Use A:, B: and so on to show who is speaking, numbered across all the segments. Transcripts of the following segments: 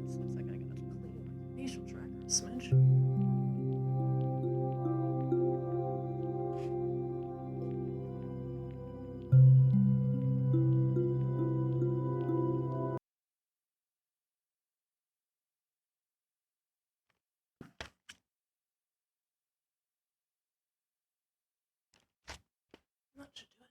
A: This looks like I gotta clean my facial tracker a smidge. That should do it.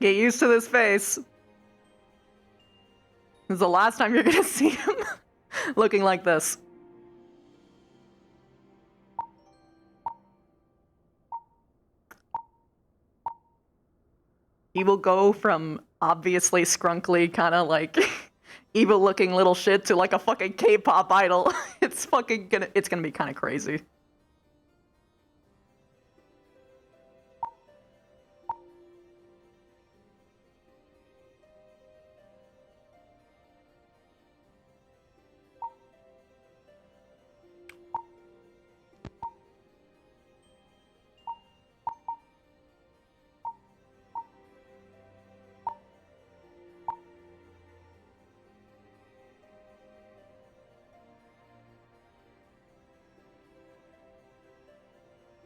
A: Get used to this face. This is the last time you're gonna see him looking like this. He will go from obviously scrunkly, kind of like evil looking little shit to like a fucking K-pop idol. It's gonna be kind of crazy.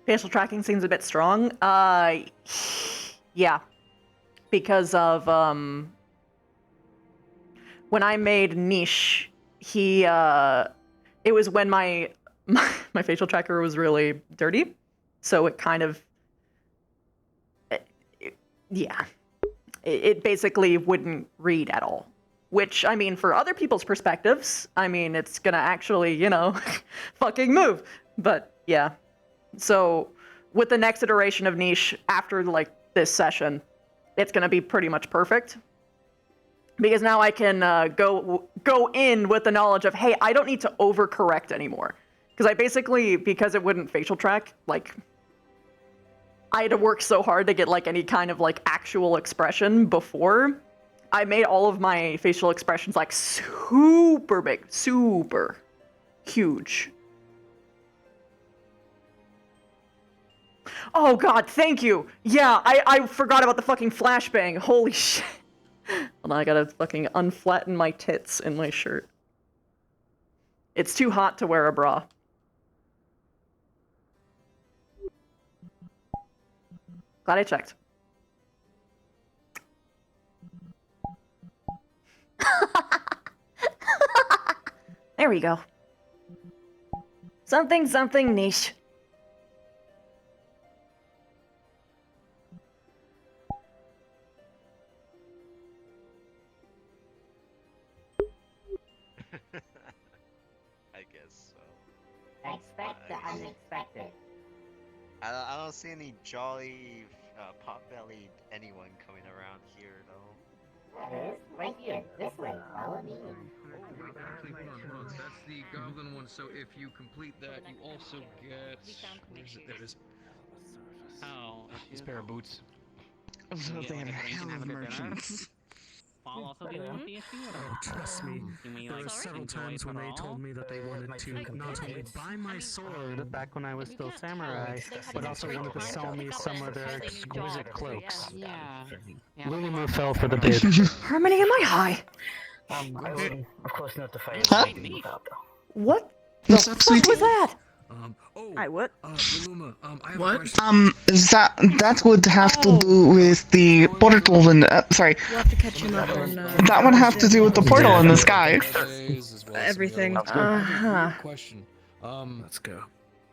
A: Facial tracking seems a bit strong. Yeah. Because of, when I made Niche, it was when my facial tracker was really dirty. So it kind of, yeah. It basically wouldn't read at all. Which, I mean, for other people's perspectives, I mean, it's gonna actually, you know, fucking move. But, yeah. So, with the next iteration of Niche, after, like, this session, it's gonna be pretty much perfect. Because now I can go in with the knowledge of, hey, I don't need to overcorrect anymore. Because because it wouldn't facial track, like, I had to work so hard to get, like, any kind of, like, actual expression before. I made all of my facial expressions, like, super big, super huge. Oh god, thank you! Yeah, I forgot about the fucking flashbang. Holy shit. Hold on, I gotta fucking unflatten my tits in my shirt. It's too hot to wear a bra. Glad I checked. There we go. Something, something niche.
B: I guess so.
C: Expect the unexpected.
B: I don't see any jolly, pot-bellied anyone coming around here, though.
C: There is, right here, this way, follow me.
D: Actually, hold on. That's the goblin one, so if you complete that, you also get... Where is it? There it is.
E: Oh,
F: These pair of boots.
E: So
F: They have a hell of a merchants.
E: Paul also dealing with the issue?
G: Oh, trust me. There were several times when they told me that they wanted to not only buy my sword back when I was still samurai, but also wanted to sell me some of their exquisite cloaks.
E: Yeah.
G: Lulu fell for the bid.
A: Harmony, am I high?
F: I will, of course, notify you.
E: Huh?
A: What the fuck was that?
H: I what?
D: I have
H: What?
D: a question.
I: That would have to do with the portal in sorry.
H: We'll have to catch him up on,
I: That would have to do with the portal in the sky.
H: everything.
A: Uh-huh.
D: Question.
G: Let's go.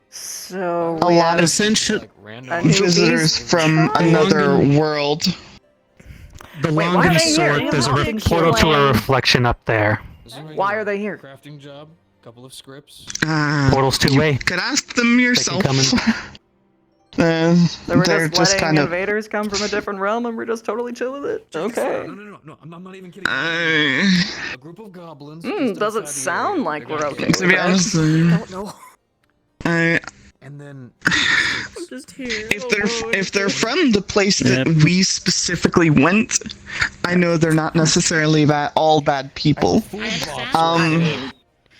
A: So,
I: A lot of
H: Essentially,
I: visitors from another world.
G: The
A: Wait,
G: long
A: why are
G: and
A: they here?
G: short, there's a
A: Fucking
G: portal to a
A: explain.
G: reflection up there.
A: Why are they here?
D: Crafting job, couple of scripts.
G: Portal's two-way.
I: Could ask them yourself.
G: come in.
A: So we're
I: they're
A: just
I: just
A: letting
I: kind of.
A: invaders come from a different realm and we're just totally chill with it? Okay.
D: No, I'm not even kidding. A group of goblins. just
A: Doesn't
D: outside the
A: sound
D: area.
A: like
D: They're
A: we're
D: gonna
A: okay
D: kill
I: To be
A: with
I: honest,
H: Don't know.
D: And then
H: I'm just here.
I: if they're from the place that we specifically went, I know they're not necessarily all bad people.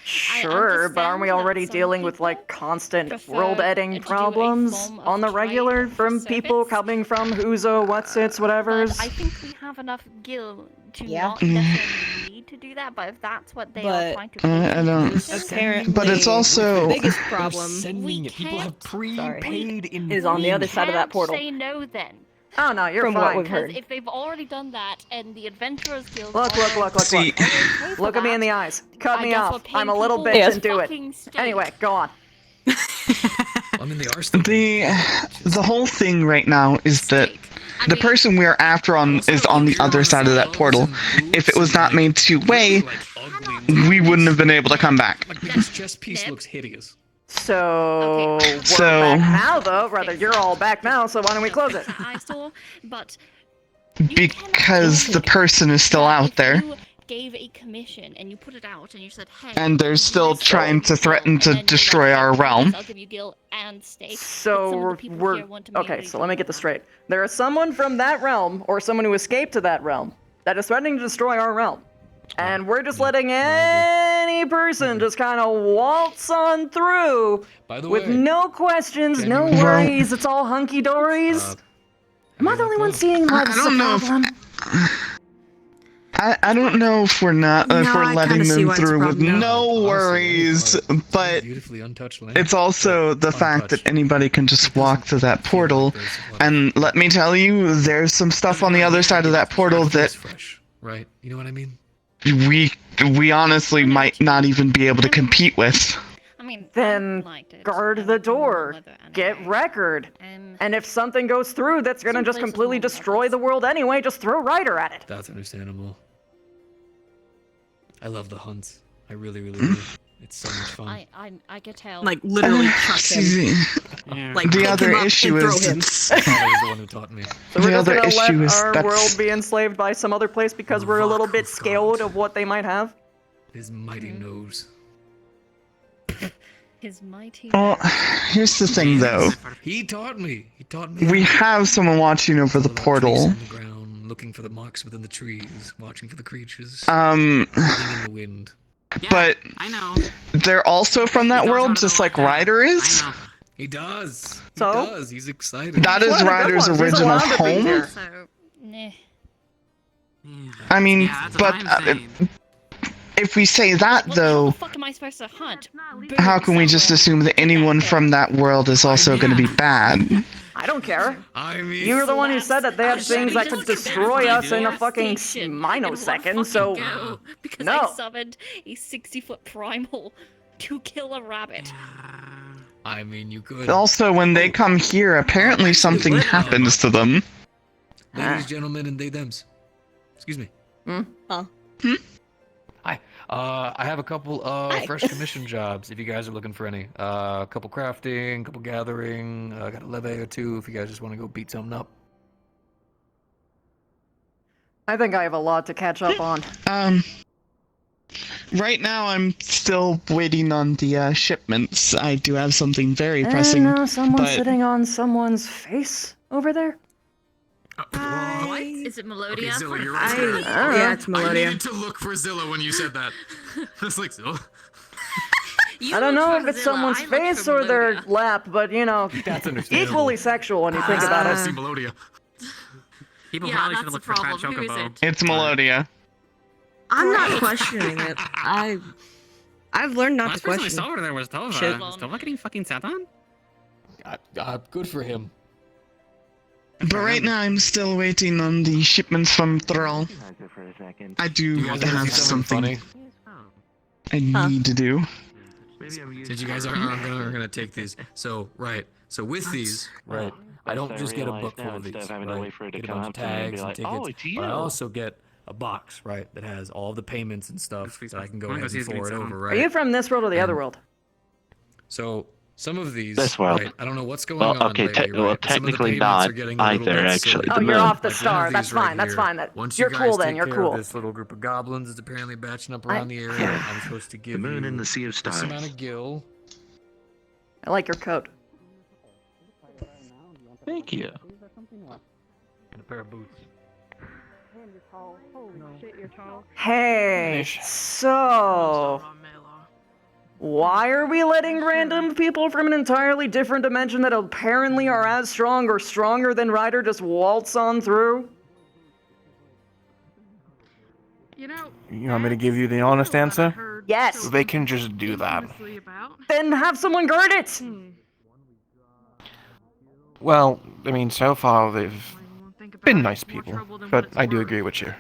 A: Sure, but aren't we already dealing with like constant world-ending problems on the regular from people coming from Uzo, what's-its, whatevers?
J: I think we have enough gil to
H: Yeah.
J: not necessarily need to do that, but if that's what they are
H: But,
J: trying to
I: I don't.
H: Apparently,
I: But it's also.
H: the biggest problem
J: we
F: People have
J: can't
F: prepaid in
H: is on the other side of that portal.
J: say no then.
A: Oh no, you're
H: From what
A: fine.
H: we've
J: Because
H: heard.
J: if they've already done that and the Adventurers Guild
A: Look,
I: See,
A: look at me in the eyes. Cut
J: I
A: me
J: guess
A: off.
J: we're paying
A: I'm a little
J: people
A: bitch
J: to
A: and do it.
J: fucking stay.
A: Anyway, go on.
D: I mean, they are still
I: the whole thing right now is that the person we are after is on the other side of that portal. If it was not made two-way, we wouldn't have been able to come back.
D: Like, this chess piece looks hideous.
A: So
J: Okay.
A: we're
I: So-
A: back now, though. Rather, you're all back now. So why don't we close it?
J: I saw, but
I: Because the person is still out there.
J: If you gave a commission and you put it out and you said, hey,
I: And they're
J: do
I: still
J: this
I: trying to
J: for
I: threaten
J: and
I: to
J: then you're
I: destroy
J: like,
I: our
J: "Okay,
I: realm."
J: I'll give you gil and stake. But some
A: So
J: of the people
A: we're
J: here want to
A: okay.
J: maybe
A: So let me get this straight. There is someone from that realm, or someone who escaped to that realm, that is threatening to destroy our realm, and we're just letting any person just kind of waltz on through
D: By the
A: with
D: way,
A: no questions, no
D: genuine-
A: worries. It's all hunky dories. Am I the only one seeing why this is a
I: don't know if-
A: problem?
I: I don't know if we're not
H: No,
I: if we're
H: I
I: letting
H: kinda see
I: them
H: why it's a
I: through with
H: problem now.
I: no worries, but
D: beautifully untouched land.
I: it's also the fact that anybody can just walk through that portal. And let me tell you, there's some stuff on the other side of that portal that
D: fresh, right? You know what I mean?
I: we honestly might not even be able to compete with.
J: I mean,
A: Then
J: I liked it.
A: guard
J: I
A: the
J: like
A: door.
J: leather anyway.
A: Get record. And if something goes through that's gonna
J: Some
A: just
J: places
A: completely
J: won't let
A: destroy
J: us.
A: the world anyway, just throw Ryder at it.
D: That's understandable. I love the hunts. I really, really do. It's so much fun.
J: I could tell.
H: Like literally chuck him.
I: See,
H: Like
I: the
H: pick
I: other
H: him up
I: issue
H: and throw
I: is
H: him.
I: it's,
D: Father was the one who taught me.
A: So
I: The
A: we're just
I: other
A: gonna
I: issue
A: let
I: is
A: our
I: that's-
A: world be enslaved by some other place because we're a little bit scared of what they might have?
D: His mighty nose.
J: His mighty.
I: well, here's the thing though.
D: He taught me. He taught me.
I: We have someone watching over the
D: Trees
I: portal.
D: on the ground, looking for the marks within the trees, watching for the creatures.
I: Um,
D: Breathing in the wind.
I: but
E: I know.
I: they're also from that world, just like Ryder is.
E: I know.
D: He does.
A: So?
D: He does. He's excited.
I: That
A: One
I: is
A: of the good
I: Ryder's
A: ones. He's
I: original
A: allowed to be
I: home.
A: here.
J: So, nah.
E: Yeah.
I: I mean,
E: Yeah, that's what
I: but
E: I'm saying.
I: if we say that
J: How
I: though,
J: the fuck am I supposed to hunt?
I: how can we just assume that anyone from that world is also going to be bad?
A: I don't care.
D: I mean,
A: You're the one who said that they have
J: I'm
A: things that
J: just
A: could destroy
J: gonna
A: us in a
J: gas
A: fucking
J: station
A: minosecond,
J: in one
A: so
J: fucking go, because
A: no.
J: I summoned a 60-foot primal to kill a rabbit.
D: I mean, you could.
I: Also, when they come here, apparently something happens to them.
D: Ladies, gentlemen, and they thems. Excuse me.
F: Hi. I have a couple of
H: Hi.
F: fresh commission jobs if you guys are looking for any. A couple crafting, couple gathering. I got a levee or two if you guys just want to go beat something up.
A: I think I have a lot to catch up on.
I: Right now I'm still waiting on the shipments. I do have something very
A: I
I: pressing.
A: know someone
I: but-
A: sitting on someone's face over there.
J: What? Is it Melodia?
D: Zilla, you're
H: I,
D: right.
H: yeah, it's
D: I
H: Melodia.
D: needed to look for Zilla when you said that. I was like, Zilla?
A: I don't know if it's someone's face or their lap, but you know,
F: That's understandable.
A: equally sexual when you think about
D: I
A: it.
D: see Melodia.
E: People
J: Yeah,
E: probably
J: that's
E: should have looked
J: the
E: for Fat
J: problem. Who is
E: Chocobo.
J: it?
I: It's Melodia.
H: I'm not questioning it. I've learned not
E: Last
H: to
E: person I
H: question.
E: saw over there was Tova.
H: Shit.
E: Is Tova getting fucking sat on?
F: Good for him.
I: But right now I'm still waiting on the shipments from Thrall. I do
F: You guys wanna
I: have
F: see something
I: something
F: funny?
I: I need to do.
D: Since you guys are gonna take these, so right, so with these,
F: Right. I don't just get a book full of these, right? Get a bunch of tags and tickets, but I also get a box, right, that has all the payments and stuff that I can go ahead and forward over, right?
A: Are you from this world or the other
F: And-
A: world?
F: So some of these,
K: This world.
F: right, I don't know what's going
K: Well,
F: on
K: okay,
F: lately,
K: well,
F: right? but some of the
K: technically
F: payments
K: not
F: are getting a little
K: either,
F: bit
K: actually.
F: silly.
A: Oh,
K: The
A: you're
K: moon.
A: off the
F: Like one
A: star.
F: of
A: That's
F: these right
A: fine. That's
F: here.
A: fine.
F: Once
A: You're
F: you guys
A: cool then.
F: take
A: You're
F: care
A: cool.
F: of this little group of goblins that's apparently batching up around the area, I'm supposed to give
K: The moon
F: you
K: and the sea of
F: this
K: stars.
F: amount of gil.
A: I like your coat.
K: Thank you.
F: And a pair of boots.
A: Hey, so why are we letting random people from an entirely different dimension that apparently are as strong or stronger than Ryder just waltz on through?
J: You know,
L: You want me to give you the honest answer?
A: Yes.
L: They can just do that.
A: Then have someone guard it.
L: Well, I mean, so far they've been nice people, but I do agree with you.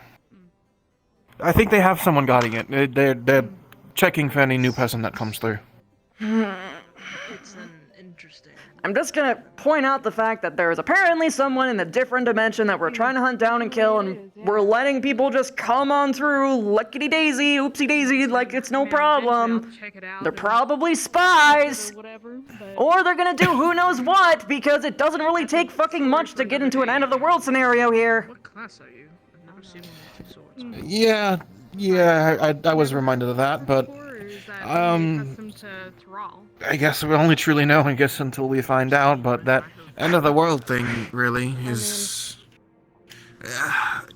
L: I think they have someone guarding it. They're checking for any new person that comes through.
A: I'm just gonna point out the fact that there is apparently someone in a different dimension that we're trying to hunt down and kill, and we're letting people just come on through, lickety daisy, oopsie daisy, like it's no problem. They're probably spies, or they're gonna do who knows what, because it doesn't really take fucking much to get into an end of the world scenario here.
D: What class are you? I've never seen one with two swords.
L: Yeah, I was reminded of that, but I guess we'll only truly know, I guess, until we find out, but that end of the world thing, really, is...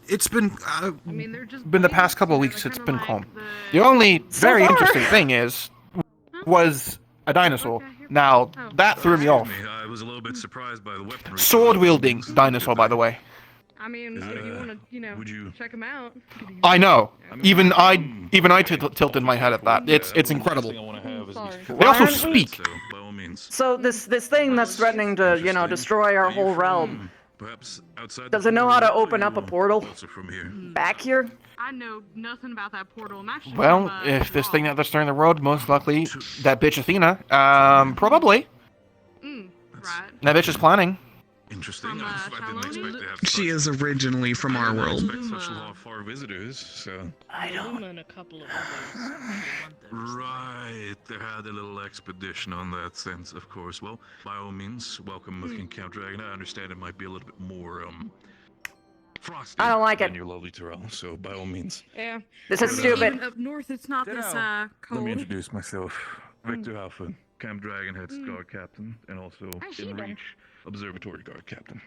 L: it's been the past couple of weeks, it's been calm. The only very interesting thing was a dinosaur. Now, that threw me off.
M: I was a little bit surprised by the weaponry.
L: Sword-wielding dinosaur, by the way.
J: I mean, if you want to, check them out.
L: I know. Even I tilted my head at that. It's incredible. They also speak.
A: So this thing that's threatening to, destroy our whole realm, does it know how to open up a portal back here?
J: I know nothing about that portal. I'm actually
L: Well, if this thing that's destroying the world, most likely that bitch Athena, probably.
J: Right.
L: That bitch is planning.
M: Interesting. I didn't expect to have
I: She is originally from our world.
M: such far visitors, so...
A: I don't...
J: And a couple of others.
M: Right, they had a little expedition on that sense, of course. Well, by all means, welcome with Count Dragon. I understand it might be a little bit more, frosty
A: I don't like it.
M: than your lovely Terrell, so by all means.
J: Yeah.
A: This is stupid.
J: Even up north, it's not this
M: Let
J: cold.
M: me introduce myself. Victor Alpha, Camp Dragonhead's guard captain, and also In Reach Observatory guard captain.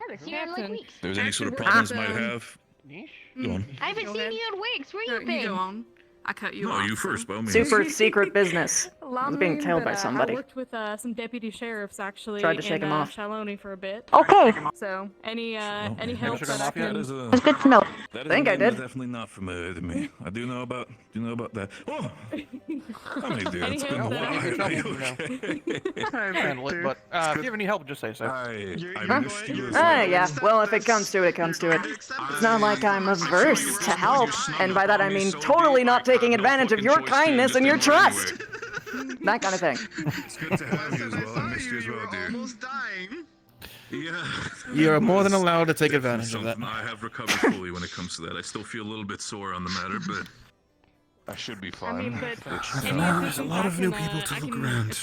C: I haven't seen you in like weeks.
M: If there's any sort of problems you might have, go on.
C: I haven't seen you in weeks. Where you
J: You
C: been?
J: go on. I cut you
M: No,
J: off.
M: you first, by all means.
A: Super secret business.
J: Well,
A: I'm being tailed by
J: I
A: somebody.
J: worked with some deputy sheriffs actually
A: Tried to shake
J: in
A: him off.
J: Chaloni for a bit.
C: Okay.
J: So any help
L: sugar
J: that I
L: mafia?
J: can.
C: It's good to know.
M: That is
A: Think
M: a
A: I
M: name that's
A: did.
M: definitely not familiar to me. I do know about that. Oh, how many do?
J: Any
M: It's been a
J: help that I
M: while.
J: can-
M: Are you okay?
L: Handle it, but if you have any help, just say so.
M: I missed you.
A: Yeah. Well, if it comes to it, it comes to it. It's not like I'm averse to help, and by that I mean totally not taking advantage of your kindness and your trust. That kind of thing.
M: It's good to have you as well. I missed you as well, dude.
I: Almost dying.
M: Yeah.
L: You're more than allowed to take advantage of that.
M: Something I have recovered fully when it comes to that. I still feel a little bit sore on the matter, but I should be fine.
J: I mean, but
L: There's a lot of new people to look around,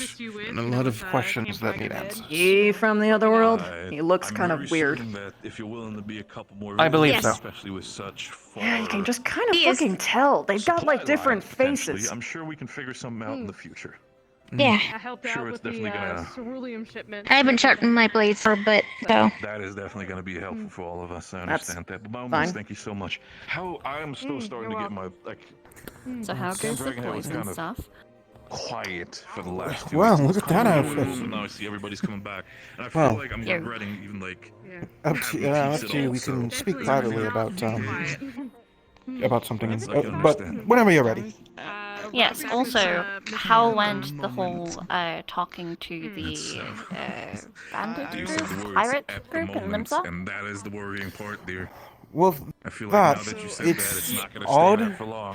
L: and a lot of questions that need answers.
A: He from the other world? He looks
M: I'm
A: kind
M: very
J: Mm.
A: of weird.
M: certain that if you're willing to be a couple more
L: I believe
M: visits,
L: so.
M: especially with such far
A: Yeah, you can just kind of fucking tell. They've got like different
M: potentially,
A: faces.
M: I'm sure we can figure something out in the future.
C: Yeah.
J: I helped
M: Sure,
J: out
M: it's
J: with the
M: definitely gonna-
J: ceruleum shipment.
C: I haven't sharpened my blades for a bit, so.
M: That is definitely going to be helpful for all of us. I
A: That's
M: understand that. But by all
A: fine.
M: means, thank you so much. How I'm still starting to
J: you're
M: get my
N: So how
M: Camp
N: goes the
M: Dragonhead was
N: poison
M: kind of
N: stuff?
M: quiet for the last 2
L: Well,
M: weeks.
L: look at that outfit.
M: So now I see everybody's coming back, and I feel
L: Well.
M: like I'm
N: Yeah.
M: regretting even like.
L: Up to, up to you. We can speak privately about something,
M: That's like
L: but
M: understand.
L: whenever you're ready.
N: Yes, also, how went the whole talking to the bandit
M: You
N: group,
M: said the words
N: pirate
M: at the
N: group, and
M: moment,
N: Limsa?
M: and that is the worrying part, dear.
L: Well,
M: I feel like now
L: that,
M: that you said that,
L: it's
M: it's not gonna
L: odd.
M: stay that for long.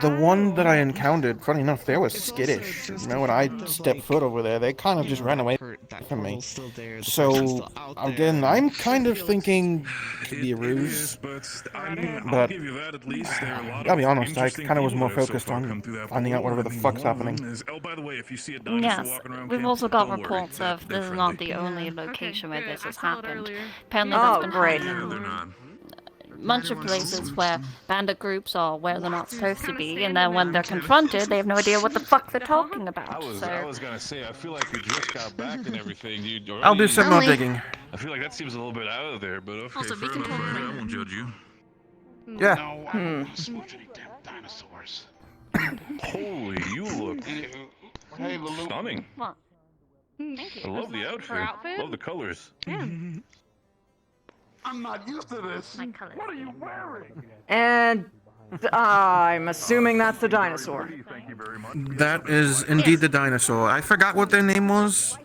L: The one that I encountered, funny enough, they were skittish. You know, when I stepped foot over there, they kind of just ran away from me. So, again, I'm kind of thinking it could be a ruse.
M: But
L: But,
M: give you that at least. There are a lot
L: I'll be
M: of
L: honest, I
M: interesting
L: kind of was
M: people
L: more
M: that have so
L: focused
M: far
L: on
M: come through that
L: finding out
M: portal.
L: whatever the fuck's happening.
M: Oh, by the way, if you see a dinosaur
N: Yes,
M: walking around
N: we've
M: camp,
N: also got
M: don't worry.
N: reports of
M: They're
N: this is not
M: friendly.
N: the only location where this has happened.
J: earlier.
N: Apparently,
A: Oh,
N: there's been
A: great.
M: Yeah, they're not.
N: a bunch of places where bandit groups are where they're not supposed to be, and then when they're confronted, they have no idea what the fuck they're talking about.
M: I was gonna say, I feel like you just got back and everything.
L: I'll do some more digging.
M: I feel like that seems a little bit out of there, but okay,
C: Also, we
M: fair
C: can
M: enough.
C: totally-
M: I won't judge you.
L: Yeah.
K: No, I don't want to smooch any damn dinosaurs.
M: Holy, you look
K: Hey, Lulu.
M: stunning.
N: What?
J: Thank
M: I love the outfit.
J: outfit?
M: Love the colors.
J: Yeah.
K: I'm not used to this.
N: My colors.
K: What are you wearing?
A: And I'm assuming that's the dinosaur.
L: That is indeed the dinosaur. I forgot what their name was.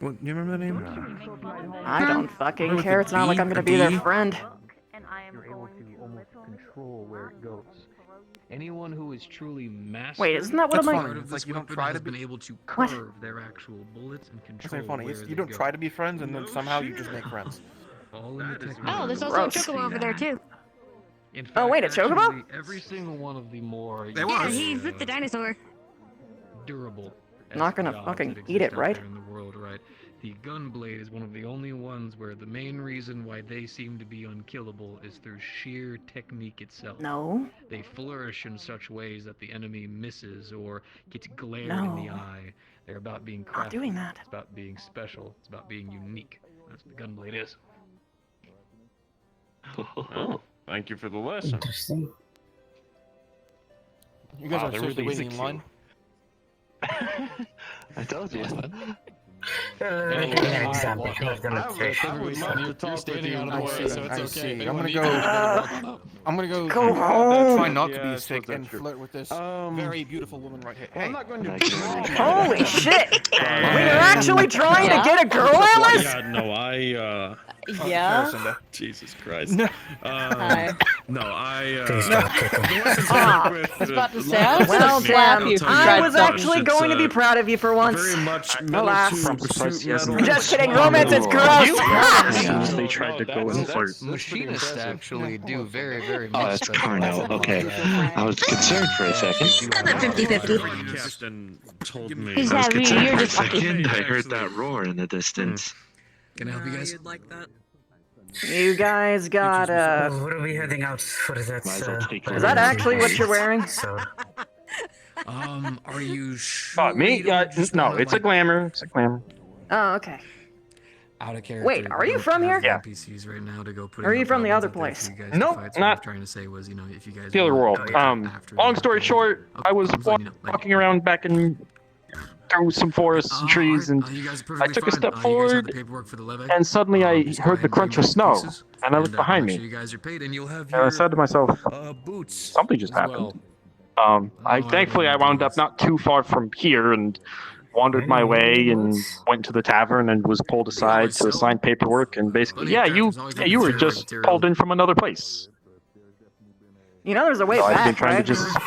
L: What, you remember the name?
A: I don't fucking
L: With
A: care.
L: a
A: It's not like
L: D,
A: I'm gonna
L: a
A: be their
L: D?
A: friend.
N: And I am
D: You're able
N: going
D: to almost control where it goes. Anyone who is truly mastered.
A: Wait, isn't that one of
L: That's
A: my?
L: funny.
E: Part of
L: It's like
E: this
L: you don't
E: weapon
L: try
E: has
L: to be-
E: been able to
A: What?
E: curve their actual bullets and
L: That's
E: control
L: very funny.
E: where
L: You
E: they
L: don't
E: go.
L: try to be friends, and then somehow you just make friends.
E: All in the technology.
J: Oh, there's also
A: Gross.
J: a chocobo over there too.
E: In
A: Oh, wait, a
E: fact,
A: chocobo?
E: actually, every single one of the more
L: There
J: Yeah,
L: was.
J: he's with the dinosaur.
E: durable.
A: Not gonna
E: jobs
A: fucking
E: that
A: eat
E: exist
A: it,
E: out
A: right?
E: there in the world, right? The gunblade is one of the only ones where the main reason why they seem to be unkillable is through sheer technique itself.
A: No.
E: They flourish in such ways that the enemy misses or gets glared in the
A: No.
E: eye. They're about being
A: Not
E: crafted.
A: doing that.
E: It's about being special. It's about being unique. That's what the gunblade is.
M: Well, thank you for the lesson.
O: Interesting.
L: You guys
M: Wow,
L: are
M: there
L: seriously
M: really is a
L: waiting in
M: queue.
L: line?
O: I told you.
G: Make
O: an example.
G: You're standing out of the way, so it's
L: I
G: okay.
L: see.
G: If
L: I'm
G: anyone
L: gonna
G: needs
L: go.
G: to-
L: I'm gonna go.
A: Go home.
L: Try not to
M: Yeah,
L: be
M: I
L: sick
M: suppose
L: and
M: that's true.
L: flirt with this very beautiful woman right here.
M: I'm
L: Hey.
M: not going to.
A: Holy shit! Were you actually trying to get a girl, Alice?
P: Yeah, no,
A: Yeah.
P: Jesus Christ.
L: No.
J: Hi.
P: No, I.
A: Ah,
J: I was about to say, I was
A: Well,
J: gonna slap
A: damn.
J: you if you
A: I
J: tried
A: was
J: something.
A: actually going to be proud of you for once.
P: Very much metal
A: Alas.
P: tube, suit metal.
A: Just kidding, romance is gross.
P: They tried to go and flirt.
D: Machinists actually do very, very much.
O: Oh, that's Carno. Okay. I was concerned for a second.
C: Another 50-50.
P: Captain told me.
C: Is
O: I was
C: that me?
O: concerned
C: You're
O: for a
C: just lucky.
O: second. I heard that roar in the distance.
E: Can I help you guys?
H: Like that?
A: You guys got
O: What are we heading out for? That.
A: Is that actually what you're wearing?
E: Are you sure?
L: Me?
E: you don't just
L: No,
E: wanna,
L: it's a
E: like,
L: glamour. It's a glamour.
A: Oh, okay.
E: out of character.
A: Wait, are you
E: don't
A: from
E: have
A: here?
L: Yeah.
E: NPCs right now to go put
A: Or are
E: in
A: you from the
E: problems
A: other
E: out there
A: place?
E: for you guys to
L: Nope,
E: fight. So what I
L: not
E: was trying to say was, you know, if you guys
L: The other
E: want
L: world.
E: to after
L: Long
E: the
L: story
E: game,
L: short,
E: okay,
L: I was
E: I'm just letting you know, like-
L: walking around back in through some forests and trees, and
E: you guys are
L: I
E: perfectly
L: took a
E: fine.
L: step
E: You guys have
L: forward,
E: the paperwork for the levy.
L: and suddenly I
E: Just go
L: heard
E: ahead
L: the
E: and
L: crunch
E: bring
L: of
E: me
L: snow,
E: pieces,
L: and I looked behind
E: make sure
L: me,
E: you guys are paid, and you'll have
L: and I
E: your
L: said to myself,
E: boots.
L: something just
E: as
L: happened.
E: well.
L: I
E: Oh,
L: thankfully I wound up not too far from here and wandered my way and went to the tavern and was pulled aside to sign paperwork and basically, yeah, you were just pulled in from another place.
A: You know there's a way
L: So I've been
A: back,
L: trying
A: right?
L: to just.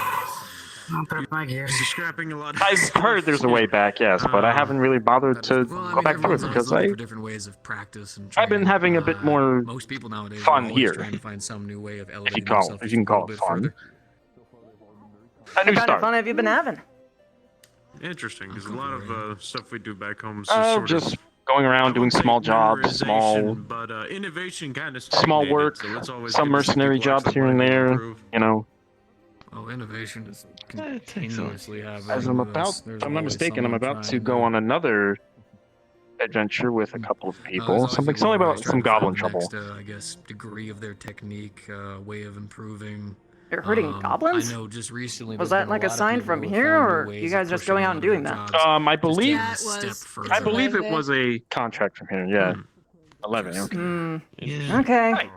P: Scrapping a lot.
L: I've heard there's a way back, yes, but I haven't really bothered to
E: Well, I
L: go
E: mean,
L: back through it
E: everyone's always
L: because
E: looking
L: I.
E: for different ways of practice and
L: I've been
E: training.
L: having a bit more
E: Most people nowadays
L: fun
E: are always
L: here,
E: trying to find some new way of
L: if you
E: elevating
L: call
E: themselves
L: if you can
E: just a
L: call
E: little
L: it
E: bit
L: fun.
E: further.
L: A new
A: What kind of
L: start.
A: fun have you been having?
P: Interesting. There's a lot of stuff we do back home.
L: Just going around doing small jobs, small
P: innovation kind of
L: small work, some mercenary jobs here and there, you know.
E: Oh, innovation is continuously happening.
L: As I'm about, if I'm not mistaken, I'm about to go on another adventure with a couple of people. Something about some goblin trouble.
E: Next, I guess, degree of their technique, way of improving.
A: You're hurting goblins?
E: I know just recently.
A: Was
E: there's
A: that
E: been
A: like
E: a
A: a
E: lot of
A: sign
E: people
A: from
E: who
A: here,
E: found new
A: or
E: ways
A: you
E: of
A: guys just
E: pushing
A: going out
E: out
A: and
E: their
A: doing that?
E: jobs.
L: I believe,
E: just a step further.
L: I believe it was a contract from here. Yeah, 11. Okay.
A: Hmm. Okay.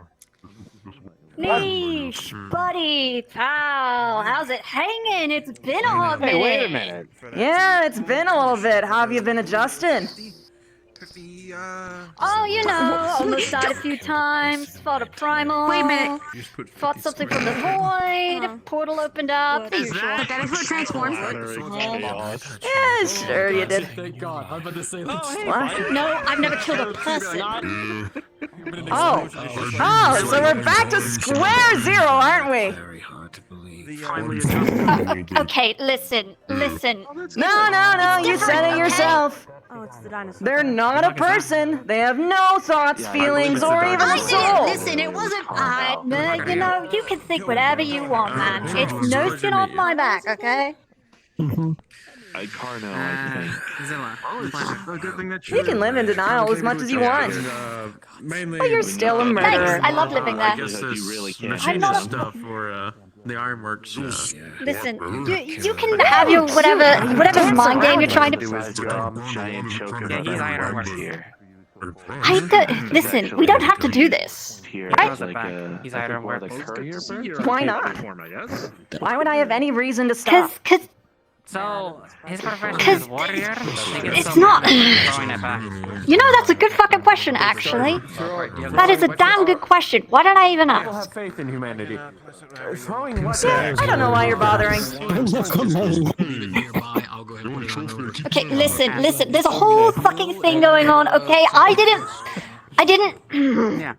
C: Niche, buddy, pal, how's it hanging? It's been a hot minute.
L: Hey, wait a minute.
A: Yeah, it's been a little bit. How have you been adjusting?
C: Oh, you know, almost died a few times, fought a primal.
H: Wait a minute.
C: Fought something from the void, portal opened up, the usual.
H: Did that include transform?
A: Yeah, sure you did.
F: Thank God. I'm about to say that.
A: What?
C: No, I've never killed a person.
A: Oh, so we're back to square zero, aren't we?
C: Okay, listen.
A: No, you said it yourself.
H: Oh, it's the dinosaur.
A: They're not a person. They have no thoughts, feelings, or even a soul.
C: Listen, it wasn't. You know, you can think whatever you want, man. It's no skin off my back, okay?
O: Carno, I think.
J: Zilla.
A: You can live in denial as much as you want. But you're still a murderer.
C: Thanks, I love living there.
P: I guess this
C: I'm not a-
P: stuff for the ironworks.
C: Listen, you can have your whatever mind game you're trying to. Listen, we don't have to do this, right?
A: Why not? Why would I have any reason to stop?
C: Cause
Q: So, his profession is warrior?
C: it's not. You know, that's a good fucking question, actually. That is a damn good question. Why did I even
K: People
C: ask?
K: have faith in humanity.
A: Yeah, I don't know why you're bothering.
C: Okay, listen. There's a whole fucking thing going on. Okay, I didn't.
Q: Yeah.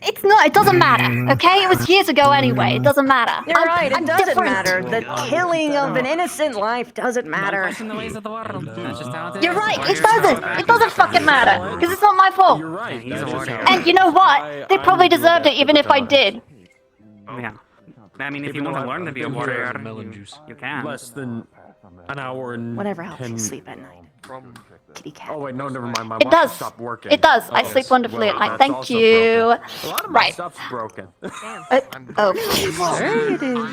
C: It's not. It doesn't matter. Okay, it was years ago anyway. It doesn't matter.
A: You're right.
C: I'm
A: It doesn't
C: different.
A: matter. The killing of an innocent life doesn't matter.
Q: In the ways of the world. That's just how it is.
C: You're right. It doesn't. It doesn't fucking matter because it's not my fault.
K: right.
Q: He's a warrior.
C: And you know what? They probably deserved it, even if I did.
Q: Yeah. I mean, if you want to learn to be a warrior, you can.
K: Less than an hour and
A: Whatever helps
K: 10
A: you sleep at night. Kitty cat.
K: Oh wait, no, never mind. My
C: It
K: watch
C: does.
K: stopped working.
C: It does. I
K: Oh,
C: sleep wonderfully
K: well,
C: at night.
K: that's
C: Thank
K: also
C: you.
K: broken. A lot of my
C: Right.
K: stuff's broken.
C: Oh.
A: Sure you do.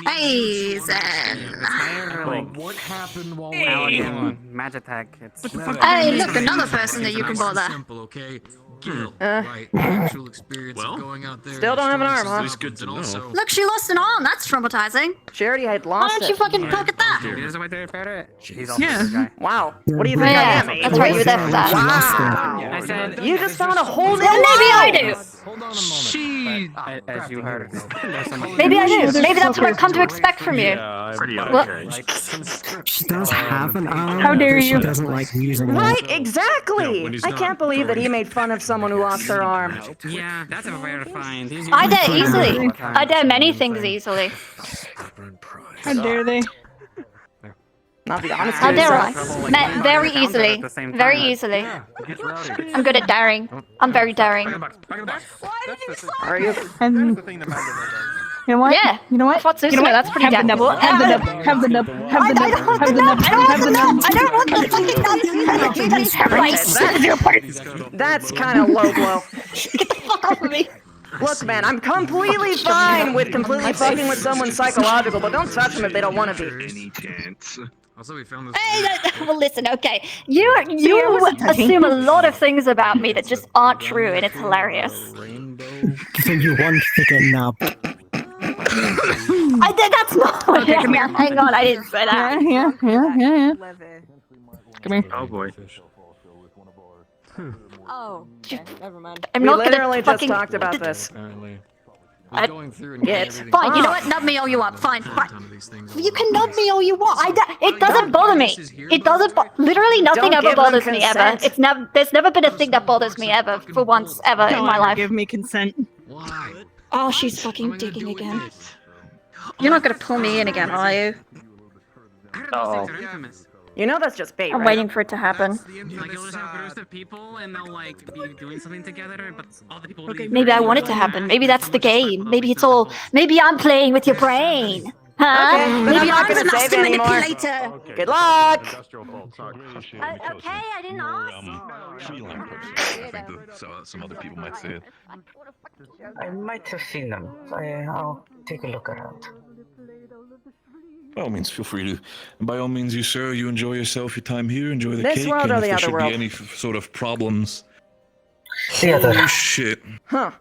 H: Hey, Zen.
F: What happened while
Q: Again, Magitech. It's
H: Hey, look, another person that you can bother.
E: Simple, okay? Guilt, right? Actual experience of going out there.
A: Still don't have an arm, huh?
E: It's good to know.
H: Look, she lost an arm. That's traumatizing.
A: She already had
C: Why
A: lost
C: don't you
A: it.
C: fucking look at that?
Q: Dude, here's a way to repair it. He's also this guy.
A: Wow. What do you think I
C: Yeah,
A: am?
C: that's right. You were there for that.
Q: I said,
A: You just found a whole new
C: Well, maybe I
A: life.
C: do.
F: Hold on a moment.
Q: she, as you heard, there's some
C: Maybe I do. Maybe that's what I've come to expect from you. What?
G: She does have an arm.
C: How dare
G: but
C: you.
G: She doesn't like using it.
A: Right, exactly. I can't believe that he made fun of someone who lost their arm.
Q: Yeah, that's a rare find.
C: I dare easily. I dare many things easily.
H: How dare they?
A: Not the honest
C: How
A: to
C: dare I?
A: yourself.
C: Very easily. Very easily. I'm good at daring. I'm very daring.
A: Are you?
C: You know what? Yeah. You know what? I fought Susumu. That's pretty damn cool. Have the nub. Have the nub. Have the nub. Have the nub. Have the nub. I don't want the fucking nub.
A: That's kind of low blow.
C: Get the fuck off of me.
A: Look, man, I'm completely fine with completely fucking with someone psychological, but don't touch them if they don't want to be.
O: Any chance?
E: Also, we found this.
C: Hey, well, listen, okay. You assume a lot of things about me that just aren't true, and it's hilarious.
G: So you want to get nubbed.
C: I did. That's not. Okay, come here. Hang on, I didn't say that.
H: Yeah.
G: Come here.
P: Oh boy.
H: Oh, never mind.
A: We
C: not
A: literally
C: gonna
A: just talked about this.
E: Apparently.
C: I-
E: Going through and
C: Yeah,
E: getting
C: it's
E: everything
C: fine. You know
E: off.
C: what? Nub me all you want. Fine.
E: A ton of these things
C: You
E: are
C: can
E: really
C: nub me all you want. It doesn't bother me. It doesn't. Literally nothing
A: Don't
C: ever
A: give them
C: bothers me ever.
A: consent.
C: It's never. There's never been a thing that bothers me ever for once ever in my life.
H: Give me consent.
E: Why?
C: Oh, she's fucking digging again. You're not gonna pull me in again, are you?
Q: Oh. They're infamous.
A: You know that's just bait,
C: I'm
A: right?
C: waiting for it to happen.
Q: Like, you'll just have groups of people, and they'll, like, be doing something together, but all the people will be...
C: Maybe I want it to happen. Maybe that's the game. Maybe it's all. Maybe I'm playing with your brain. Huh?
A: Okay, then
C: Maybe
A: I'm not
C: I'm
A: gonna
C: the
A: save
C: master
A: you anymore.
C: manipulator.
A: Good luck.
C: Okay, I didn't ask.
O: Feline person. I think some other people might say it.
R: I might have seen them. I'll take a look around.
M: By all means, feel free to. And by all means, you sir, you enjoy yourself, your time here, enjoy the
A: This
M: cake,
A: world
M: and
A: or
M: if
A: the
M: there
A: other
M: should
A: world?
M: be any sort of problems.
R: The other.
M: Oh shit!
A: Huh.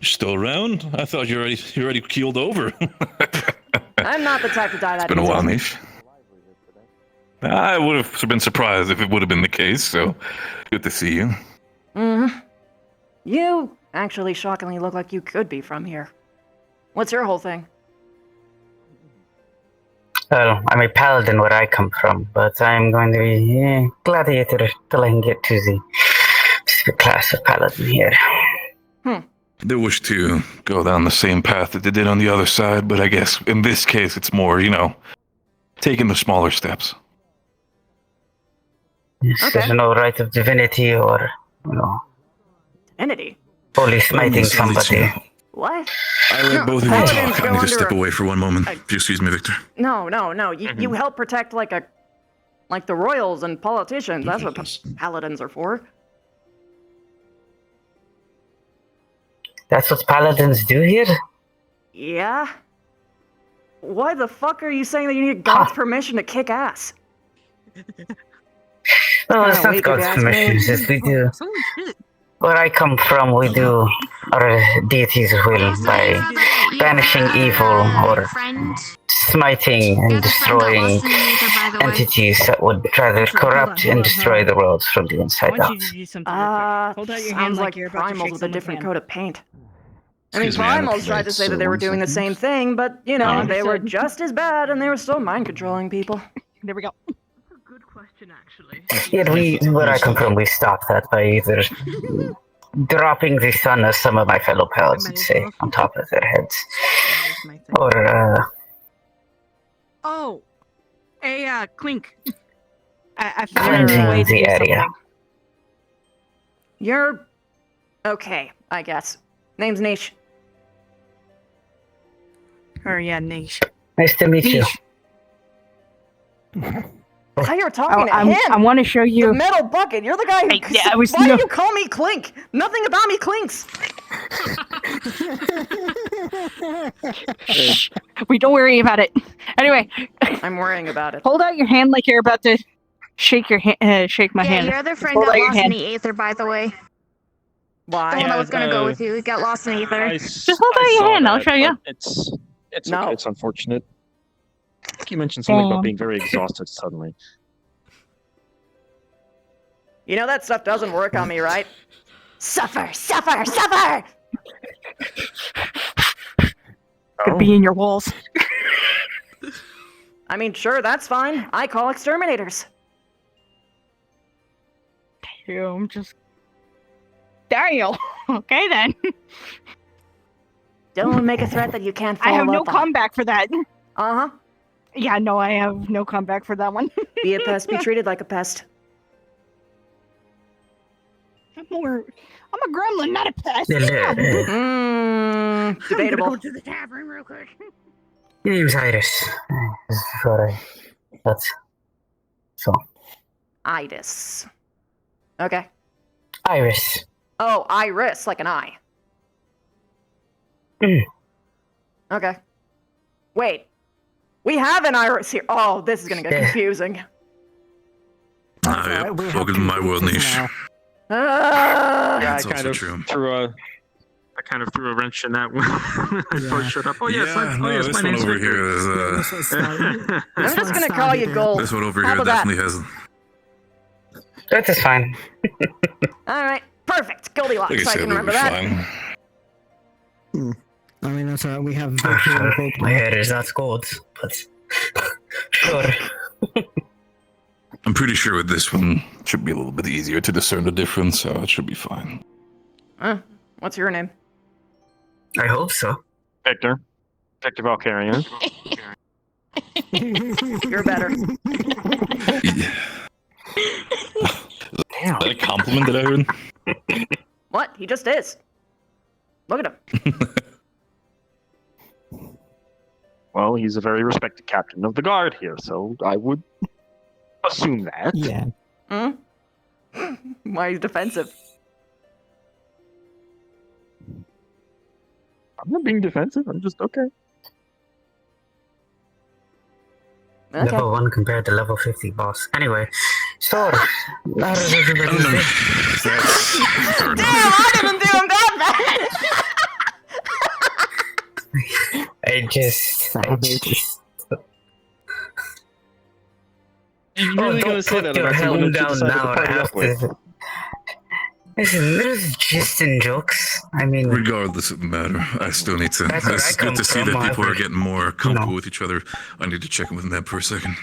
M: You're still around? I thought you already keeled over.
A: I'm not the type to die that
M: Been a while,
A: easily.
M: Nish. I would have been surprised if it would have been the case, so good to see you.
A: You actually shockingly look like you could be from here. What's your whole thing?
R: Well, I'm a paladin where I come from, but I'm going to be gladiator till I can get to the class of paladin here.
M: They wish to go down the same path that they did on the other side, but I guess in this case it's more, taking the smaller steps.
R: Yes,
A: Okay.
R: There's no right of divinity or,
A: Divinity?
R: holy smiting somebody.
A: What?
M: I let both of you
A: Paladins
M: talk.
A: go
M: I need to
A: under
M: step
A: a-
M: away for one moment. Excuse me, Victor.
A: No. You help protect like the royals and politicians. That's what paladins are for.
R: That's what paladins do here?
A: Yeah? Why the fuck are you saying that you need God's permission to kick ass?
R: No, it's
A: Kinda
R: not
A: weak,
R: God's
A: if you ask me.
R: permission, it's just we do. Where I come from, we do our deity's will by banishing evil or smiting and destroying entities that would try to corrupt and destroy the world from the inside out.
C: Hold out your hand
A: Sounds
C: like
A: like
C: you're about to shake
A: primals with a
C: someone's
A: different
C: hand.
A: coat of paint. I mean,
M: Excuse me, I have a
A: primals tried to
M: plate,
A: say
M: so
A: that they were
M: 1
A: doing the
M: second.
A: same thing, but, they were just as bad and they were still mind controlling people.
C: There we go.
R: Yet where I come from, we stop that by either dropping the sun, as some of my fellow paladins would say, on top of their heads, or
C: Oh, a clink. I found a
R: cleansing
C: way to do
R: the area.
C: something.
A: You're okay, I guess. Name's Nish.
C: Niche.
R: Nice to meet you.
A: I thought you were talking to him.
C: I want to show you.
A: The metal bucket. You're the guy who. Why do you call me Clink? Nothing about me clinks.
C: Don't worry about it. Anyway,
A: I'm worrying about it.
C: hold out your hand like you're about to shake your shake my hand.
S: Your other friend
C: Hold
S: got
C: out your
S: lost in
C: hand.
S: the ether, by the way.
A: Why?
S: The one that was gonna go with you. He got lost in the ether.
C: Just hold out your hand. I'll show you.
T: It's
A: No.
T: okay. It's unfortunate. I think you mentioned something about
C: Damn.
T: being very exhausted suddenly.
A: You know that stuff doesn't work on me, right? Suffer, suffer, suffer!
C: Could be in your walls.
A: I mean, sure, that's fine. I call exterminators.
C: I'm just. Damn. Okay then.
A: Don't make a threat that you can't
C: I
A: follow
C: have no
A: up on.
C: comeback for that.
A: Uh-huh.
C: Yeah, no, I have no comeback for that one.
A: Be a pest, be treated like a pest.
C: I'm a gremlin, not a pest.
A: Debatable.
C: I'm gonna go to the tavern real quick.
R: Name's Iris. That's so.
A: Iris. Okay.
R: Iris.
A: Oh, iris, like an eye. Okay. Wait. We have an iris here. Oh, this is gonna get confusing.
M: Yep. Welcome to my world, Niche.
T: Yeah,
M: That's
T: I kind
M: also
T: of
M: true.
T: threw a wrench in that when I first showed up. Oh yes,
M: this
T: my
M: one
T: name's
M: over
T: Victor.
M: here is.
A: I'm just gonna call you Gold.
M: This one over
A: How
M: here
A: about that?
M: definitely has.
R: That is fine.
A: Alright, perfect. Goldilocks,
M: Like I
A: I
M: said,
A: can
M: we'll
A: remember
M: be
A: that.
M: fine.
G: I mean, that's alright. We have
R: My hair is not gold, but sure.
M: I'm pretty sure with this one it should be a little bit easier to discern the difference, so it should be fine.
A: What's your name?
R: I hope so.
T: Victor Valkyrian.
A: You're better.
M: Is that a compliment that I heard?
A: What? He just is. Look at him.
T: Well, he's a very respected captain of the guard here, so I would assume that.
G: Yeah.
A: Why are you defensive?
T: I'm not being defensive. I'm just okay.
A: Okay.
R: Level 1 compared to level 50 boss. Anyway, so how does everybody do?
A: Damn, I didn't do him that bad!
R: I just
T: really gonna say that about someone that you decided to party up with?
R: Listen, there's just in jokes. I mean,
M: regardless of the matter, I still need to.
R: That's where
M: It's
R: I
M: good
R: come
M: to see
R: from,
M: that people
R: I-
M: are getting more comfortable with each other. I need to check in with Neb for a second.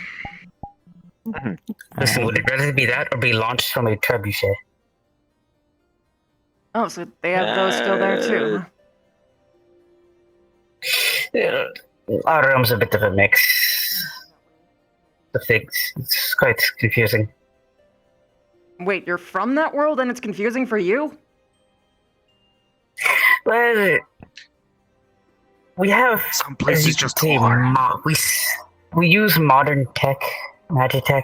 R: Listen, would it rather be that or be launched from a trebuchet?
A: Oh, so they have those still there too, huh?
R: Yeah, our realm's a bit of a mix of things. It's quite confusing.
A: Wait, you're from that world and it's confusing for you?
R: Well, we have
T: some places just are.
R: We use modern tech, magitech.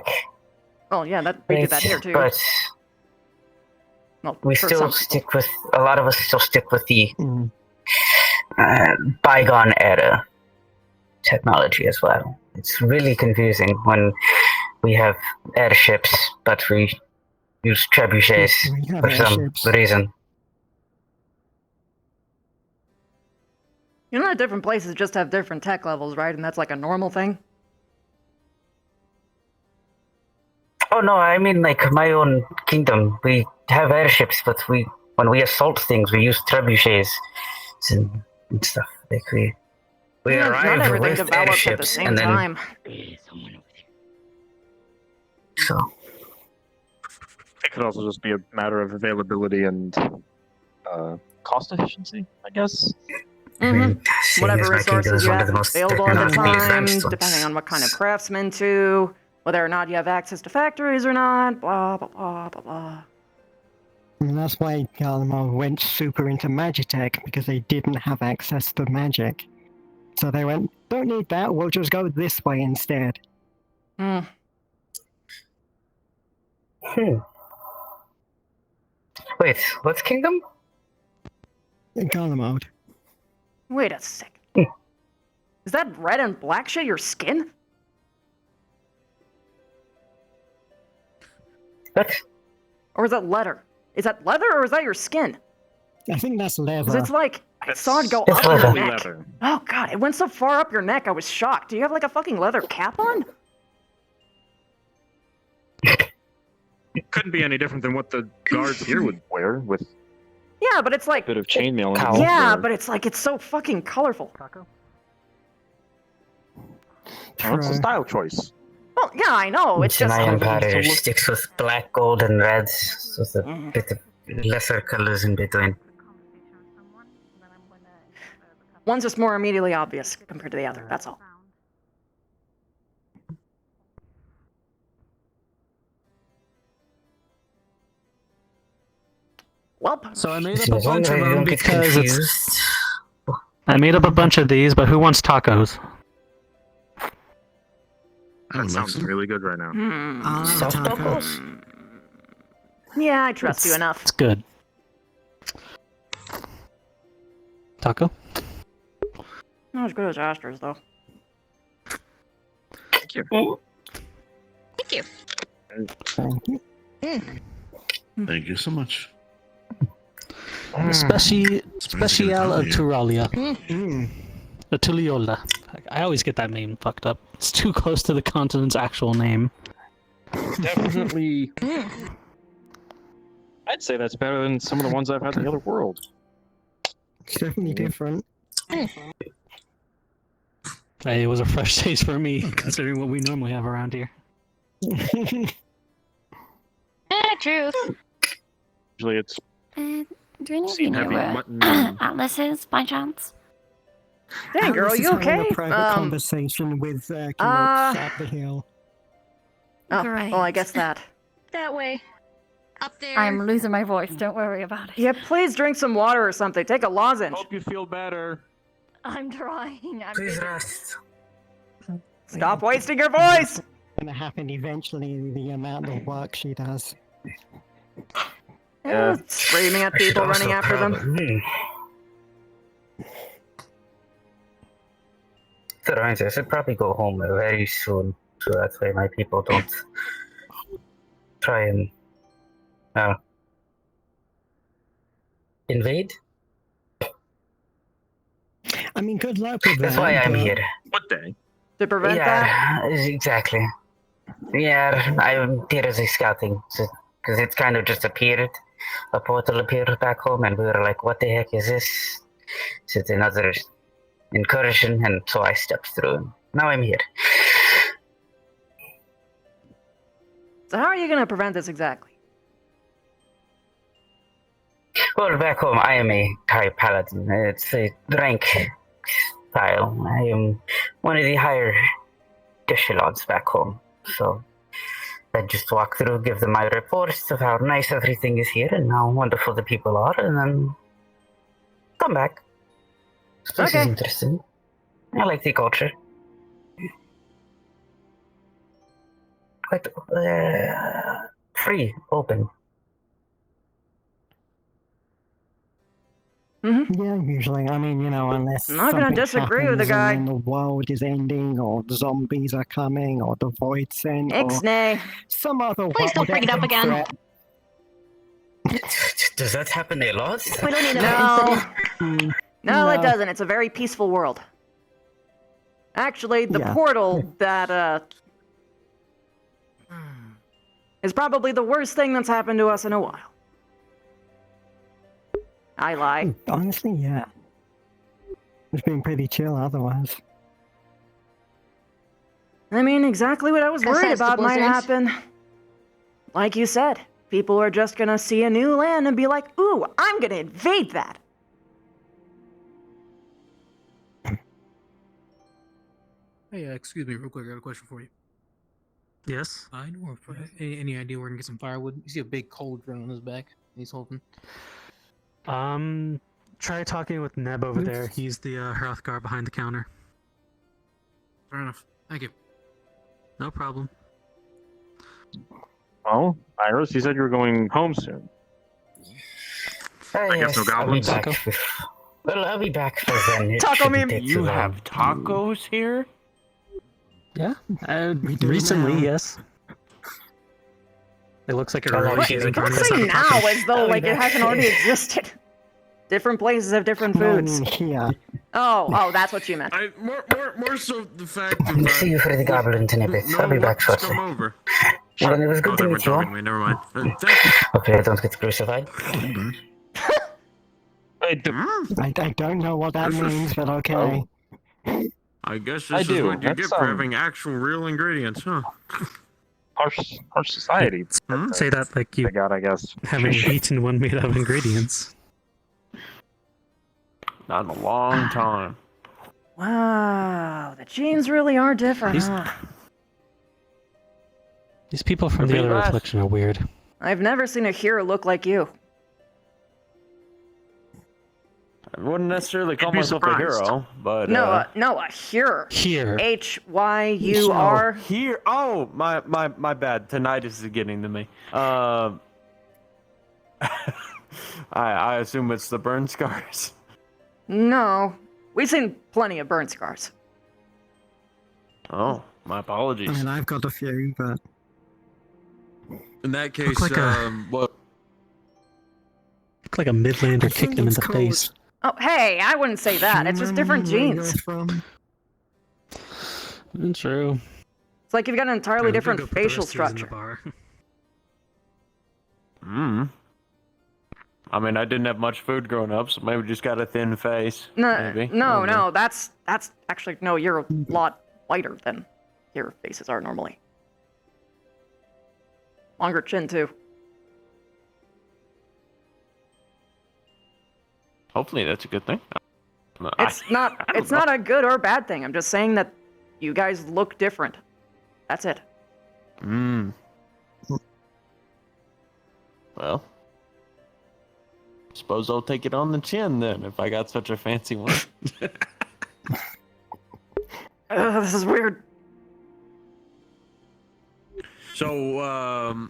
A: Oh yeah, we do that here too.
R: But
A: well,
R: we
A: for
R: still
A: some
R: stick with a lot of us still stick with the bygone era technology as well. It's really confusing when we have airships, but we use trebuchets for some reason.
A: You know that different places just have different tech levels, right? And that's like a normal thing?
R: Oh no, I mean like my own kingdom. We have airships, but when we assault things, we use trebuchets and stuff. Like we
A: Yeah, not
R: arrive
A: everything
R: with
A: develops
R: airships
A: at the same
R: and then
A: time.
R: so.
T: It could also just be a matter of availability and cost efficiency, I guess.
A: Mm-hmm. Whatever resources you have available at the time,
R: advanced ones.
A: depending on what kind of craftsman to, whether or not you have access to factories or not, blah, blah, blah, blah, blah.
U: And that's why Gallimore went super into Magitech, because they didn't have access to magic. So they went, don't need that, we'll just go this way instead.
R: Wait, what's kingdom?
U: Gallimore.
A: Wait a second. Is that red and black shit your skin?
R: What?
A: Or is that leather? Is that leather or is that your skin?
U: I think that's leather.
A: 'Cause it's like, I saw it go
R: It's
A: up your
R: leather.
A: neck.
T: Leather.
A: Oh god, it went so far up your neck, I was shocked. Do you have like a fucking leather cap on?
T: It couldn't be any different than what the guards here would wear, with
A: Yeah, but it's like...
T: a bit of chainmail.
A: Yeah, but it's like, it's so fucking colorful.
T: Well, it's a style choice.
A: Well, yeah, I know, it's just...
R: Chennai Empire sticks with black, gold, and reds, with a bit of lesser colors in between.
A: One's just more immediately obvious compared to the other, that's all. Welp.
G: So I made up a bunch of them because it's... I made up a bunch of these, but who wants tacos?
T: That sounds really good right now.
U: Soft tacos.
A: Yeah, I trust you enough.
G: It's good. Taco?
A: Not as good as Astor's, though.
T: Thank you.
S: Thank you.
U: Thank you.
M: Thank you so much.
G: Special Aturalia. Atuliola. I always get that name fucked up. It's too close to the continent's actual name.
T: Definitely. I'd say that's better than some of the ones I've had in the other world.
U: It's definitely different.
G: Hey, it was a fresh taste for me, considering what we normally have around here.
S: Truth.
T: Usually it's
N: Do any of
T: seen
N: you
T: heavy
N: know
T: mutton.
N: atlases, by chance?
A: Hey, girl,
U: Alice is
A: you
U: having
A: okay?
U: a private conversation with Knopf at the hill.
A: Oh,
N: Great.
A: well, I guess that.
S: That way. Up there.
N: I'm losing my voice, don't worry about it.
A: Yeah, please drink some water or something. Take a lozenge.
T: Hope you feel better.
N: I'm trying.
R: Please rest.
A: Stop wasting your voice!
U: Gonna happen eventually, the amount of work she does.
T: Yeah.
A: Screaming at people, running after them.
R: So I should probably go home very soon, so that way my people don't try and invade.
U: I mean, good luck with
R: That's
U: that.
R: why I'm
U: but-
R: here.
T: What day?
A: To prevent that?
R: Yeah, exactly. Yeah, I'm here as a scouting, because it kind of just appeared. A portal appeared back home, and we were like, what the heck is this? So it's another incursion, and so I stepped through, and now I'm here.
A: So how are you going to prevent this exactly?
R: Well, back home, I am a high paladin. It's a rank style. I am one of the higher echelons back home. So I just walk through, give them my reports of how nice everything is here and how wonderful the people are, and then come back. This is interesting. I like the culture. Quite free, open.
U: Yeah, usually. I mean, unless
A: I'm not gonna
U: something
A: disagree with the
U: happens
A: guy.
U: and the world is ending, or the zombies are coming, or the void sent, or
A: Ixnay.
U: some other.
S: Please don't bring it up again.
U: threat.
R: Does that happen a lot?
S: We don't need
A: No.
S: incident.
A: No, it doesn't. It's a very peaceful world. Actually, the portal that, is probably the worst thing that's happened to us in a while. I lie.
U: Honestly, yeah. It's been pretty chill otherwise.
A: I mean, exactly what I was worried
S: Besides the
A: about might
S: blizzards.
A: happen. Like you said, people are just gonna see a new land and be like, ooh, I'm gonna invade that.
Q: Hey, excuse me, real quick. I got a question for you.
G: Yes.
Q: I know. Any idea where we can get some firewood? You see a big cauldron on his back. He's holding.
G: Try talking with Neb over there. He's the Hrothgar behind the counter.
Q: Fair enough. Thank you. No problem.
T: Oh, Iris, you said you were going home soon.
R: I
T: guess no goblins.
R: I'll be back for then. It
A: Taco
R: shouldn't
A: meme.
R: take
L: You
R: too long.
L: have tacos here?
G: Yeah.
U: do
G: Recently,
U: now.
G: yes. It looks like a
R: Well,
G: relationship.
A: Don't say now as though like it hasn't already existed. Different places have different foods.
U: Here.
A: Oh, that's what you meant.
P: More so the fact
R: I'll see you for the goblins in a bit. I'll be back shortly.
P: Come over.
R: Well, it was good to
P: they were
R: meet you all.
P: talking to me. Never mind. Thank you.
R: Hopefully I don't get crucified.
U: I don't know what that means, but okay.
P: I guess
T: I
P: this is
T: do.
P: what you
T: That's,
P: get for having actual real ingredients, huh?
T: Harsh society.
G: Say that like you
T: I got, I guess.
G: haven't eaten one made of ingredients.
L: Not in a long time.
A: Wow, the genes really are different, huh?
G: These people from the
L: Repeat
G: other
L: that.
G: reflection are weird.
A: I've never seen a hero look like you.
L: I wouldn't necessarily call
P: You'd be
L: myself a
P: surprised.
L: hero, but
A: No, a Hyur.
G: Here.
A: Hyur.
L: here. Oh, my bad. Tinnitus is getting to me. I assume it's the burn scars.
A: No, we've seen plenty of burn scars.
L: Oh, my apologies.
U: I mean, I've got a few, but
P: In that case,
G: like
P: what?
G: Look like a Midlander
U: think
G: kicked him in
U: it's
G: the
U: called-
G: face.
A: Oh, hey, I wouldn't say that. It's just different genes.
G: True.
A: It's like you've got an entirely different facial structure.
L: I mean, I didn't have much food growing up, so maybe just got a thin face.
A: No,
L: maybe.
A: no, that's actually no. You're a lot whiter than your faces are normally. Longer chin too.
L: Hopefully, that's a good thing.
A: It's not. It's not a good or bad thing. I'm just saying that you guys look different. That's it.
L: Well, suppose I'll take it on the chin then, if I got such a fancy one.
A: This is weird.
L: So,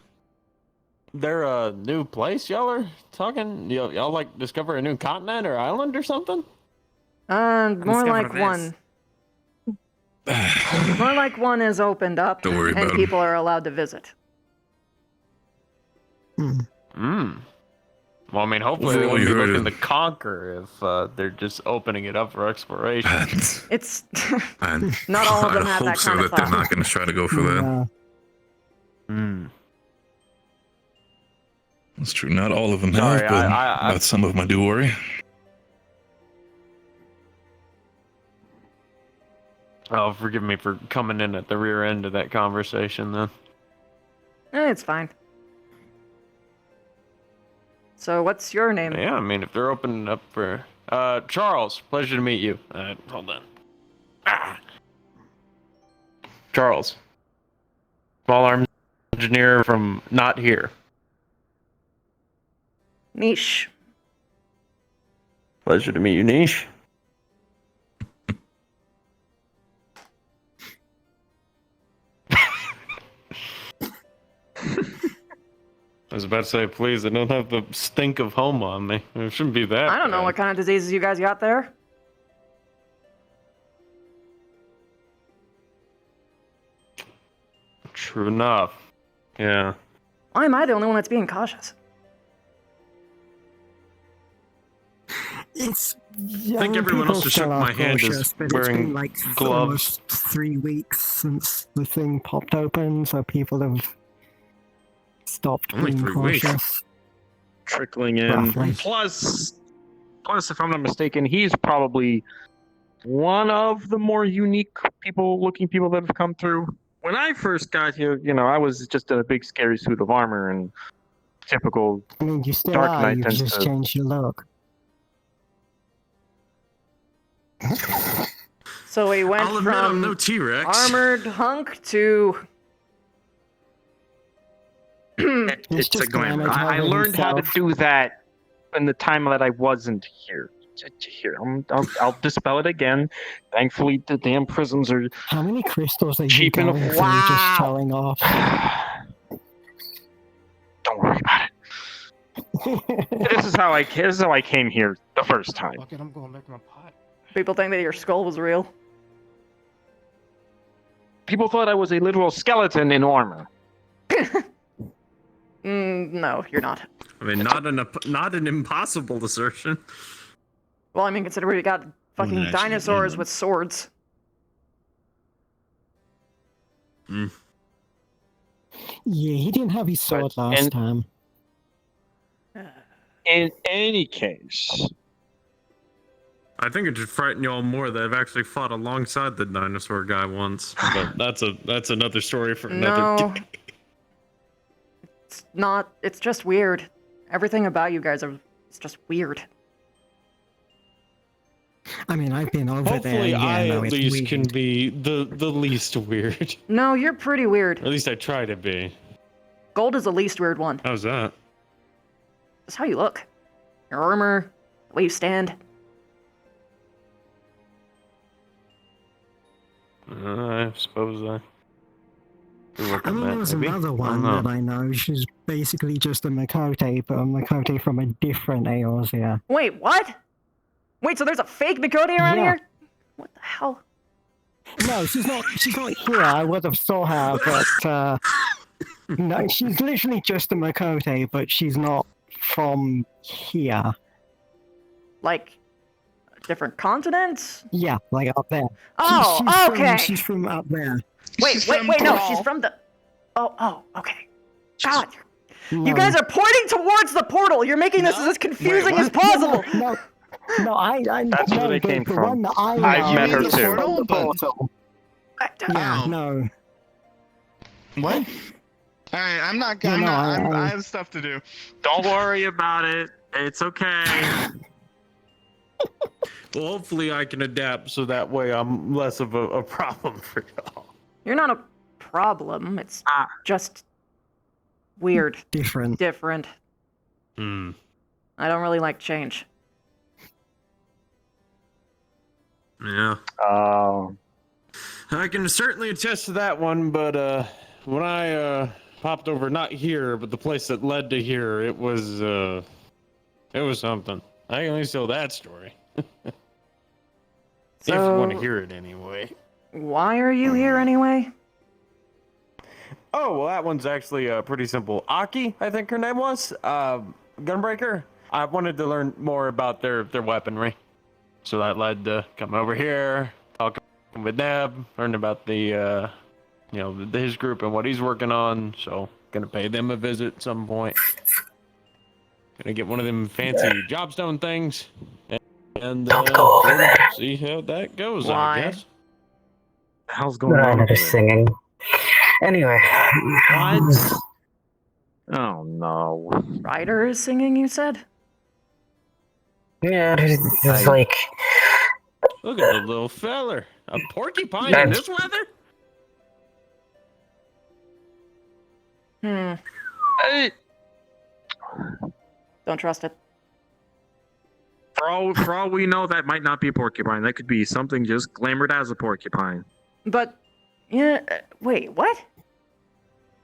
L: they're a new place y'all are talking? Y'all like discover a new continent or island or something?
A: More like one. More like one is opened up,
M: Don't worry
A: and
M: about 'em.
A: people are allowed to visit.
L: Well, I mean, hopefully they
M: Well,
L: won't
M: you
L: be
M: heard
L: looking
M: it.
L: to conquer if they're just opening it up for exploration.
A: It's
M: And
A: not all of them
M: I
A: have
M: hope
A: that
M: so
A: kind of
M: that they're
A: thought.
M: not going to try to go for that. That's true. Not all of them
L: Sorry,
M: have, but some of them I do worry.
L: Oh, forgive me for coming in at the rear end of that conversation, then.
A: It's fine. So, what's your name?
L: Yeah, I mean, if they're opening up for... Charles, pleasure to meet you. Hold on. Charles. Small arms engineer from not here.
A: Niche.
L: Pleasure to meet you, Niche. I was about to say, please, I don't have the stink of home on me. It shouldn't be that
A: I don't know
L: bad.
A: what kind of diseases you guys got there.
L: True enough. Yeah.
A: Why am I the only one that's being cautious?
U: It's.
L: I think everyone else just shook my hand is wearing
U: it's been like
L: gloves.
U: almost 3 weeks since the thing popped open, so people have stopped
P: Only
U: being
P: 3 weeks.
U: cautious.
T: Trickling in.
U: Roughly.
T: Plus, if I'm not mistaken, he's probably one of the more unique looking people that have come through. When I first got here, I was just in a big scary suit of armor and typical
U: I mean, you still
T: Dark
U: are,
T: Knight
U: you've
T: tends
U: just
T: to...
U: changed your look.
A: So we went
P: I'll admit I'm
A: from
P: no T-Rex.
A: armored hunk to...
T: It's a glamour. I learned how to do that in the time that I wasn't here. Here, I'll dispel it again. Thankfully, the damn prisons are
U: How many crystals are you
T: cheap
U: going
T: enough.
U: through just showing off?
T: Don't worry about it. This is how I came here the first time.
L: Fuck it, I'm going back to my pot.
A: People think that your skull was real.
T: People thought I was a literal skeleton in armor.
A: No, you're not.
P: I mean, not an impossible assertion.
A: Well, I mean, consider we got fucking dinosaurs with swords.
U: Yeah, he didn't have his sword last time.
T: In any case,
P: I think it should frighten y'all more that I've actually fought alongside the dinosaur guy once. But that's another story for another.
A: No. It's not. It's just weird. Everything about you guys it's just weird.
U: I mean, I've been over there.
L: Hopefully,
U: Yeah,
L: I
U: no,
L: at
U: it's
L: least
U: weird.
L: can be the least weird.
A: No, you're pretty weird.
L: At least I try to be.
A: Gold is the least weird one.
L: How's that?
A: That's how you look. Your armor, the way you stand.
L: I suppose I.
U: I mean, there's another one that I know. She's basically just a Makote, but a Makote from a different Eorzea.
A: Wait, what? Wait, so there's a fake Makote around here? What the hell?
U: No, she's not here. I would have saw her, but no, she's literally just a Makote, but she's not from here.
A: Like, different continents?
U: Yeah, like up there.
A: Oh,
U: she's
A: okay.
U: She's from up there.
A: Wait, no, she's from the... Oh, okay. God, you guys are pointing towards the portal! You're making this as confusing as possible!
U: No,
T: That's where they came
U: the
T: from.
U: one that I know
T: I've met her
U: is
T: too.
U: from the portal. Yeah, no.
I: What? Alright, I'm not. I have stuff to do.
T: Don't worry about it. It's okay.
L: Well, hopefully I can adapt so that way I'm less of a problem for y'all.
A: You're not a problem, it's just weird.
U: Different.
L: Hmm.
A: I don't really like change.
P: Yeah.
L: I can certainly attest to that one, but when I popped over, not here, but the place that led to here, it was something. I can only tell that story. If you want to hear it anyway.
A: Why are you here anyway?
L: Oh, well, that one's actually pretty simple. Aki, I think her name was, Gunbreaker. I wanted to learn more about their weaponry. So that led to come over here, talking with Neb, learn about the, his group and what he's working on. So, gonna pay them a visit at some point.
P: Gonna get one of them fancy jobstone things, and
R: Don't go over there.
P: see how that goes.
A: Why?
P: I guess.
T: The hell's going on
R: Reiner
T: over
R: is
T: there?
R: singing. Anyway.
T: What? Oh no.
A: Ryder is singing, you said?
R: Yeah, it's like.
P: Look at the little feller. A porcupine in this weather?
T: Hey.
A: Don't trust it.
T: For all we know, that might not be a porcupine. That could be something just glamored as a porcupine.
A: But, yeah, wait, what?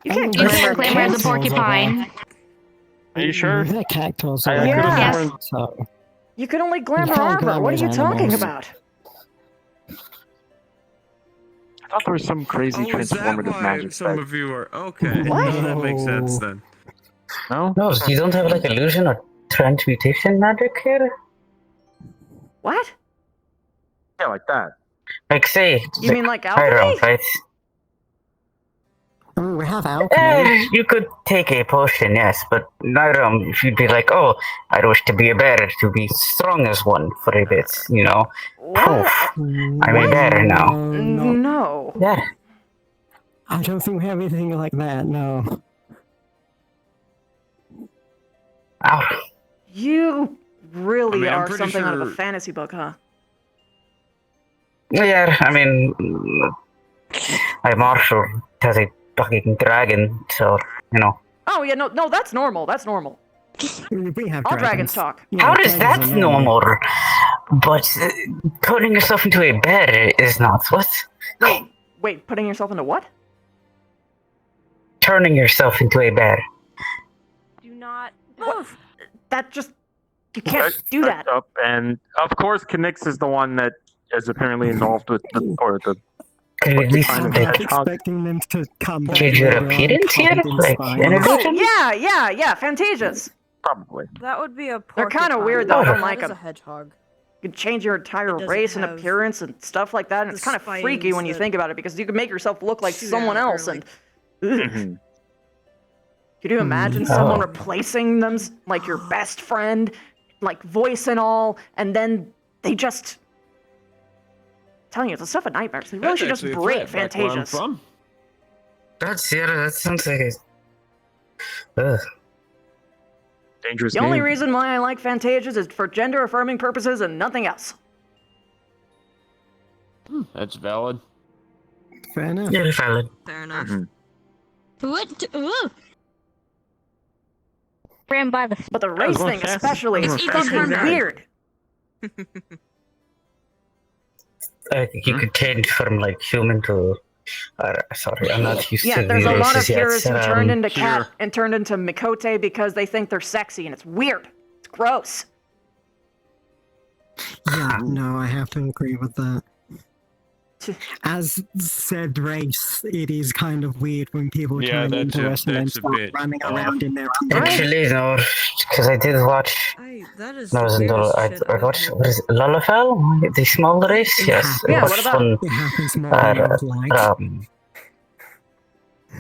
A: You can't
S: You can't glamour as a porcupine.
T: Are you sure?
U: They're cactus.
A: Yeah.
U: So.
A: You can only glamour
U: can't
A: armor.
U: glamour
A: What are you talking
U: animals.
A: about?
T: I thought there was some crazy
P: Is that
T: transformative
P: why
T: magic.
P: some of you are okay?
A: What?
P: No, that makes sense then.
T: No?
R: No, you don't have like illusion or transmutation magic here?
A: What?
T: Yeah, like that.
R: Like, say.
A: You mean like
R: Hiram,
A: alchemy?
R: right?
U: We have alchemy.
R: You could take a potion, yes, but Hiram, if you'd be like, oh, I wish to be a bear, to be strong as one for a bit, you know. Poof. I'm a bear now.
A: No.
R: Yeah.
U: I don't think we have anything like that, no.
R: Ow.
A: You really
P: I'm
A: are
P: pretty
A: something out of a
P: sure-
A: fantasy book, huh?
R: Yeah, I mean, my marshal has a fucking dragon, so, you know.
A: Oh, yeah, no, that's normal. That's normal.
U: We have
A: All dragons talk.
R: How does that normal? But turning yourself into a bear is not. What?
A: Wait, putting yourself into what?
R: Turning yourself into a bear.
N: Do not
A: move. That just you can't do that.
T: Up, and of course, Knix is the one that is apparently involved with the
R: Could you at least
U: I'm
R: like,
U: expecting them to come back.
R: change your appearance here? Like, innovation?
A: Oh, yeah, Fantasias.
T: Probably.
B: That would be a
A: They're kind of weird though. I don't like
B: That is
A: them.
B: a hedgehog.
A: You can change your entire
B: doesn't
A: race and
B: have
A: appearance and stuff like that, and it's kind of freaky when you think about it because you can make yourself look like
B: shoot
A: someone
B: out or,
A: else.
B: like-
A: And could you imagine someone replacing them, like your best friend, like voice and all, and then they just telling you it's the stuff of nightmares. They really should just break Fantasias.
R: That sounds like a. Ugh.
T: Dangerous
A: The only reason why I like Fantasias is for gender affirming purposes and nothing else.
P: That's valid.
U: Fair enough.
R: Yeah, valid.
B: Fair enough.
S: What? Ooh. Ran by the.
A: But the race thing especially is fucking weird.
R: I think you could change from like human to. Sorry, I'm not used to
A: Yeah, there's
R: the
A: a lot of
R: races yet.
A: heroes who turned into cat and turned into Mikote because they think they're sexy and it's weird. It's gross.
U: Yeah, no, I have to agree with that. As said race, it is kind of weird when people turn into us and then start running around in their
R: Actually, no, because I did watch.
B: That is
R: No, I watched. What is it, Lullafell? The small race? Yes.
A: Yeah,
R: I
A: what
R: watched
A: about
R: one,
U: it? Happens more than you would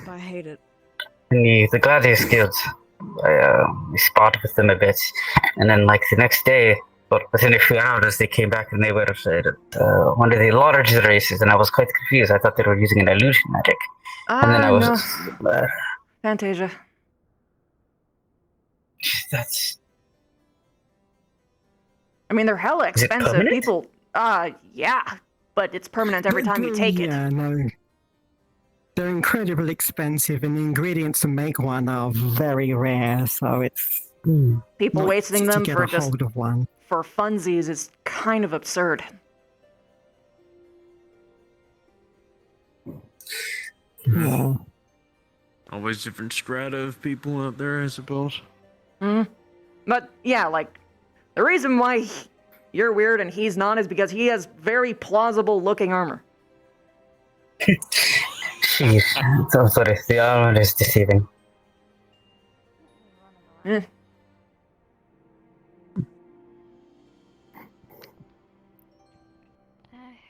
U: like.
B: I hate it.
R: in the Gladius Guild. I sparred with them a bit, and then like the next day, but within a few hours, they came back and they were one of the larger races, and I was quite confused. I thought they were using an illusion magic, and then I was.
A: No. Fantasia.
R: That's.
A: I mean, they're hella
R: Is it
A: expensive.
R: permanent?
A: People, yeah, but it's permanent every time you take it.
U: Yeah, no. They're incredibly expensive, and the ingredients to make one are very rare, so it's.
A: People
U: not
A: wasting
U: to
A: them
U: get
A: for
U: a
A: just
U: hold of one.
A: for funsies is kind of absurd.
U: Yeah.
P: Always different strata of people out there, I suppose.
A: But yeah, like the reason why you're weird and he's not is because he has very plausible looking armor.
R: Jeez, so sorry. The armor is deceiving.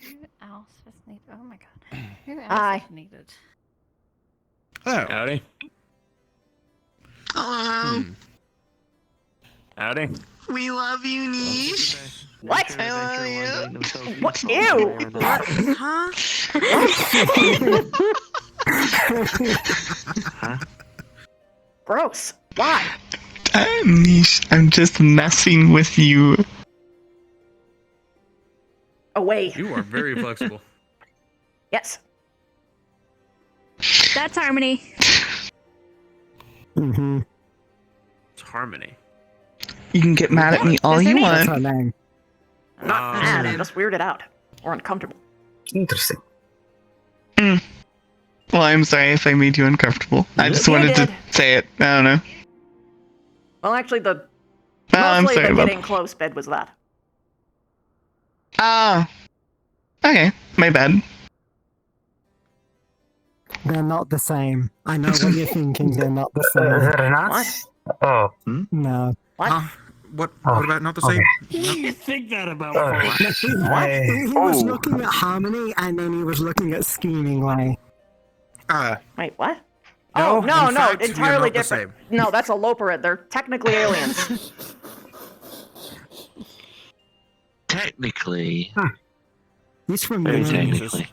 N: Who else was needed? Oh my god. Who else
A: Hi.
N: is needed?
P: Oh. Howdy.
H: Hello.
P: Howdy.
H: We love you, Niche.
A: What?
H: I love you.
A: What? Ew!
H: Huh?
A: Gross. Why?
I: Niche, I'm just messing with you.
A: Away.
P: You are very flexible.
A: Yes.
S: That's Harmony.
U: Mm-hmm.
P: It's Harmony.
I: You can get mad at me all you
U: That's her
I: want.
U: name.
A: I'm not mad, I'm just weirded out. Or uncomfortable.
R: Interesting.
I: Well, I'm sorry if I made you uncomfortable. I just
A: You
I: wanted to
A: did.
I: say it. I don't know.
A: Well, actually, the
I: I'm
A: mostly
I: sorry
A: the
I: about
A: getting close bit was that.
I: Ah. Okay, my bad.
U: They're not the same. I know what you're thinking. They're not the same.
R: They're not?
A: What?
R: Oh.
U: No.
A: What?
L: What
R: Oh,
L: about not the same?
Q: You think that about
U: He was looking at Harmony and then he was looking at Scheming Way.
A: Wait, what?
L: No,
A: Oh, no,
L: in
A: no,
L: fact, we are
A: entirely
L: not the
A: different. No, that's a Loperid. They're technically aliens.
O: Technically.
U: He's from
O: Very
U: the moon.
O: technically.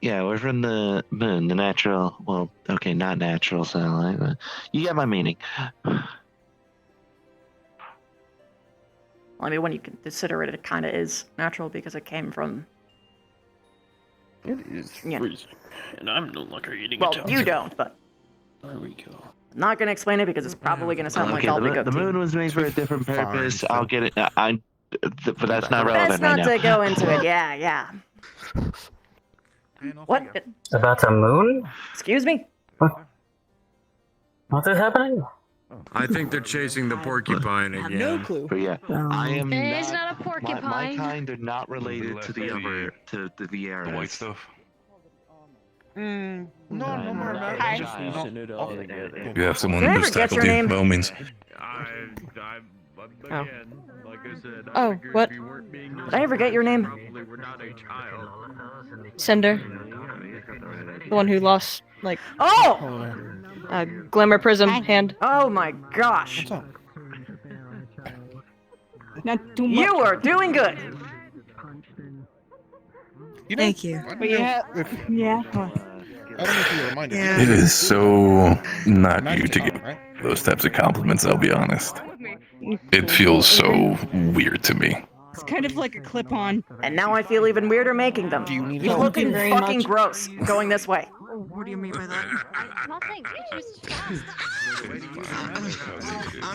O: Yeah, we're from the moon, the natural. Well, okay, not natural satellite, but you get my meaning.
A: Well, I mean, when you consider it, it kind of is natural because it came from.
P: It is freezing, and I'm no longer eating
A: Well,
P: Italian.
A: you don't, but.
P: There we go.
A: I'm not gonna explain it because it's probably gonna sound like
O: Okay,
A: I'll be
O: the moon was made for a different purpose. I'll get it. But that's not relevant
A: Best not
O: right
A: to
O: now.
A: go into it. Yeah, yeah. What?
R: About a moon?
A: Excuse me?
R: What is happening?
P: I think they're chasing the porcupine again.
B: No clue.
O: But yeah, I am
S: It is
O: not.
S: not a porcupine.
O: My kind are not related to the other, to the Vieras.
M: The white stuff.
L: No more about
S: Hi.
M: If you have someone
A: Did I
M: who's
A: ever get your
M: faculty,
A: name?
M: by all means.
E: Again, like I said,
C: Oh, what?
A: Did I ever get your name?
E: probably we're not a child.
C: Cinder. The one who lost, like,
A: Oh!
C: Glimmer Prism hand.
A: Oh my gosh.
B: Not too much.
A: You are doing good.
H: Thank you.
B: But yeah. Yeah.
L: I don't know if you reminded me.
H: Yeah.
M: It is so not you to get those types of compliments, I'll be honest. It feels so weird to me.
B: It's kind of like a clip-on.
A: And now I feel even weirder making them. You're looking
B: very
A: fucking
B: much.
A: gross going this way.
H: What do you mean by that?
S: Nothing. It's just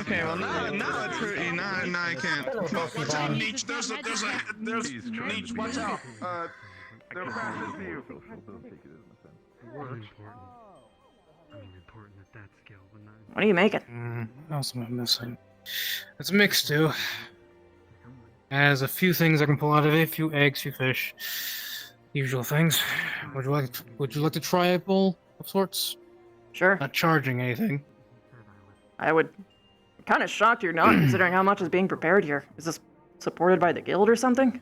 I: Okay, well now it's hurting. Now I can't.
K: Watch out, Nietzsche. There's Nietzsche, watch out. They're crashing to you.
A: What are you making?
L: What else am I missing? It's a mix stew. Has a few things I can pull out of it, a few eggs, few fish. Usual things. Would you like to try a bowl of sorts?
A: Sure.
L: Not charging anything.
A: I would. I'm kind of shocked you're not, considering how much is being prepared here. Is this supported by the guild or something?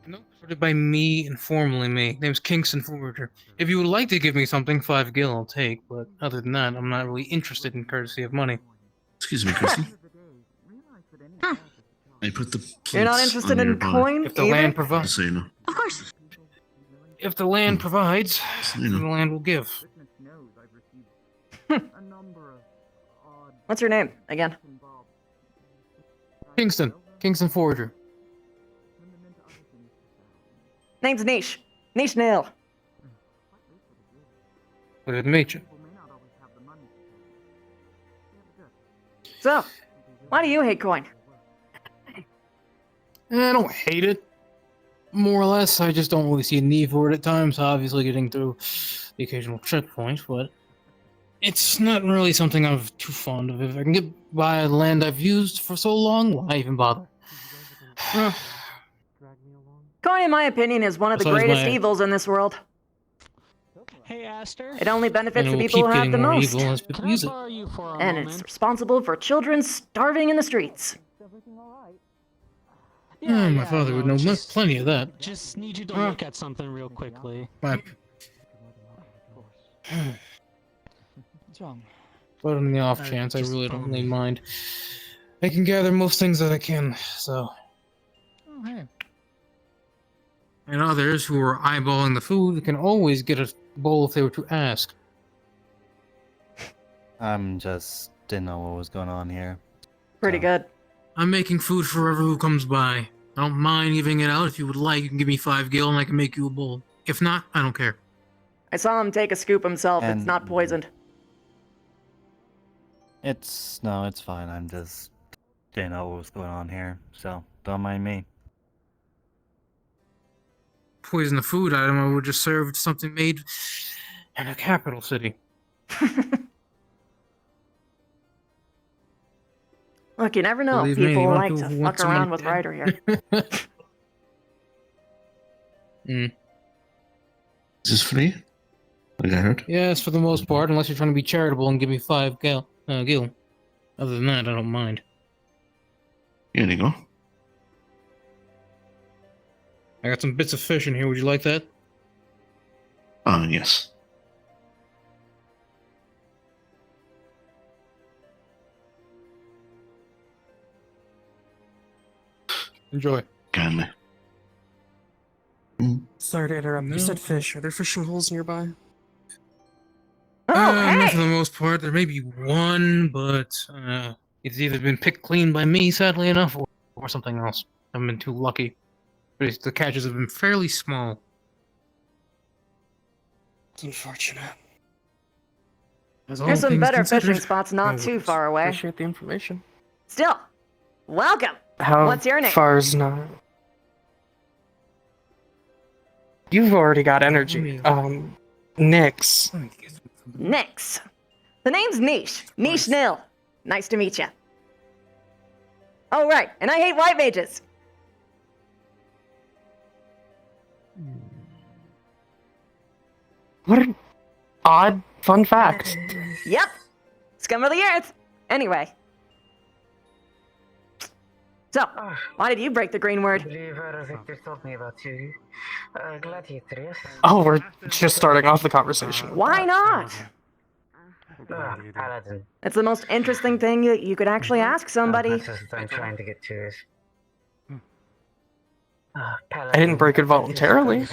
L: No, sorted by me, informally me. Name's Kingston Forger. If you would like to give me something, 5 gil I'll take, but other than that, I'm not really interested in courtesy of money.
M: Excuse me, Christy. I put the
A: You're not interested in coin
L: If the
A: either?
L: land provides.
M: So you know.
H: Of course.
L: If the land provides,
M: You know.
L: the land will give.
A: What's your name again?
L: Kingston Forger.
A: Name's Niche. Niche Nihil.
L: Good to meet you.
A: So, why do you hate coin?
L: I don't hate it. More or less, I just don't really see a need for it at times, obviously getting through the occasional checkpoint, but it's not really something I'm too fond of. If I can get by land I've used for so long, why even bother?
A: Coin, in my opinion, is one of the
L: Besides
A: greatest
L: my-
A: evils in this world.
Q: Hey, Aster.
A: It only benefits
L: And
A: the
L: it will
A: people
L: keep
A: who have
L: getting
A: the
L: more
A: most.
L: evil as people use it.
A: And it's responsible for children starving in the streets.
L: My father would know plenty of that.
Q: Just need you to look at something real quickly.
L: My...
Q: What's wrong?
D: But on the off chance, I really don't really mind. I can gather most things that I can, so.
Q: Oh, hey.
D: And others who are eyeballing the food can always get a bowl if they were to ask.
V: I'm just didn't know what was going on here.
A: Pretty good.
D: I'm making food for whoever who comes by. I don't mind giving it out. If you would like, you can give me 5 gil and I can make you a bowl. If not, I don't care.
A: I saw him take a scoop himself. It's not poisoned.
V: It's fine. I'm just didn't know what was going on here, so don't mind me.
D: Poison the food item, I would just serve something made in a capital city.
A: Look, you never know.
D: Believe me,
A: People
D: you want
A: like
D: to
A: to
D: want
A: fuck around
D: someone
A: with
D: dead?
A: Ryder here.
W: Is this free? Like I heard?
D: Yes, for the most part, unless you're trying to be charitable and give me 5 gil. Other than that, I don't mind.
W: Here you go.
D: I got some bits of fish in here. Would you like that?
W: Yes.
D: Enjoy.
W: Kindly.
G: Sorry to interrupt. You said fish. Are there fishing holes nearby?
D: Not for the most part. There may be one, but it's either been picked clean by me, sadly enough, or something else. I haven't been too lucky. But the catches have been fairly small.
G: It's unfortunate.
A: There's some better fishing spots not too far away.
G: Appreciate the information.
A: Still, welcome.
G: How
A: What's your name?
G: far is not? You've already got energy. Nix.
A: Nix. The name's Niche. Niche Nihil. Nice to meet you. Oh, right. And I hate white mages.
G: What an odd fun fact.
A: Yep. Scum of the earth. Anyway. So, why did you break the green word?
G: Oh, we're just starting off the conversation.
A: Why not? It's the most interesting thing that you could actually ask somebody.
R: I'm trying to get to is.
G: I didn't break it voluntarily.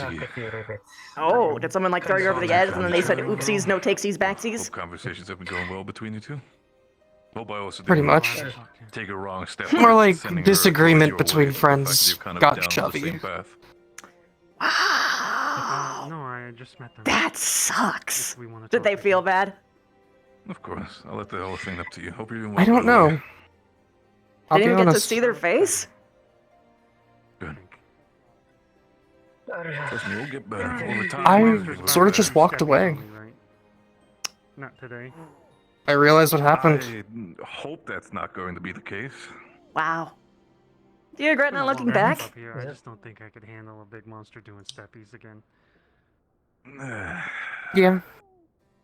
A: Oh, did someone like throw you over the edge and then they said oopsies, no takesies, backsies?
M: Hope conversations have been going well between you two. Hope I also
G: Pretty
M: didn't
G: much.
M: take a wrong step.
G: More like
M: sending her
G: disagreement
M: your
G: between
M: way,
G: friends
M: the fact that you're kind of
G: got
M: down the
G: chubby.
M: same path.
A: Wow.
G: No, I just met them.
A: That sucks. Did they feel bad?
M: Of course, I'll let the whole thing up to you. Hope you're doing well.
G: I don't
M: by the way.
G: know. I'll
A: You
G: be
A: didn't get to
G: honest.
A: see their face?
M: Good. Trust me, we'll get better over time.
G: I sort of just walked away.
P: Not today.
G: I realized what happened.
M: I hope that's not going to be the case.
A: Wow. Do you regret not looking back?
P: Up here, I just don't think I could handle a big monster doing steppies again.
G: Yeah.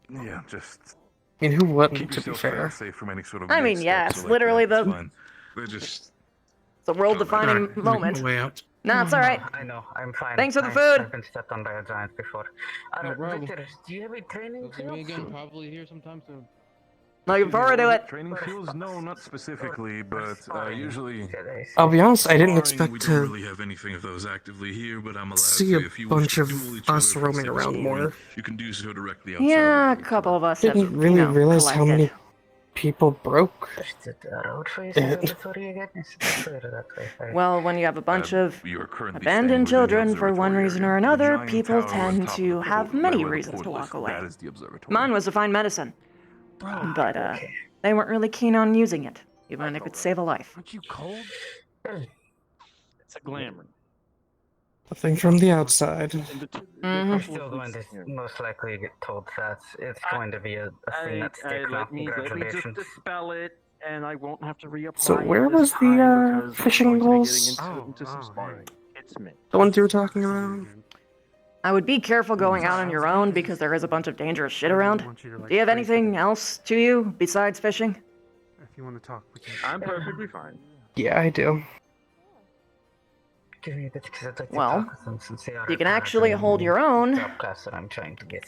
M: Yeah, just.
G: I mean, who wouldn't,
M: keep
G: to be
M: yourself
G: fair?
M: safe from any sort of
A: I mean, yeah, it's literally the...
M: They're just.
A: It's a world-defining moment.
D: Way out.
A: No, it's alright.
R: I know, I'm fine.
A: Thanks for the food.
R: I've been stepped on by a giant before. Victor, do you have a training field?
D: Probably here sometime soon.
A: Looking forward to it.
M: Training fields? No, not specifically, but usually.
G: I'll be honest, I didn't
M: we
G: expect
M: don't
G: to
M: really have anything of those actively here, but I'm allowed
G: see
M: to.
G: a
M: If you
G: bunch
M: wish
G: of
M: to duel each
G: us
M: other for
G: roaming
M: safe
G: around
M: scoring,
G: more.
M: You can do so directly outside.
A: Yeah, a couple of us have,
G: Didn't really realize how
A: collected.
G: many people broke
A: Well, when you have a bunch of
M: You are currently
A: abandoned
M: staying within the
A: children for one
M: observatory
A: reason
M: area.
A: or
M: The
A: another,
M: giant
A: people
M: tower on
A: tend
M: top
A: to
M: of the
A: have
M: portal,
A: many
M: right where the
A: reasons to
M: portal is,
A: walk away.
M: That is the observatory.
A: Mine was to find medicine. But, they weren't really keen on using it, even when it could save a life.
T: Aren't you cold? It's a glamour.
G: nothing from the outside.
R: I'm still going to most likely get told that it's going to be a thing that sticks now.
T: Let me just
R: Congratulations.
T: dispel it, and I won't have to reapply.
G: So where
T: it this
G: was the,
T: time because
G: fishing
T: we're going to be
G: holes?
T: getting into some sparring. It's me.
G: The ones you were talking about?
A: I would be careful going out on your own because there is a bunch of dangerous shit around. Do you have anything else to you besides fishing?
P: If you want to talk, we can.
T: I'm perfectly fine.
G: Yeah, I do.
R: Give me a bit because I'd like to
A: Well,
R: talk with them since they are
A: you can actually hold your own.
R: job class that I'm trying to get.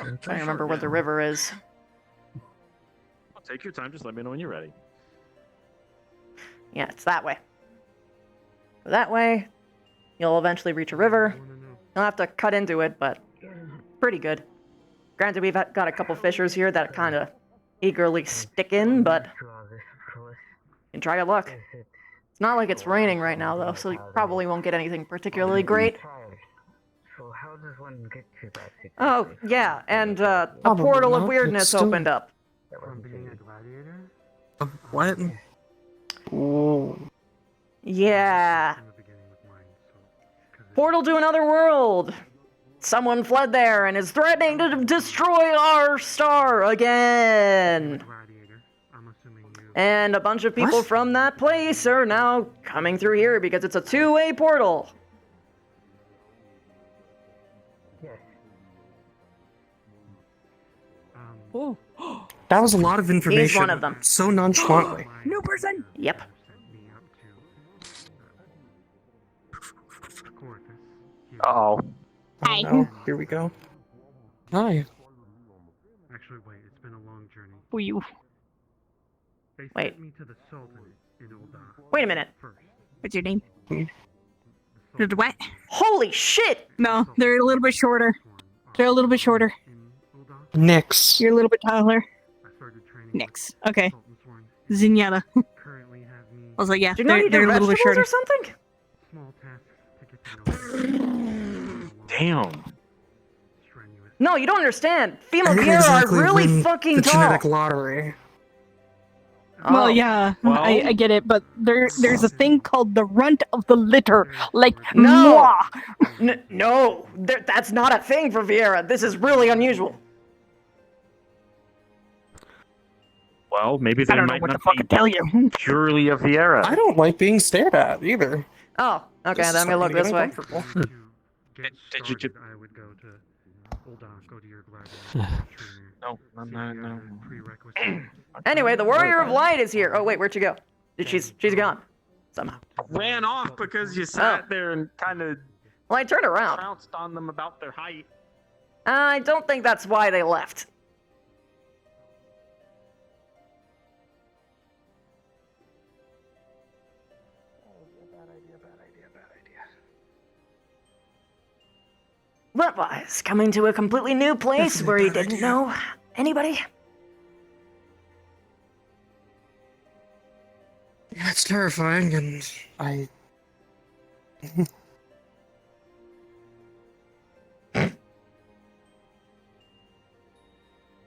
A: I'm trying to remember where the river is.
T: Take your time. Just let me know when you're ready.
A: Yeah, it's that way. Go that way. You'll eventually reach a river. You'll have to cut into it, but pretty good. Granted, we've got a couple fissures here that kind of eagerly stick in, but you can try your luck. It's not like it's raining right now, though, so you probably won't get anything particularly great. Oh, yeah, and a portal of weirdness opened up.
L: What? Ooh.
A: Yeah. Portal to another world. Someone fled there and is threatening to destroy our star again. And a bunch of people from that place are now coming through here because it's a two-way portal.
B: Oh.
G: That was a lot of information.
A: He's one of them.
G: So nonchalantly.
B: New person.
A: Yep.
T: Oh.
B: Hi.
G: No. Here we go. Hi.
P: Actually, wait, it's been a long journey.
B: Who are you?
P: They
A: Wait.
P: sent me to the Sultan in Ul'dah.
A: Wait a minute.
B: What's your name? They're what?
A: Holy shit!
B: No, they're a little bit shorter. They're a little bit shorter.
G: Nix.
B: You're a little bit taller. Nix. Okay. Zenyatta. I was like, yeah,
A: Do you know you
B: they're
A: do
B: a little bit
A: vegetables
B: shorter.
A: or something?
T: Damn.
A: No, you don't understand. Female
G: I didn't
A: Viera
G: exactly
A: are really
G: win
A: fucking
G: the
A: tall.
G: genetic lottery.
B: Well, yeah,
T: Well-
B: I get it, but there's a thing called the runt of the litter, like
A: No.
B: moi.
A: No, that's not a thing for Viera. This is really unusual.
T: Well, maybe they
B: I don't know
T: might
B: what
T: not
B: to fucking tell you.
T: purely a Viera.
G: I don't like being stared at either.
A: Oh, okay,
G: This
A: then I'm gonna look
G: starting
A: this
G: to
A: way.
G: get uncomfortable.
T: Did you just...
P: I would go to Ul'dah, go to your gladiator trainer.
T: No.
P: Prerequisite.
A: Anyway, the Warrior of Light is here. Oh wait, where'd she go? She's gone. Somehow.
T: Ran off because you sat there and kind of
A: Well, I turned around.
T: trounced on them about their height.
A: I don't think that's why they left. What was coming to a completely new place where he didn't know anybody?
G: Yeah, it's terrifying, and I...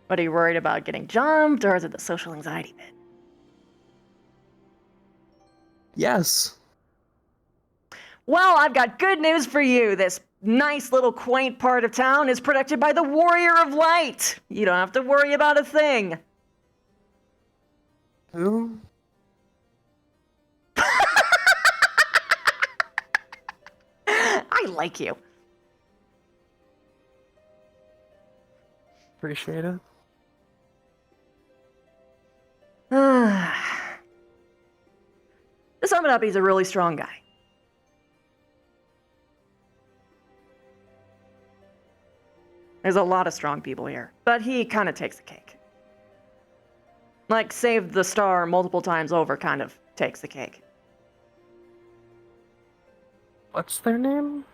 A: What, are you worried about getting jumped, or is it the social anxiety bit?
G: Yes.
A: Well, I've got good news for you. This nice little quaint part of town is protected by the Warrior of Light. You don't have to worry about a thing.
G: Who?
A: I like you.
G: Appreciate it.
A: To sum it up, he's a really strong guy. There's a lot of strong people here, but he kind of takes the cake. Like, saved the star multiple times over kind of takes the cake.
G: What's their name?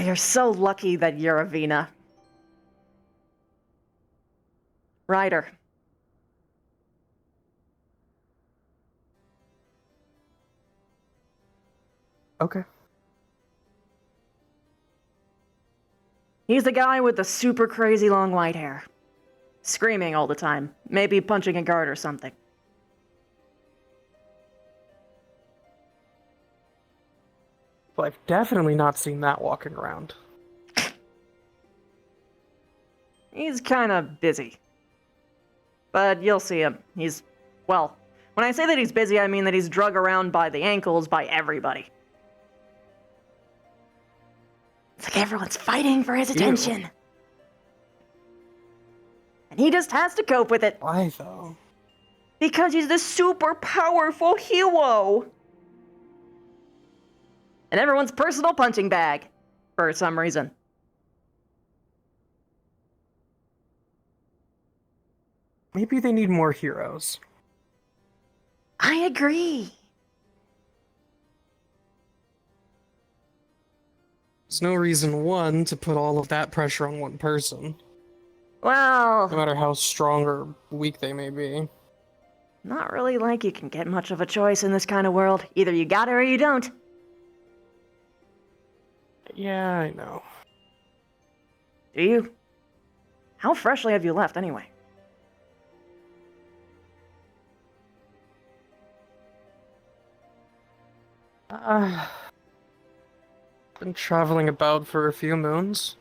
A: You're so lucky that you're a Vina. Ryder.
G: Okay.
A: He's the guy with the super crazy long white hair. Screaming all the time. Maybe punching a guard or something.
G: Well, I've definitely not seen that walking around.
A: He's kind of busy. But you'll see him. He's, well, when I say that he's busy, I mean that he's drug around by the ankles by everybody. It's like everyone's fighting for his attention.
G: Ew.
A: And he just has to cope with it.
G: Why, though?
A: Because he's the super powerful hero. And everyone's personal punching bag. For some reason.
G: maybe they need more heroes.
A: I agree.
G: There's no reason, one, to put all of that pressure on one person.
A: Well,
G: No matter how strong or weak they may be.
A: not really like you can get much of a choice in this kind of world. Either you got it or you don't.
G: Yeah, I know.
A: Do you? How freshly have you left, anyway?
G: Been traveling about for a few moons.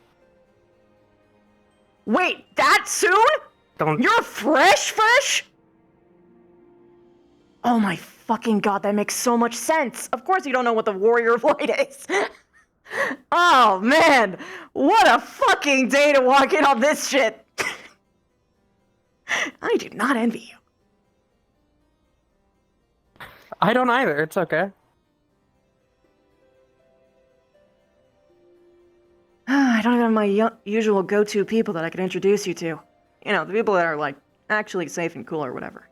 A: Wait, that soon?
G: Don't.
A: You're fresh? Oh my fucking god, that makes so much sense. Of course you don't know what the Warrior of Light is. Oh man, what a fucking day to walk in on this shit. I do not envy you.
G: I don't either, it's okay.
A: I don't have my usual go-to people that I can introduce you to. You know, the people that are, like, actually safe and cool or whatever.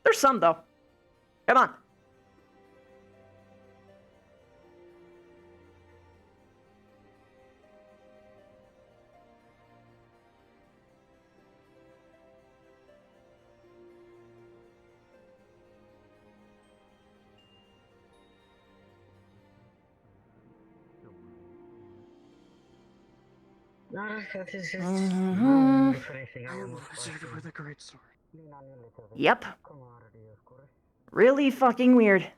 A: There's some, though. Come on. Yep. Really fucking weird.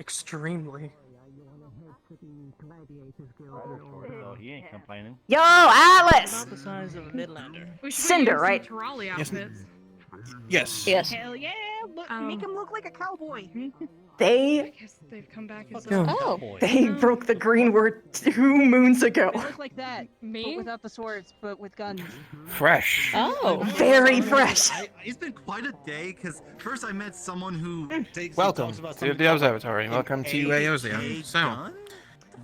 G: Extremely.
V: He ain't complaining.
A: Yo, Alice!
V: About the size of a Midlander.
A: Cinder, right?
D: Yes.
A: Yes.
C: Hell yeah! Look, make him look like a cowboy.
A: They
C: They've come back as
A: they broke the green word 2 moons ago.
C: They look like that. Me? But without the swords, but with guns.
L: Fresh.
A: Oh, very fresh.
F: It's been quite a day, because first I met someone who
L: Welcome to the observatory. Welcome to AO's the sound.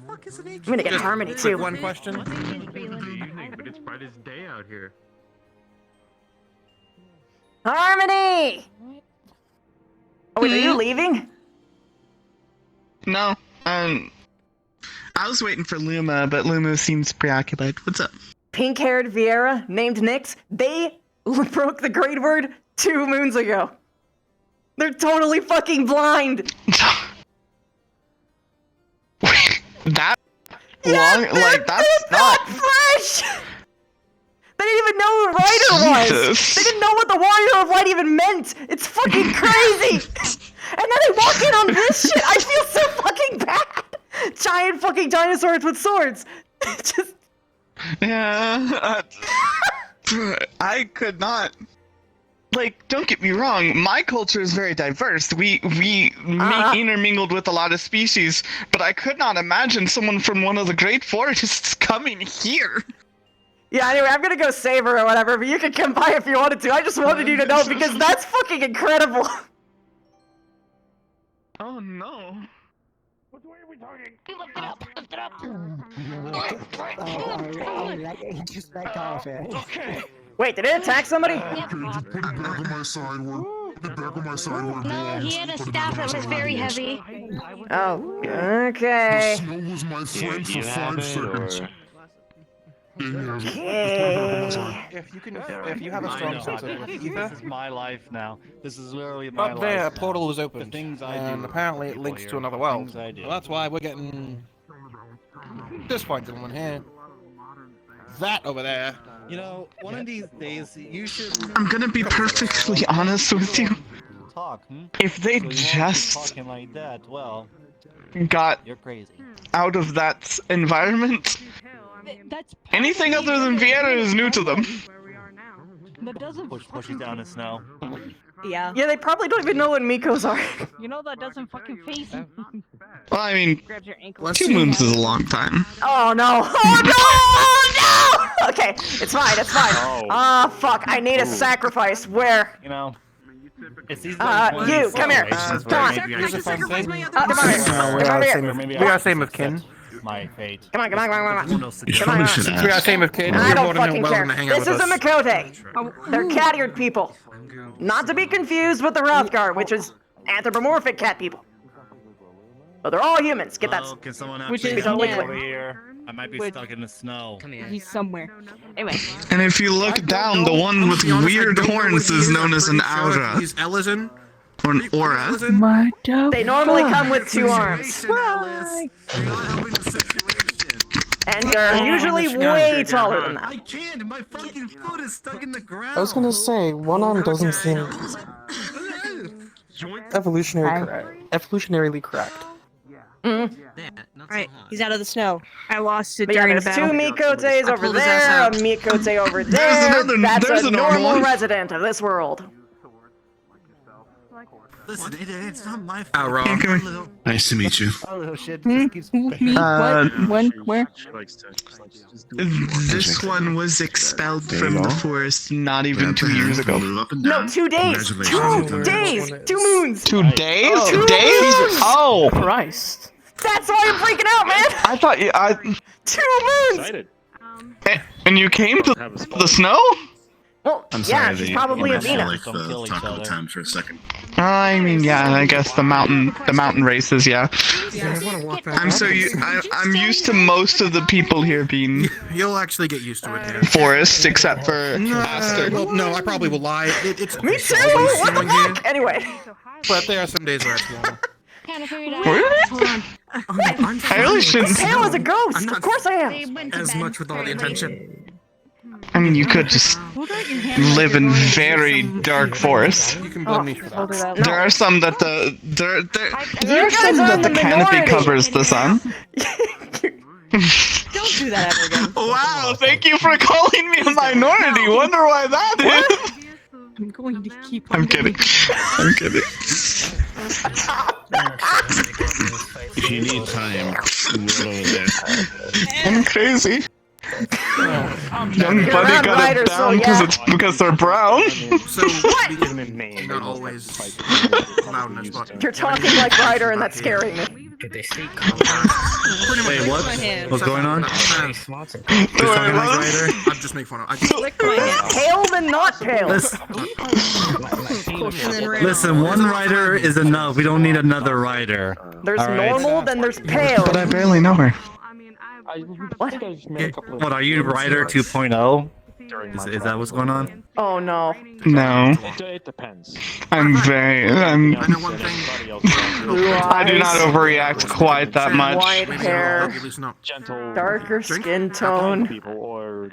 A: I'm gonna get Harmony too.
L: One question.
E: Good evening, but it's bright as day out here.
A: Harmony! Oh, wait, are you leaving?
I: No. I was waiting for Luma, but Luma seems preoccupied. What's up?
A: Pink-haired Vieira, named Nyx, they broke the grade word 2 moons ago. They're totally fucking blind.
I: That long? Like, that's not
A: fresh! They didn't even know who Ryder was!
I: Jesus.
A: They didn't know what the Warrior of Light even meant! It's fucking crazy! And then they walk in on this shit! I feel so fucking bad! Giant fucking dinosaurs with swords! Just...
I: Yeah. I could not. Like, don't get me wrong, my culture is very diverse. We intermingled with a lot of species, but I could not imagine someone from one of the great forests coming here.
A: Yeah, anyway, I'm gonna go save her or whatever, but you can come by if you wanted to. I just wanted you to know because that's fucking incredible.
I: Oh no.
F: What way are we talking?
U: Just back off it.
F: Okay.
A: Wait, did it attack somebody?
K: Put it back on my side. Put it back on my side.
S: No, he had a staff that was very heavy.
A: Oh, okay.
K: The snow was my friend for 5 seconds.
A: Okay.
L: If you have a strong sense of ether,
V: This is my life now. This is literally my life.
L: up there, a
V: now.
L: portal is open,
V: The things I
L: and
V: do.
L: apparently it links to another world.
V: Things I do.
L: Well, that's why we're getting this white gentleman here, that over there.
V: You know, one of these days you should.
I: I'm gonna be perfectly honest with you.
V: Talk.
I: If they
V: So you won't keep
I: just
V: talking like that, well,
I: got
V: you're crazy.
I: out of that environment,
C: That's
I: anything other than Vieira is new to them.
C: that doesn't
V: Push it down the snow.
C: Yeah.
A: Yeah, they probably don't even know what Mikos are.
C: You know that doesn't fucking phase you.
I: Well, I mean,
C: Grabs your ankle.
I: 2 moons is a long time.
A: Oh no! Oh no! Oh no! Okay, it's fine. It's fine. Ah, fuck! I need a sacrifice. Where?
V: You know, it's these.
A: You come here. Come on.
L: Here's a fun thing.
A: Come over here.
L: We are same of kin.
V: my fate.
A: Come on.
L: Since we got same with kids,
A: I
L: you're
A: don't
L: more than
A: fucking
L: welcome
A: care.
L: to hang out
A: This
L: with
A: is a
L: us.
A: Makote. They're cat-eared people. Not to be confused with the Rothgar, which is anthropomorphic cat people. But they're all humans. Get that?
F: Can someone
C: Which
F: actually
C: is
F: help
C: yeah.
V: Over here. I might be stuck in the snow.
C: He's somewhere. Anyway.
I: And if you look down, the one with weird horns is known as an aura.
L: He's Ellison.
I: Or an aura.
A: They normally come with 2 arms. And they're usually way taller than that.
F: I can't. My fucking foot is stuck in the ground.
G: I was gonna say, one arm doesn't seem evolutionarily correct.
C: Alright, he's out of the snow. I lost it
A: But yeah,
C: during a
A: there's 2
C: battle.
A: Mikotes over there, a Mikote over there. That's a normal resident of this world.
F: Listen, it's not my fault.
W: Oh, wrong. Nice to meet you.
G: Oh shit.
C: Me? What? When? Where?
I: This one was expelled from the forest not even 2 years ago.
A: No, 2 days. 2 days. 2 moons.
I: 2 days?
A: Oh.
I: 2 days? Oh!
A: Christ. That's why I'm freaking out, man.
I: I thought you.
A: 2 moons.
I: And you came to the snow?
A: Well,
W: I'm
A: yeah,
W: sorry,
A: she's probably a Vina.
W: like talk all the time for a second.
I: I mean, yeah, I guess the mountain races, yeah. I'm used to most of the people here being
L: You'll actually get used to it here.
I: forest, except for Aster.
L: Well, no, I probably will lie. It's
A: Me too.
L: always
A: What the
L: snowing here,
A: fuck? Anyway.
L: but there are some days where it's warm.
I: Really? I really shouldn't.
A: Pale as a ghost. Of course I am.
Q: As much with all the intention.
I: I mean, you could just live in very dark forests.
L: You can blame me for that.
I: There are some that the
A: You guys are in the
I: canopy
A: minority.
I: covers the sun.
C: Don't do that ever again.
I: Wow, thank you for calling me a minority. Wonder why that is.
C: I'm going to keep
I: I'm kidding. I'm kidding.
W: If you need time, roll over there.
I: I'm crazy. Young
A: You're
I: buddy
A: not
I: got
A: lighter,
I: it
A: so
I: down
A: yeah.
I: because they're brown.
L: So, not always loudness, but
A: You're talking like Ryder, and that's scaring me.
F: Wait, what? What's going on?
L: I'm just making fun of.
A: Pale than not pale.
F: Listen, one rider is enough. We don't need another rider.
A: There's
F: All right?
A: normal, then there's pale.
I: But I barely know her.
F: What are you, Rider 2.0? Is that what's going on?
A: Oh no.
I: No.
V: It depends.
I: I
L: know one thing.
I: I do not overreact quite that much.
A: White hair,
V: Gentle,
A: darker skin tone.
V: people or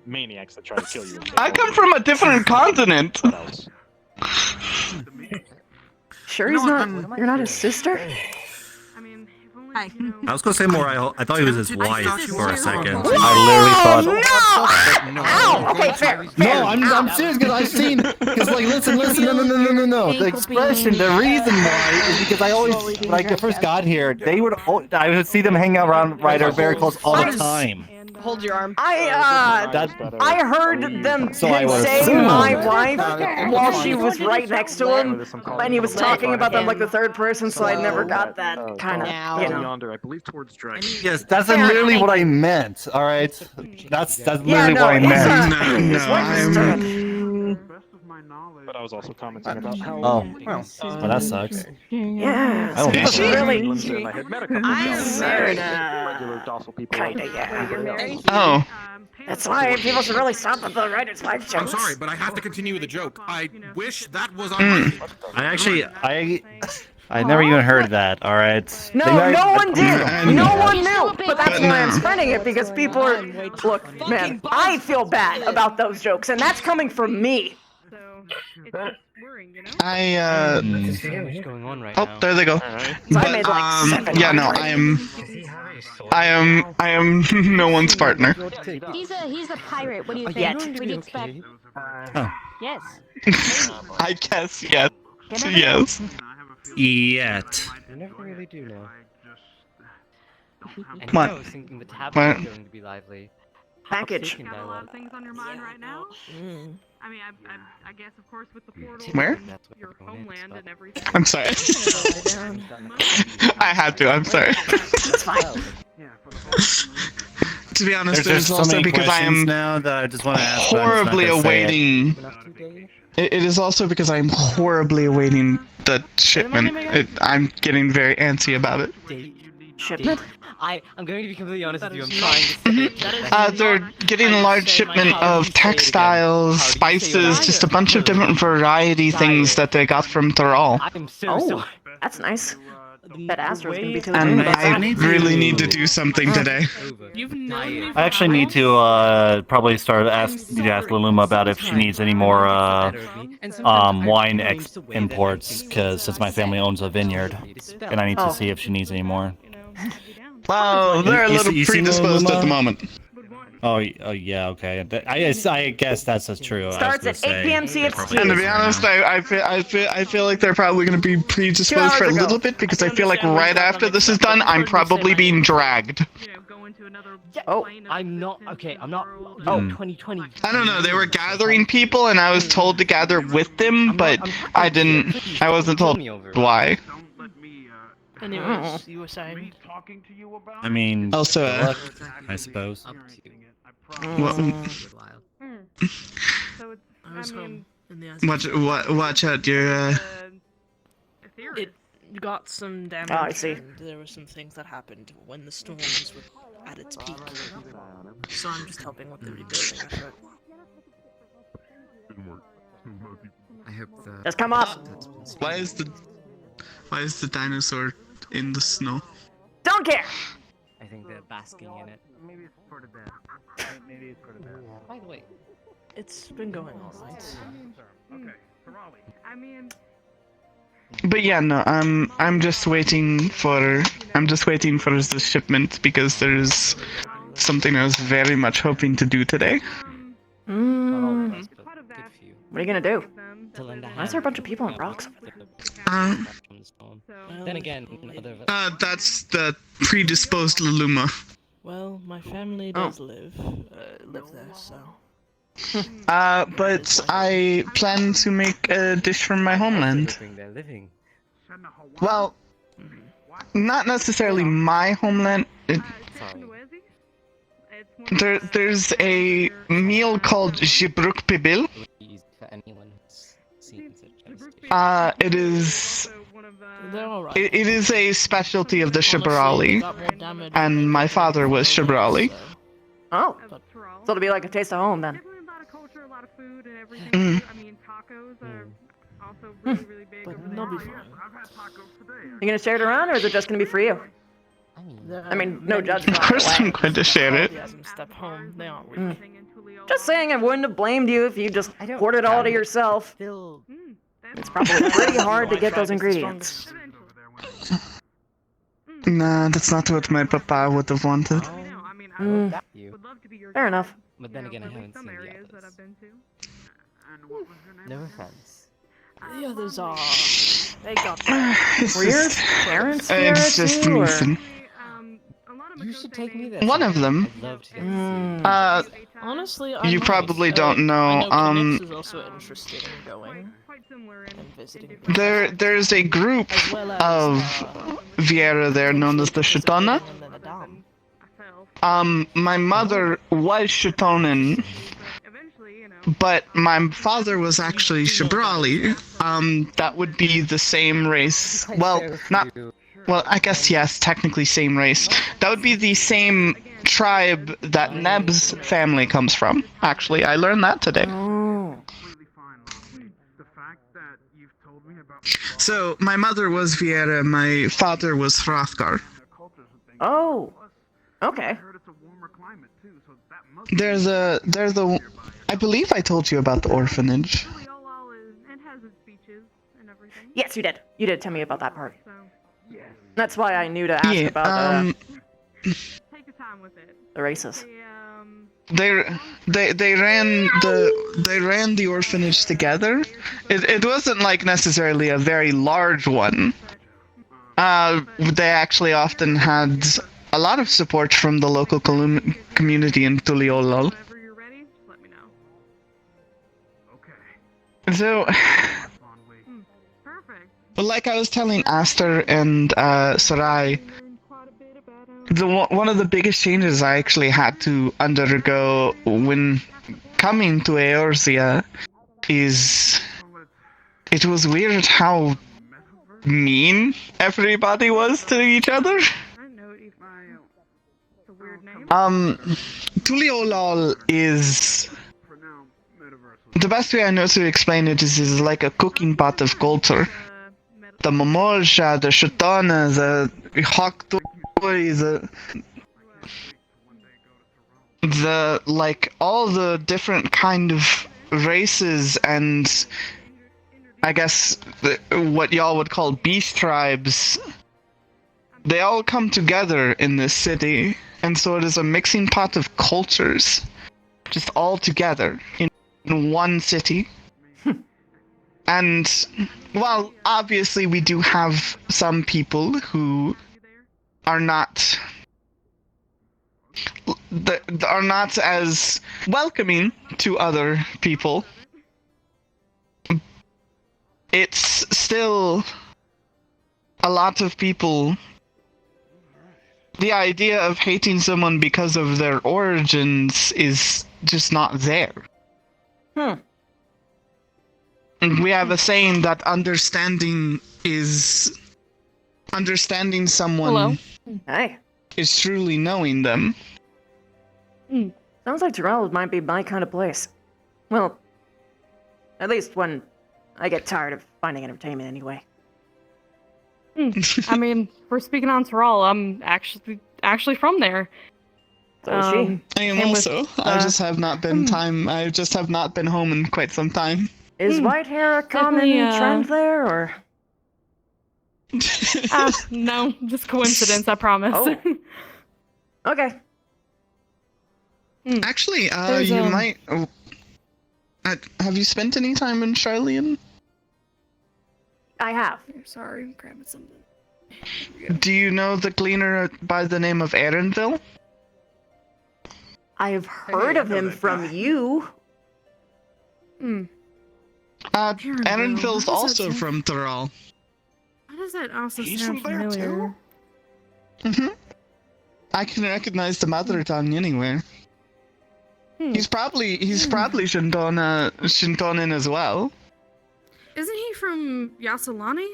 V: maniacs that try to kill you.
I: I come from a different continent.
A: Sure he's not. You're not his sister?
F: I was gonna say more. I thought he was his wife for a second.
V: I literally thought.
A: No! Ow! Okay, fair.
V: No, I'm serious because I've seen. Because like, listen, no. The expression, the reason why is because I always, when I first got here, I would see them hang out around Ryder very close all the time.
C: Hold your arm.
A: I heard them say my wife while she was right next to him, and he was talking about them like the third person, so I never got that kind of, you know.
V: Yonder, I believe towards Dragon. Yes, that's literally what I meant. All right, that's literally what I meant. But I was also commenting about how. Oh, well, that sucks.
A: Yeah,
V: I don't know.
A: Kinda, yeah.
I: Oh.
A: That's why people should really stop with the writer's wife jokes.
L: I'm sorry, but I have to continue with the joke. I wish that was on
V: I never even heard that. All right.
A: No one did. No one knew. But that's why I'm spreading it, because people are. Look, man, I feel bad about those jokes, and that's coming from me.
V: What's going on right now?
I: Oh, there they go.
A: But,
I: yeah, no, I am no one's partner.
S: He's a pirate. What do you think? What do you expect? Yes.
I: I guess yes. Yes.
F: Yet.
V: You never really do know.
I: Come on.
V: I was thinking the tablet is going to be lively.
A: Package.
J: You have a lot of things on your mind right now. I mean, I guess, of course, with the portal,
I: Where?
J: your homeland and everything.
I: I'm sorry. I had to. I'm sorry.
A: It's fine.
I: To be honest,
V: There's
I: there's
V: so
I: also
V: many
I: because I
V: questions
I: am
V: now that I just want to ask. but I'm just not
I: horribly
V: gonna say it.
I: awaiting. It is also because I'm horribly awaiting the shipment. I'm getting very antsy about it.
A: Shipment?
H: I'm going to be completely honest with you. I'm trying to say
I: They're getting a large shipment of textiles, spices, just a bunch of different variety things that they got from Thrall.
H: I'm so sorry.
A: That's nice. Bet Astra's gonna be too
I: And
A: about
I: I
A: that.
I: really need to do something today.
V: I actually need to probably start ask Luluma about if she needs any more wine imports, because since my family owns a vineyard, and I need to see if she needs any more.
I: Well, they're a little predisposed at the moment.
V: Oh yeah, okay. I guess that's true.
A: Starts at 8 p.m. CST.
I: And to be honest, I feel like they're probably going to be predisposed for a little bit because I feel like right after this is done, I'm probably being dragged.
H: Oh, I'm not. Okay, I'm not. Oh, 2020.
I: I don't know. They were gathering people, and I was told to gather with them, but I didn't. I wasn't told why.
J: Anyways, you were saying.
V: I mean,
I: also,
V: luck, I suppose.
I: Watch out, you're.
J: It got some damage.
A: Oh, I see.
J: And there were some things that happened when the storms were at its peak. So I'm just helping with the rebuilding effort.
H: I hope that.
A: Just come up.
I: Why is the dinosaur in the snow?
A: Don't care.
H: I think they're basking in it.
G: Maybe it's for the bed. Maybe it's for the bed.
H: By the way,
J: it's been going all right.
G: Okay, Ferrari.
J: I mean.
I: But yeah, no, I'm just waiting for the shipment because there's something I was very much hoping to do today.
A: What are you gonna do? Why is there a bunch of people on rocks?
H: Then again,
I: That's the predisposed Luluma.
J: Well, my family does live there, so.
I: But I plan to make a dish from my homeland. Well, not necessarily my homeland. There's a meal called Jibruk Pibil. It is. It is a specialty of the Shibrali, and my father was Shibrali.
A: Oh, so it'll be like a taste of home then.
I: Mm.
J: But they'll be fine.
A: You gonna share it around, or is it just gonna be for you? I mean, no judgment.
I: Of course I'm going to share it.
J: Step home. They aren't
A: Just saying, I wouldn't have blamed you if you just poured it all to yourself. It's probably pretty hard to get those ingredients.
I: Nah, that's not what my papa would have wanted.
A: Fair enough.
H: But then again, I haven't seen the others. No offense.
J: The others are. They got.
A: Were your parents here
I: It's just
A: too, or?
I: Mason.
H: You should take me there.
I: One of them.
H: I'd love to get to see.
J: Honestly,
I: You probably don't know.
J: I know Knix is also interested in going and visiting.
I: There's a group of Vieira there known as the Shitona. My mother was Shitonan, but my father was actually Shibrali. That would be the same race. Well, not. Well, I guess yes, technically same race. That would be the same tribe that Neb's family comes from. Actually, I learned that today. So, my mother was Vieira, my father was Hrothgar.
A: Oh, okay.
I: There's a, I believe I told you about the orphanage.
A: Yes, you did. You did tell me about that part. That's why I knew to ask about the races.
I: They ran the orphanage together. It wasn't like necessarily a very large one. They actually often had a lot of support from the local community in Tuliolol. So, but like I was telling Aster and Sarai, one of the biggest changes I actually had to undergo when coming to Eorzea is it was weird how mean everybody was to each other. Tuliolol is the best way I know to explain it is like a cooking pot of culture. The Momorja, the Shatana, the Hoktoi, the like all the different kind of races and I guess what y'all would call beast tribes, they all come together in this city, and so it is a mixing pot of cultures, just all together in one city. And while obviously we do have some people who are not as welcoming to other people, it's still a lot of people. The idea of hating someone because of their origins is just not there. And we have a saying that understanding someone is truly knowing them.
A: Sounds like Tyrell might be my kind of place. Well, at least when I get tired of finding entertainment anyway.
C: I mean, we're speaking on Tyrell. I'm actually from there.
A: So is she.
I: I am also. I just have not been I just have not been home in quite some time.
A: Is white hair a common trend there, or?
C: No, just coincidence, I promise.
A: Oh. Okay.
I: Actually, you might... have you spent any time in Charlian?
A: I have.
C: Sorry, I'm grabbing something.
I: Do you know the gleaner by the name of Aaronville?
A: I've heard of him from you.
I: Aaronville's also from Thrall.
C: Why does that also sound familiar?
I: I can recognize the mother tongue anywhere. He's probably Shintonin as well.
C: Isn't he from Yasalani?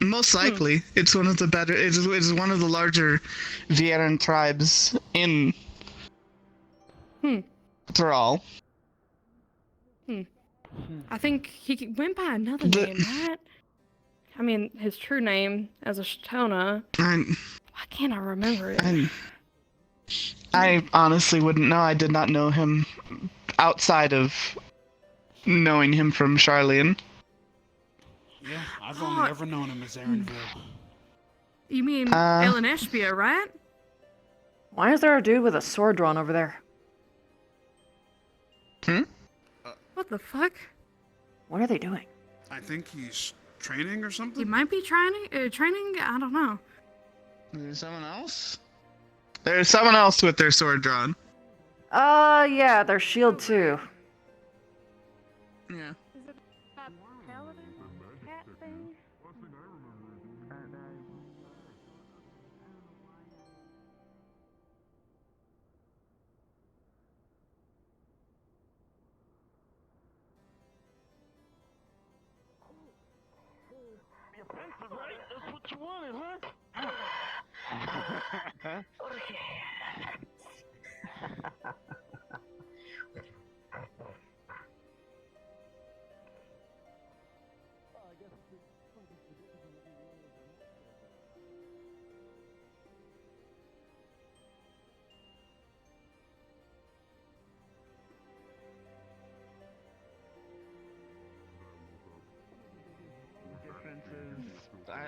I: Most likely. It's one of the better. It's one of the larger Vieran tribes in Thrall.
C: I think he went by another name, right? I mean, his true name as a Shatona. Why can't I remember it?
I: I honestly wouldn't know. I did not know him outside of knowing him from Charlian.
K: Yeah, I've only ever known him as Aaronville.
C: You mean Ellen Eshbia, right?
A: Why is there a dude with a sword drawn over there?
C: What the fuck?
A: What are they doing?
K: I think he's training or something.
C: He might be training. I don't know.
I: Is there someone else? There's someone else with their sword drawn.
A: Yeah, their shield too.
I: Yeah.
G: That's what you wanted, huh?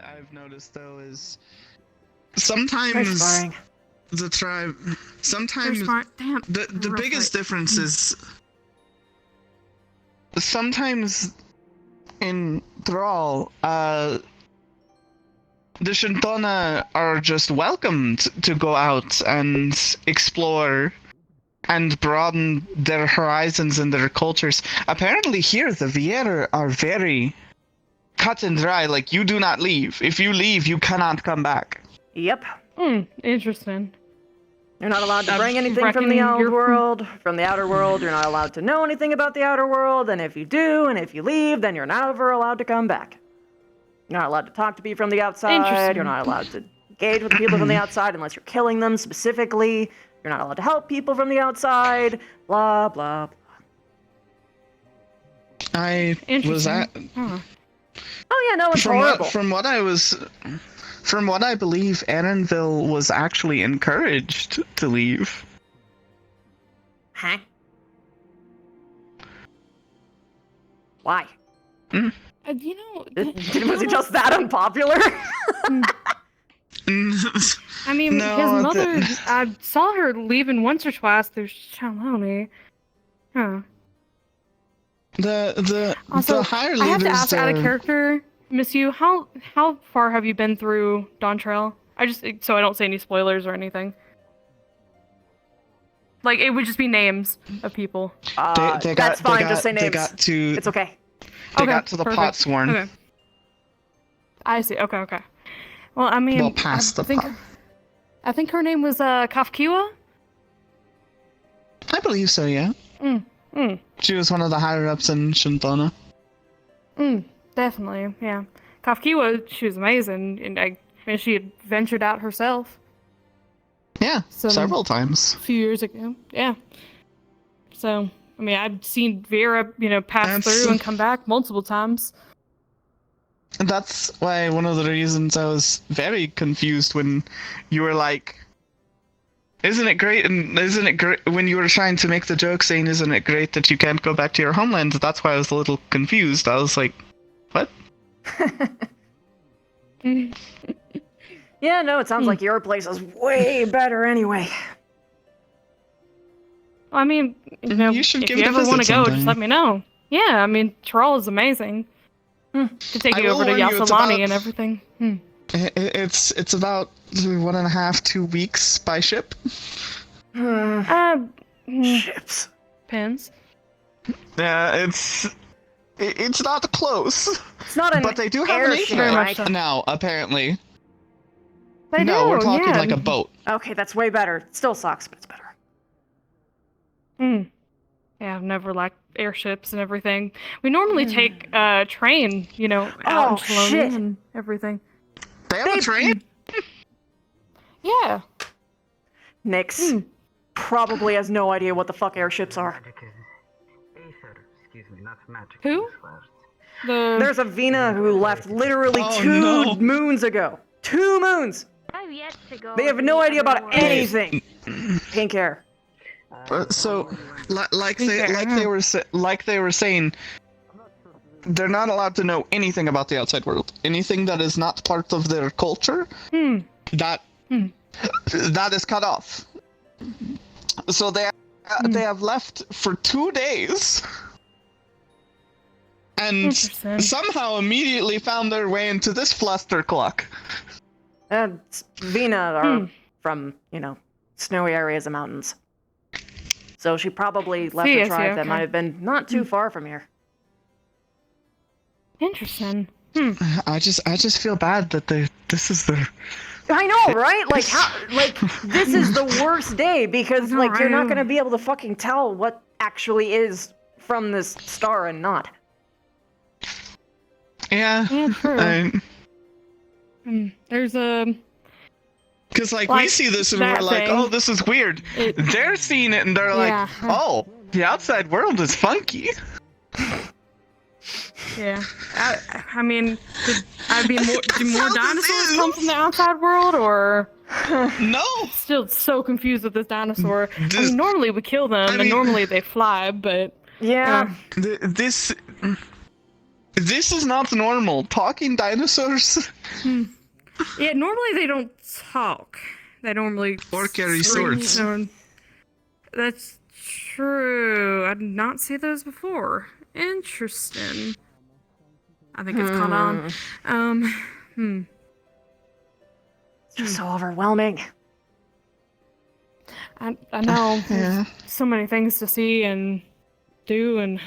I: I've noticed though is sometimes the tribe the biggest difference is sometimes in Thrall the Shintona are just welcomed to go out and explore and broaden their horizons and their cultures. Apparently here the Vieira are very cut and dry. Like, you do not leave. If you leave, you cannot come back.
A: Yep.
C: Interesting.
A: You're not allowed to bring anything from the outer world. From the outer world, you're not allowed to know anything about the outer world. And if you do, and if you leave, then you're never allowed to come back. You're not allowed to talk to people from the outside. You're not allowed to engage with people from the outside unless you're killing them specifically. You're not allowed to help people from the outside. Blah, blah, blah.
I: I was at...
A: Oh yeah, no, it's horrible.
I: From what I believe, Annenville was actually encouraged to leave.
A: Huh? Why?
C: You know...
A: Was he just that unpopular?
C: I mean,
I: No,
C: his mother... I saw her leaving once or twice through Shaloni. Huh.
I: The higher leaders...
C: I have to ask out of character, Miss Yu, how far have you been through Dawntrail? So I don't say any spoilers or anything. Like, it would just be names of people.
A: That's fine, just say names. It's okay.
I: They got to the
C: perfect.
I: Potsworn.
C: Okay. I see, okay. Well, I mean...
I: Well, past the pot.
C: I think her name was, Kafkiwa?
I: I believe so, yeah. She was one of the higher-ups in Shintana.
C: Definitely, yeah. Kafkiwa, she was amazing, and I mean, she had ventured out herself.
I: Yeah, several times.
C: A few years ago, yeah. So, I mean, I've seen Vera, pass through and come back multiple times.
I: That's why one of the reasons I was very confused when you were like, isn't it great, and isn't it great, when you were trying to make the joke saying, isn't it great that you can't go back to your homeland? That's why I was a little confused. I was like, what?
A: Yeah, no, it sounds like your place is way better anyway.
C: I mean,
I: you should
C: if
I: give
C: you
I: it a
C: ever want to
I: visit
C: go,
I: sometime.
C: just let me know. Yeah, I mean, Tyrol is amazing. To take
I: I
C: you
I: will
C: over to
I: warn you, it's
C: Yasalani
I: about-
C: and everything.
I: It's about 1.5 to 2 weeks by ship.
A: Ships.
C: Pins.
I: Yeah, it's not close.
A: It's not an
I: but they do have an
A: airship,
I: airship
A: right?
I: now, apparently.
C: They
I: No, we're
C: do,
I: talking
C: yeah.
I: like a boat.
A: Okay, that's way better. It still sucks, but it's better.
C: Yeah, I've never liked airships and everything. We normally take train, out
A: Oh,
C: in Shaloni
A: shit.
C: and everything.
I: They have a train?
C: Yeah.
A: Nyx probably has no idea what the fuck airships are.
C: Who?
A: There's a Vina who left literally
I: Oh,
A: 2
I: no.
A: moons ago. 2 moons! They have no idea about anything. Pink hair.
I: So, like they were saying, they're not allowed to know anything about the outside world. Anything that is not part of their culture, that is cut off. So they have left for 2 days, and somehow immediately found their way into this flustercluck.
A: Vina are from, snowy areas of mountains. So she probably left a tribe that might have been not too far from here.
C: Interesting.
I: I just feel bad that this is their.
A: I know, right? Like this is the worst day because you're not gonna be able to fucking tell what actually is from this star and not.
I: Yeah.
C: True. There's a.
I: Because we see this and we're like, oh, this is weird. They're seeing it and they're like, oh, the outside world is funky.
C: Yeah, I mean, do more dinosaurs come from the outside world, or
I: no?
C: Still so confused with this dinosaur. I mean, normally we kill them, and normally they fly, but
A: yeah,
I: this is not normal. Talking dinosaurs.
C: Yeah, normally they don't talk. They normally
I: or carry swords.
C: That's true. I did not see those before. Interesting. I think it's caught on.
A: It's just so overwhelming.
C: I know. There's so many things to see and do, and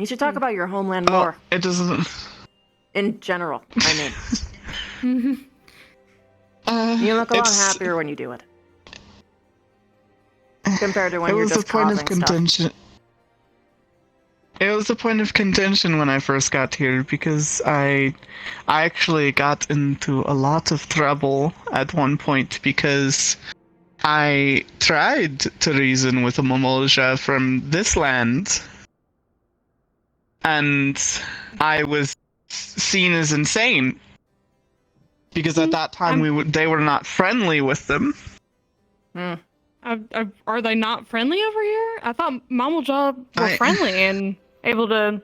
A: You should talk about your homeland more.
I: It doesn't.
A: In general, I mean. You look a lot happier when you do it. Compared to when you're just causing stuff.
I: It was a point of contention when I first got here because I actually got into a lot of trouble at one point because I tried to reason with a Momolja from this land, and I was seen as insane because at that time they were not friendly with them.
C: Are they not friendly over here? I thought Momolja were friendly and able to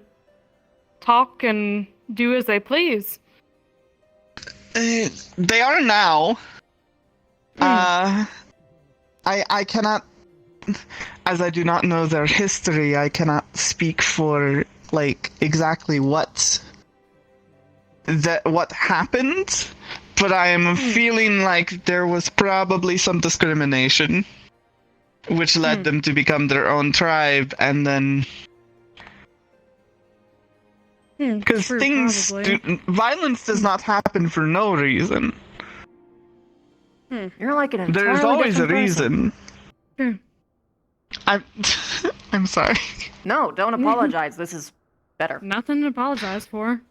C: talk and do as they please.
I: They are now. I cannot, as I do not know their history, I cannot speak for like exactly what happened, but I am feeling like there was probably some discrimination, which led them to become their own tribe, and then because violence does not happen for no reason.
A: You're like an entirely
I: There's always a
A: different
I: reason. I'm sorry.
A: No, don't apologize. This is better.
C: Nothing to apologize for.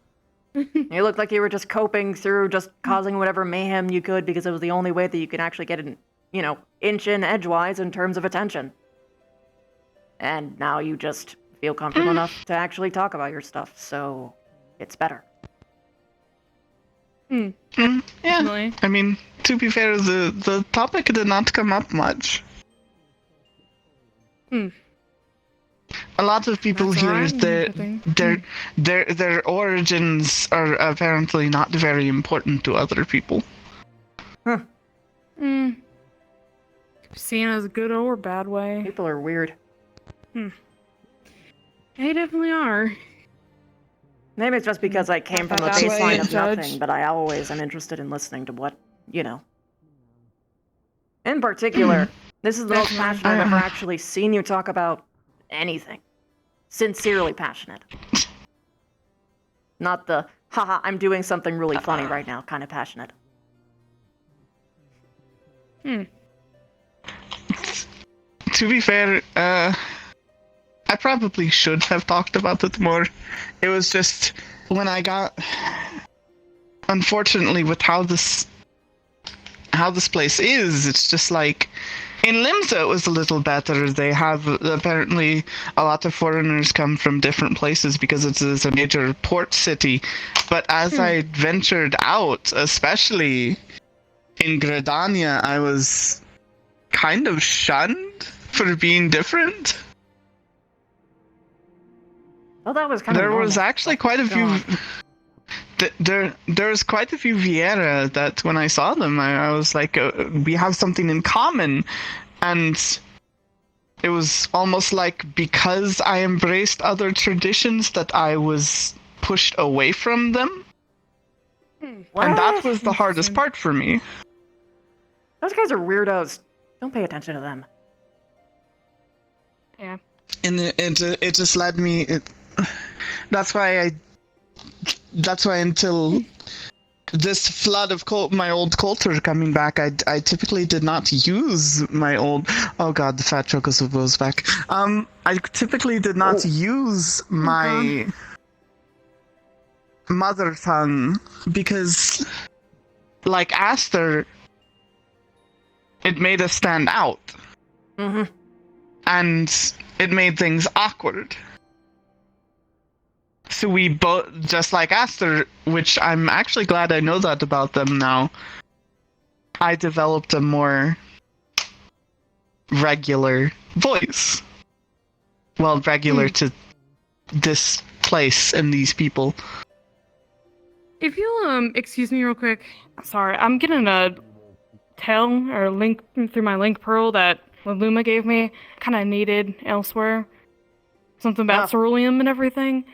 A: You looked like you were just coping through just causing whatever mayhem you could because it was the only way that you can actually get an, inch in edgewise in terms of attention. And now you just feel comfortable enough to actually talk about your stuff, so it's better.
I: Yeah. I mean, to be fair, the topic did not come up much. A lot of people here, their origins are apparently not very important to other people.
C: Seen as a good or bad way.
A: People are weird.
C: They definitely are.
A: Maybe it's just because I came from a baseline of nothing, but I always am interested in listening to what, In particular, this is the most passionate I've ever actually seen you talk about anything. Sincerely passionate. Not the, haha, I'm doing something really funny right now kind of passionate.
I: To be fair, I probably should have talked about it more. It was just when I got, unfortunately, with how this place is, it's just like in Limsa it was a little better. They have apparently a lot of foreigners come from different places because it is a major port city. But as I ventured out, especially in Gradania, I was kind of shunned for being different.
A: Well, that was kind
I: of. There
A: normal.
I: was actually quite a few. There was quite a few Vieira that when I saw them, I was like, we have something in common, and it was almost like because I embraced other traditions that I was pushed away from them, and that was the hardest part for me.
A: Those guys are weirdos. Don't pay attention to them.
C: Yeah.
I: And it just led me. That's why until this flood of my old culture coming back, I typically did not use my old. Oh god, the fat chocobo back. I typically did not use my mother tongue because, like Aster, it made us stand out. And it made things awkward. So we both, just like Aster, which I'm actually glad I know that about them now, I developed a more regular voice. Well, regular to this place and these people.
C: If you'll excuse me real quick, sorry, I'm getting a tell or link through my link pearl that Luma gave me, kind of needed elsewhere. Something about ceruleum and everything.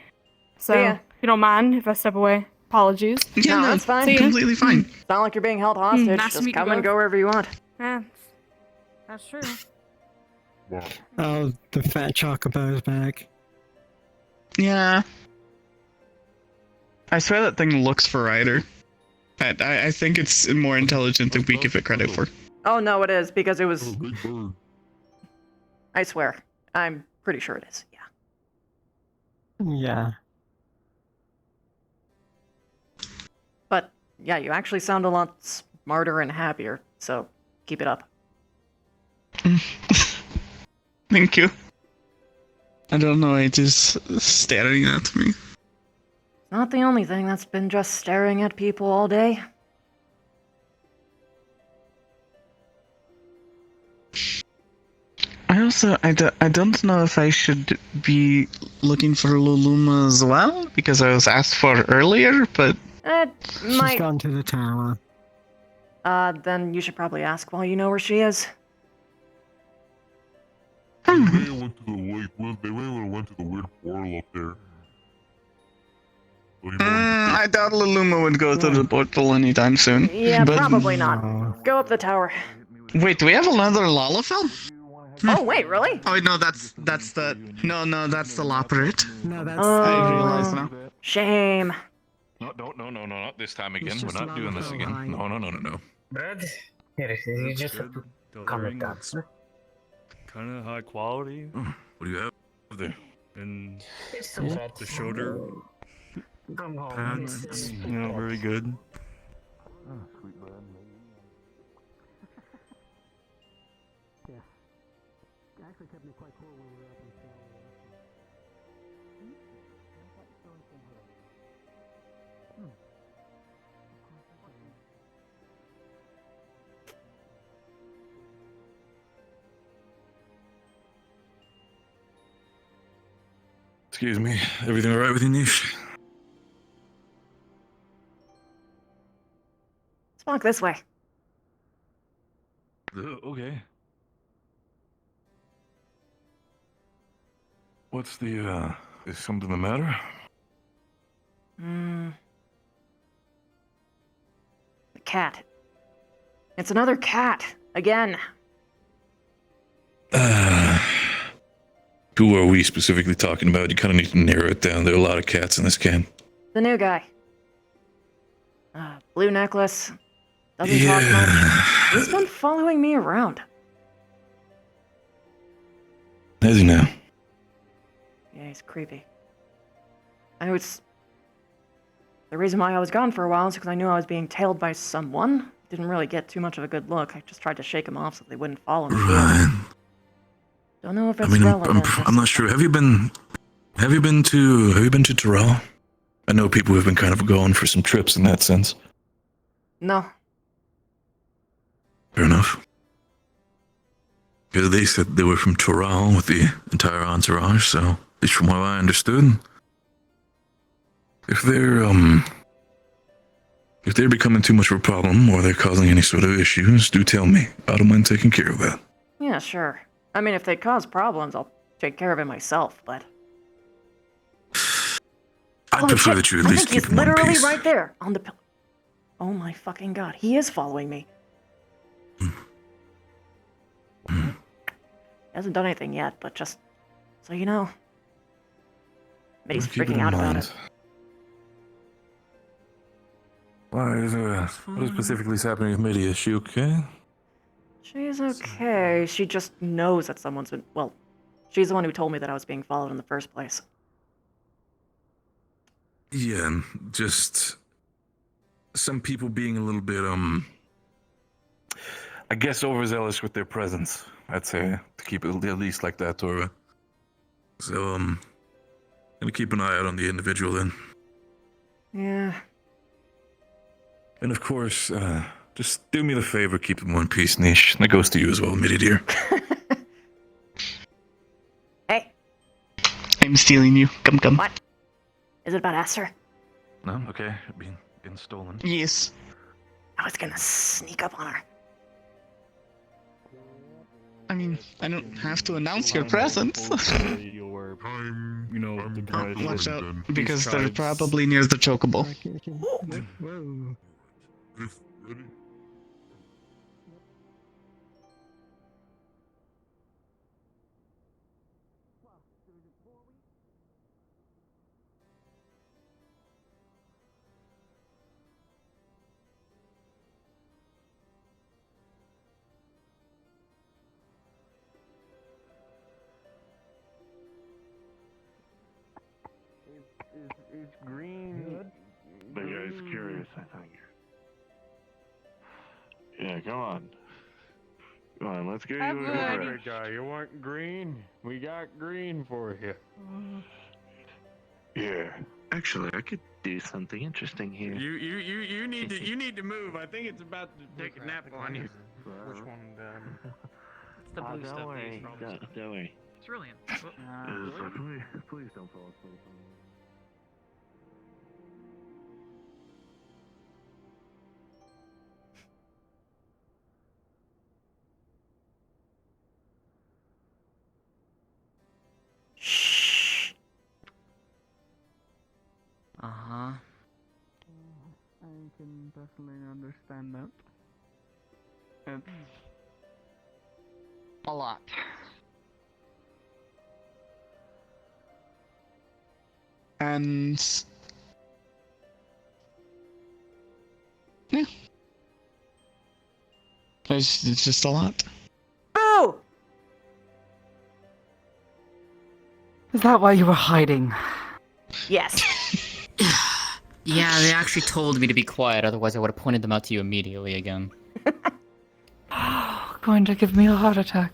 C: So, if you don't mind if I step away, apologies.
I: Yeah, no,
A: that's fine.
I: Completely fine.
A: It's not like you're being held hostage.
C: Nice to
A: Just
C: meet
A: come
C: you
A: and
C: both.
A: go wherever you want.
C: Yeah, that's true.
U: Oh, the fat chocobo's back.
I: Yeah. I swear that thing looks for Ryder. I think it's more intelligent than we give it credit for.
A: Oh no, it is because it was. I swear, I'm pretty sure it is. Yeah.
U: Yeah.
A: But yeah, you actually sound a lot smarter and happier. So keep it up.
I: Thank you. I don't know, it is staring at me.
A: Not the only thing that's been just staring at people all day.
I: I don't know if I should be looking for Luluma as well, because I was asked for earlier, but...
U: She's gone to the tower.
A: Then you should probably ask while you know where she is.
K: They may have went to the weird portal up there.
I: I doubt Luluma would go to the portal anytime soon.
A: Yeah,
I: but...
A: probably not. Go up the tower.
I: Wait, do we have another Lalafell?
A: Oh wait, really?
I: Oh no, that's the that's the Loperate.
U: No, that's
I: I realize now.
A: Shame.
M: No, not this time again. We're not doing this again. No.
R: Brad, here, you just have to calm it down.
N: Kind of high quality.
M: What do you have there?
N: And the shoulder pads, very good.
M: Excuse me. Everything all right with you, Nish?
A: Let's walk this way.
M: Okay. What's the, is something the matter?
A: The cat. It's another cat. Again.
M: Who are we specifically talking about? You kind of need to narrow it down. There are a lot of cats in this camp.
A: The new guy. Blue necklace. Doesn't talk much. He's been following me around.
M: Has he now?
A: Yeah, he's creepy. The reason why I was gone for a while is because I knew I was being tailed by someone. Didn't really get too much of a good look. I just tried to shake him off so they wouldn't follow me.
M: Right.
A: Don't know if it's
M: I mean,
A: relevant.
M: I'm not sure. Have you been to Terrell? I know people have been kind of going for some trips in that sense.
A: No.
M: Fair enough. Because they said they were from Terrell with the entire entourage, so at least from what I understood, if they're becoming too much of a problem or they're causing any sort of issues, do tell me. I don't mind taking care of that.
A: Yeah, sure. I mean, if they cause problems, I'll take care of it myself, but...
M: I'd prefer that you at least keep
A: he's
M: him one
A: literally
M: piece.
A: right there, on the pillow. Oh my fucking god, he is following me. He hasn't done anything yet, but just so you know. But he's
M: Keep it
A: freaking
M: in
A: out about
M: mind.
A: it.
M: What specifically is happening with Mitty? Is she okay?
A: She's okay. She just knows that someone's been... Well, she's the one who told me that I was being followed in the first place.
M: Yeah, just some people being a little bit, I guess overzealous with their presence. I'd say to keep it at least like that, Tora. So, gonna keep an eye out on the individual then.
A: Yeah.
M: And of course, just do me the favor, keep him one piece, Niche. That goes to you as well, Mitty dear.
A: Hey.
I: I'm stealing you. Come.
A: What? Is it about Esther?
M: No? Okay. Being stolen.
I: Yes.
A: I was gonna sneak up on her.
I: I mean, I don't have to announce your presence. Watch out, because they're probably near the chocobo.
U: Whoa.
W: Yeah, come on. Come on, let's get
C: I'm
W: you
C: good.
W: a
B: Hey, guy, you want green? We got green for you.
W: Yeah. Actually, I could do something interesting here.
Q: You need to move. I think it's about to take a nap on you.
B: Which one,
Q: It's the blue
W: don't
Q: stuff.
W: worry. Don't worry.
Q: Cerulean.
W: Please don't fall asleep.
A: Shh.
Q: Uh-huh.
B: I can definitely understand that. It's
Q: A lot.
I: And yeah, it's just a lot.
A: Boo!
O: Is that why you were hiding?
A: Yes.
Q: Yeah, they actually told me to be quiet, otherwise I would have pointed them out to you immediately again.
O: Going to give me a heart attack.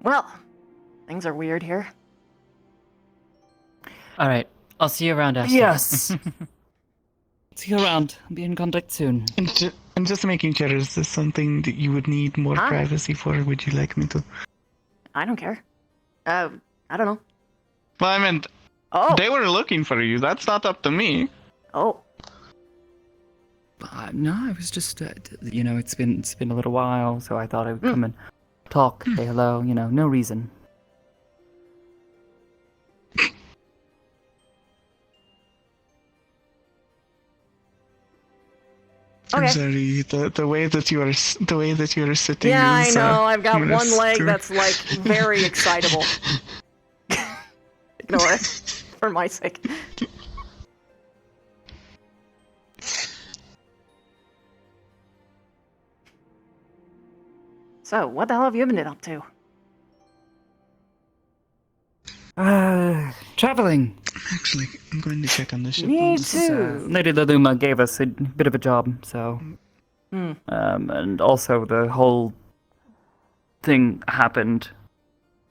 A: Well, things are weird here.
Q: Alright, I'll see you around, Ashley.
O: Yes. See you around. Be in contact soon.
I: I'm just making sure, is this something that you would need more
A: Huh?
I: privacy for? Would you like me to?
A: I don't care. I don't know.
I: Well, I meant, they were looking for you. That's not up to me.
A: Oh.
O: No, I was just, it's been a little while, so I thought I would come and talk, say hello, no reason.
I: I'm sorry. The way that you are sitting.
A: Yeah, I
I: is,
A: know. I've got
I: I'm
A: one
I: gonna
A: leg
I: stu-
A: that's like very excitable. Ignore it, for my sake. So, what the hell have you been up to?
O: Traveling.
I: Actually, I'm going to check on the ship.
A: Me
O: This,
A: too.
O: Lady Laluma gave us a bit of a job, so. And also the whole thing happened.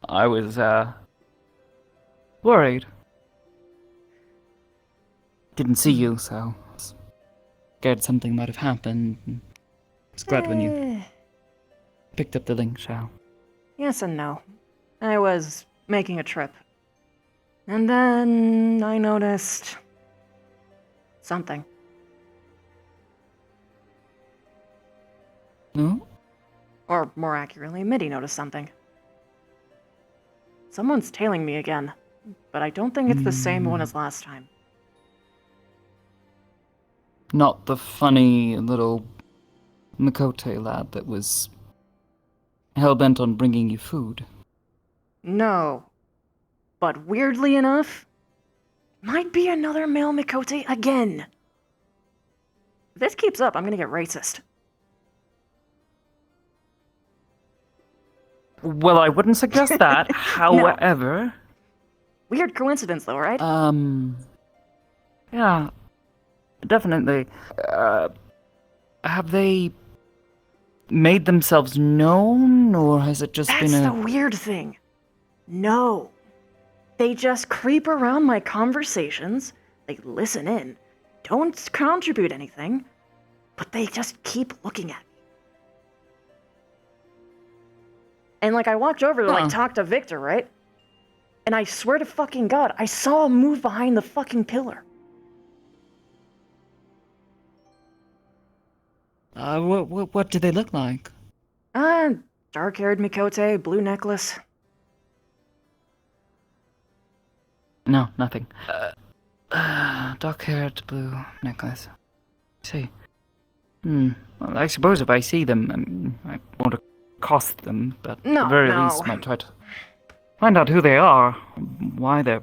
O: I was, worried. Didn't see you, so. Scared something might have happened. I was glad when you picked up the link, shell.
A: Yes and no. I was making a trip. And then I noticed something.
O: No?
A: Or more accurately, Mitty noticed something. Someone's tailing me again, but I don't think it's the same one as last time.
O: Not the funny little Mikote lad that was hell-bent on bringing you food.
A: No. But weirdly enough, might be another male Mikote again. If this keeps up, I'm gonna get racist.
O: Well, I wouldn't suggest that. However...
A: Weird coincidence though, right?
O: Yeah. Definitely. Have they made themselves known, or has it just
A: That's
O: been
A: the weird thing. No. They just creep around my conversations, they listen in, don't contribute anything, but they just keep looking at me. And like I walked over to like talk to Victor, right? And I swear to fucking God, I saw him move behind the fucking pillar.
O: What do they look like?
A: Dark-haired Mikote, blue necklace.
O: No, nothing. Dark-haired, blue necklace. See. Well, I suppose if I see them, I won't accost them, but at the very least might try to find out who they are, why they're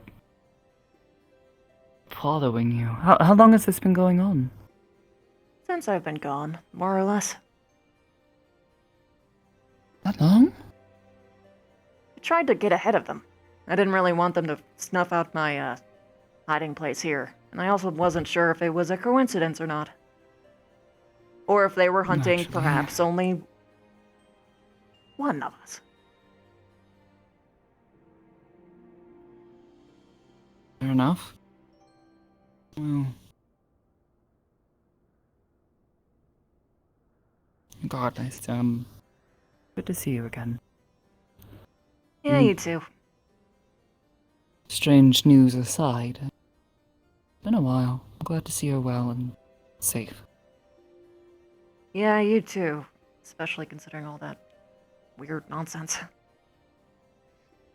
O: following you. How long has this been going on?
A: Since I've been gone, more or less.
O: That long?
A: I tried to get ahead of them. I didn't really want them to snuff out my, hiding place here. And I also wasn't sure if it was a coincidence or not. Or if they were hunting perhaps only one of us.
O: Fair enough. Well, regardless, good to see you again.
A: Yeah, you too.
O: Strange news aside, it's been a while. I'm glad to see you're well and safe.
A: Yeah, you too. Especially considering all that weird nonsense.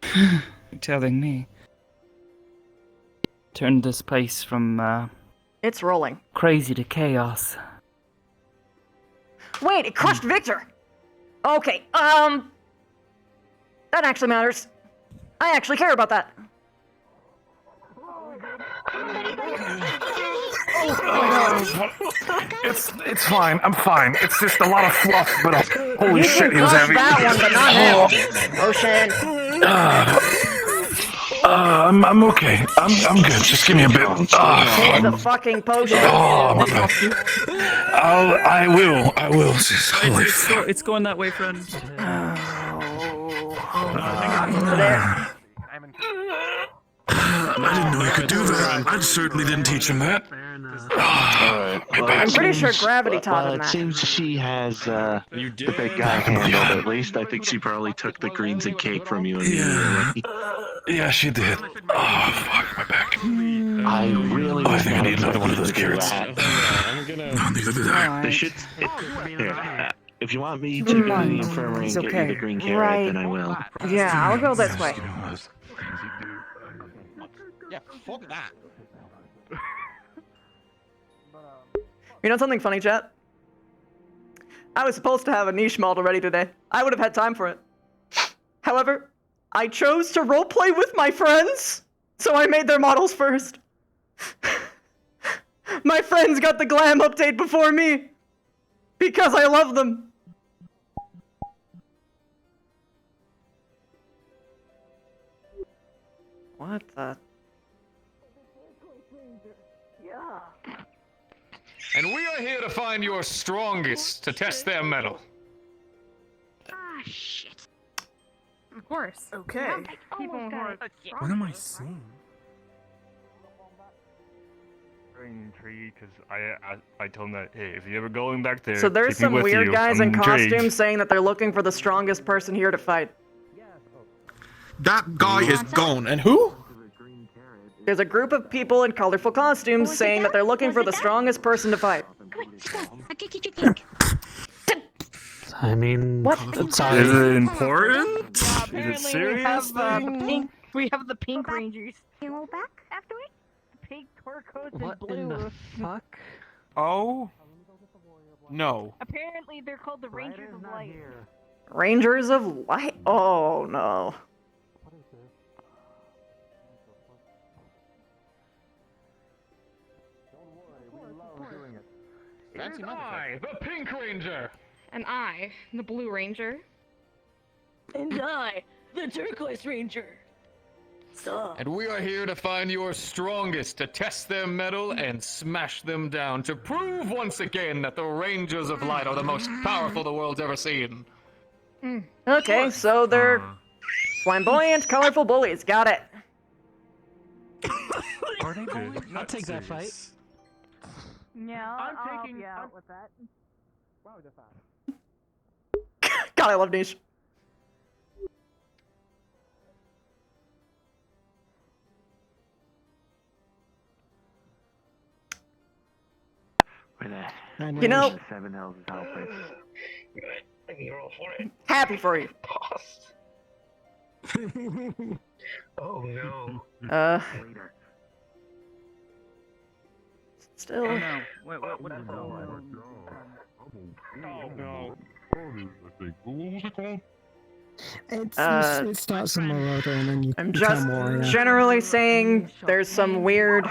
O: You're telling me. Turned this place from,
A: It's rolling.
O: crazy to chaos.
A: Wait, it crushed Victor! Okay, that actually matters. I actually care about that.
L: It's fine. I'm fine. It's just a lot of fluff, but holy shit, he was heavy.
A: That one, but not him. Potion.
L: I'm okay. I'm good. Just give me a bit.
A: Take the fucking potion.
L: Oh, my bad. I will. Holy fuck.
D: It's going that way, friend.
M: I didn't know he could do that. I certainly didn't teach him that.
A: I'm pretty sure gravity taught him
H: It
A: that.
H: seems she has the big guy handled. At least I think she probably took the greens and cake from you immediately.
M: Yeah, she did. Oh, fuck, my back.
H: I really
M: I think I need another one of those carrots.
B: I'm gonna.
M: Neither did I.
H: They should. Here, if you want me to go to the infirmary and get you the green carrot,
A: Right.
H: then I will.
A: Yeah, I'll go this way.
D: Yeah, fuck that.
A: You know something funny, chat? I was supposed to have a niche model ready today. I would have had time for it. However, I chose to roleplay with my friends, so I made their models first. My friends got the glam update before me, because I love them. What the?
P: And we are here to find your strongest to test their mettle.
C: Ah, shit. Of course.
A: Okay.
C: People in horse.
G: What am I seeing?
N: Very intrigued because I told him that, hey, if you're ever going back there,
A: So there's
N: take me
A: some
N: with
A: weird
N: you.
A: guys
N: I'm
A: in
N: intrigued.
A: costumes saying that they're looking for the strongest person here to fight.
K: That guy is gone.
L: And who?
A: There's a group of people in colorful costumes saying that they're looking for the strongest person to fight.
G: I mean,
A: What?
G: sorry.
N: Is it important? Is it
S: Apparently we
N: serious?
S: have the pink. We have the pink rangers. Can we go back afterwards? Pink, turquoise, and blue.
G: Fuck?
L: Oh? No.
S: Apparently they're called the Rangers of Light.
A: Rangers of Light? Oh no.
P: And I, the Pink Ranger.
C: And I, the Blue Ranger.
S: And I, the Turquoise Ranger.
P: And we are here to find your strongest to test their mettle and smash them down to prove once again that the Rangers of Light are the most powerful the world's ever seen.
A: Okay, so they're flamboyant, colorful bullies. Got it.
G: Are they going? I'll take that fight.
S: Yeah, I'll help you out with that.
A: God, I love niche. You know,
H: Seven Hells is helping.
A: happy for you.
H: Oh no.
A: Still.
D: Oh no. Wait, what is
N: No.
U: It starts in Marauder and then you
A: I'm
U: become
A: just
U: warrior.
A: generally saying there's some weird.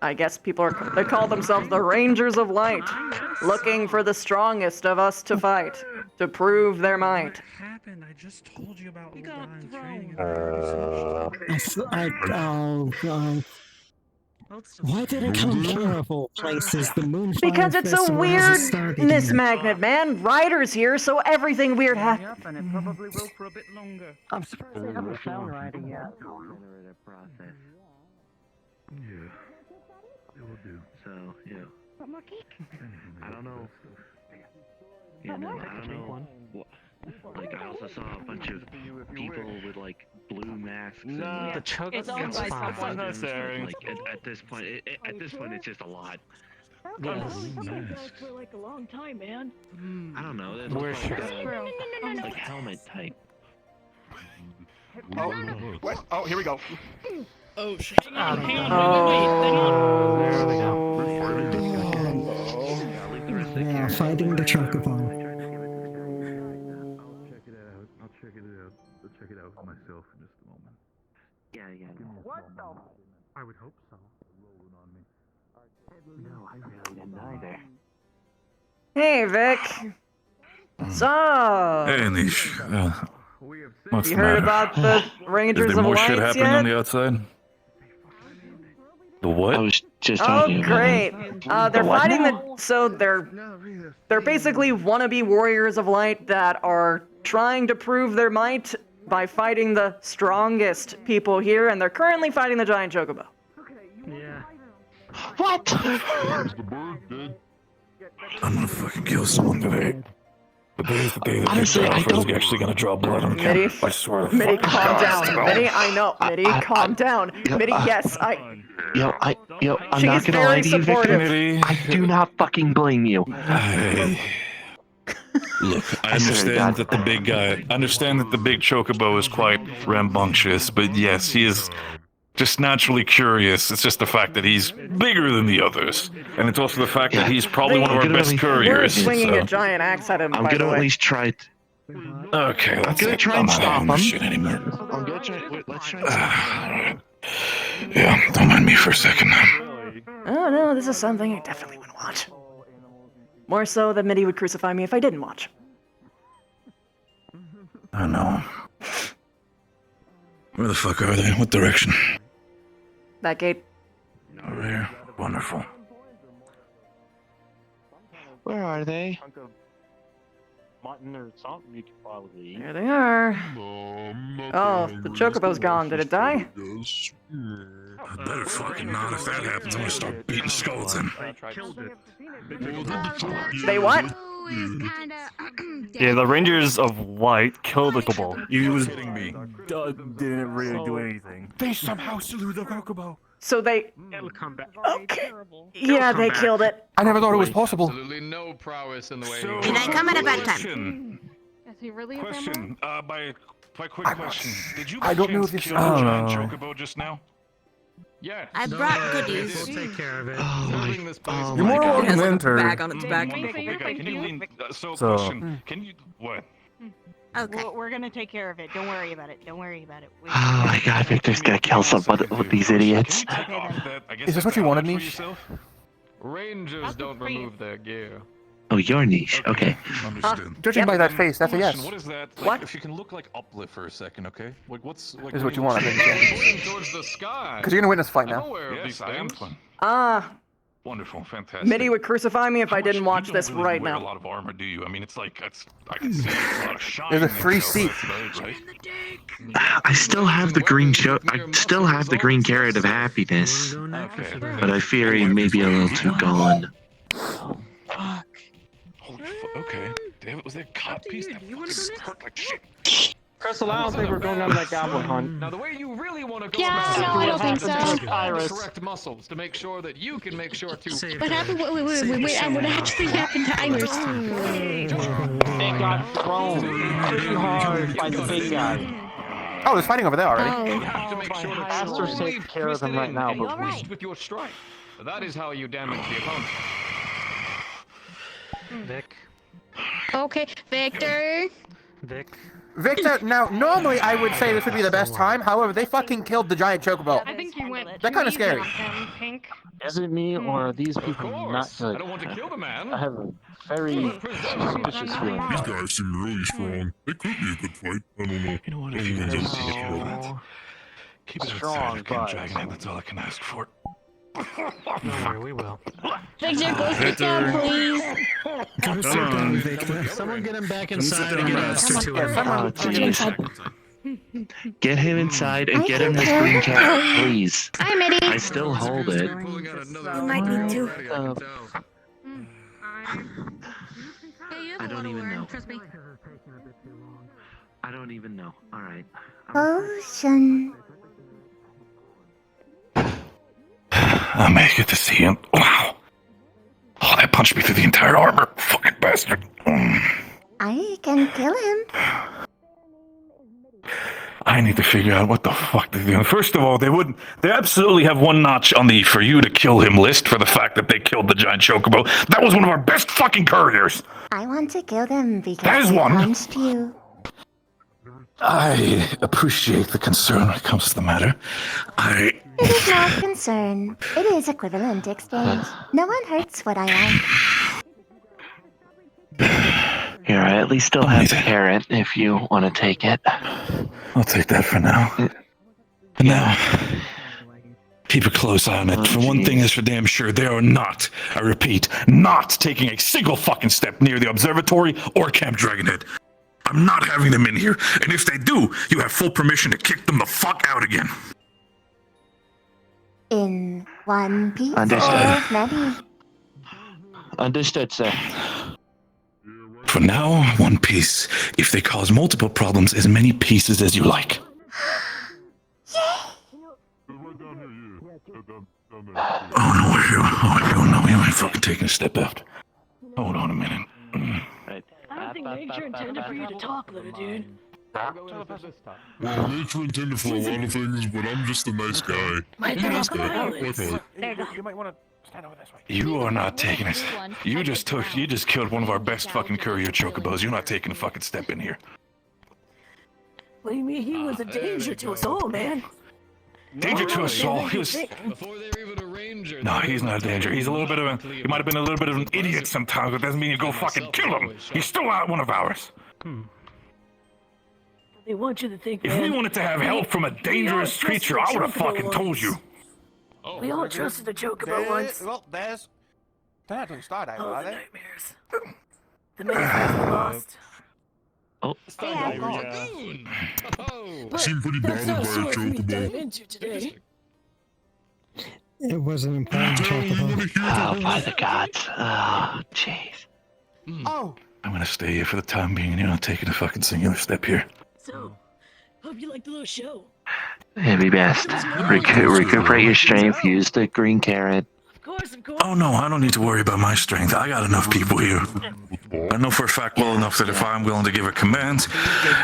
A: I guess people they call themselves the Rangers of Light, looking for the strongest of us to fight, to prove their might.
G: What happened? I just told you about
S: got
G: Ryan's
S: thrown.
G: training.
U: Oh god. Why did it come here of all places? The Moonfire
A: Because it's a
U: Festival hasn't started
A: weirdness
U: yet.
A: magnet, man. Ryder's here, so everything weird happens.
U: And it probably will for a bit longer. I'm surprised they haven't found Ryder yet.
H: Process. Yeah. It will do. So, yeah. I don't know. Yeah, no, I don't know. Like, I also saw a bunch of people with, like, blue masks.
V: No,
H: and,
V: the chug is fine.
H: Like, at this point, it's just a lot.
S: For like a long time, man.
H: I don't know. There's
V: Where's
H: like helmet type.
L: Oh, what? Oh, here we go.
J: Oh shit.
U: There we go. Now, finding the chocobo.
M: I'll check it out for myself in just a moment.
H: Yeah.
U: What the?
M: I would hope so. Rolling on me.
H: No, I really didn't either.
A: Hey, Vic. What's up?
M: Hey, Nish. What's
A: You
M: the
A: heard
M: matter?
A: about the Rangers
M: Is there
A: of
M: more
A: Lights
M: shit happening
A: yet?
M: on the outside? The what?
H: I was just
A: Oh,
H: talking
A: great.
H: about
A: They're
H: what
A: fighting
H: now?
A: they're basically wannabe warriors of light that are trying to prove their might by fighting the strongest people here, and they're currently fighting the giant chocobo.
V: Yeah.
H: What?
M: I'm gonna fucking kill someone today. But today's the day that
H: Honestly, I don't.
M: actually gonna draw blood on
A: Mitty,
M: camera. I swear to
A: Mitty,
M: fucking
A: calm
M: God.
A: down. Mitty, I know. Mitty, calm down. Mitty, yes,
H: I'm
A: She's
H: not gonna lie
A: very
H: to you, Victor.
A: supportive.
H: I do not fucking blame you.
M: Look, I
H: I swear to God.
M: understand that the big guy, I understand that the big chocobo is quite rambunctious, but yes, he is just naturally curious. It's just the fact that he's bigger than the others, and it's also the fact that he's probably one of our best
A: We're
M: couriers.
A: swinging
M: so-
A: a giant axe at him,
H: I'm
A: by the
H: gonna at
A: way.
H: least try.
M: Okay,
H: I'm
M: that's
H: gonna
M: it.
H: try
M: I'm
H: and
M: not
H: stop
M: having this
H: him.
M: shit anymore.
H: I'm gonna try. Let's try.
M: Alright. Yeah, don't mind me for a second.
A: Oh no, this is something I definitely would watch. More so than Mitty would crucify me if I didn't watch.
M: I know. Where the fuck are they? What direction?
A: That gate.
M: Over here. Wonderful.
H: Where are they?
V: Mutton or something you could probably eat.
A: There they are. Oh, the chocobo's gone. Did it die?
M: I better fucking not. If that happens, I'm gonna start beating skulls in.
A: They what?
V: Yeah, the Rangers of White killed the Chocobo. He was
M: kidding me.
V: Didn't really do anything.
L: They somehow slew the chocobo.
A: So they.
V: It'll come back.
A: Okay. Yeah, they killed it.
L: I never thought it was possible.
P: Absolutely no prowess in the way.
V: So-
P: he
V: Did I come
P: at
V: at a bad
P: bedtime?
S: Is he really a
M: Question. By quick question. Did you
L: I don't know
M: chance
L: this-
M: kill
L: I
M: the
L: don't
M: giant
L: know.
M: chocobo just now?
P: Yes.
J: I brought goodies.
G: We'll take care of it.
H: Oh
L: You're more
H: my
L: welcome
J: It has
L: to
J: like a
L: enter.
J: bag on its back.
M: Wonderful. Big guy, can you lean? So,
V: So-
M: question. Can you what?
J: Okay.
S: We're gonna take care of it. Don't worry about it. Don't worry about it.
H: Oh my God, Victor's gonna kill someone with these idiots.
M: Can you take off that? I guess
L: Is this
M: that's
L: what you
M: the
L: wanted,
M: helmet for
L: Nish?
M: yourself?
P: Rangers don't remove their gear.
H: Oh, you're niche. Okay.
M: Understood.
L: Judging by that face, that's a
M: Question,
L: yes.
M: What is that? Like,
A: What?
M: If you can look like uplift for a second, okay? Like what's like?
L: This is what you want, I think.
P: Pointing towards the sky.
L: Because you're gonna witness a fight
P: I'm
L: now.
P: aware of
M: Yes,
P: these
M: I am.
P: things.
M: Wonderful, fantastic.
A: Mitty would crucify me if
M: How
A: I
M: much-
A: didn't
M: you
A: watch
M: don't
A: this
M: really
A: right
M: wear
A: now.
M: a lot of armor, do you? I mean, it's like that's I can see it's a lot of shine.
L: There's a
M: and
L: free
M: so
L: seat.
M: that's about it, right?
H: I still have the green I still have the green carrot of happiness,
M: Okay.
H: but I fear he may be a little too gone.
M: Okay. Damn, was there a cut piece? That fucking hurt like shit.
V: Crystal, I don't think we're going on that goblin hunt.
P: Now, the way you really want to go
S: Yeah,
P: about
S: no,
P: it
S: I don't think
P: is to
S: so.
P: use all the correct muscles to make sure that you can make sure to.
S: What happened? Wait, what actually happened to Iris?
V: They got thrown pretty hard by the big guy.
L: Oh, there's fighting over there already.
P: You have to make sure to
V: Aster
P: slowly
V: take care of
P: twist
V: him
P: it
V: right
P: in
V: now,
P: and
V: but
P: twist with your strike. That is how you damage the opponent.
G: Vic.
S: Okay, Victor.
G: Vic.
L: Victor, now, normally I would say this would be the best time. However, they fucking killed the giant chocobo.
C: I think you went.
L: That kind of scary.
C: Pink.
V: Is it me or are these people
P: Of
V: not
P: course.
V: good?
P: I don't want to kill the man.
V: I have a very suspicious feeling.
M: These guys seem really strong. It could be a good fight. I don't know. You know what? If you guys don't see it, keep it
V: strong,
M: outside of Camp
V: but-
M: Dragonhead. That's all I can ask for.
G: Don't worry, we will.
S: Victor, go sit down, please.
V: Go sit down, Victor.
G: Someone get him back
V: Come sit
G: inside
V: down,
G: and get
V: Master.
G: answer to him.
H: Oh, jeez. Get him inside and
R: I
H: get
R: can
H: him this
R: kill
H: green
R: him.
H: cat, please.
R: Hi, Mitty.
H: I still hold it.
R: You might need to.
H: I don't even know. I don't even know. All right.
R: Potion.
M: I may get to see him. Wow. Oh, that punched me through the entire armor. Fucking bastard.
R: I can kill him.
M: I need to figure out what the fuck they're doing. First of all, they absolutely have one notch on the for you to kill him list for the fact that they killed the giant chocobo. That was one of our best fucking couriers.
R: I want to kill them because
M: That is
R: they
M: one.
R: punched you.
M: I appreciate the concern when it comes to the matter.
R: It is not concern. It is equivalent exchange. No one hurts what I like.
H: Here, I at least still have the carrot if you want to take it.
M: I'll take that for now. And now, keep a close eye on it. For one thing is for damn sure, they are not, I repeat, not taking a single fucking step near the observatory or Camp Dragonhead. I'm not having them in here, and if they do, you have full permission to kick them the fuck out again.
R: In one piece
H: Understood.
R: or many.
H: Understood, sir.
M: For now, one piece. If they cause multiple problems, as many pieces as you like. Oh no, you ain't fucking taking a step out. Hold on a minute.
S: I don't think nature intended for you to talk, little dude.
K: Well, nature intended for a lot of things, but I'm just a nice guy. Nice guy.
L: You might want to stand over this way.
M: You are not taking it. You just killed one of our best fucking courier chocobos. You're not taking a fucking step in here.
S: What do you mean? He was a danger to us all, man.
M: Danger to us all. He was. No, he's not a danger. He's a little bit of a. He might have been a little bit of an idiot sometimes, but that doesn't mean you go fucking kill him. He's still not one of ours.
S: They want you to think,
M: If we wanted to have help from a dangerous creature, I would have fucking told you.
S: We all trusted the chocobo once.
L: Well, they're not doing Stardive, are they?
S: Nightmares. The manifest we lost.
H: Oh.
K: Seem pretty
S: That's
K: bothered
S: not
K: by a
S: sort for me to dive
K: chocobo.
S: into today.
U: It was an important chocobo.
H: Oh, by the gods. Oh, jeez.
L: Oh!
M: I'm gonna stay here for the time being, and you're not taking a fucking singular step here.
S: So, hope you liked the little show.
H: It'd be best. Recuperate your strength. Use the green carrot.
M: Oh no, I don't need to worry about my strength. I got enough people here. I know for a fact well enough that if I'm willing to give a command,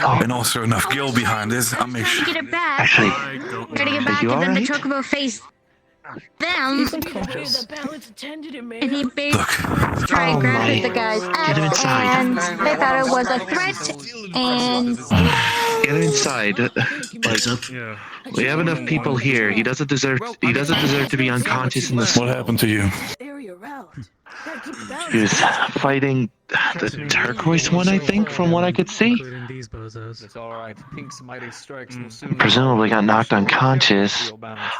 M: and also enough gil behind it, I'll make sure.
R: Get it back.
H: Actually,
R: Gotta get back,
H: you
R: and then the
H: alright?
R: chocobo faced them. And he basically tried grabbing the guy's
H: Get him
R: ass,
H: inside.
R: and they thought it was a threat, and
H: Get him inside. Like, we have enough people here. He doesn't deserve. He doesn't deserve to be unconscious in this.
M: What happened to you?
H: He was fighting the turquoise one, I think, from what I could see.
G: Including these bozos. It's alright. Pink's mighty strikes will soon.
H: Presumably got knocked unconscious.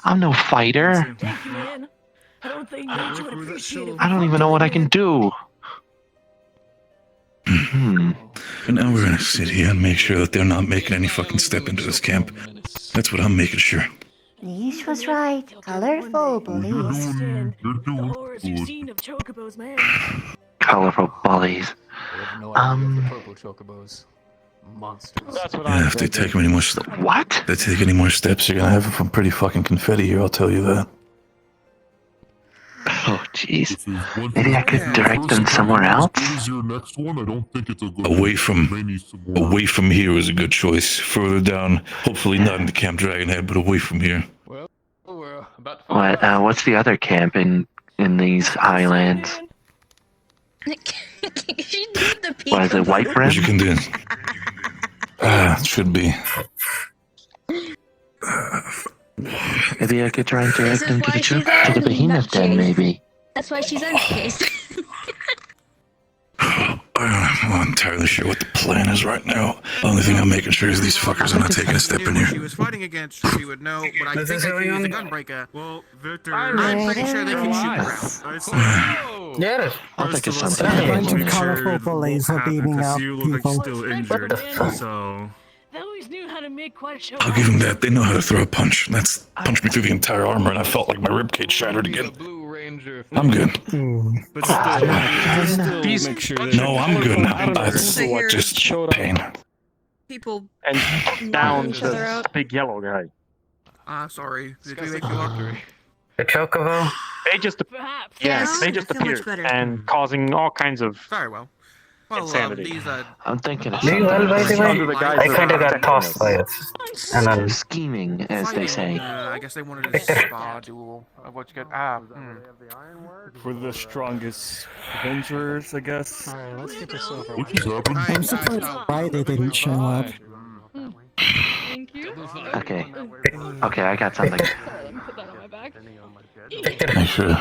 H: I'm no fighter.
S: I don't think nature would appreciate it.
H: I don't even know what I can do.
M: And now we're gonna sit here and make sure that they're not making any fucking step into this camp. That's what I'm making sure.
R: Niche was right. Colorful bullies.
S: The horrors you've seen of chocobos, man.
H: Colorful bullies.
P: Purple chocobos. Monsters.
M: Yeah, if they take any more
H: What?
M: If they take any more steps, you're gonna have some pretty fucking confetti here, I'll tell you that.
H: Oh, jeez. Maybe I could direct them somewhere else?
K: Your next one? I don't think it's a good
M: Away from here is a good choice. Further down, hopefully not into Camp Dragonhead, but away from here.
H: What's the other camp in these islands? What is it, White Brim?
M: What you can do? It should be.
H: Maybe I could try and direct them to the behemoth den, maybe.
R: That's why she's uncased.
M: I'm not entirely sure what the plan is right now. Only thing I'm making sure is these fuckers are not taking a step in
D: She
M: here.
D: was fighting against, she would know, but I think I could use a gunbreaker.
N: Well, Victor,
D: I'm pretty sure they can shoot around.
R: Yeah.
H: I'll think of
N: First
H: something.
N: of all,
U: A bunch of
N: make
U: colourful
N: sure
U: bullies are
N: happen,
U: beating
N: 'cause
U: out
N: you look like
U: people.
N: you're still injured, so...
S: They always knew how to make quite a show.
M: I'll give them that. They know how to throw a punch. That's punched me through the entire armor, and I felt like my ribcage shattered again. I'm good.
N: But still make sure that...
M: No, I'm good now. That's just pain.
J: People
E: And down
J: each other
E: the
J: out.
E: big yellow guy.
D: Sorry. Did we make you up?
R: The Chocobo?
E: They just
S: Perhaps.
E: yes, they just
J: I feel much
E: appeared
J: better.
E: and causing all kinds of
D: Very well. Well,
E: insanity.
D: these
H: I'm thinking of
R: Me well, by the
H: something.
R: way. I kind of got tossed by it. And then
H: Scheming, as they say.
D: I guess they wanted a spa duel of what you get.
N: For the strongest Avengers, I guess.
G: Alright, let's get this over
K: What
G: with.
K: just happened?
U: I'm surprised why they didn't show up.
S: Thank you.
H: Okay. Okay, I got something.
S: Put that on my back.
M: I should.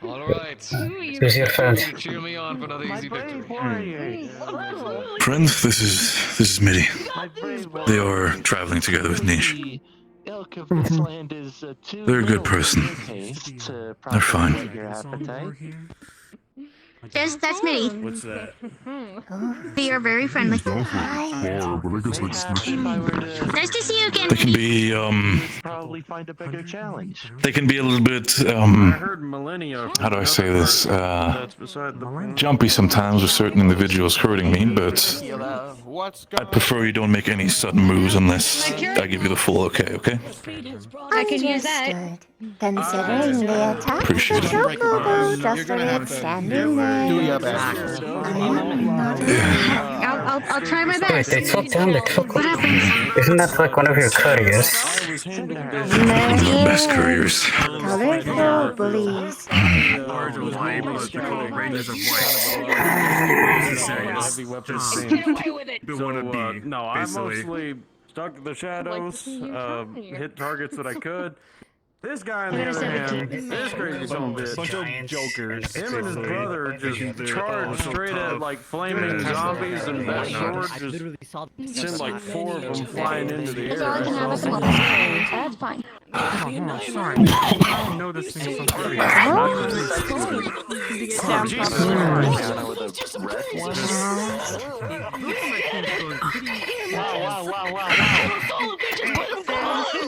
P: Alright.
R: who's your friend?
P: Cheer me on for another easy victory.
M: Friends, this is Mitty. They are traveling together with Nish.
H: Ilk of this land is too
M: They're a good
H: little
M: person.
H: for your taste to
M: They're fine.
H: propagate your appetite.
F: Yes, that's Mitty.
N: What's that?
F: They are very friendly.
K: Far, but I guess I just
H: If I were to
F: Nice to see you again.
M: They can be
H: probably find a bigger challenge.
M: they can be a little bit
N: I heard millennia.
M: how do I say this?
N: That's beside the point.
M: Jumpy sometimes with certain individuals hurting me, but I prefer you don't make any sudden moves unless I give you the full okay, okay?
F: I can use that. Considering the attack,
M: Appreciate
F: the
M: it.
F: Chocobo just remains standing there. I'll try my
R: Wait,
F: best.
R: they took down the Chocobo. Isn't that like one of your couriers?
M: One of the best couriers.
F: Colorful bullies.
N: No, I mostly stuck to the shadows, hit targets that I could. This guy, on the other hand, this crazy son of a bitch.
G: Bunch of jokers.
N: Him and his brother just charged straight at like flaming zombies and that sword just sent like 4 of them flying into the air.
F: That's fine.
N: Oh, sorry. I'm noticing something.
H: Wow.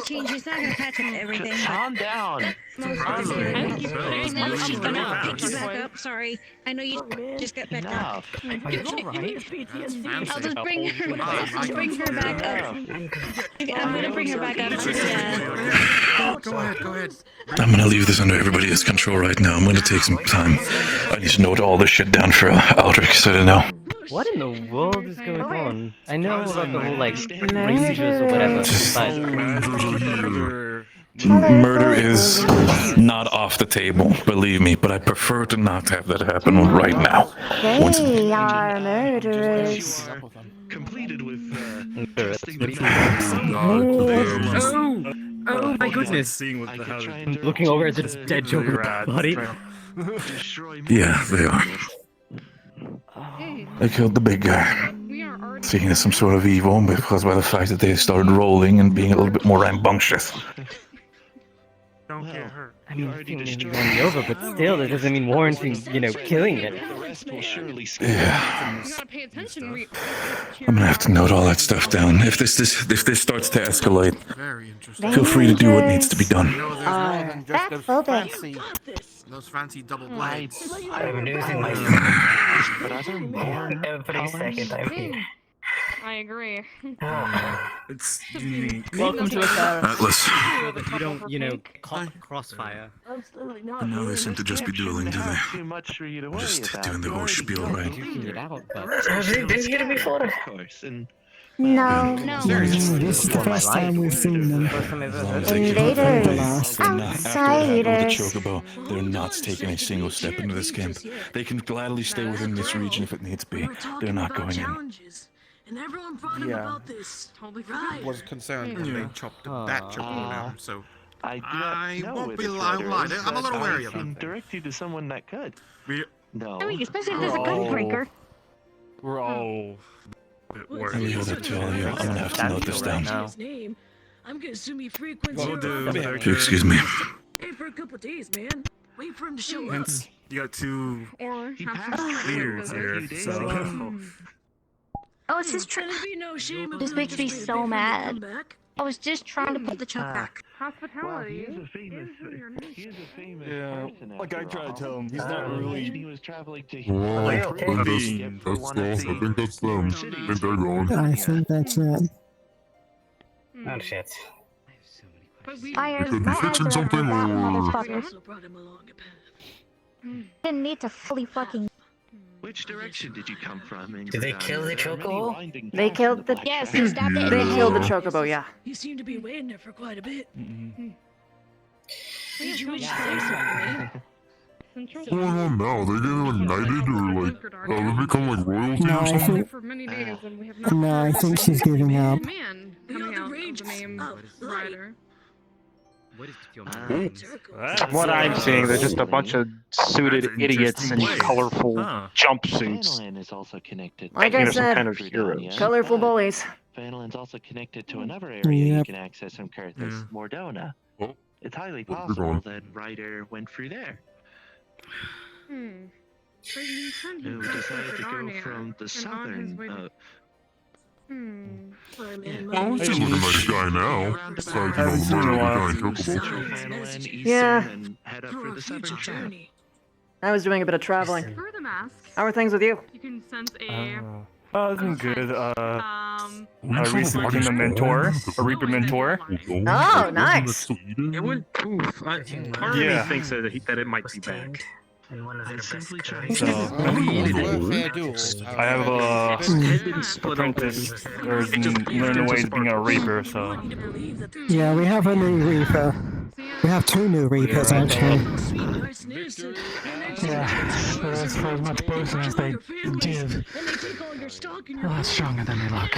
F: Change. It's not gonna patch up everything.
H: Calm down.
F: Pick you back up. Sorry. I know you just got back up. I'll just bring her back up. I'm gonna bring her back up. Yeah.
D: Go ahead.
M: I'm gonna leave this under everybody's control right now. I'm gonna take some time. I need to note all this shit down for Aldrich so to know.
T: What in the world is going on? I know about the whole, like, rangers or whatever, but...
M: Murder is not off the table, believe me, but I prefer to not have that happen right now.
F: They are murderers.
H: Completed with
T: Oh my goodness! Looking over at this dead Joker body.
M: Yeah, they are. They killed the big guy. Seeing as some sort of evil because by the fact that they started rolling and being a little bit more rambunctious.
N: Don't get hurt.
T: I mean, I think maybe won me over, but still, that doesn't mean warranting, killing it.
M: Yeah. I'm gonna have to note all that stuff down. If this starts to escalate, feel free to do what needs to be done.
D: Those fancy double blades.
R: I'm losing my every second I'm here.
C: I agree.
N: It's unique.
T: Welcome to
M: Atlas.
T: so that you don't, crossfire.
F: Absolutely
M: I know they seem to just be dueling, do they?
H: Too much for you to worry
M: Just
H: about.
M: doing the whole spiel right.
R: Have they been here before?
H: Of course, and
F: No.
U: This is the first time we've seen them.
F: Invaders.
M: After over the
F: Outsiders.
M: Chocobo, they're not taking a single step into this camp. They can gladly stay within this region if it needs be. They're not going in.
D: And everyone brought him about this. Totally right. Was concerned when they chopped that chocobo down, so
H: I do not know
D: won't
H: which
D: be lying.
H: letter it is,
D: I'm a little
H: but
D: wary
H: I
D: of
H: can
D: that.
H: direct you to someone that could. No.
S: I mean, especially if there's a gun breaker.
N: We're all a bit worried.
M: I'm gonna have to note this down.
I: Name. I'm gonna assume he frequents
N: Will
I: your
N: do,
I: office.
N: Victor.
M: Excuse me.
I: Hey, for a couple days, man. Wait for him to show up.
N: Hence, you got two
C: Or
N: leaders here, so.
S: Oh, it's just
I: Gonna be no shame if
S: This
I: Lou
S: makes
I: just
S: me
I: wait a bit
S: so
I: for him to
S: mad.
I: come back.
S: I was just trying to put the truck back.
C: Hospitality.
H: He is a famous
N: Yeah, like I tried to tell him, he's not
H: He
N: really.
H: was traveling to
K: Well, I
N: I
K: think that's them. I think they're going.
U: I think that's it.
R: Oh shit.
S: I
K: They could be fixing something or...
I: Also brought him along a path.
S: didn't need to fully fucking.
H: Which direction did you come from?
R: Did they kill the chocobo?
A: They killed the.
S: Yes, they stabbed it.
A: They killed the chocobo. Yeah.
I: He seemed to be waiting there for quite a bit.
K: Mm-hmm.
I: Did you wish to say something, man?
K: What's going on now? They getting like knighted or like, they become like royalty
U: No,
K: or
U: I
K: something?
U: think.
C: For many days, and we have not
U: No, I think she's giving up.
C: man coming out of the name Ryder.
E: From what I'm seeing, they're just a bunch of suited idiots in colorful jumpsuits.
H: Phelan is also connected.
A: Like
H: to
A: I
H: some
A: said,
H: kind of heroes.
A: colorful bullies.
H: Phelan's also connected to another area you
U: Yep.
H: can access from Kurthus, Mordona.
K: Oh.
H: It's highly
K: Where's it
H: possible
K: going?
H: that Ryder went through there.
C: Who
H: Who decided to go from the southern.
I: Sorry, man.
K: Well, he's just looking like a guy now. Besides, you know, the murder of the giant chocobo.
A: Yeah.
H: And head up for
I: For a
H: the
I: future
H: southern path.
I: journey.
A: I was doing a bit of traveling.
C: Through the masks,
A: How are things with you?
C: you can sense a
N: It's been good.
K: We
N: Recently became a mentor, a Reaper mentor.
A: Oh, nice.
E: It went poof. Part of me
N: Yeah.
E: thinks that it might be back.
R: And one of their best
N: So,
R: cooks.
N: I have a apprentice, or learn the ways of being a Reaper, so.
U: Yeah, we have a new Reaper. We have two new Reapers, actually.
G: Yeah, for as much boasting as they give, a lot stronger than they look.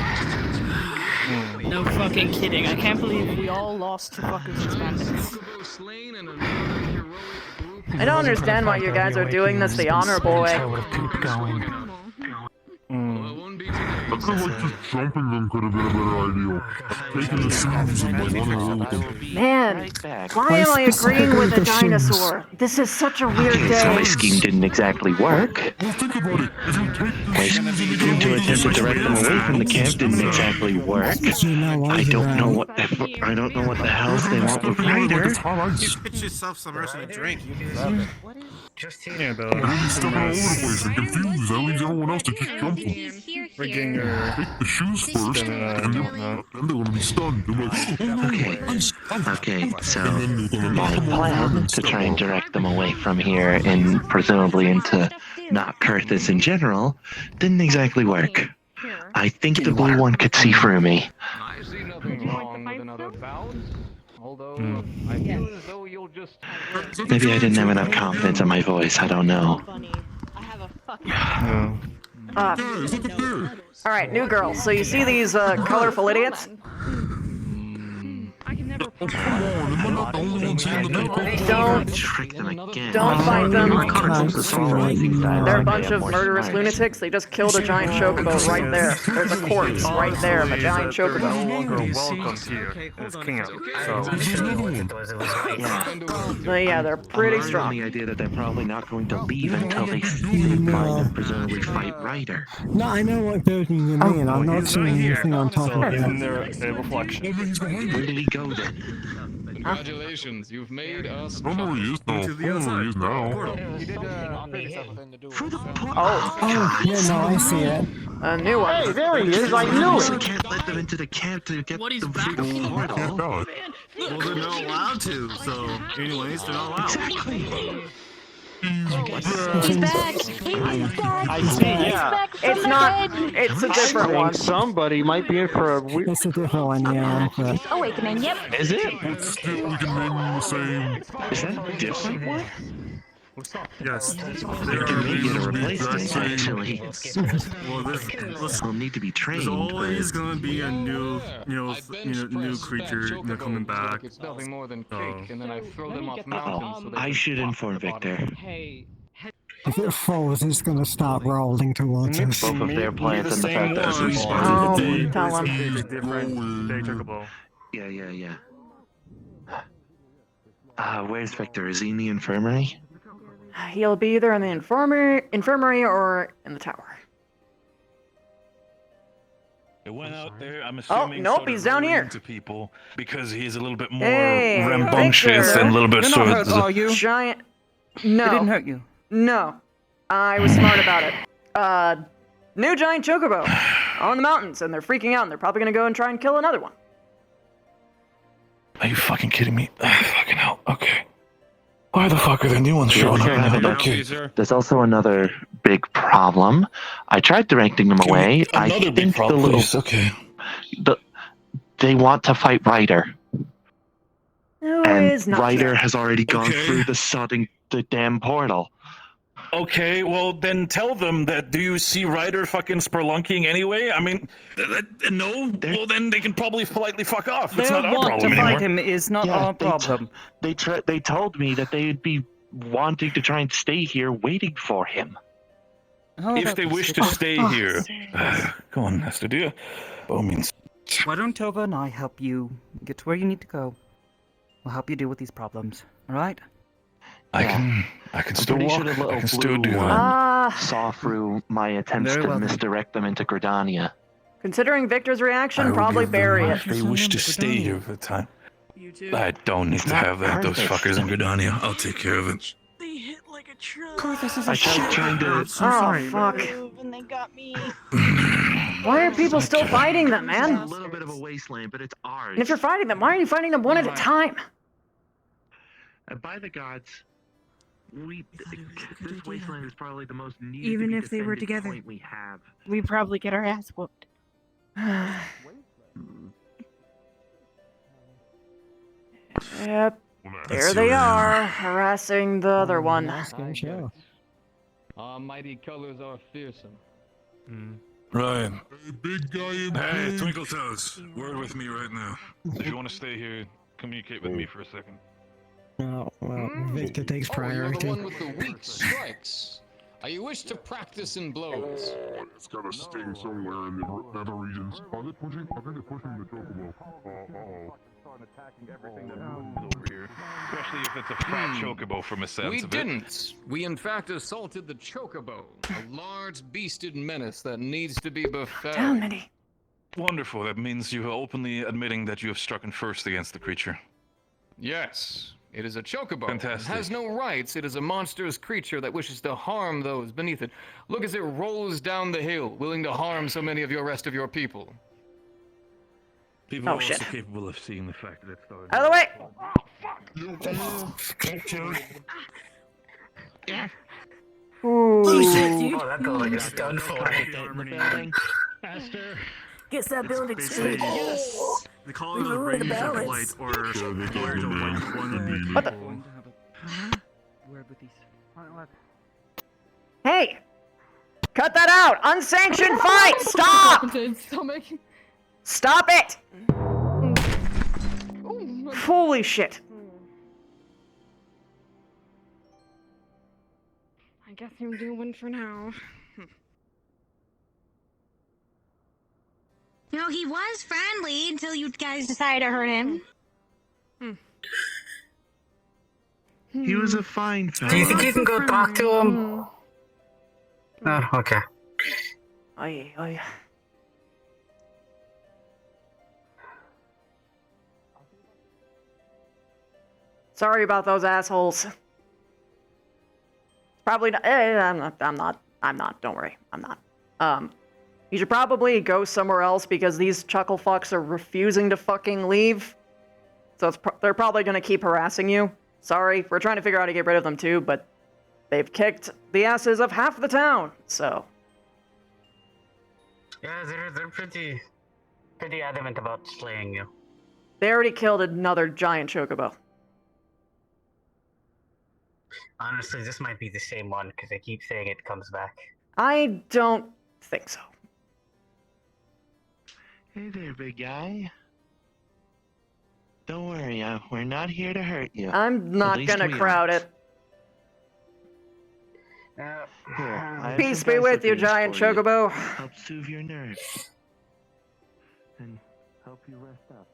J: No fucking kidding. I can't believe we all lost to fucking Hispanics.
A: I don't understand why you guys are doing this the honorable way.
K: I feel like just jumping them could have been a better idea. Taking the shoes and like running away with them.
A: Man, why am I agreeing with a dinosaur? This is such a weird
H: So my
A: day.
H: scheme didn't exactly work.
K: Well, think about it. If you take
H: My scheme to attempt to direct them away from the camp didn't exactly work. I don't know what the hell they want with Ryder.
D: You pitch yourself some mercy and drink. You deserve it.
N: Yeah, though.
K: He's stuck all over the place and confused. That leaves everyone else to keep jumping.
N: We're getting her.
K: Take the shoes first, and then they're gonna be stunned. They're like,
H: Okay, so my plan to try and direct them away from here and presumably into not Kurthus in general didn't exactly work. I think the blue one could see through me.
P: I see nothing wrong with another bounce. Although I feel as though you'll just.
H: Maybe I didn't have enough confidence in my voice. I don't know.
A: All right, new girl. So you see these colorful idiots?
K: come on, am I not the only one seeing the big
A: Don't
H: trick them again.
A: Don't fight them.
H: They're
A: They're a bunch of murderous lunatics. They just killed a giant chocobo right there. There's a corpse right there of a giant
N: No
A: chocobo.
N: longer welcome here as king.
A: But yeah, they're pretty
H: On
A: strong.
H: the idea that they're probably not going to leave until they see the find and presumably fight Ryder.
U: No, I know what building you mean. I'm not seeing anything on top of
N: Isn't
U: it.
N: there a reflection?
H: Where did he go then?
P: Congratulations, you've made us.
K: I don't know where he is now. I don't know where he is now.
U: Oh, yeah, no, I see it.
A: A new one.
T: Hey, there he is. I knew
H: I
T: it.
H: can't let them into the camp to get them through the
K: Can't
H: portal.
K: die.
D: Well, they're not allowed to, so anyways, they're not allowed.
H: Exactly.
S: He's back. He's back.
T: I see,
S: He's
T: yeah.
S: back from
A: It's
S: the
A: not.
S: dead.
A: It's a
T: I
A: different
T: think
A: one.
T: somebody might be in for a weird.
U: It's a different one, yeah. But
S: Awakening. Yep.
T: Is it?
K: But still, we can name them the same.
H: Is that a different one?
D: Yes.
H: We can make it a replacement, actually.
D: Well,
H: They'll need to be trained.
D: there's always
H: but-
D: gonna be a new, new creature coming back.
P: It's nothing more than cake, and then I throw them off mountains. So they
H: I
P: can
H: should
P: flop
H: inform
P: to the bottom.
H: Victor.
J: Hey.
U: If it falls, it's gonna start rolling towards us.
V: Both of their plans and the fact that it's
A: Oh,
V: respawned.
A: tell him.
B: It's a different day chocobo.
H: Yeah. Where's Victor? Is he in the infirmary?
A: He'll be either in the infirmary or in the tower.
M: It went out there. I'm assuming.
A: nope, he's down here.
M: To people because he's a little bit more
A: Hey,
M: rambunctious
A: Victor.
M: and a little bit
A: You're
M: sort
A: not
M: of.
A: hurt, are you? Giant. No.
O: It didn't hurt you.
A: No. I was smart about it. New giant chocobo on the mountains, and they're freaking out, and they're probably gonna go and try and kill another one.
M: Are you fucking kidding me? Fucking hell. Okay. Why the fuck are there new ones showing up now? Okay.
H: There's also another big problem. I tried directing them away.
M: Another big problem, please. Okay.
H: They want to fight Ryder.
A: No,
H: And Ryder has already gone through the damn portal.
M: Okay, well then tell them that. Do you see Ryder fucking spelunking anyway? I mean, no. Well then they can probably politely fuck off. It's
O: Their
M: not our
O: want
M: problem
O: to fight
M: anymore.
O: him is not our problem.
H: They told me that they'd be wanting to try and stay here waiting for him.
M: If they wish to stay here, go on, Master Dear. By all means.
O: Why don't Tova and I help you get to where you need to go? We'll help you deal with these problems. All right?
M: I can still
H: pretty
M: walk.
H: sure the little
M: I can still
H: blue
M: do
H: one
M: that.
H: saw through my attempts
O: Very
H: to
O: well then.
H: misdirect them into Gridania.
A: Considering Victor's
M: I
A: reaction,
M: will
A: probably
M: give them
A: bury
M: if
A: it.
M: they wish to stay here for the time.
J: You too.
M: I don't need to have that. Those fuckers in Gridania. I'll take care of it.
J: They hit like a truck.
H: I tried trying to.
A: Oh, fuck.
J: And they got me.
A: Why are people still fighting them,
H: It's a
A: man?
H: little bit of a wasteland, but it's ours.
A: And if you're fighting them, why are you fighting them one at a time?
H: By the gods, this wasteland is probably the most needed
S: Even
H: to be
S: if they were
H: defended
S: together.
H: point we have.
S: We probably get our ass whooped.
A: Yep. There they are, harassing the other one.
P: Our mighty colors are fearsome.
M: Right.
K: Hey, big guy in
M: Hey,
K: pink.
M: Twinkle Toes. Word with me right now. If you want to stay here, communicate with me for a second.
U: Oh, well, Victor takes
P: Oh, you're the
U: priority.
P: one with the weak strikes. You wish to practice in blows.
K: Oh, it's gotta sting somewhere in the nether regions. Are they pushing? I think they're pushing the chocobo.
M: Attacking everything that moves over here. Especially if it's a fat chocobo from a sense
P: We
M: of it.
P: didn't. We in fact assaulted the chocobo, a large beasted menace that needs to be befell.
A: Down, Minnie.
M: Wonderful. That means you are openly admitting that you have struck first against the creature.
P: Yes, it is a chocobo.
M: Fantastic.
P: It has no rights. It is a monstrous creature that wishes to harm those beneath it. Look as it rolls down the hill, willing to harm so many of your rest of your people.
M: People
A: Oh,
M: are also
A: shit.
M: capable of seeing the fact that it's started.
A: Out of the way! Ooh.
R: Oh, that got like a done for it.
J: Guess that building stayed.
B: They call it a range of light or layers of light.
A: What the? Hey! Cut that out! Unsanctioned fight! Stop! Stop it! Holy shit.
C: I guess I'm doing for now.
F: You know, he was friendly until you guys decided to hurt him.
H: He was a fine fellow.
R: Do you think you can go talk to him? Oh, okay.
A: Oy, oy. Sorry about those assholes. Probably not. I'm not. Don't worry. I'm not. You should probably go somewhere else because these chuckle fucks are refusing to fucking leave. So they're probably gonna keep harassing you. Sorry, we're trying to figure out how to get rid of them too, but they've kicked the asses of half the town, so.
R: Yeah, they're pretty adamant about slaying you.
A: They already killed another giant chocobo.
R: Honestly, this might be the same one because they keep saying it comes back.
A: I don't think so.
H: Hey there, big guy. Don't worry, we're not here to hurt you.
A: I'm not
H: least
A: gonna
H: we
A: crowd
H: aren't.
A: it. Peace be with you, giant chocobo.
H: Help soothe your nerves. And help you rest up.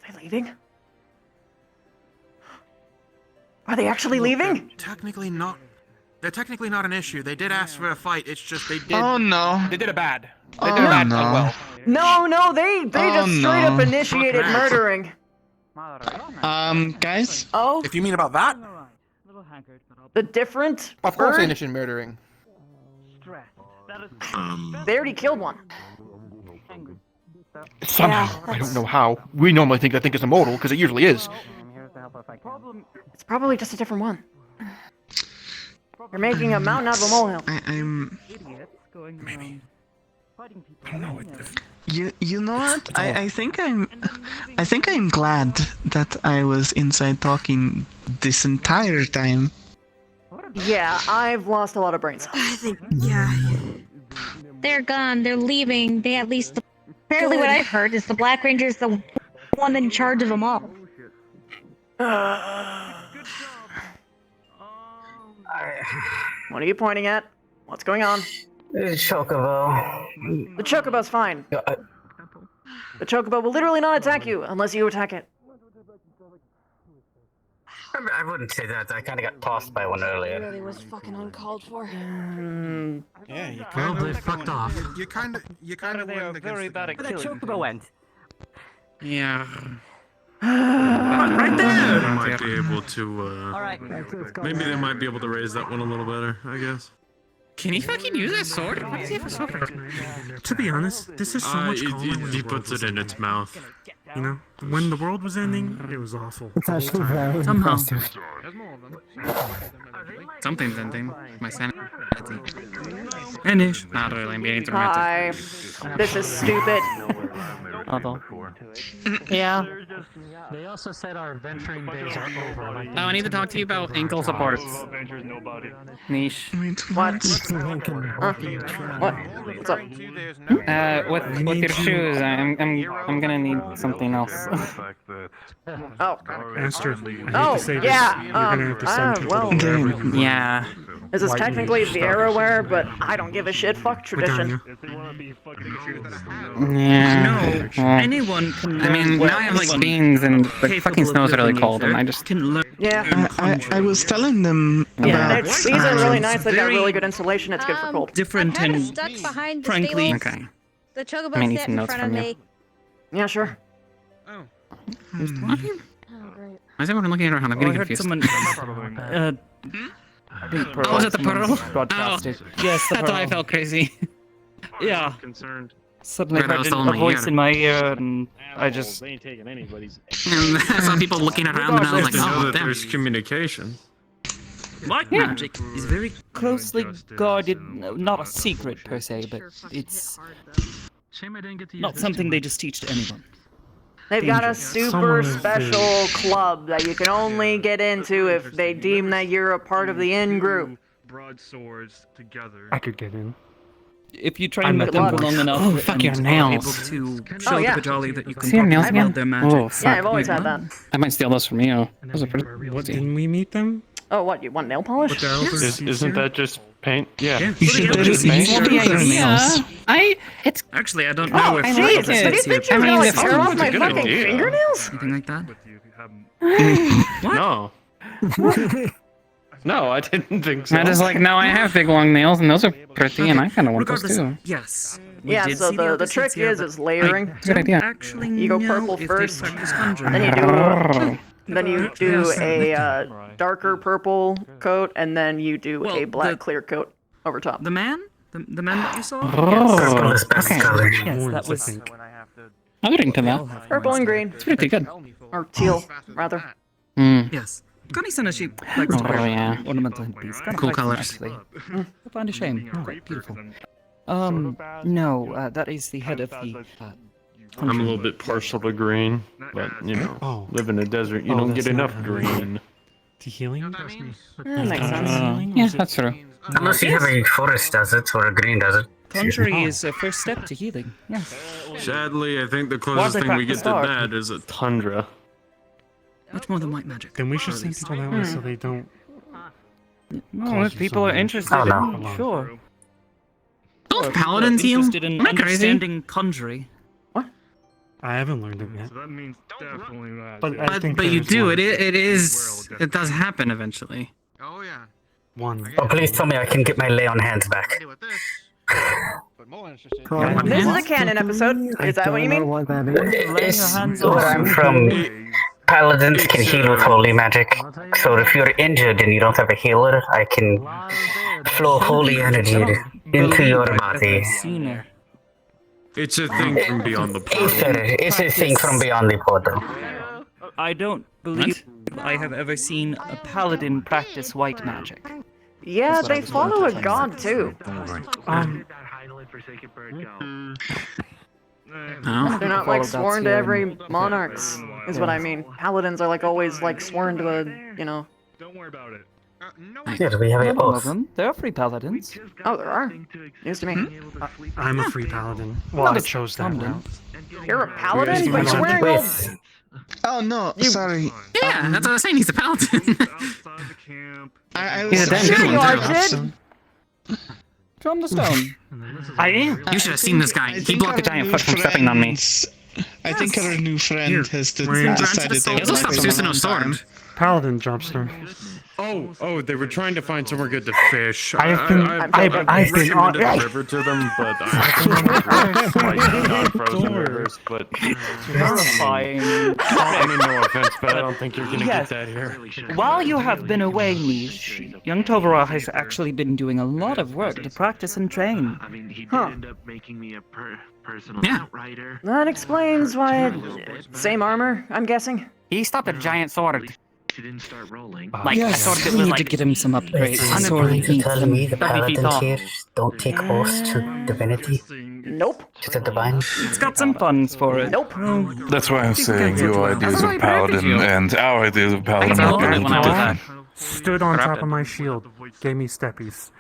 A: Are they leaving? Are they actually leaving?
D: Technically not. They're technically not an issue. They did ask for a fight. It's just they did.
L: Oh no.
D: They did it bad.
L: They did it bad.
D: no.
L: Well.
A: No, they just straight up initiated murdering.
L: Guys?
A: Oh?
D: If you mean about that?
A: The different
D: Of course they
A: bird?
D: initiated murdering.
A: They already killed one.
Q: Somehow, I don't know how. We normally think that thing is immortal, because it usually is.
A: It's probably just a different one. You're making a mountain out of a molehill.
L: I'm...
Q: Maybe. I don't know.
L: You know what? I think I'm glad that I was inside talking this entire time.
A: Yeah, I've lost a lot of brains.
F: I think, yeah. They're gone. They're leaving. They at least. Apparently, what I've heard is the Black Ranger's the one in charge of them all.
A: What are you pointing at? What's going on?
R: Chocobo.
A: The chocobo's fine. The chocobo will literally not attack you unless you attack it.
R: I wouldn't say that. I kind of got tossed by one earlier.
F: It really was fucking uncalled for.
D: Yeah, you
G: Well, they fucked off.
D: You kind of went
T: very bad at
S: Where that
T: killing.
S: chocobo went?
B: Yeah.
A: Right there!
B: They might be able to,
S: Alright.
B: maybe they might be able to raise that one a little better, I guess.
W: Can he fucking use that sword? What does he have a sword for?
B: To be honest, this is so much calmer. He puts it in its mouth. You know, when the world was ending, it was awful.
U: It's actually very
W: Somehow.
U: impressive.
W: Something's ending. My sanity. Anish. Not really, I'm being dramatic.
A: Hi. This is stupid.
T: Although. Yeah.
G: They also said our adventuring days are over. Like,
W: Oh, I need to talk to you about ankle supports. Niche.
A: What? What? What's up?
T: With your shoes, I'm gonna need something else.
A: Oh.
B: Aster,
A: Oh, yeah. Well.
T: Yeah.
A: This is technically Vieira wear, but I don't give a shit. Fuck tradition.
T: Yeah.
W: No, anyone can.
T: I mean, now I have like beans and the fucking snow's really cold, and I just
W: can learn.
A: Yeah.
L: I was telling them
A: Yeah,
L: about...
A: these are really nice. They've got really good insulation. It's good for cold.
W: Different
F: I'm
W: and
F: stuck behind the
W: frankly.
F: stable.
T: Okay.
F: The chocobo
T: I may need
F: sat
T: some
F: in
T: notes
F: front of
T: from you.
F: me.
A: Yeah, sure.
F: Oh,
W: Why
F: great.
W: is everyone looking at her hand? I'm getting confused. Oh, was it the pearl?
T: Broadcasted.
W: Oh,
T: Yes, the
W: that's why I
T: pearl.
W: felt crazy. Yeah.
B: Concerned.
T: Suddenly
W: Right, I
T: heard
W: was telling
T: a
W: my
T: voice
W: ear.
T: in my ear, and I just...
N: They ain't taking anybody's.
W: And I saw people looking around, and I was like,
B: Know
W: oh,
B: that
W: damn.
B: there's communication.
W: Black
T: Yeah.
W: magic is very
T: closely guarded, not a secret per se, but it's
G: Shame I didn't get to
T: not something they just teach to anyone.
A: They've got a
T: Dangerous.
A: super special club that you can only get into if they deem that you're a part of the in-group.
B: Broadswords together.
G: I could get in.
T: If you train with them for long enough,
W: Oh, fuck your
T: and
W: nails.
T: are
W: Able to
A: Oh,
W: show
A: yeah.
W: the Pajali that you can
T: See your
W: talk
T: nails
W: about
T: again?
W: their magic.
T: Oh, fuck.
A: Yeah, I've always had that.
T: I might steal those from you. Those are pretty.
B: Didn't we meet them?
A: Oh, what? You want nail polish?
E: Isn't that just paint? Yeah.
W: You should just use your nails.
T: Yeah,
W: Actually, I don't know if
A: I
W: I
A: like
W: could
A: it.
W: set
A: These
W: here.
A: pictures are like tear off my
E: good
A: fucking
E: idea.
A: fingernails?
W: Anything like that?
E: No. No, I didn't think so.
T: I just like, no, I have big long nails, and those are pretty, and I kind of want those
W: Regardless,
T: too.
W: yes. We
A: Yeah,
W: did
A: so
W: see
A: the
W: opposites
A: trick
W: here,
A: is
W: but
A: layering.
W: I
T: Good idea.
W: don't actually
A: You go
W: know
A: purple
W: if they
A: first,
W: practice conjuring.
A: then you do a darker purple coat, and then you do
W: Well,
A: a black
W: the-
A: clear coat over top.
W: The man? The man that you saw?
R: Purple is best color.
T: Yes, that was. I'll get into that.
A: Purple and green.
T: It's pretty good.
A: Or teal, rather.
W: Yes. Kani-san, she likes to
T: Oh,
W: wear
T: yeah.
O: Ornamental piece. Kind of
W: cool
O: like them,
W: colors.
O: actually. I find a shame. Quite beautiful. No, that is the head of the.
E: I'm a little bit partial to green, but you know, live in the desert, you don't get enough green.
G: To healing?
A: That makes sense.
T: Yeah, that's true.
R: Unless you have a forest desert or a green desert.
O: Conjuring is a first step to healing. Yes.
B: Sadly, I think the closest thing we get to that is a tundra.
O: Much more than white magic.
B: Then we should send people that way so they don't.
O: No, if people are interested,
R: Oh, no.
O: sure.
T: Don't paladins heal?
O: Interested in
T: Am I crazy?
O: understanding conjuring.
B: I haven't learned it yet.
H: So that means definitely that.
B: But I think
T: But you
B: there's
T: do.
B: one.
T: It does happen eventually.
D: Oh yeah.
B: One.
R: Oh, please tell me I can get my lay on hands back.
A: This is a canon episode. Is that what you mean?
U: What that is.
R: It's where I'm from. Paladins can heal with holy magic. So if you're injured and you don't have a healer, I can flow holy energy into your body.
B: It's a thing from beyond the portal.
R: Ether is a thing from beyond the portal.
O: I don't believe I have ever seen a paladin practice white magic.
A: Yeah, they follow a god too. They're not like sworn to every monarchs, is what I mean. Paladins are like always like sworn to a, you know.
H: Don't worry about it.
R: Yeah, we have an
O: Some of
R: oath.
O: them. There are free paladins.
A: Oh, there are. News to me.
B: I'm a free paladin. Well, I chose that route.
A: You're a paladin, but you're wearing gold.
L: Oh no, sorry.
T: Yeah, that's what I was saying. He's a paladin.
L: I
T: He's
L: was
T: a damn
A: Sure
T: good
A: you
T: one,
A: are,
T: too.
A: kid.
O: Drum the stone.
B: I am.
T: You should have seen this guy.
L: I
T: He
L: think
T: blocked a
L: our
T: giant
L: new
T: foot from stepping on me.
L: friends- I think our new friend has
B: we're in
L: decided they would
T: Let's
L: like
T: stop
L: to
T: using a sword.
B: Paladin dropstone. Oh, they were trying to find somewhere good to fish.
Q: I've been on
B: recommended the river to them, but I non-frozen rivers. But
O: Terrifying.
B: I mean, no offense, but I don't think you're gonna
O: Yes.
B: get that here.
O: While you have been away, Niche, young Tovara has actually been doing a lot of work to practice and train.
H: I mean, he did
A: Huh.
H: end up making me a personal
T: Yeah.
H: outrider.
A: That explains why. Same armor, I'm guessing.
T: He stopped a giant sword.
H: She didn't start rolling.
T: Like a
O: Yes,
T: sword that
O: we
T: was
O: need
T: like
O: to get him some upgrades.
R: It's
O: Sword
R: you
O: needs
R: telling
O: them.
R: me the
T: 30 feet
R: paladins
T: tall.
R: here don't take oaths to divinity,
A: Nope.
R: to the divine?
O: It's got some funds for it.
A: Nope.
M: That's why I'm saying your ideas
T: That's why
M: of
T: I
M: paladin
T: predicted you.
M: and our ideas of paladin
T: I
M: are
T: can tell
M: completely
T: when I was
M: different.
B: Stood on top of my shield, gave me steppies,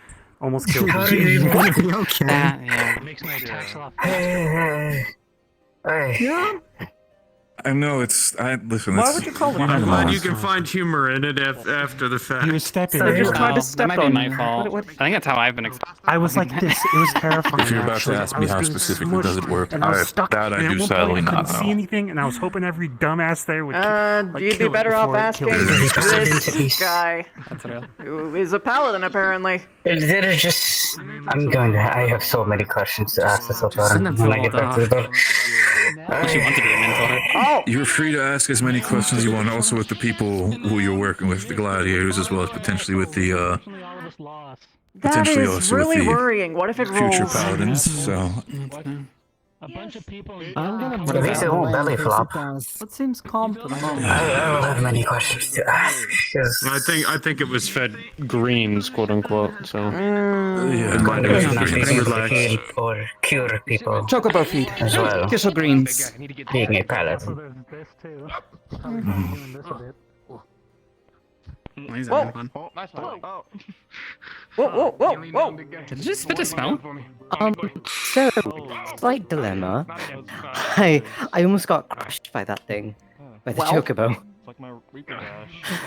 B: almost killed
R: How
B: me.
R: do you even
U: Okay.
T: Yeah.
G: Makes my attacks a lot
R: Hey.
M: I know it's. Listen.
O: Why
M: it's,
O: would you call it
B: I'm
O: that?
B: glad you can find humor in it after the fact.
Q: He was stepping.
O: So just tried to
T: That
O: step
T: might be
O: on
T: my
O: you.
T: fault.
O: What-
T: I think that's how I've been exposed.
Q: I was like this. It was terrifying.
M: If you're about to
Q: actually.
M: ask
Q: I
M: me
Q: was
M: how
Q: being
M: specifically does it
Q: smushed,
M: work,
Q: and I was
M: I-
Q: stuck.
M: that I
Q: and
M: do
Q: at one
M: sadly
Q: point I
M: not
Q: couldn't see
M: know.
Q: anything, and I was hoping every dumbass there would like,
A: You'd be
Q: kill it
A: better off
Q: before it
A: asking
Q: killed me.
A: this guy,
T: That's real.
A: who is a paladin apparently.
R: There is just. I have so many questions to ask this
T: Send them
R: when I get
T: forward,
R: back to the door.
T: Unless you want to be a mentor.
A: Oh,
M: You're free to ask as many questions you want, also with the people who you're working with, the gladiators, as well as potentially with the
A: that
M: potentially
A: is
M: also
A: really
M: with the
A: worrying. What if it
M: future
A: rolls?
M: paladins. So
G: A bunch of people.
U: I'm gonna
R: But at least it won't belly flop.
O: It seems calm for the moment.
R: I will have many questions to ask. 'Cause
B: I think it was fed greens, quote unquote. So
M: yeah,
B: it might
R: I
B: have
R: will not be
B: been
R: able to
B: relaxed.
R: heal or cure people
O: Chocobo feed.
R: as well,
O: Kiss of greens.
R: being a paladin.
G: There's this too.
M: Mm-hmm.
G: This a bit.
T: Well, he's
A: Whoa.
T: having fun.
A: Whoa.
T: Did you just spit a spell?
I: So, slight dilemma. I almost got crushed by that thing. By the
A: Well.
I: chocobo.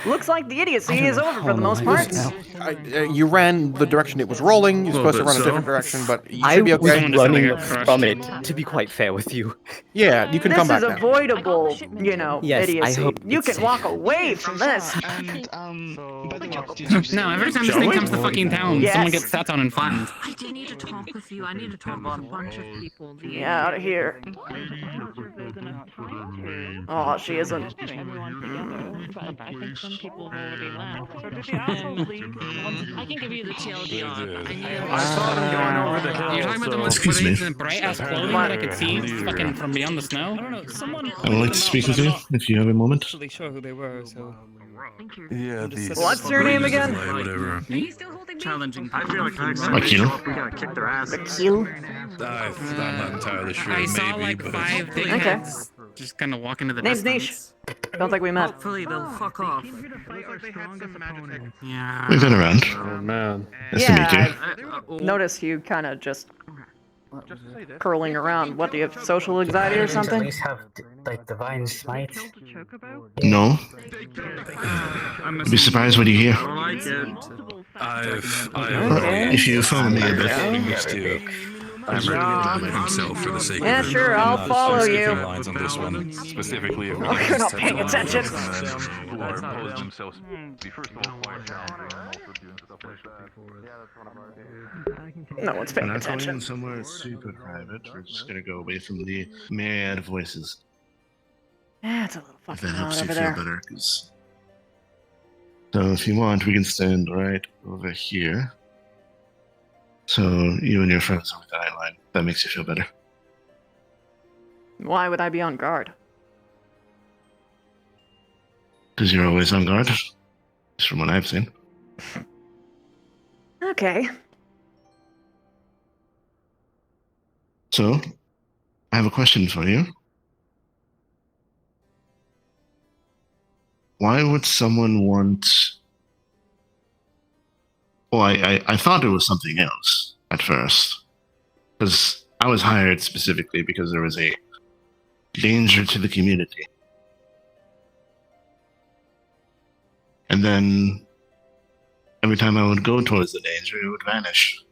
A: Looks like the idiocy is over for the most part.
Q: You ran the direction it was rolling. You're supposed to run a
B: bit
Q: different direction, but you
I: I
Q: should be
I: was
Q: okay.
I: running from it, to be quite fair with you.
Q: Yeah, you can
A: This
Q: come back
A: is
Q: now.
A: avoidable, you know,
I: Yes, I
A: idiocy.
I: hope
A: You
I: it's
A: can walk away from this.
L: And by the way, did you say
T: No, every time this thing comes to fucking town,
A: Yes.
T: someone gets sat on and flattened.
J: I do need to talk with you. I need to talk with a bunch of people.
A: Get out of here. Oh, she isn't.
J: I think some people have already left. So did the assholes leave? I can give you the TLD on.
N: I saw them going over the hill.
T: You're talking about the
N: so-
T: ones
M: Excuse me.
T: in bright ass clothing that I could see fucking from beyond the snow? I don't know, someone.
M: I would like to speak with you if you have a moment.
O: Actually sure who they were, so.
M: Yeah, these.
A: What's your name again?
M: Whatever.
T: Challenging.
H: I feel like
M: Akil.
H: we gotta kick their ass.
A: Kill?
M: I'm not entirely sure.
T: I saw
M: Maybe,
T: like
M: but
T: 5 big
A: Okay.
T: heads just kind of walk into the
A: Name's
T: distance.
A: Don't think we met.
W: Hopefully they'll fuck off. Yeah.
L: We've been around.
N: Oh man.
L: Nice to meet you.
A: I've noticed you kind of just curling around. What, do you have social anxiety or
R: At
A: something?
R: least have like divine smite.
L: No. You'd be surprised what you hear. If you follow me a bit.
M: I'm ready to himself for the sake
A: Yeah,
M: of it.
A: sure, I'll follow you.
M: Lines on this one, specifically if
A: Oh, you're not paying attention.
M: who are opposing themselves.
A: No one's paying
L: We're not going
A: attention.
L: somewhere super private. We're just gonna go away from the myriad of voices.
A: Yeah, it's a little
L: If
A: fucking
L: that helps
A: loud
L: you
A: over
L: feel
A: there.
L: better, 'cause... So if you want, we can stand right over here. So you and your friends are with the eye line. That makes you feel better.
A: Why would I be on guard?
L: Because you're always on guard. Just from what I've seen.
A: Okay.
L: So, I have a question for you. Why would someone want... Well, I thought it was something else at first. Because I was hired specifically because there was a danger to the community. And then every time I would go towards the danger, it would vanish.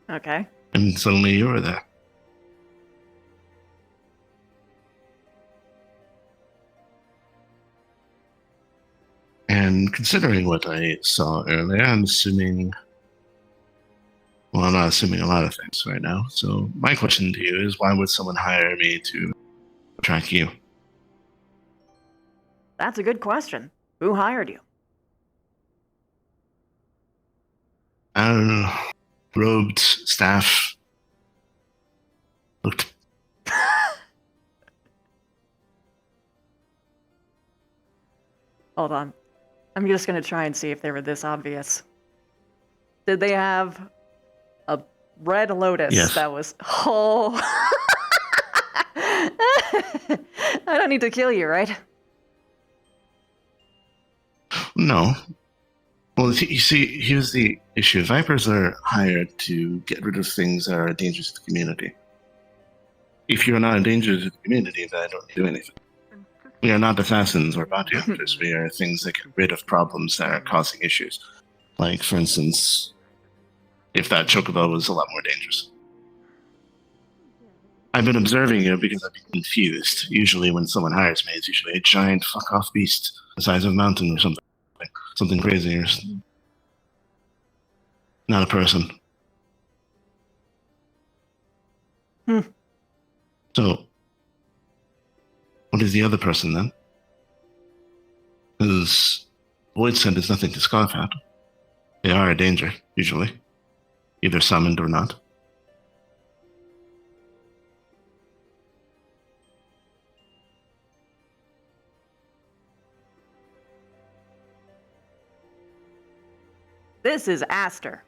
A: Okay.
L: And suddenly you were there. And considering what I saw earlier, I'm assuming... Well, I'm not assuming a lot of things right now. So my question to you is, why would someone hire me to track you?
A: That's a good question. Who hired you?
L: I don't know. Robed staff. Looked...
A: Hold on. I'm just gonna try and see if they were this obvious. Did they have a red lotus
L: Yes.
A: that was... Oh... I don't need to kill you, right?
L: No. Well, you see, here's the issue. Vipers are hired to get rid of things that are dangerous to the community. If you're not a danger to the community, then I don't do anything. We are not assassins or bounty hunters. We are things that get rid of problems that are causing issues. Like, for instance, if that chocobo was a lot more dangerous. I've been observing you because I've been confused. Usually when someone hires me, it's usually a giant fuck-off beast the size of a mountain or something. Something crazy or not a person. So, what is the other person then? Because Void Send is nothing to scoff at. They are a danger, usually. Either summoned or not.
A: This is Aster.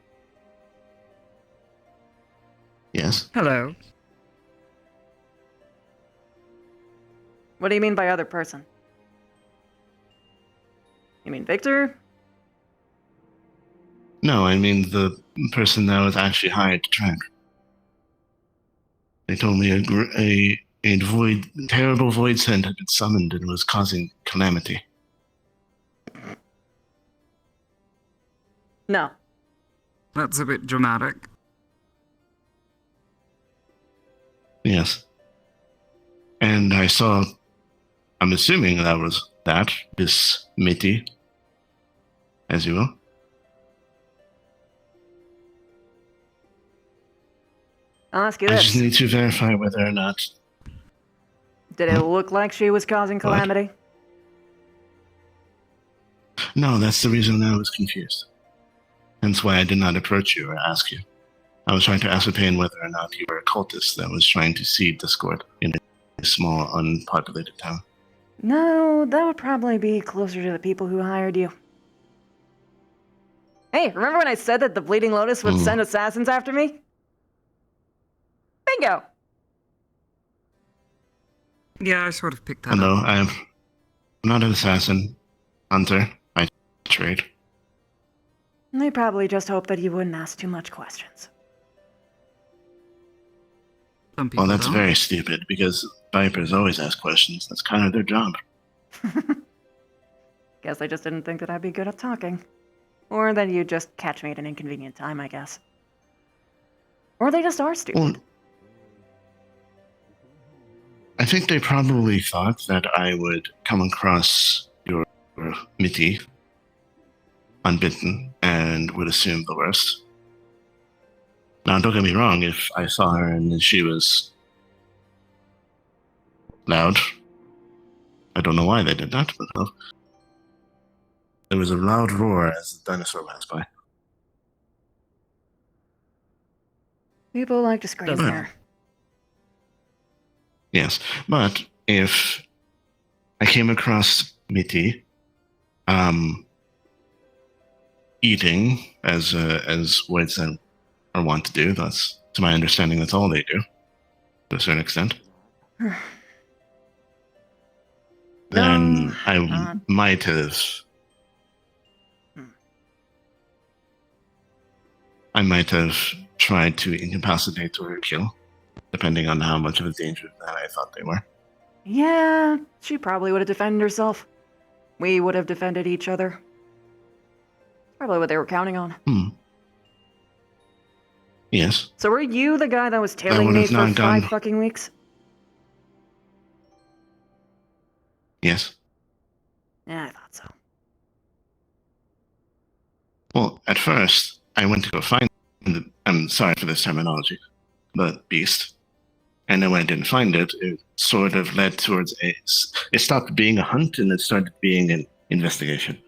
L: Yes.
O: Hello.
A: What do you mean by other person? You mean Victor?
L: No, I mean the person that was actually hired to track. They told me a terrible void send had been summoned and was causing calamity.
A: No.
O: That's a bit dramatic.
L: Yes. And I saw, I'm assuming that was this Mitty, as you will.
A: I'll ask you
L: I
A: this.
L: just need to verify whether or not...
A: Did it look like she was causing calamity?
L: No, that's the reason I was confused. Hence why I did not approach you or ask you. I was trying to ascertain whether or not you were a cultist that was trying to seed discord in a small, unpopulated town.
A: No, that would probably be closer to the people who hired you. Hey, remember when I said that the Bleeding Lotus would send assassins after me? Bingo!
B: Yeah, I sort of picked that
L: Hello,
B: up.
L: I'm not an assassin, hunter by trade.
A: They probably just hoped that you wouldn't ask too much questions.
B: Some people
L: Well, that's
B: don't.
L: very stupid because Vipers always ask questions. That's kind of their job.
A: Guess I just didn't think that I'd be good at talking. Or that you'd just catch me at an inconvenient time, I guess. Or they just are stupid.
L: Well, I think they probably thought that I would come across your Mitty unbidden and would assume the worst. Now, don't get me wrong, if I saw her and she was loud, I don't know why they did that, but no. There was a loud roar as the dinosaur passed by.
A: People like to scream
L: But-
A: here.
L: Yes, but if I came across Mitty, eating as words that are wont to do, that's, to my understanding, that's all they do, to a certain extent. Then I might have. I might have tried to incapacitate or kill, depending on how much of a danger that I thought they were.
A: Yeah, she probably would have defended herself. We would have defended each other. Probably what they were counting on.
L: Yes.
A: So were you the guy that was tailing
L: would
A: me
L: have
A: for
L: not
A: 5
L: done.
A: fucking weeks?
L: Yes.
A: Yeah, I thought so.
L: Well, at first, I went to go find the. I'm sorry for this terminology, but beast. And then when I didn't find it, it sort of led towards a. It stopped being a hunt and it started being an investigation.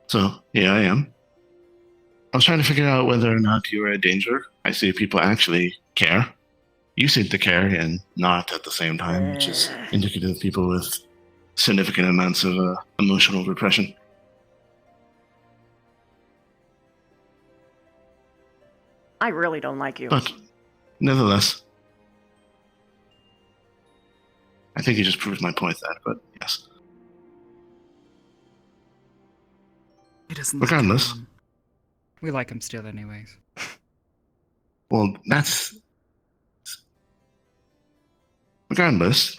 L: So, here I am. I was trying to figure out whether or not you were a danger. I see people actually care. You seem to care and not at the same time, which is indicative of people with significant amounts of emotional repression.
A: I really don't like you.
L: But, nevertheless, I think you just proved my point there, but yes.
B: He doesn't.
L: Regardless,
O: We like him still, anyways.
L: well, that's. Regardless,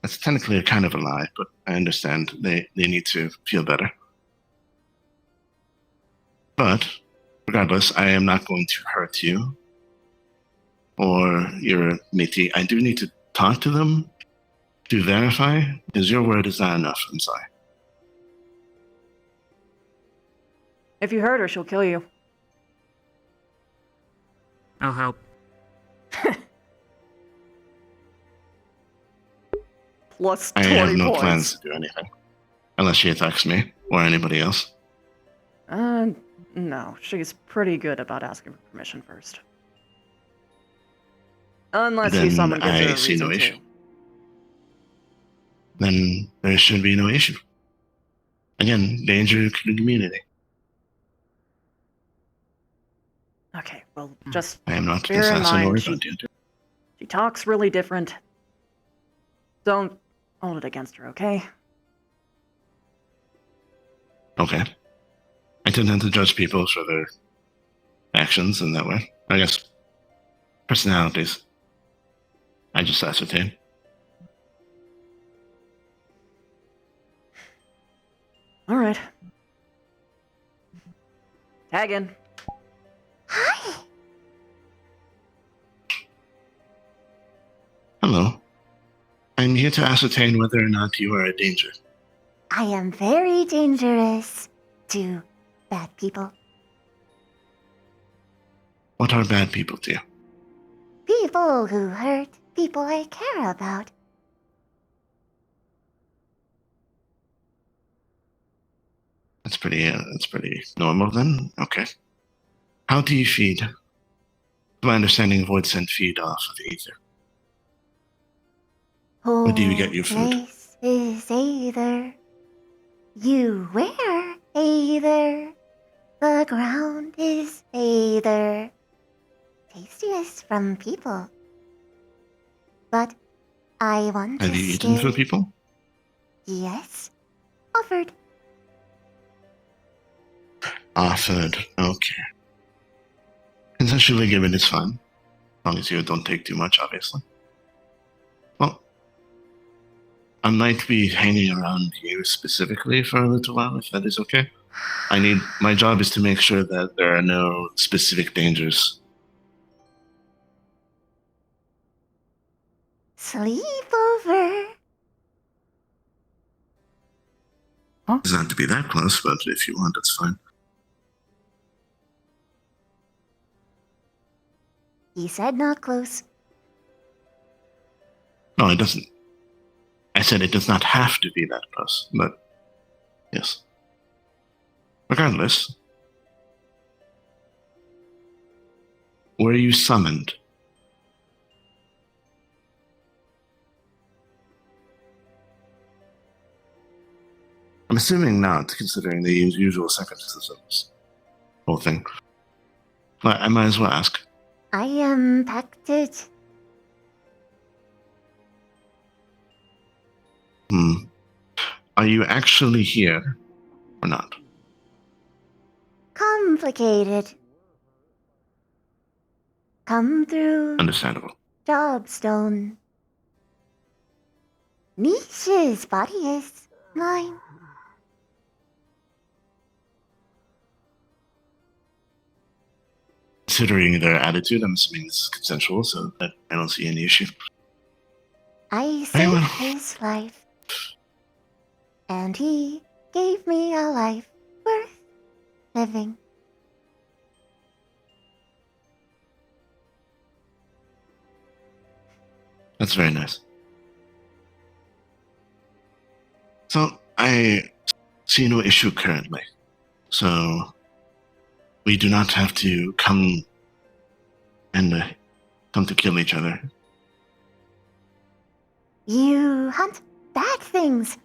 L: that's technically a kind of a lie, but I understand they need to feel better. But, regardless, I am not going to hurt you or your métis. I do need to talk to them to verify, because your word is not enough. I'm sorry.
A: If you hurt her, she'll kill you.
B: I'll help.
A: Plus
L: I
A: 20
L: have no
A: points.
L: plans to do anything. Unless she attacks me or anybody else.
A: No. She's pretty good about asking for permission first. Unless
L: Then
A: someone gives her
L: I
A: a
L: see no
A: reason
L: issue.
A: to.
L: Then there should be no issue. Again, danger to the community.
A: Okay, well, just
L: I am not an
A: bear in
L: assassin or a
A: mind,
L: bounty
A: she talks really different. Don't hold it against her, okay?
L: Okay. I tend to judge people for their actions in that way. I guess personalities. I just ascertain.
A: All right. Tag in.
L: Hello. I'm here to ascertain whether or not you are a danger.
K: I am very dangerous to bad people.
L: What are bad people to you?
K: People who hurt people I care about.
L: That's pretty normal then. Okay. How do you feed? To my understanding, voids and feed off of ether. Where do you get your food?
K: Place is either. You wear either. The ground is either tastiest from people, but I want
L: Have
K: to
L: you eaten for
K: stay.
L: people?
K: Yes, offered.
L: Offered. Okay. Consensually given is fine. As long as you don't take too much, obviously. Well, I might be hanging around you specifically for a little while, if that is okay. My job is to make sure that there are no specific dangers.
K: Sleepover.
L: It doesn't have to be that close, but if you want, that's fine.
K: He said not close.
L: No, it doesn't. I said it does not have to be that close, but yes. Regardless, were you summoned? I'm assuming not, considering the usual circumstances of this whole thing. But I might as well ask.
K: I am pacted.
L: Are you actually here or not?
K: Complicated. Come through.
L: Understandable.
K: Jobstone. Nihil's body is mine.
L: Considering their attitude, I'm assuming this is consensual, so that I don't see any issue.
K: I saved his life. And he gave me a life worth living.
L: That's very nice. So, I see no issue currently. So, we do not have to come to kill each other.
K: You hunt bad things.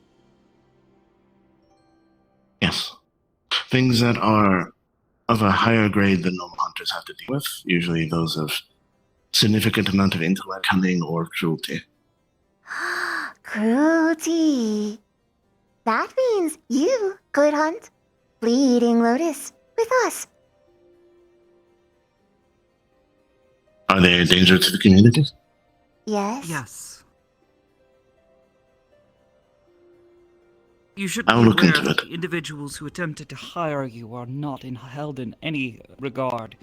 L: Yes. Things that are of a higher grade than normal hunters have to deal with, usually those of significant amount of intellect, cunning, or cruelty.
K: Cruelty. That means you could hunt Bleeding Lotus with us.
L: Are they a danger to the community?
K: Yes.
O: Yes. You should
L: I'll
O: be
L: look
O: aware
L: into
O: that
L: it.
O: the individuals who attempted to hire you are not held in any regard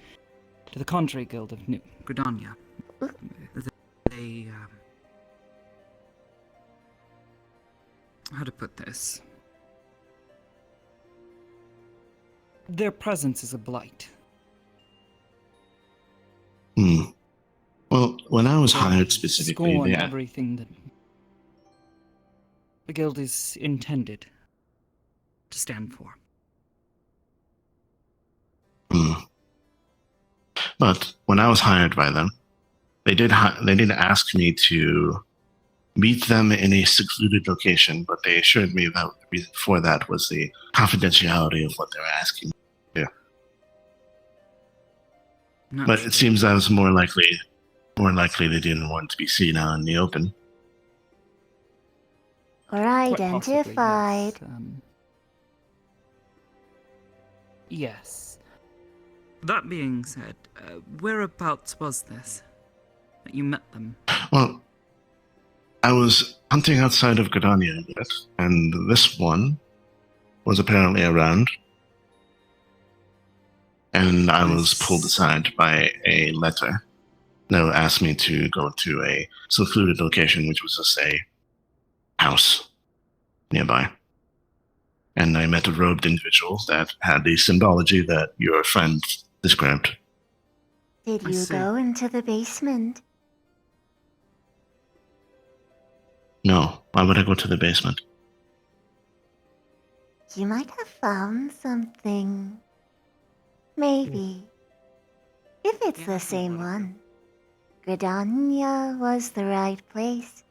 O: to the Contrary Guild of New Gridania. They, how to put this? Their presence is a blight.
L: Well, when I was
O: They
L: hired specifically,
O: scorn
L: they
O: everything that the guild is intended to stand for.
L: But when I was hired by them, they did ask me to meet them in a secluded location, but they assured me that the reason for that was the confidentiality of what they were asking. Yeah. But it seems that was more likely they didn't want to be seen out in the open.
K: Or identified.
O: Yes. That being said, whereabouts was this that you met them?
L: Well, I was hunting outside of Gridania a bit, and this one was apparently around. And I was pulled aside by a letter that asked me to go to a secluded location, which was just a house nearby. And I met a robed individual that had the symbology that your friend described.
K: Did you go into the basement?
L: No, why would I go to the basement?
K: You might have found something. Maybe. If it's the same one. Gridania was the right place.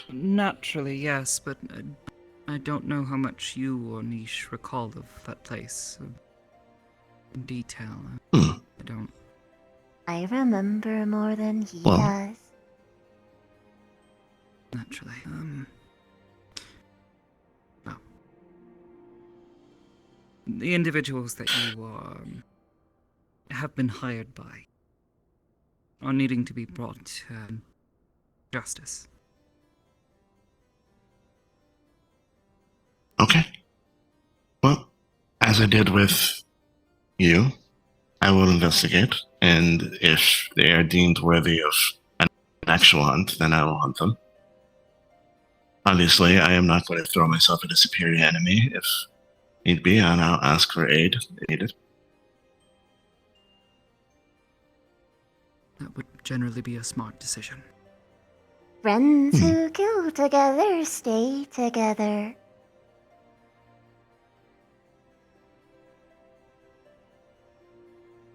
O: Naturally, yes, but I don't know how much you or Niche recall of that place in detail. I don't.
K: I remember more than he
L: Well.
K: does.
O: Naturally. Well. The individuals that you have been hired by are needing to be brought to justice.
L: Okay. Well, as I did with you, I will investigate, and if they are deemed worthy of an actual hunt, then I will hunt them. Obviously, I am not going to throw myself at a superior enemy if need be, and I'll ask for aid if needed.
O: That would generally be a smart decision.
K: Friends who kill together stay together.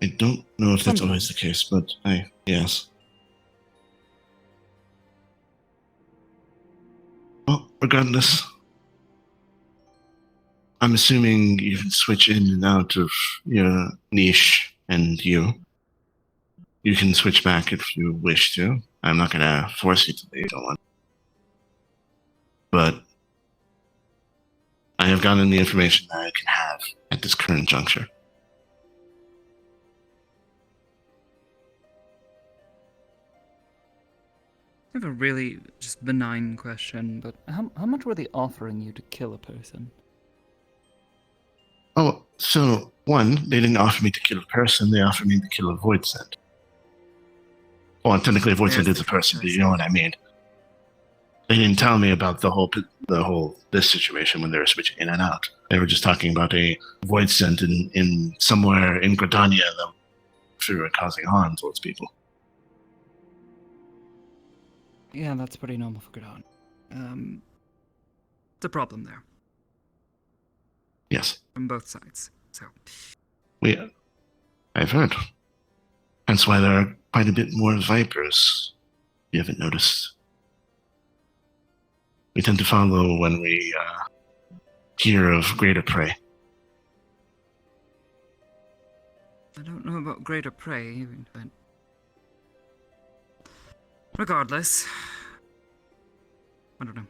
L: I don't know if that's always the case, but yes. Well, regardless, I'm assuming you can switch in and out of your niche and you. You can switch back if you wish to. I'm not going to force you to leave. But I have gotten the information that I can have at this current juncture.
O: I have a really just benign question, but how much were they offering you to kill a person?
L: Oh, so, one, they didn't offer me to kill a person, they offered me to kill a void scent. Well, technically a void scent is a person, but you know what I mean. They didn't tell me about this situation when they were switching in and out. They were just talking about a void scent in somewhere in Gridania that were causing harm towards people.
O: Yeah, that's pretty normal for Gridon. It's a problem there.
L: Yes.
O: From both sides, so.
L: I've heard. That's why there are quite a bit more vipers, if you haven't noticed. We tend to follow when we hear of greater prey.
O: I don't know about greater prey, but regardless, I don't know.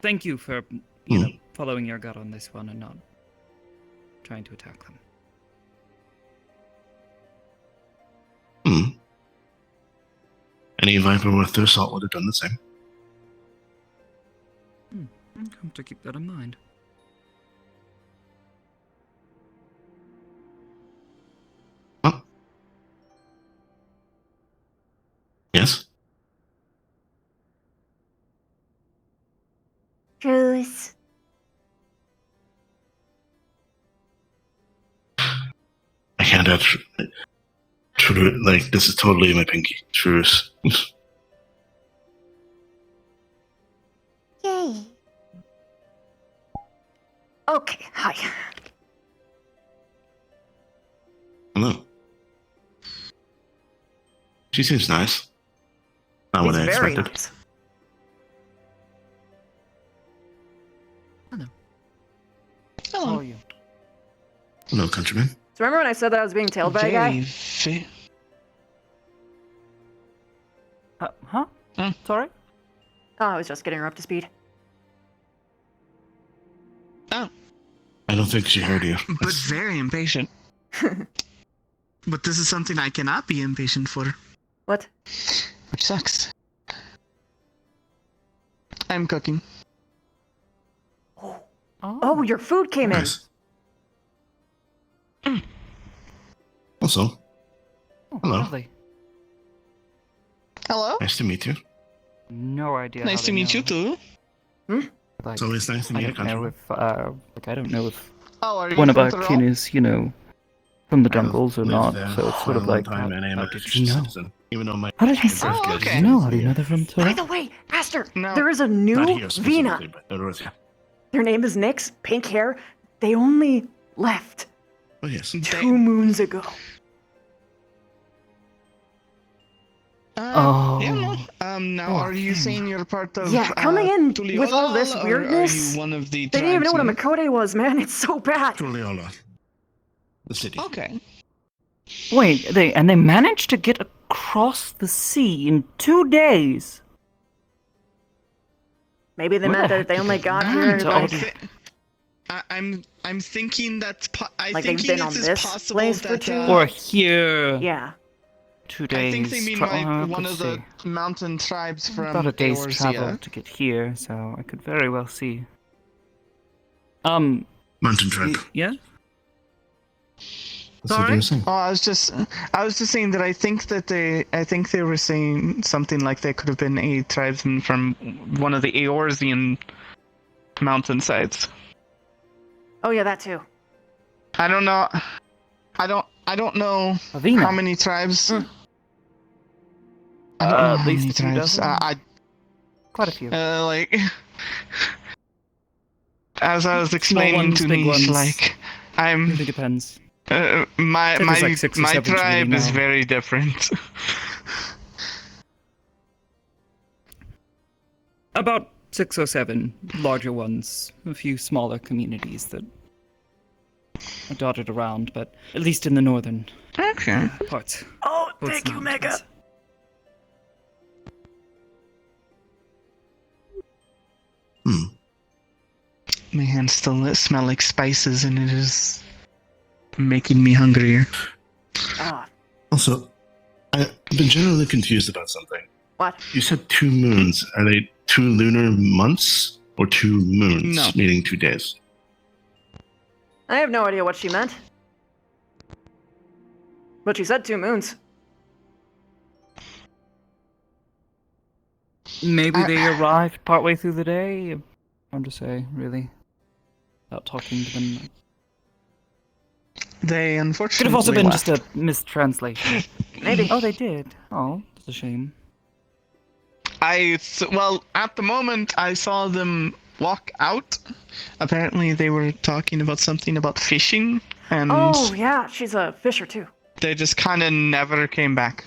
O: Thank you for, you know, following your gut on this one and not trying to attack them.
L: Any viper worth their salt would have done the same.
O: I'll come to keep that in mind.
L: Oh. Yes?
K: Truce.
L: I can't actually... like, this is totally my pinky. Truce.
K: Yay.
A: Okay, hi.
L: Hello. She seems nice. Not what I
A: He's very
L: expected.
A: nice.
O: Hello. How are you?
L: Hello, countryman.
A: So remember when I said that I was being tailed by a guy?
O: Huh? Sorry?
A: Oh, I was just getting her up to speed.
C: Oh.
L: I don't think she heard you.
C: But very impatient. But this is something I cannot be impatient for.
A: What?
C: Which sucks. I'm cooking.
A: Oh, your food came
L: Nice. Also, hello.
O: Lovely.
C: Hello?
L: Nice to meet you.
O: No idea.
C: Nice to meet you too.
O: Like,
L: It's always nice to meet
O: I
L: a
O: don't know
L: countryman.
O: if, I don't know if
C: Oh, are you
O: one of
C: from
O: our
C: Tyrol?
O: kin is, you know, from the
L: I have
O: jungles or
L: lived
O: not.
L: there
O: So it's
L: for
O: sort
L: a
O: of
L: long
O: like,
L: time, and I am
O: how
L: a
O: did
L: British
O: you know?
L: citizen, even though my
A: How did you
L: birth
C: Oh,
L: place
C: okay.
L: is
O: No, how do you know they're from
A: By
O: Tyrol?
A: the way, Aster,
C: No.
A: there is a new
L: Not here specifically,
A: Vina.
L: but there was, yeah.
A: Their name is Nyx, pink hair. They only left
L: Oh, yes.
A: 2 moons ago.
C: Yeah, no. Now, are you saying you're part of
A: Yeah, coming in
C: Tuliolal,
A: with all this
C: or
A: weirdness.
C: Are you one of the
A: They didn't even know what a
C: tribesmen?
A: Makode was, man. It's so bad.
L: Tuliola, the city.
C: Okay.
O: Wait, they managed to get across the sea in 2 days.
A: Maybe they
O: Where
A: meant
O: the
A: that
O: heck
A: they
O: did
A: only
O: they
A: got
O: go?
A: here
O: To
A: like.
C: I'm thinking that
A: Like they've been on this
C: possible
A: place for
C: that
A: 2
O: Or here.
A: Yeah.
O: 2 days.
C: I think they mean one of the mountain tribes from
O: About a day's
C: Eorzea.
O: travel to get here, so I could very well see.
L: Mountain tribe.
O: Yeah.
L: That's what they were saying.
C: Oh, I was just saying that I think they were saying something like they could have been a tribesman from one of the Eorzean mountainsides.
A: Oh yeah, that too.
C: I don't know. I don't know how many tribes. I don't know how many tribes.
O: Quite a few.
C: Like as I was
O: Small
C: explaining
O: ones,
C: to
O: big
C: Nish,
O: ones.
C: like I'm.
O: Really depends.
C: My
O: There's like 6 or
C: my
O: 7 to really
C: tribe is
O: know.
C: very different.
O: About 6 or 7 larger ones, a few smaller communities that are dotted around, but at least in the northern parts.
A: Oh,
O: Towards
A: thank
O: the
A: you,
O: mountains.
A: Mega.
C: My hands still smell like spices, and it is making me hungrier.
A: Ah,
L: Also, I've been generally confused about something.
A: what?
L: You said 2 moons. Are they 2 lunar months or 2 moons,
C: No.
L: meaning 2 days?
A: I have no idea what she meant. But she said 2 moons.
O: Maybe they arrived partway through the day. Hard to say, really. Without talking to them.
C: They unfortunately
O: Could have also been
C: left.
O: just a mistranslation.
A: Maybe.
O: Oh, they did. Oh, that's a shame.
C: Well, at the moment, I saw them walk out. Apparently, they were talking about something about fishing, and
A: Oh yeah, she's a fisher too.
C: they just kind of never came back.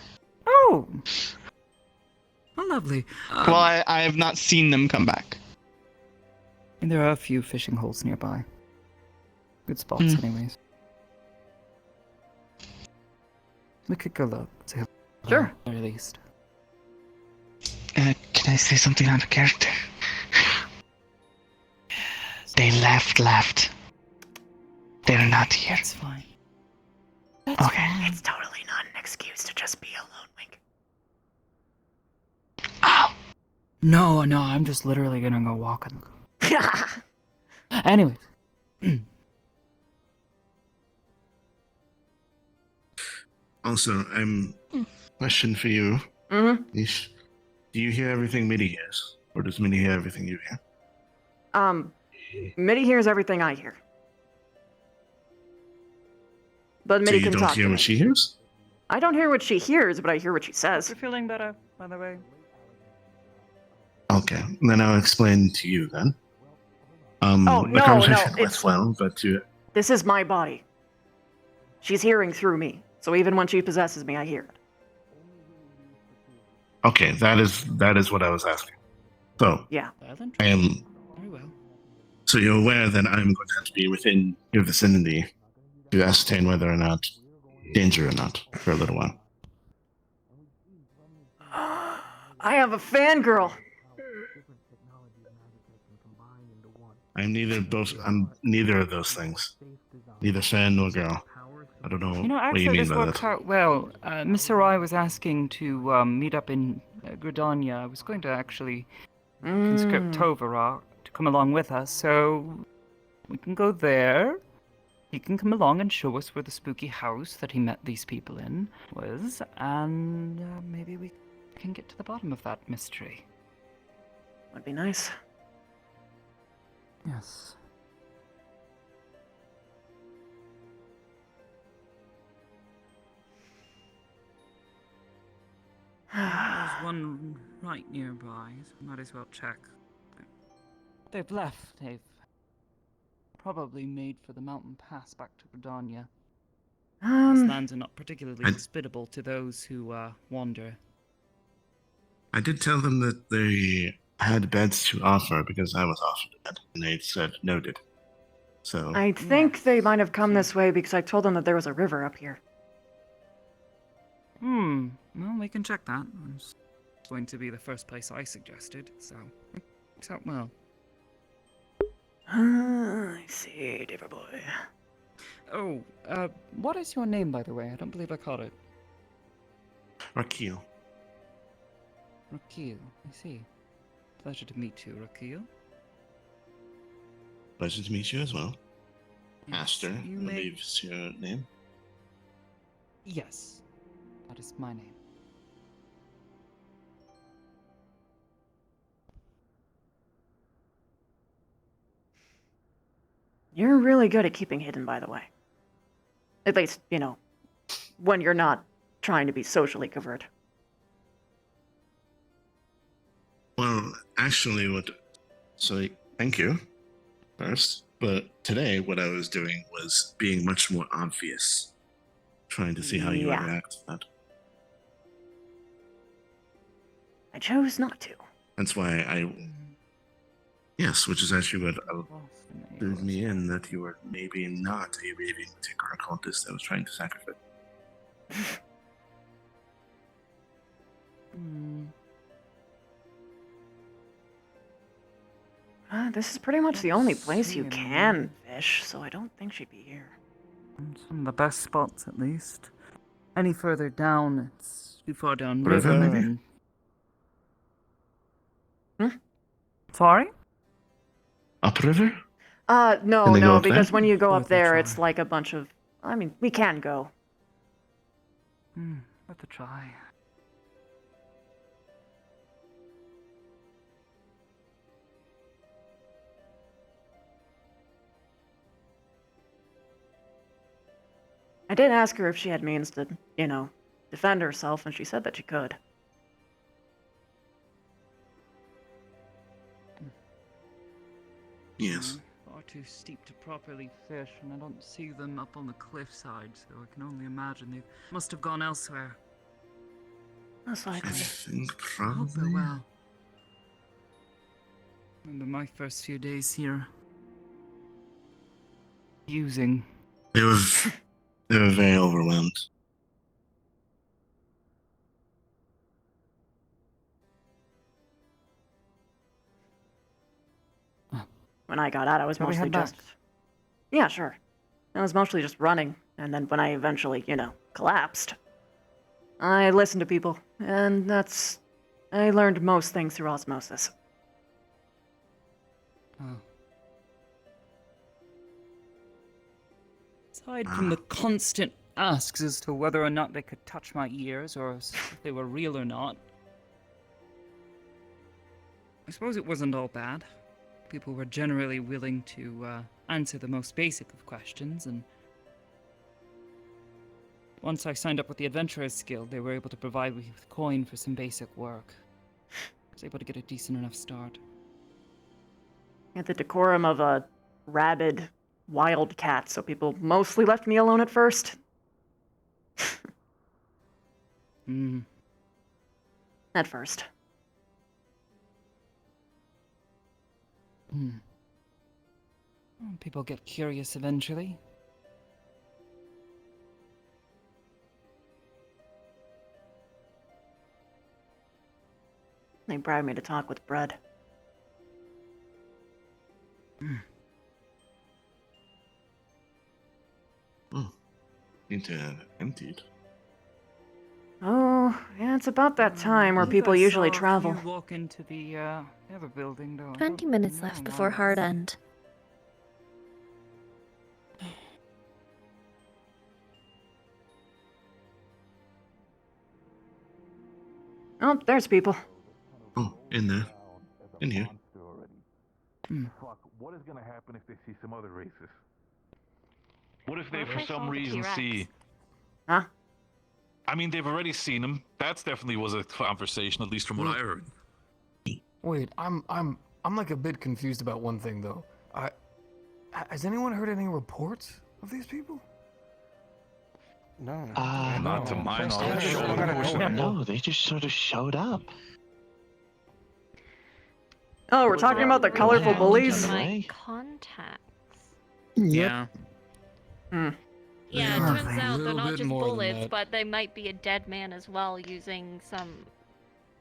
O: Oh. Oh, lovely.
C: Well, I have not seen them come back.
O: And there are a few fishing holes nearby. Good spots, anyways. We could go look. See
A: Sure.
O: at the very least.
C: Can I say something out of character? They left. They're not here.
O: That's fine.
C: Okay.
A: It's totally not an excuse to just be alone, Wink.
O: No, I'm just literally gonna go walking. Anyways.
L: Also, question for you.
A: Mm-hmm.
L: Nish. Do you hear everything Midi hears? Or does Midi hear everything you hear?
A: Mitty hears everything I hear. But
L: So
A: Mitty
L: you
A: can
L: don't
A: talk
L: hear
A: to
L: what
A: me.
L: she hears?
A: I don't hear what she hears, but I hear what she says.
O: You're feeling better, by the way.
L: Okay, then I'll explain to you then.
A: Oh,
L: the
A: no,
L: conversation
A: no,
L: went well, but to
A: This is my body. She's hearing through me, so even when she possesses me, I hear it.
L: okay, that is what I was asking. So
A: Yeah.
L: I am.
O: Very well.
L: So you're aware that I'm going to have to be within your vicinity to ascertain whether or not danger or not for a little while.
A: I have a fangirl.
L: I'm neither of those things. Neither fan nor girl. I don't know
O: You know,
L: what
O: actually,
L: you mean
O: this
L: by
O: worked
L: that.
O: out well. Miss Sarai was asking to meet up in Gridania. I was going to actually conscript Tovara to come along with us, so we can go there. He can come along and show us where the spooky house that he met these people in was, and maybe we can get to the bottom of that mystery.
A: Would be nice.
O: Yes. There's one right nearby, so might as well check. They've left. They've probably made for the mountain pass back to Gridania. These lands are not particularly hospitable to those who wander.
L: I did tell them that they had beds to offer because I was offered a bed, and they said noted. So
A: I think they might have come this way because I told them that there was a river up here.
O: Well, we can check that. It's going to be the first place I suggested, so it works out well.
A: I see, David boy.
O: Oh, what is your name, by the way? I don't believe I caught it.
L: Rakil.
O: Rakil, I see. Pleasure to meet you, Rakil.
L: Pleasure to meet you as well. Master, I
O: you may-
L: believe is your name.
O: Yes, that is my name.
A: You're really good at keeping hidden, by the way. At least, you know, when you're not trying to be socially covert.
L: Well, actually, so thank you, first. But today, what I was doing was being much more obvious. Trying to see how you
A: Yeah.
L: would react to that.
A: I chose not to.
L: That's why Yes, which is actually what drew me in, that you were maybe not a raving tick or a cultist that was trying to sacrifice.
A: This is pretty much the only place you can fish, so I don't think she'd be here.
O: It's one of the best spots, at least. Any further down, it's too far down
L: River,
O: river.
L: maybe?
O: Sorry?
L: Upriver?
A: No,
L: Can they go
A: no,
L: up there?
A: because when you go up
O: Worth a
A: there,
O: try.
A: it's like a bunch of... I mean, we can go.
O: Worth a try.
A: I did ask her if she had means to, you know, defend herself, and she said that she could.
L: Yes.
O: Far too steep to properly fish, and I don't see them up on the cliffside, so I can only imagine they must have gone elsewhere.
A: Most
L: I
A: likely.
L: think
O: I hope
L: probably.
O: they're well. Remember my first few days here. Using.
L: They were very overwhelmed.
A: When I got out, I was
O: Shall we
A: mostly
O: head back?
A: just... Yeah, sure. I was mostly just running, and then when I eventually, you know, collapsed, I listened to people, and that's... I learned most things through osmosis.
O: Aside from the constant asks as to whether or not they could touch my ears, or if they were real or not, I suppose it wasn't all bad. People were generally willing to answer the most basic of questions, and once I signed up with the Adventurers Guild, they were able to provide me with coin for some basic work. I was able to get a decent enough start.
A: Had the decorum of a rabid wildcat, so people mostly left me alone at first. At first.
O: People get curious eventually.
A: They bribed me to talk with Bread.
L: Need to have it emptied.
A: Oh, yeah, it's about that time where people usually travel.
O: You walk into the other building, though.
P: 20 minutes left before hard end.
A: Oh, there's people.
L: Oh, in there. In here.
M: Fuck, what is gonna happen if they see some other races? What if they, for some reason, see...
A: Huh?
M: I mean, they've already seen him. That's definitely was a conversation, at least from what I heard.
Q: Wait, I'm like a bit confused about one thing though. Has anyone heard any reports of these people?
H: No.
M: Not to my knowledge.
H: No, they just sort of showed up.
A: Oh, we're talking about the colorful bullies?
F: My contacts.
Q: Yeah.
A: Hmm.
F: Yeah, it
Q: are
F: turns
Q: a
F: out they're
Q: little
F: not
Q: bit
F: just
Q: more than
F: bullets,
Q: that.
F: but they might be a dead man as well, using some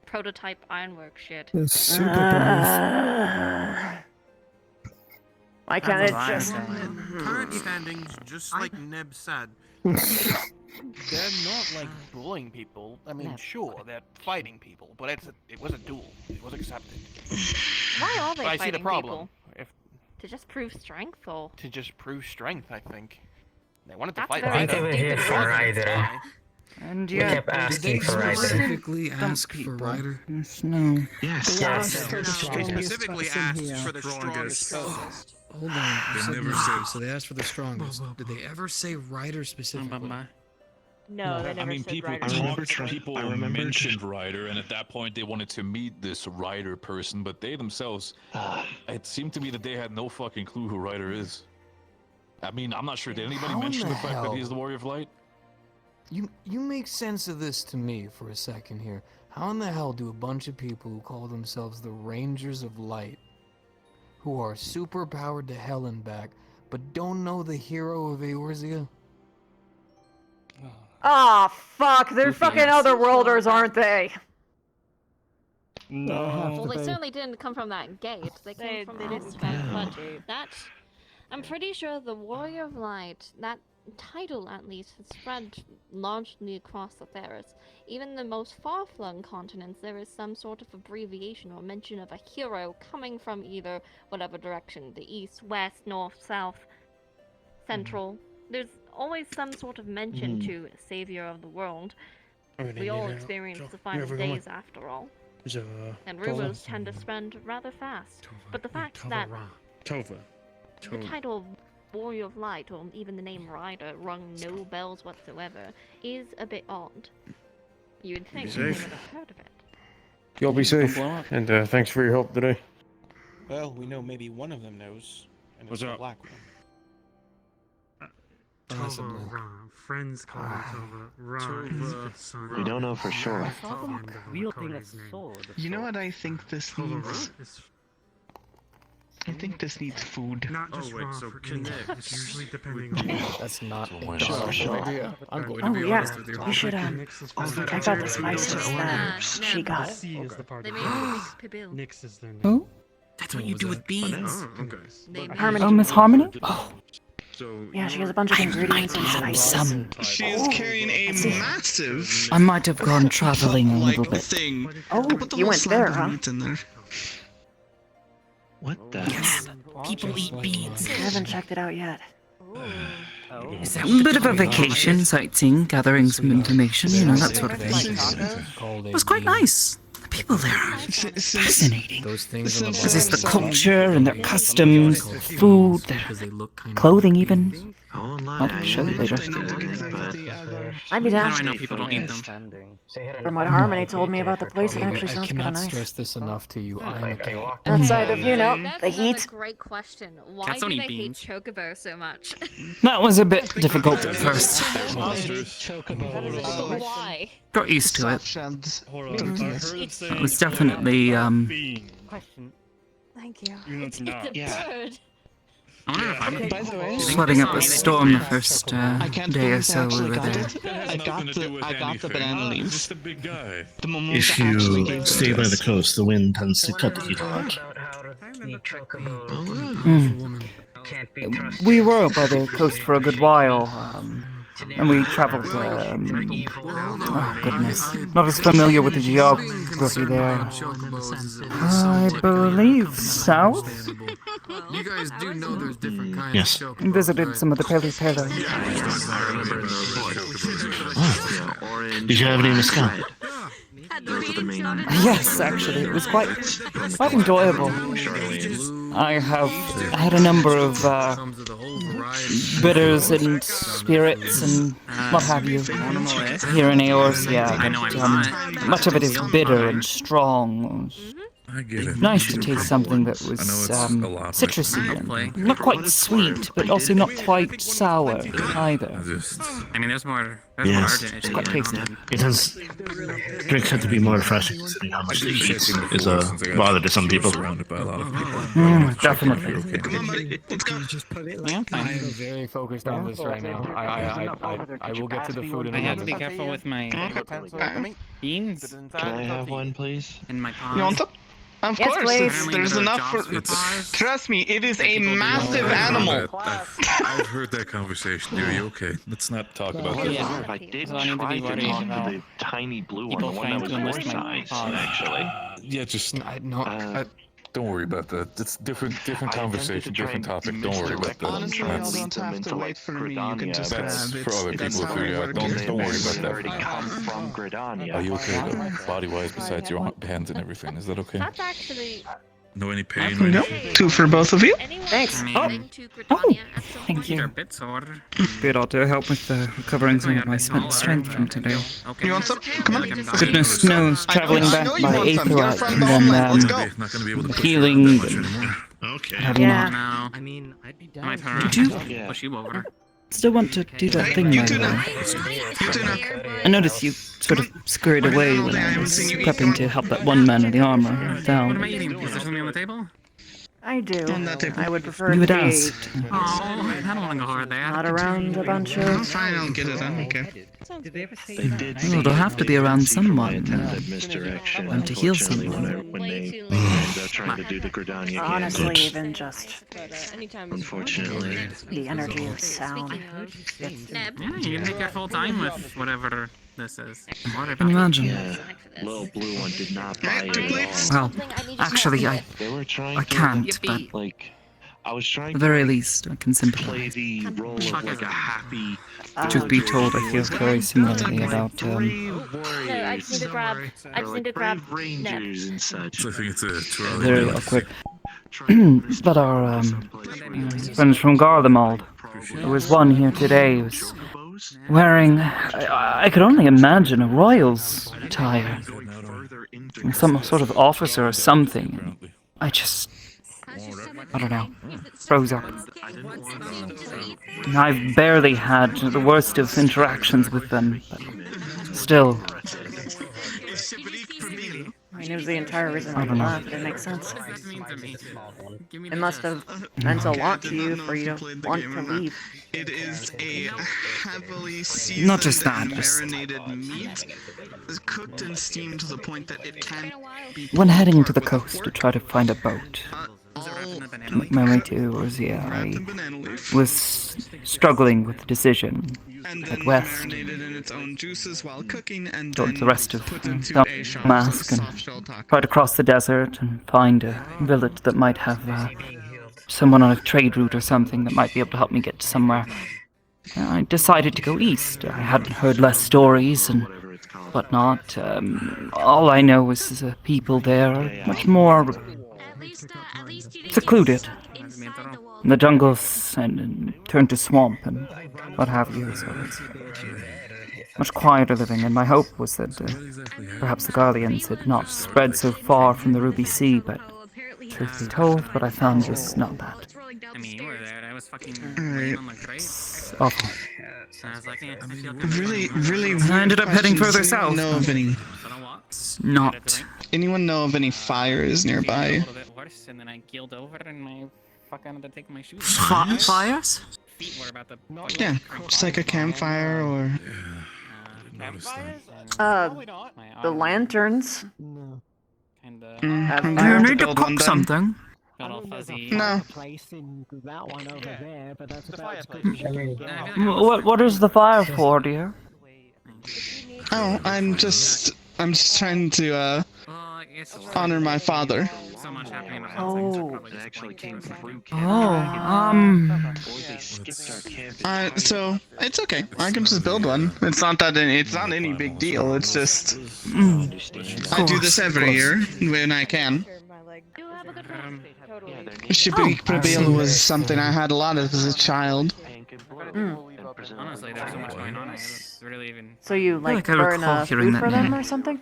F: prototype ironwork shit.
U: The super bullies.
A: Why can't it just...
D: Current standings, just like Neb said,
S: They're not like bullying people. I mean, sure, they're fighting people, but it was a duel. It was accepted.
F: Why are they
S: But I
F: fighting
S: see the problem.
F: people?
S: If
F: To just prove strength, or?
S: to just prove strength, I think they wanted to
F: That's
S: fight.
F: very
S: Ryder.
R: They were here for Ryder.
O: And
R: We
O: yeah,
R: kept asking for Ryder.
B: Specifically ask for Ryder?
O: Yes, no.
L: Yes.
D: they specifically asked for the strongest.
Q: Hold on.
B: They never
Q: say. So they asked for the strongest. Did they ever say Ryder specifically?
F: No, they never said Ryder.
M: People mentioned Ryder, and at that point they wanted to meet this Ryder person, but they themselves, it seemed to me that they had no fucking clue who Ryder is. I mean, I'm not sure. Did anybody
Q: How in
M: mention
Q: the
M: the fact that
Q: hell?
M: he's the Warrior of Light?
Q: You make sense of this to me for a second here. How in the hell do a bunch of people who call themselves the Rangers of Light, who are super powered to hell and back, but don't know the hero of Eorzea?
A: Ah, fuck, they're fucking otherworlders, aren't they?
F: Well, they certainly didn't come from that gate. They came from this but that... I'm pretty sure the Warrior of Light, that title at least, has spread largely across the Theros. Even the most far-flung continents, there is some sort of abbreviation or mention of a hero coming from either whatever direction, the east, west, north, south, central. There's always some sort of mention to Savior of the World. We all experience the final days after all. And rumors tend to spread rather fast. But the fact that the title Warrior of Light, or even the name Ryder, rung no bells whatsoever, is a bit odd. You'd think they would have heard of it.
N: Y'all be safe, and thanks for your help today.
S: Well, we know maybe one of them knows, and it's the black one.
B: Friends call me Tova.
H: We don't know for sure.
T: I saw them wielding a sword.
C: You know what I think this needs? I think this needs food.
B: Not just
D: so connect.
B: It's usually depending on...
Q: That's not
C: Sure.
Q: idea. I'm going to
A: Oh
Q: be
A: yeah,
Q: honest with you.
A: you should check out the spices that she got.
F: They made a big pibil.
B: Nix is their name.
O: Who?
W: That's what you do with beans.
A: Harmony.
O: Oh, Miss Harmony? Oh.
A: Yeah, she has a bunch of ingredients and spices.
C: She is carrying a massive
O: I might have gone traveling a little bit.
C: thing.
A: Oh, you went there, huh?
C: In there.
H: What the?
W: Yes. People eat beans.
A: I haven't checked it out yet.
O: A bit of a vacation, sightseeing, gathering some information, you know, that sort of thing. It was quite nice. The people there are fascinating.
Q: Those things
O: This is the culture and their customs, food, their clothing even. I'll show you later.
A: I'd be down.
W: I know people don't eat them.
A: From what Harmony told me about the place, it actually
Q: I
A: sounds kind of
Q: cannot
A: nice.
Q: stress this enough to you. I am a cat.
A: Outside of, you know,
F: That's
A: the
F: another
A: heat.
F: great question. Why
W: Cats
F: do
W: don't
F: they
W: eat
F: hate
W: beans.
F: Chocobo so much?
O: That was a bit difficult at first.
F: Why?
O: Got used to it.
C: Shells.
O: It was definitely,
T: Question.
F: Thank you.
W: It's
F: a bird.
W: I wonder if I'm...
C: By the way,
O: sweating up a storm the first
C: I can't
O: day or
C: believe
O: so
C: I
O: we were
C: actually
O: there.
C: I got the banana leaves.
M: Just a big guy.
C: The moment
L: If
C: I actually
L: you
C: gave
L: stay by the coast, the wind tends to cut the heat a lot.
O: We were by the coast for a good while, and we traveled, oh goodness, not as familiar with the geography there. I believe south?
Q: You guys do know there's different kinds
L: Yes.
Q: of
O: And visited some of the Pele.
L: Did you have any mescal?
O: Yes, actually, it was quite enjoyable. I had a number of bitters and spirits and what have you here in Eorzea, but much of it is bitter and strong.
M: I get it.
O: Nice to taste something that was citrusy and not quite sweet, but also not quite sour either.
W: I mean, there's more
L: Yes, it has. Drinks have to be more refreshing, considering how much the heat is a bother to some people.
O: Definitely.
Q: I am very focused on this right now. I will get to the food in a
W: I have to
Q: moment.
W: be careful with my beans.
H: Can I have one, please?
W: In my
C: You want
W: paws.
C: some? Of
A: Yes,
C: course,
A: please.
C: there's enough for. Trust me, it is a massive animal.
M: I've heard that conversation. Are you okay? Let's not talk about that.
W: Yeah.
H: I did
W: So I need to
H: try
W: be
H: to
W: worried
H: talk
W: about
H: to the tiny blue one,
W: people
H: the one that
W: trying
H: was
W: to
H: your
W: enlist my
H: size,
W: paws.
H: actually.
M: Yeah, just
Q: No,
M: don't worry about that. It's different conversation, different topic. Don't worry about that.
C: Honestly, you
M: That's,
C: don't have to wait for me. You can just
M: that's
C: grab.
M: for other
C: That's
M: people
C: how
M: to
C: I
M: figure out.
C: work
M: Don't
C: it.
M: worry about
H: already
M: that.
H: come from Gridania.
M: Are you okay though? Body-wise, besides your hands and everything, is that okay?
F: That's actually.
M: No any pain or
C: Nope.
M: anything?
C: 2 for both of you.
A: Thanks.
O: Thank you. Good, I'll do help with recovering some of my spent strength from today.
C: You want some? Come on.
O: Goodness knows, traveling
C: I
O: back
C: know you
O: by
C: want some. You're
O: Aetherite
C: from
O: and
C: the
O: then
C: homeland. Let's go.
M: Not gonna be able to push
O: healing
M: around that much
O: and
M: anymore.
L: Okay.
O: having
C: Yeah.
W: No. I mean, I'd be down. My turn.
O: Did you
W: Push you over.
O: still want to do that thing,
C: You
O: by
C: too
O: the
C: now.
O: way?
C: You too now.
O: I noticed you sort of scurried away when I was prepping to help that one man in the armor
W: What am I
O: down.
W: eating? Is there something on the table?
A: I do.
C: On that table.
A: I would prefer
O: You
A: to
O: had
A: be
O: asked.
W: Oh, I don't want to go over there.
A: not around a bunch
C: Oh,
A: of.
C: fine, I'll get it done. Okay.
W: Did they ever say
H: They did
O: Well,
H: see,
O: they'll have to be around
H: from my
O: someone.
H: attempted misdirection,
O: And to heal
H: unfortunately,
O: someone.
H: when they ended up trying to do the Gridania
A: Honestly,
H: gambit.
A: even just
H: Unfortunately.
A: the energy of sound.
W: Yeah, you can take your full time with whatever this is. What
O: Can you imagine?
H: Yeah, little blue one did not buy it at all.
O: Well, actually,
H: They were trying
O: I
H: to,
O: can't, but
H: like, I was trying
O: at the
H: to
O: very least, I can
H: play
O: sympathize.
H: the role of like a happy.
O: Truth be told, I feel very similarly about
F: No, I just need to grab. I just need to grab. Neb.
H: Rangers and such.
M: I think it's too early.
O: very awkward. But our friends from Garlemald, there was one here today who was wearing, I could only imagine, a royal's attire. Some sort of officer or something. I don't know, froze up. And I've barely had the worst of interactions with them, but still.
A: I mean, it was the entire reason
O: I
A: why you
O: don't know.
A: left. It makes sense. It must have meant a lot to you for you to want to leave.
C: It is a heavily
O: Not just
C: seasoned
O: that,
C: and
O: just-
C: marinated meat. It's cooked and steamed to the point that it can be.
O: When heading to the coast to try to find a boat,
C: All
O: make my way to Urzia, I was struggling with the decision.
C: and
O: Head
C: then
O: west,
C: marinated in its own juices while cooking, and
O: go
C: then
O: to the rest of
C: put into a shell,
O: Mask, and
C: soft-shell taco.
O: try to cross the desert and find a village that might have someone on a trade route or something that might be able to help me get to somewhere. I decided to go east. I hadn't heard less stories and whatnot. All I know is the people there are much more secluded. The jungles and turned to swamp and what have you, so it's much quieter living, and my hope was that perhaps the Garleans had not spread so far from the Ruby Sea, but truth be told, what I found was not that.
W: I mean, you were there. I was fucking
C: Alright.
W: on the crate.
O: It's awful.
W: And I was like, yeah, I feel
C: Really
O: I ended up heading further
C: questions.
O: south.
C: Know of any?
O: Not.
C: Anyone know of any fires
W: a
C: nearby?
W: little bit worse, and then I keeled over and I wanted to take my shoes
O: Fires?
W: Fires? Feet were about to.
C: Yeah, just like a campfire or.
A: The lanterns.
W: Kinda.
A: Have
C: I'm
A: fire.
C: going to
O: need to
C: build one
O: cook
C: then.
O: something.
W: Got all fuzzy.
C: No.
O: What is the fire for, dear?
C: Oh, I'm just trying to honor my father.
W: So much happening.
A: Oh.
H: It actually came through
C: So it's okay. I can just build one. It's not any big deal. It's just I do this every year when I can. Shipwreck Prevail was something I had a lot of as a child.
W: Honestly, there's so much going on. It's really even.
A: So you
W: I feel
A: like
W: like I
A: burn
W: recall hearing
A: food
W: that
A: for them
W: name.
A: or something?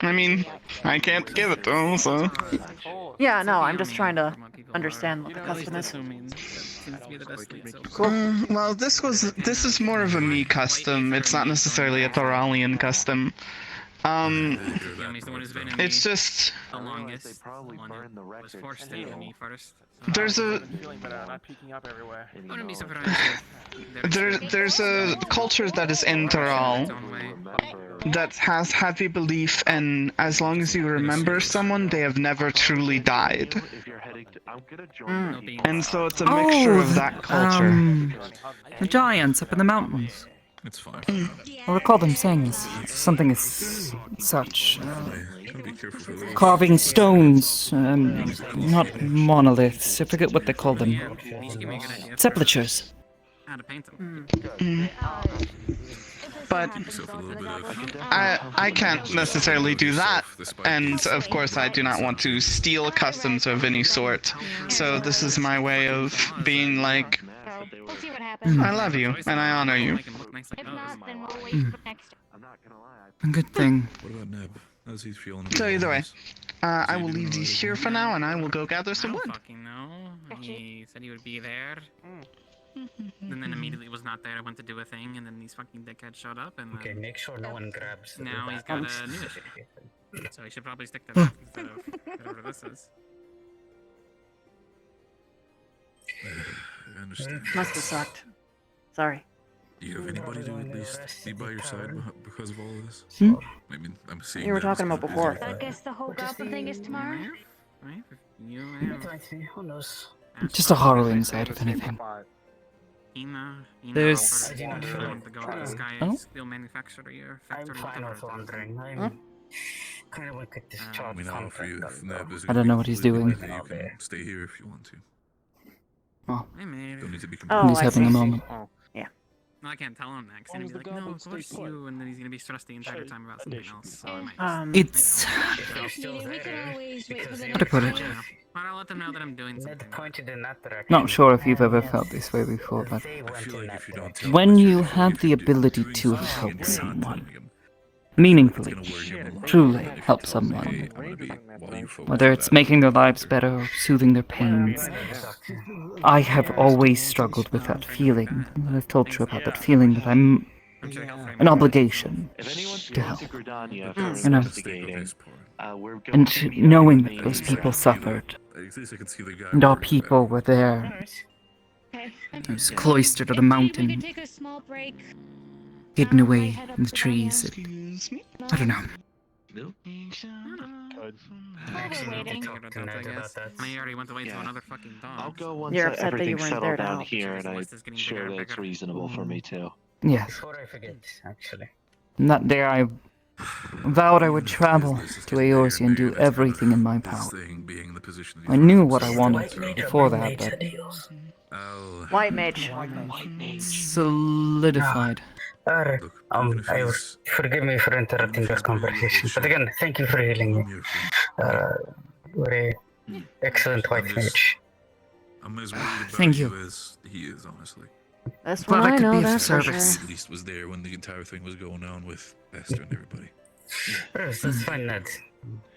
C: I mean, I can't give it to him, so.
A: Yeah, no, I'm just trying to understand what the custom is.
W: Seems to be the best lead so
A: Cool.
C: Well, this is more of a me custom. It's not necessarily a Thoralian custom. It's just
W: the longest. The one who was forced to me first.
C: there's a
W: I wouldn't be surprised.
C: there's a culture that is in Thoral that has heavy belief in as long as you remember someone, they have never truly died. And so it's a mixture of that culture.
O: The giants up in the mountains.
B: It's fine.
O: I recall them saying something as such. Carving stones, not monoliths. I forget what they call them. Sepulchres.
W: How to paint them.
C: But I can't necessarily do that, and of course I do not want to steal customs of any sort. So this is my way of being like, I love you and I honor you.
O: A good thing.
B: What about Neb? How's he feeling?
C: So either way, I will leave these here for now, and I will go gather some wood.
W: Fucking no. He said he would be there. And then immediately was not there. I went to do a thing, and then these fucking dickheads showed up, and
R: Okay, make sure no one grabs.
W: now he's got a new issue. So he should probably stick to that instead of whatever this is.
B: I understand.
A: Must have sucked. Sorry.
B: Do you have anybody to at least be by your side because of all of this?
A: Hmm?
B: I mean, I'm seeing.
A: You were
B: that as
A: talking about
B: kind of
A: before.
B: busy,
E: I
B: but-
E: guess the whole goblin thing is tomorrow.
W: Right? You
R: Who knows?
O: Just a harrowing sight, if anything. There's.
W: This guy
O: Oh?
W: is steel manufacturer. Your
R: I'm
W: factory.
R: fine with wandering.
O: Huh?
R: I'm kind of like at this
B: I
R: child
B: mean, I'll offer you if Neb is
O: I don't know what he's doing.
B: You can stay here if you want to.
O: Oh.
B: Don't need to be
A: Oh,
O: He's
A: I
O: having
A: see.
O: a moment.
A: Yeah.
W: No, I can't tell him that because he's gonna be like, no, of course you, and then he's gonna be stressed the entire time about something else. So I might.
O: It's.
E: We can always wait for the
O: How to put it?
W: But I'll let them know that I'm doing something.
R: pointed in that direction.
O: Not sure if you've ever felt this way before, but
R: They went in that direction.
O: when you have the ability to help someone, meaningfully, truly help someone, whether it's making their lives better or soothing their pains, I have always struggled with that feeling. I've told you about that feeling that I'm an obligation to help. You know, and knowing that those people suffered, and our people were there. I was cloistered at a mountain,
E: take a small break.
O: hidden away in the trees. I don't know.
W: I already went away to another fucking dog.
H: I'll go once
A: You're upset that you
H: everything's
A: weren't
H: settled
A: there to
H: down
A: help.
H: here, and I'm sure that it's reasonable for me too.
O: Yes.
R: Before I forget, actually.
O: And that day I vowed I would travel to Eorzea and do everything in my power. I knew what I wanted before that, but
A: White mage.
O: solidified.
R: Forgive me for interrupting this conversation, but again, thank you for healing me. Very excellent white mage.
B: I'm as worried about
O: Thank you.
B: as he is, honestly.
A: That's
O: Glad
A: what
O: I
A: I
O: could
A: know,
O: be of
A: that's for
O: service.
A: sure.
B: At least was there when the entire thing was going on with Esther and everybody.
R: Yes, that's fine, Ned.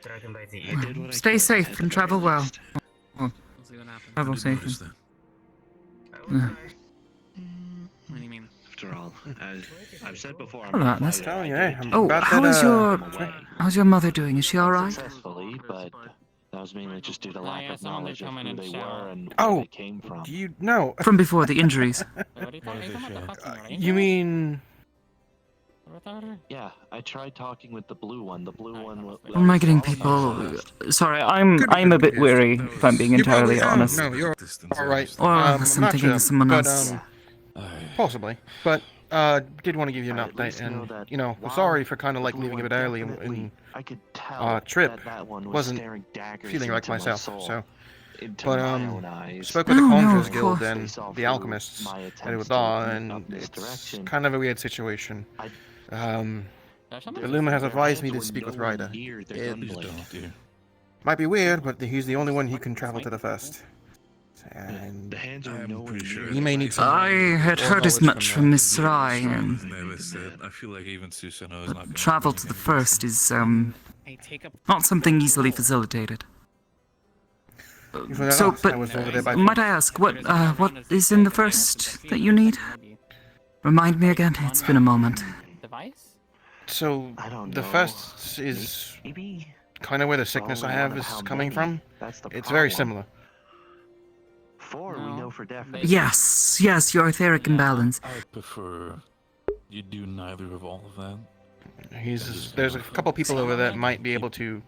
R: Dragon by the ear.
O: Stay safe and travel well.
W: We'll see what happens.
O: Travel
B: Notice
O: safe.
B: that.
W: What do you mean?
H: After all, as I've said before, I'm
O: Hello,
H: not
O: Atlas.
H: fighting
S: Oh, yeah, I'm
O: Oh,
S: about
O: how
S: that,
O: is how's your mother doing? Is she all right?
H: successfully, but that was mainly just due to lack
W: yeah,
H: of
W: someone did
H: knowledge of
W: come in
H: who
W: and
H: they
W: shower.
H: were and
S: Oh,
H: where they came from.
S: Do you know?
O: From before the injuries.
S: You mean?
H: Yeah, I tried talking with the blue one. The blue one.
O: Am I getting people? Sorry, I'm a bit weary. If I'm being entirely honest.
S: No, you're all right.
O: Or
S: I'm
O: I'm
S: not
O: thinking
S: sure,
O: of someone
S: but,
O: else.
S: Possibly, but did want to give you an update, and you know, we're sorry for kind of like leaving a bit early, and Trip wasn't feeling like myself, so. But spoke with the Conjurers Guild and the Alchemists, and with and it's kind of a weird situation. Illuma has advised me to speak with Ryder. It might be weird, but he's the only one who can travel to the first. And
H: The hands are nowhere near.
S: you may need some.
O: I had heard as much from Miss Sarai, and
M: I feel like even Susanoo is not going
O: travel to the first is not something easily facilitated. So, but might I ask, what is in the first that you need? Remind me again. It's been a moment.
T: Device?
S: So the first is kind of where the sickness I have is coming from. It's very similar.
H: We know for definite.
O: Yes, your etheric imbalance.
M: I prefer you do neither of all of that.
S: There's a couple people over that might be able to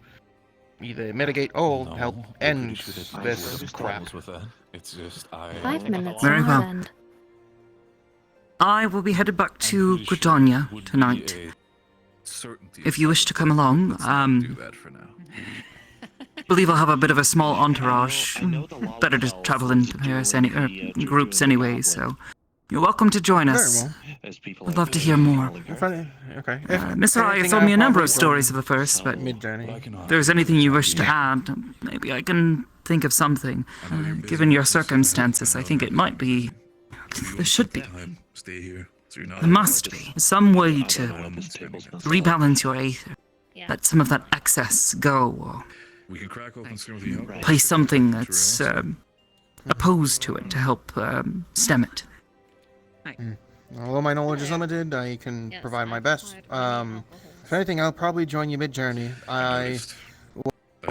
S: either mitigate or help end this crap.
M: With that. It's just
P: 5 minutes.
O: Very
P: on
O: well.
P: end.
O: I will be headed back to Gridonia tonight. If you wish to come along, believe I'll have a bit of a small entourage. Better to travel in pairs groups anyway, so you're welcome to join us. I'd love to hear more.
S: Okay.
O: Miss Rai has told me a number of stories of the first, but if there's anything you wish to add, maybe I can think of something. Given your circumstances, I think it might be... There should be. There must be some way to rebalance your aether. Let some of that excess go, or place something that's opposed to it to help stem it.
S: Although my knowledge is limited, I can provide my best. If anything, I'll probably join you mid-journey. I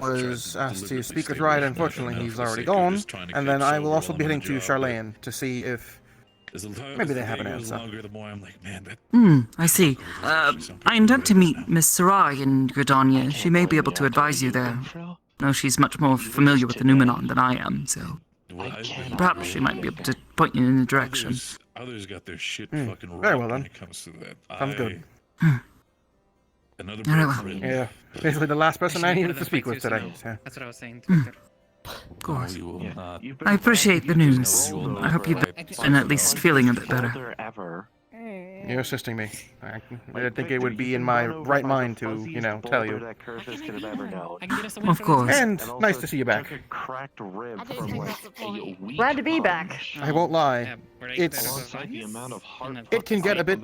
S: was asked to speak with Ryan. Unfortunately, he's already gone. And then I will also be heading to Charlene to see if maybe they have an answer.
O: I see. I intend to meet Miss Sarai in Gridonia. She may be able to advise you there. No, she's much more familiar with the Numenon than I am, so perhaps she might be able to point you in the direction.
M: Others got their shit fucking right
S: Very well
M: when
S: then.
M: it comes to that.
S: Sounds good.
M: Another
O: Very well.
S: Yeah, basically the last person I needed to speak with today. So.
T: That's what I was saying.
O: Of course. I appreciate the news. I hope you've been at least feeling a bit better.
S: You're assisting me. I didn't think it would be in my right mind to, tell you.
O: Of course.
S: And nice to see you back.
A: Glad to be back.
S: I won't lie. It can get a bit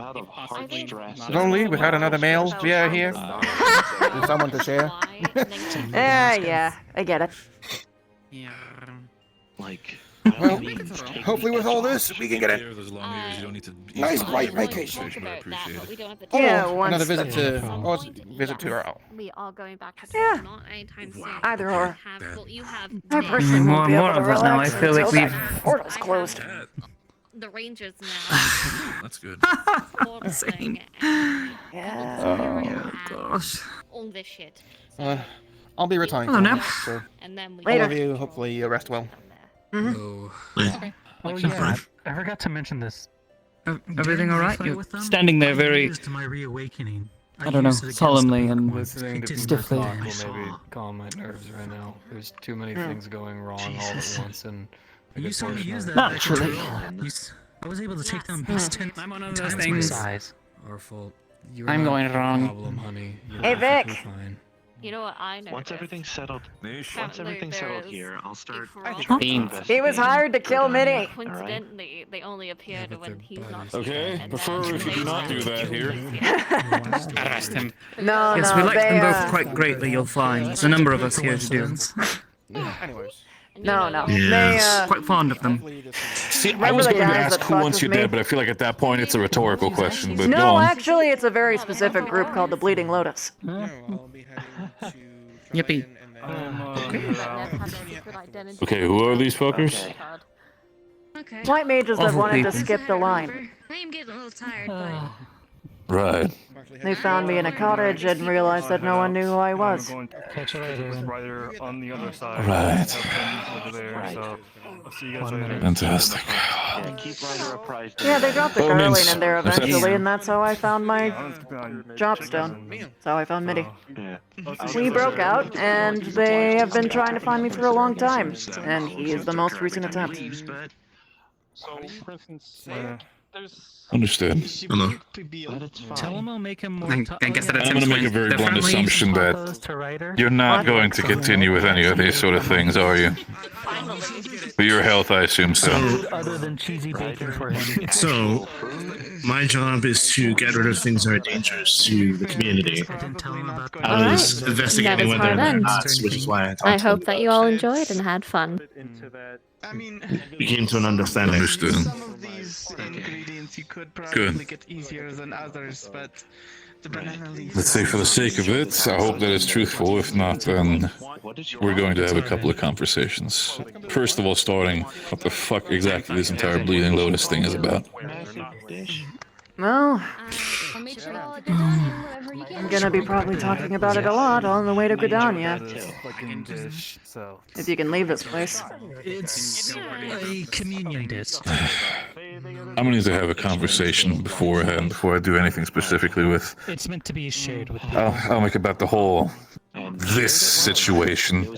S: lonely without another male via here. With someone to share.
A: Yeah, I get it.
T: Yeah.
S: Well, hopefully with all this, we can get a nice bright vacation.
A: Yeah,
S: Another visit to our owl.
F: We are going back to
A: Yeah.
F: not anytime soon.
A: Either or.
F: You have
A: I personally
O: More
A: won't
O: and
A: be
O: more
A: able to
O: of it now. I
A: relax
O: feel like
A: until
O: we've...
A: that portal's closed.
F: the Rangers now.
M: That's good.
F: Same.
O: Oh, gosh.
F: All this shit.
S: I'll be retiring.
O: Hello, Nep.
S: So
F: And then we
S: all of you, hopefully you rest well.
T: Okay. Oh yeah, I forgot to mention this.
O: Everything all right? You're
T: With them,
O: standing there very,
T: to my reawakening.
O: I don't know, solemnly and
Q: Listening to people
O: stiffly.
Q: talk will maybe calm my nerves right now. There's too many things going wrong all at once, and I
T: You
Q: get
T: saw me use that.
O: Naturally.
T: I was able to take down beast 10
O: I'm one of those
T: times my
O: things.
T: size. Our fault.
O: I'm going wrong.
Q: problem, honey. You're
A: Hey, Vic.
Q: perfectly fine.
F: You know what I know?
H: Once everything's settled here, I'll start.
A: He was hired to kill Minnie.
F: Coincidentally, they only appeared when he's not.
M: Okay,
F: and
M: prefer
F: then
M: if you do not do that here.
O: Arrest him.
A: No,
O: Yes,
A: no,
O: we like
A: they,
O: them both quite greatly, you'll find. There's a number of us here to do this.
S: Anyways.
A: No.
L: Yes.
A: They,
O: Quite fond of them.
M: See, I
A: Remember
M: was
A: the
M: going to
A: guys
M: ask
A: that
M: who
A: fucked
M: wants
A: with
M: you
A: me?
M: dead, but I feel like at that point it's a rhetorical question. But go
A: no,
M: on.
A: actually, it's a very specific group called the Bleeding Lotus.
O: Yippee.
M: Okay, who are these fuckers?
E: Okay.
A: White mages that
O: Awful
A: wanted to
O: people.
A: skip the line.
E: I am getting a little tired, but
M: Right.
A: They found me in a cottage and realized that no one knew who I was.
T: Catch you later.
B: Rider on the other side.
M: Right.
B: Over there, so I'll see you guys later.
M: Fantastic.
H: Keep Ryder apprised.
A: Yeah, they dropped the
M: Well,
A: Garland
M: means-
A: in there
M: that's-
A: eventually, and that's how I found my Jobstone. That's how I found Mitty. We broke out, and they have been trying to find me for a long time, and he is the most recent attempt.
T: So, for instance, there's.
M: Understood.
L: Hello.
T: Tell him I'll make him more.
O: I guess that
M: I'm going to make a very blunt
O: Differently.
M: assumption that
T: To Ryder.
M: you're not going to continue with any of these sort of things, are you?
F: Finally.
M: For your health, I assume so.
U: Other than cheesy bacon for him.
L: So, my job is to get rid of things that are dangerous to the community. I was
F: Alright.
L: investigating
F: That is
L: whether
F: hard
L: or
F: end.
L: not, which is why I talked
F: I
L: to
F: hope
L: them.
F: that you all enjoyed and had fun.
L: We came to an understanding.
M: Understood.
C: Some of these ingredients you could probably get easier than others, but the banana leaves.
M: Let's say for the sake of it, I hope that it's truthful. If not, then we're going to have a couple of conversations. First of all, starting what the fuck exactly this entire Bleeding Lotus thing is about.
A: Well, I'm gonna be probably talking about it a lot on the way to Gridania. If you can leave this place.
G: It's a communion dish.
M: I'm gonna need to have a conversation beforehand before I do anything specifically with.
G: It's meant to be shared with people.
M: I'll make about the whole this situation.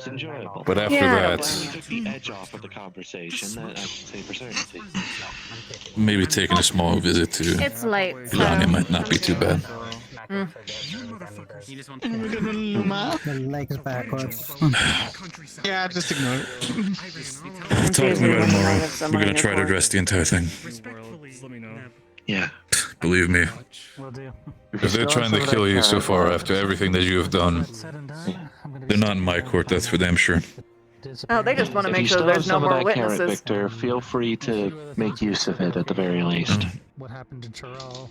M: But after that,
H: the edge off of the conversation, that I can say for certainty.
M: maybe taking a small visit to
F: It's late, so...
M: Gridania might not be too bad.
U: The legs backwards.
C: Yeah, just ignore it.
M: Talk to me about it tomorrow. We're gonna try to address the entire thing.
H: Yeah.
M: Believe me. If they're trying to kill you so far after everything that you have done, they're not in my court, that's for damn sure.
A: Oh, they just want to
H: If
A: make
H: you
A: sure
H: still
A: there's
H: have
A: no
H: some of
A: more
H: that
A: witnesses.
H: carrot, Victor, feel free to make use of it at the very least.
G: What happened to Terrell?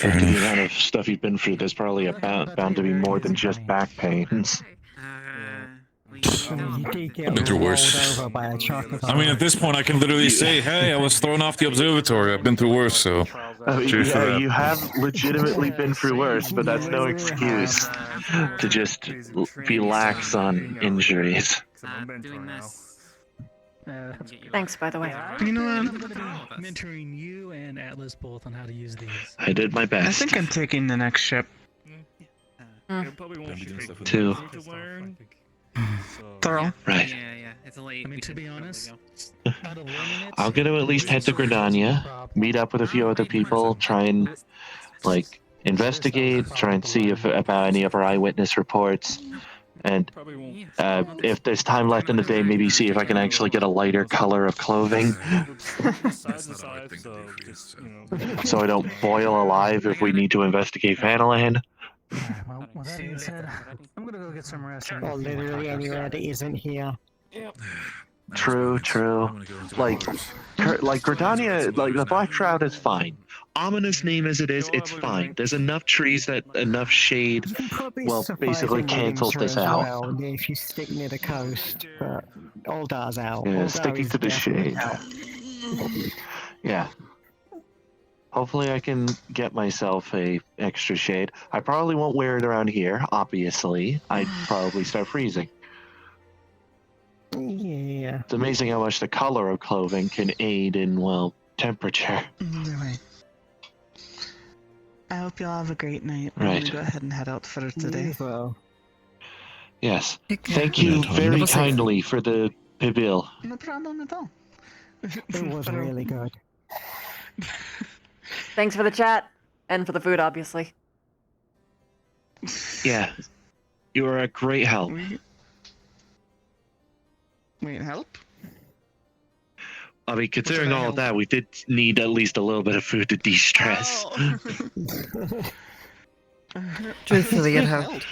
H: After the amount of stuff you've been through, there's probably bound to be more than just back pains.
M: I've been through worse. I mean, at this point, I can literally say, hey, I was thrown off the observatory. I've been through worse, so. Cheers for
H: Yeah,
M: that.
H: you have legitimately been through worse, but that's no excuse to just be lax on injuries.
A: Thanks, by the way.
G: You know what? Mentoring you and Atlas both on how to use these.
H: I did my best.
C: I think I'm taking the next ship.
H: Two.
C: Thorough.
H: Right.
W: Yeah, it's late.
G: I mean, to be honest,
H: I'm gonna at least head to Gridania, meet up with a few other people, try and, like, investigate, try and see if about any of our eyewitness reports, and if there's time left in the day, maybe see if I can actually get a lighter color of clothing, so I don't boil alive if we need to investigate Vanaland.
G: Well, with that being said, I'm gonna go get some rest.
U: Or literally anywhere that isn't here.
H: True. Like Gridania, like the Black Shroud is fine. Ominous name as it is, it's fine. There's enough trees that enough shade, well, basically cancels this out.
U: Well, if you stick near the coast, but Oldar's out.
H: Yeah,
U: Oldar
H: sticking
U: is
H: to the shade.
U: definitely out.
H: Yeah. Hopefully I can get myself a extra shade. I probably won't wear it around here, obviously. I'd probably start freezing.
U: Yeah.
H: It's amazing how much the color of clothing can aid in, well, temperature.
C: Right. I hope y'all have a great night. I'm
H: Right.
C: gonna go ahead and head out for today.
H: Yes. Thank you very kindly for the pibil.
C: No problem at all.
U: It was really good.
A: Thanks for the chat and for the food, obviously.
H: Yeah. You are a great help.
C: Wait, help?
H: I mean, considering all of that, we did need at least a little bit of food to de-stress.
O: Truthfully, it helped.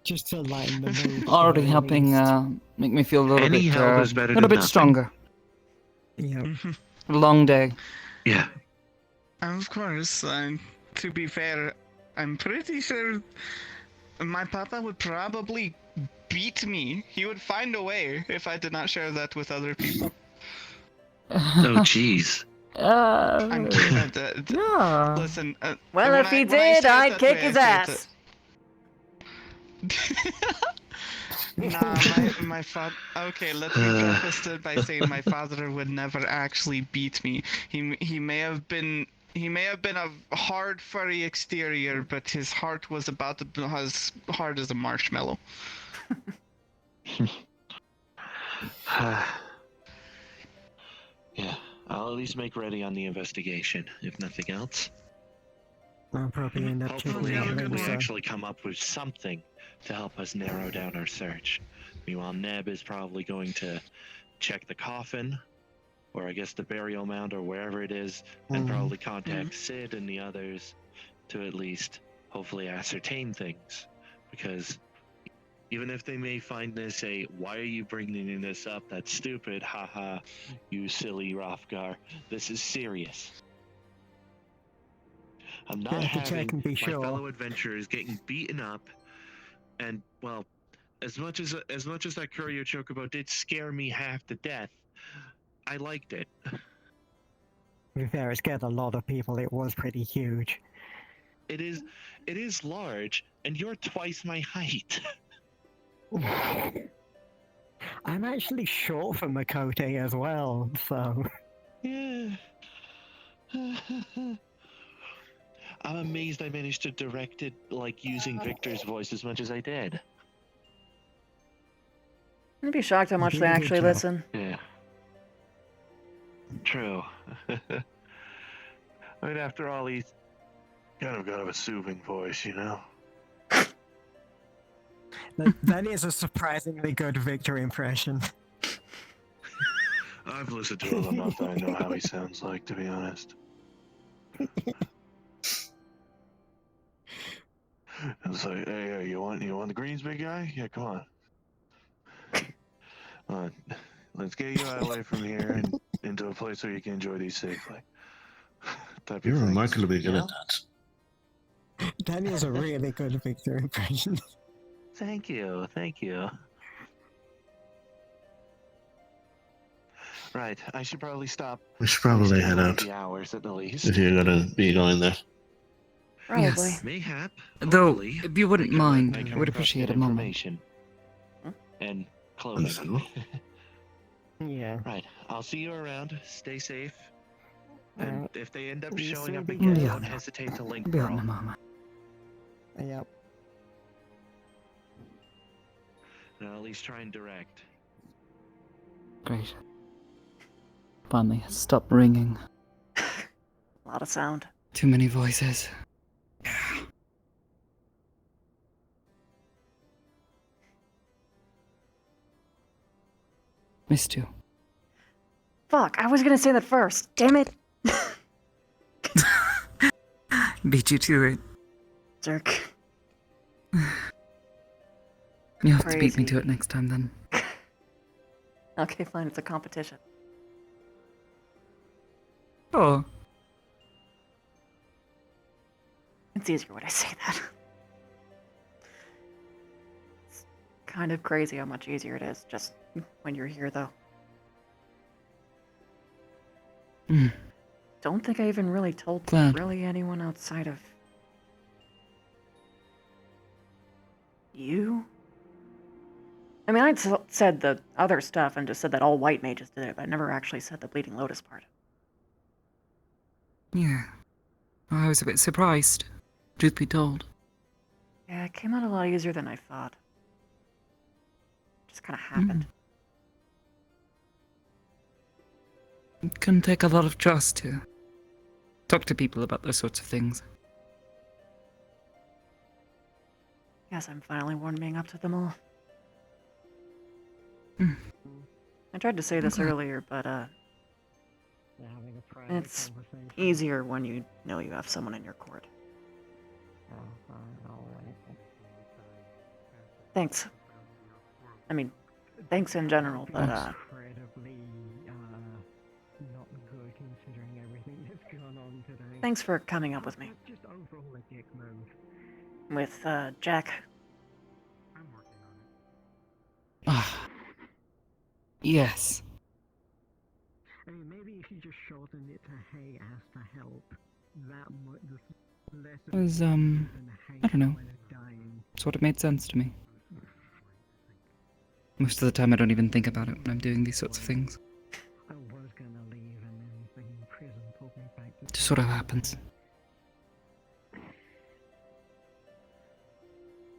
U: Just to lighten the mood.
O: Already helping make me feel a little
H: Any
O: bit,
H: help is better
O: little
H: than
O: bit
H: nothing.
O: stronger.
U: Yeah.
O: A long day.
H: Yeah.
C: Of course, to be fair, I'm pretty sure my papa would probably beat me. He would find a way if I did not share that with other people.
H: Oh, jeez.
C: I'm kidding.
A: Yeah.
C: Listen.
A: Well, if he did, I'd kick his ass.
C: Nah, my father. Okay, let me preface it by saying my father would never actually beat me. He may have been a hard, furry exterior, but his heart was about to be as hard as a marshmallow.
H: Yeah, I'll at least make ready on the investigation, if nothing else.
U: I'll probably end up
H: Hopefully,
U: checking out
H: we
U: later.
H: actually come up with something to help us narrow down our search. Meanwhile, Neb is probably going to check the coffin, or I guess the burial mound, or wherever it is, and probably contact Sid and the others to at least hopefully ascertain things. Because even if they may find this why are you bringing this up? That's stupid. Haha, you silly Rothgar. This is serious. I'm not having my fellow adventurers getting beaten up, and well, as much as that courier chocobo did scare me half to death, I liked it.
U: To be fair, it scared a lot of people. It was pretty huge.
H: It is large, and you're twice my height.
U: I'm actually short for Makote as well, so...
H: Yeah. I'm amazed I managed to direct it, like, using Victor's voice as much as I did.
A: I'd be shocked how much they actually listen.
H: Yeah. True. I mean, after all, he's kind of got a soothing voice, you know?
U: That is a surprisingly good Victor impression.
H: I've listened to him enough that I know how he sounds like, to be honest. It's like, hey, you want the greens, big guy? Yeah, come on. Let's get you out of the way from here and into a place where you can enjoy these safely.
L: You're remarkably good at that.
U: Daniel's a really good Victor impression.
H: Thank you. Right, I should probably stop.
L: We should probably head out.
H: Hours at the least.
L: If you're gonna be going there.
A: Probably.
O: Yes.
H: Mayhap.
O: Though, if you wouldn't mind, I would appreciate a moment.
H: And clothing.
U: Yeah.
H: Right, I'll see you around. Stay safe. And
U: Alright.
H: if they end up
U: You
H: showing
U: seem
H: up
U: to
H: again,
U: be-
H: don't hesitate to link,
O: I'll be out
H: bro.
O: in a moment.
U: Yep.
H: And I'll at least try and direct.
O: Great. Finally, stop ringing.
A: A lot of sound.
O: Too many voices. Missed you.
A: Fuck, I was gonna say that first. Damn it.
O: Beat you to it.
A: Jerk.
O: You have to beat me
A: Crazy.
O: to it next time then.
A: Okay, fine, it's a competition.
O: Oh.
A: It's easier when I say that. It's kind of crazy how much easier it is just when you're here, though.
O: Mm.
A: Don't think I even really told
O: Glad.
A: really anyone outside of you. I mean, I'd said the other stuff and just said that all white mages did it, but I never actually said the Bleeding Lotus part.
O: Yeah. I was a bit surprised, truth be told.
A: Yeah, it came out a lot easier than I thought. Just kind of happened.
O: It can take a lot of trust to talk to people about those sorts of things.
A: Guess I'm finally warming up to them all.
O: Mm.
A: I tried to say this
O: Okay.
A: earlier, but it's easier when you know you have someone in your court. Thanks. I mean, thanks in general, but
U: Incredibly not good considering everything that's gone on today.
A: thanks for coming up with me.
U: Just overall a dick move.
A: With Jack.
O: Ah. Yes.
U: I mean, maybe if you just shortened it to hey, asked to help, that might less
O: It was, I don't know. Sort of made sense to me. Most of the time I don't even think about it when I'm doing these sorts of things.
U: I was gonna leave and then the prison pulled me back to
O: It just sort of happens.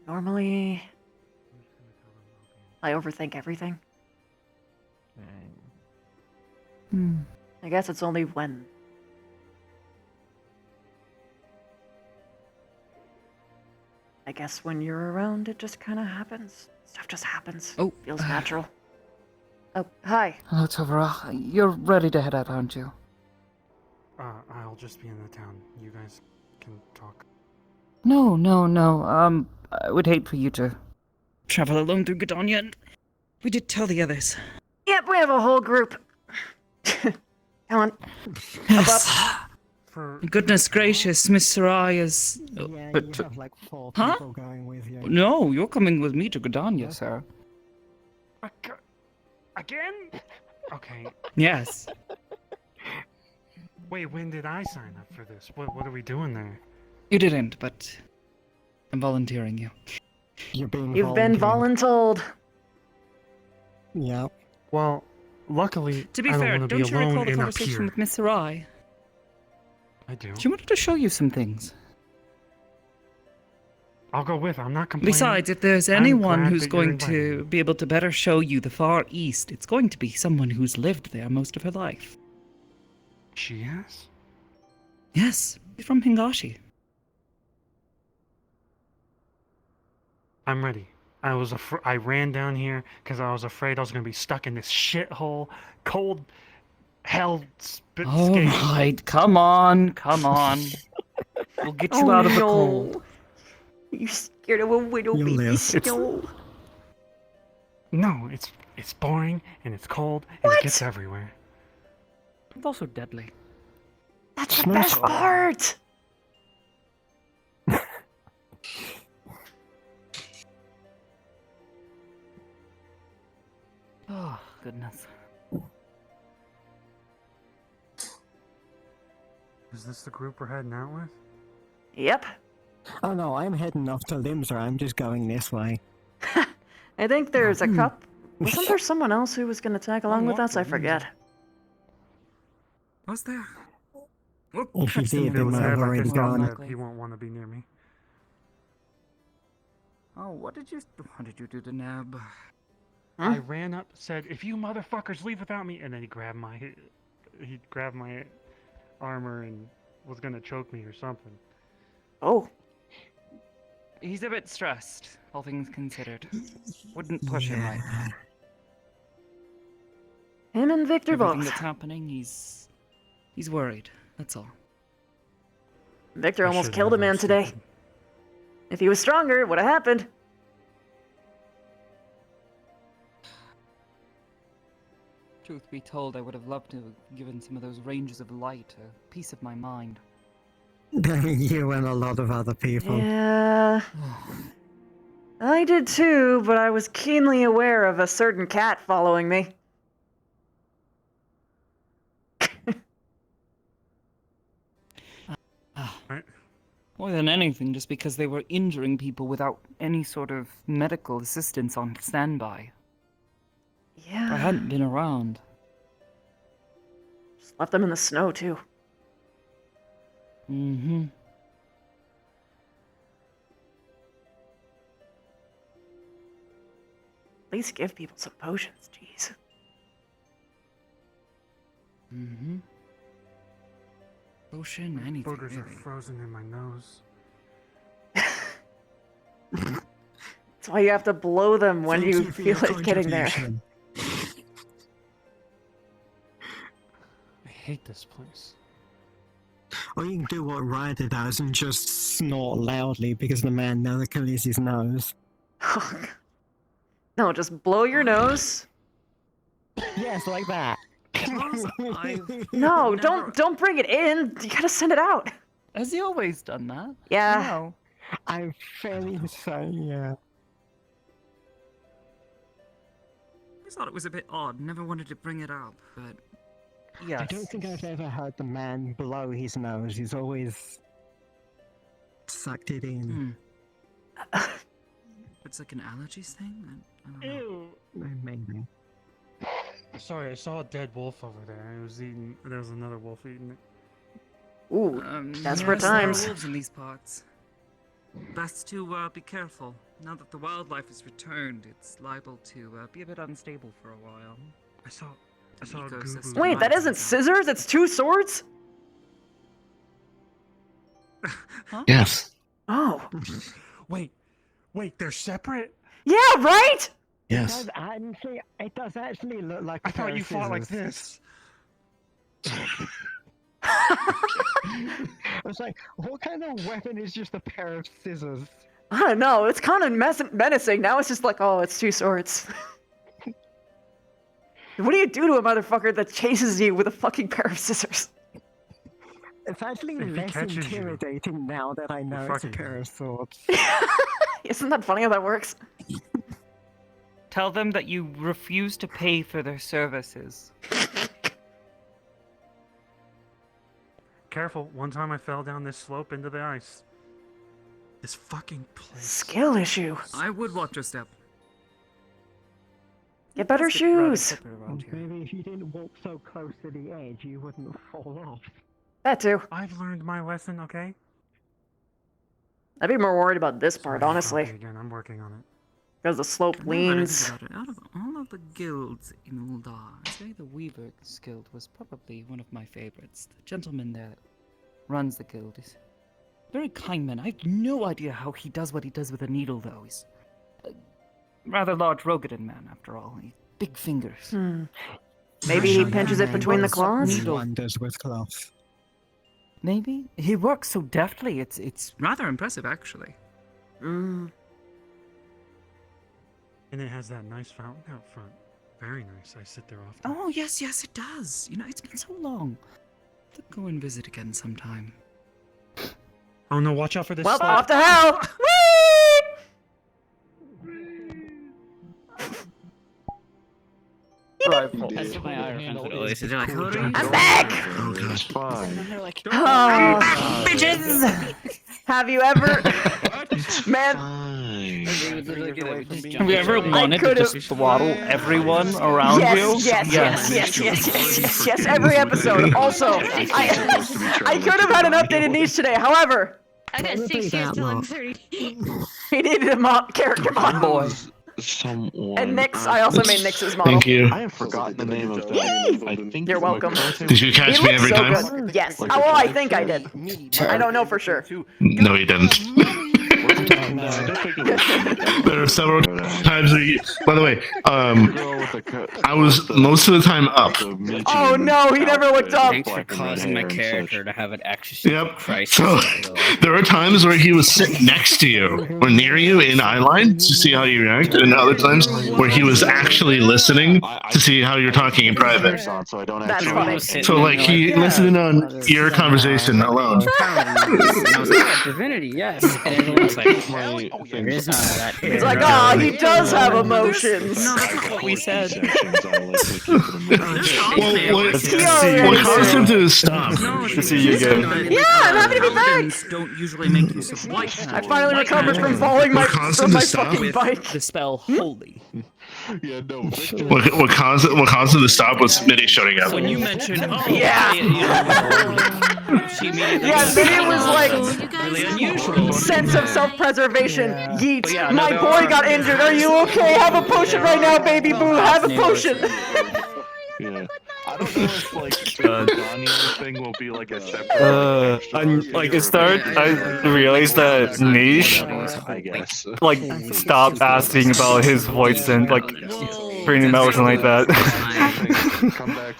A: Normally, I overthink everything.
O: Hmm.
A: I guess it's only when I guess when you're around, it just kind of happens. Stuff just happens.
O: Oh,
A: Feels natural. Oh, hi.
O: Hello, Tovara. You're ready to head out, aren't you?
B: I'll just be in the town. You guys can talk.
O: No. I would hate for you to travel alone through Gdonia, and we did tell the others.
A: Yep, we have a whole group. Come on.
O: Yes.
B: For
O: Goodness gracious, Miss Soraya's...
U: Yeah,
O: but,
U: you have like 4
O: huh?
U: people going with you.
O: No, you're coming with me to Gdonia, sir.
B: Again? Okay.
O: Yes.
B: Wait, when did I sign up for this? What are we doing there?
O: You didn't, but I'm volunteering you.
U: You've been
A: voluntold.
U: Yep.
B: Well, luckily,
O: To be
B: I don't
O: fair,
B: want to
O: don't
B: be
O: you
B: alone
O: recall the
B: and up
O: conversation
B: here.
O: with Miss Sarai?
B: I do.
O: She wanted to show you some things.
B: I'll go with her. I'm not complaining.
O: Besides, if there's
B: I'm
O: anyone
B: glad
O: who's
B: that you're
O: going
B: inviting
O: to be able to better show you the Far East, it's going to be someone who's lived there most of her life.
B: She has?
O: Yes, she's from Hingashi.
B: I'm ready. I ran down here because I was afraid I was going to be stuck in this shithole, cold hell spit
O: All right, come on. We'll get you out of the cold.
A: You scared of a widow
U: You'll
A: baby
U: live.
A: snow.
B: No, it's boring and it's cold and it gets everywhere.
O: It's also deadly.
A: That's the best part.
O: Oh, goodness.
B: Is this the group we're heading out with?
A: Yep.
U: Oh no, I'm heading off to Limsa. I'm just going this way.
A: I think there's a cup. Wasn't there someone else who was going to tag along with us? I forget.
O: Was there?
U: If you did, they
B: It was
U: might have
B: Ed, I
U: already
B: can tell
U: gone.
B: that he won't want to be near me.
O: Oh, what did you do to Neb?
B: I ran up, said, "If you motherfuckers leave without me," and then he grabbed my armor and was gonna choke me or something.
A: Oh.
O: He's a bit stressed, all things considered. Wouldn't push him right now.
A: Him and Victor
O: Everything
A: both.
O: that's happening, he's worried. That's all.
A: Victor almost
B: shouldn't
A: killed a
B: have,
A: man
B: I'm
A: today.
B: stupid.
A: If he was stronger, it would have happened.
O: Truth be told, I would have loved to have given some of those ranges of light a piece of my mind.
U: You and a lot of other people.
A: Yeah. I did too, but I was keenly aware of a certain cat following me.
O: More than anything, just because they were injuring people without any sort of medical assistance on standby.
A: Yeah.
O: I hadn't been around.
A: Just left them in the snow too.
O: Mm-hmm.
A: At least give people some potions, jeez.
O: Mm-hmm. Potion, anything,
B: Boogers are
O: really.
B: frozen in my nose.
A: That's why you have to blow them when
U: Thank
A: you
U: you for
A: feel
U: your
A: it getting there.
U: contribution.
B: I hate this place.
U: Or you can do what Ryder does and just snort loudly because the man never clears his nose.
A: No, just blow your nose.
U: Yes, like that.
A: No, don't bring it in. You gotta send it out.
O: Has he always done that?
A: Yeah.
O: No.
U: I'm fairly certain, yeah.
O: I thought it was a bit odd. Never wanted to bring it up, but yes.
U: I don't think I've ever heard the man blow his nose. He's always sucked it in.
O: It's like an allergies thing? I don't know.
U: Maybe.
B: Sorry, I saw a dead wolf over there. It was eating. There was another wolf eating it.
A: Ooh, desperate
O: yes, there are
A: times.
O: wolves in these parts. Best to be careful. Now that the wildlife has returned, it's liable to be a bit unstable for a while.
B: I saw a
O: Ecosystem.
B: goo-goo.
A: Wait, that isn't scissors? It's two swords?
L: Yes.
A: Oh.
B: Wait, they're separate?
A: Yeah, right?
L: Yes.
U: It does actually look like.
B: I thought you fought like this.
U: I was like, what kind of weapon is just a pair of scissors?
A: I don't know. It's kind of menacing. Now it's just like, oh, it's 2 swords. What do you do to a motherfucker that chases you with a fucking pair of scissors?
U: It's actually
B: If he
U: less
B: catches you,
U: intimidating now that I know it's a pair of swords.
A: Isn't that funny how that works?
O: Tell them that you refuse to pay for their services.
B: Careful. One time I fell down this slope into the ice. This fucking place.
A: Skill issue.
W: I would watch your step.
A: Get better shoes.
U: Maybe if you didn't walk so close to the edge, you wouldn't fall off.
A: That too.
B: I've learned my lesson, okay?
A: I'd be more worried about this part, honestly.
B: Again, I'm working on it.
A: Because the slope
W: Now that I think
A: leans.
W: about it, out of all of the guilds in Uldar,
O: I'd say the Weaver's Guild was probably one of my favorites. The gentleman that runs the guild is a very kind man. I have no idea how he does what he does with a needle, though. He's a rather large Rogadan man, after all. He's big fingers.
A: Maybe he pinches it between the claws?
U: Wonders with cloth.
O: Maybe? He works so deftly, it's
W: rather impressive, actually.
B: And it has that nice fountain out front. Very nice. I sit there often.
W: Oh, yes, it does. You know, it's been so long. I'll go and visit again sometime.
B: Oh no, watch out for this
A: Well,
B: slope.
A: off to hell!
W: That's my eye responsibility. They're like,
A: I'm back!
W: Oh, gosh.
A: They're like, oh, bitches! Have you ever... Man...
O: Have you ever wanted to just throttle everyone around you?
A: Yes, every episode. Also, I could have had an updated niche today, however...
E: I got 6 years till I'm 30.
A: He needed a character mod.
O: Boy.
A: And Nyx, I also made Nyx's model.
L: Thank you.
H: I have forgotten the name of that. I think
A: You're welcome.
L: Did you catch
A: He
L: me
A: looks
L: every
A: so
L: time?
A: good. Yes. Oh, well, I think I did. I don't know for sure.
L: No, you didn't. There are several times where you, by the way, I was most of the time up.
A: Oh no, he never looked up.
I: Thanks for causing my character to have an existential crisis.
L: So there are times where he was sitting next to you or near you in eyeline to see how you react, and other times where he was actually listening to see how you're talking in private.
A: That's funny.
L: So like he listened on your conversation alone.
I: Divinity, yes. And everyone's like, there is none of that.
A: He's like, oh, he does have emotions.
I: No, that's not what we said.
L: What caused him to stop?
M: To see you again.
A: Yeah, I'm happy to be back.
W: Don't usually make use of white.
A: I finally recovered from falling from my fucking bike.
I: The spell holy.
H: Yeah, no.
L: What caused him to stop was Smitty showing up.
I: When you mentioned,
A: Yeah, Smitty was like,
I: really unusual.
A: sense of self-preservation. Yeet. My boy got injured. Are you okay? Have a potion right now, baby boo. Have a potion.
H: Yeah. I don't know if like the Daniel thing will be like a separate.
M: I'm like it started. I realized that Niche,
H: I guess.
M: like, stopped asking about his voice and like bringing him out or something like that.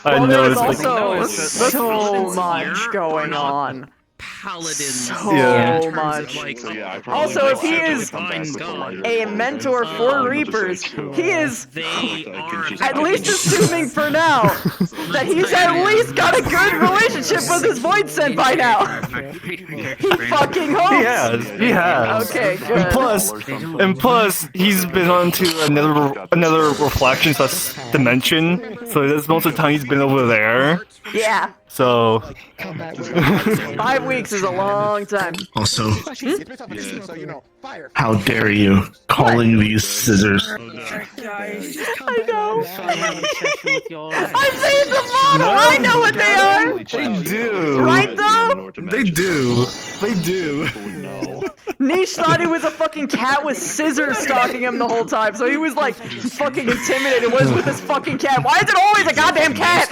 M: I
A: There's
M: noticed.
A: also so much going on.
W: Paladins.
A: So much. Also, if he is a mentor for Reapers, he is at least assuming for now that he's at least got a good relationship with his Void Sent by now. He fucking hopes.
M: He has.
A: Okay, good.
M: And plus, he's been on to another reflection dimension. So that's most of the time he's been over there.
A: Yeah.
M: So
A: 5 weeks is a long time.
L: Also, how dare you calling these scissors?
A: I know. I've seen the model. I know what they are.
M: They do.
A: Right though?
M: They do. They do.
A: Niche thought it was a fucking cat with scissors stalking him the whole time, so he was like fucking intimidated. What is with this fucking cat? Why is it always a goddamn cat?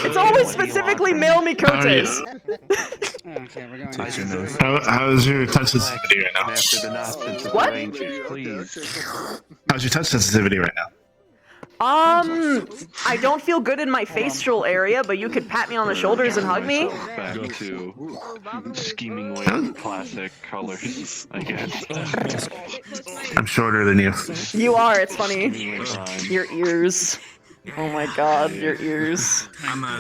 A: It's always specifically male Mikotes.
L: How is your touch sensitivity right now?
A: What?
L: How's your touch sensitivity right now?
A: I don't feel good in my facial area, but you could pat me on the shoulders and hug me.
H: Back to schemingly classic colors, I guess.
L: I'm shorter than you.
A: You are, it's funny. Your ears. Oh my god, your ears.
M: I'm not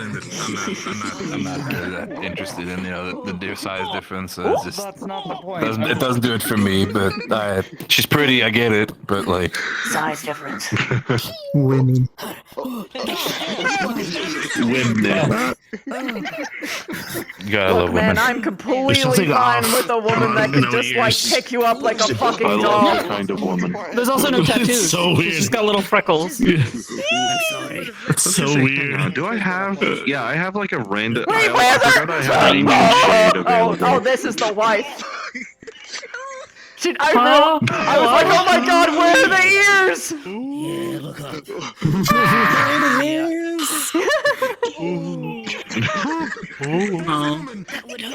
M: interested in the size difference. It's just
O: That's not the point.
M: it doesn't do it for me. But she's pretty, I get it. But like
A: Size difference.
U: Women.
L: Women.
M: You gotta love
A: Man,
M: women.
A: I'm completely
L: something
A: fine
L: off.
A: with a woman that can
L: No
A: just like
L: ears.
A: pick you up like a fucking
H: I love
A: dog.
H: that kind of woman.
O: There's also no tattoos.
L: It's so weird.
O: She's got little freckles.
L: It's so weird.
H: Do I have? Yeah, I have like a random.
A: Wait,
H: I
A: where's
H: forgot I have a shade available.
A: Oh, this is the wife. I was like, oh my god, where are the ears?
E: Yeah, look up.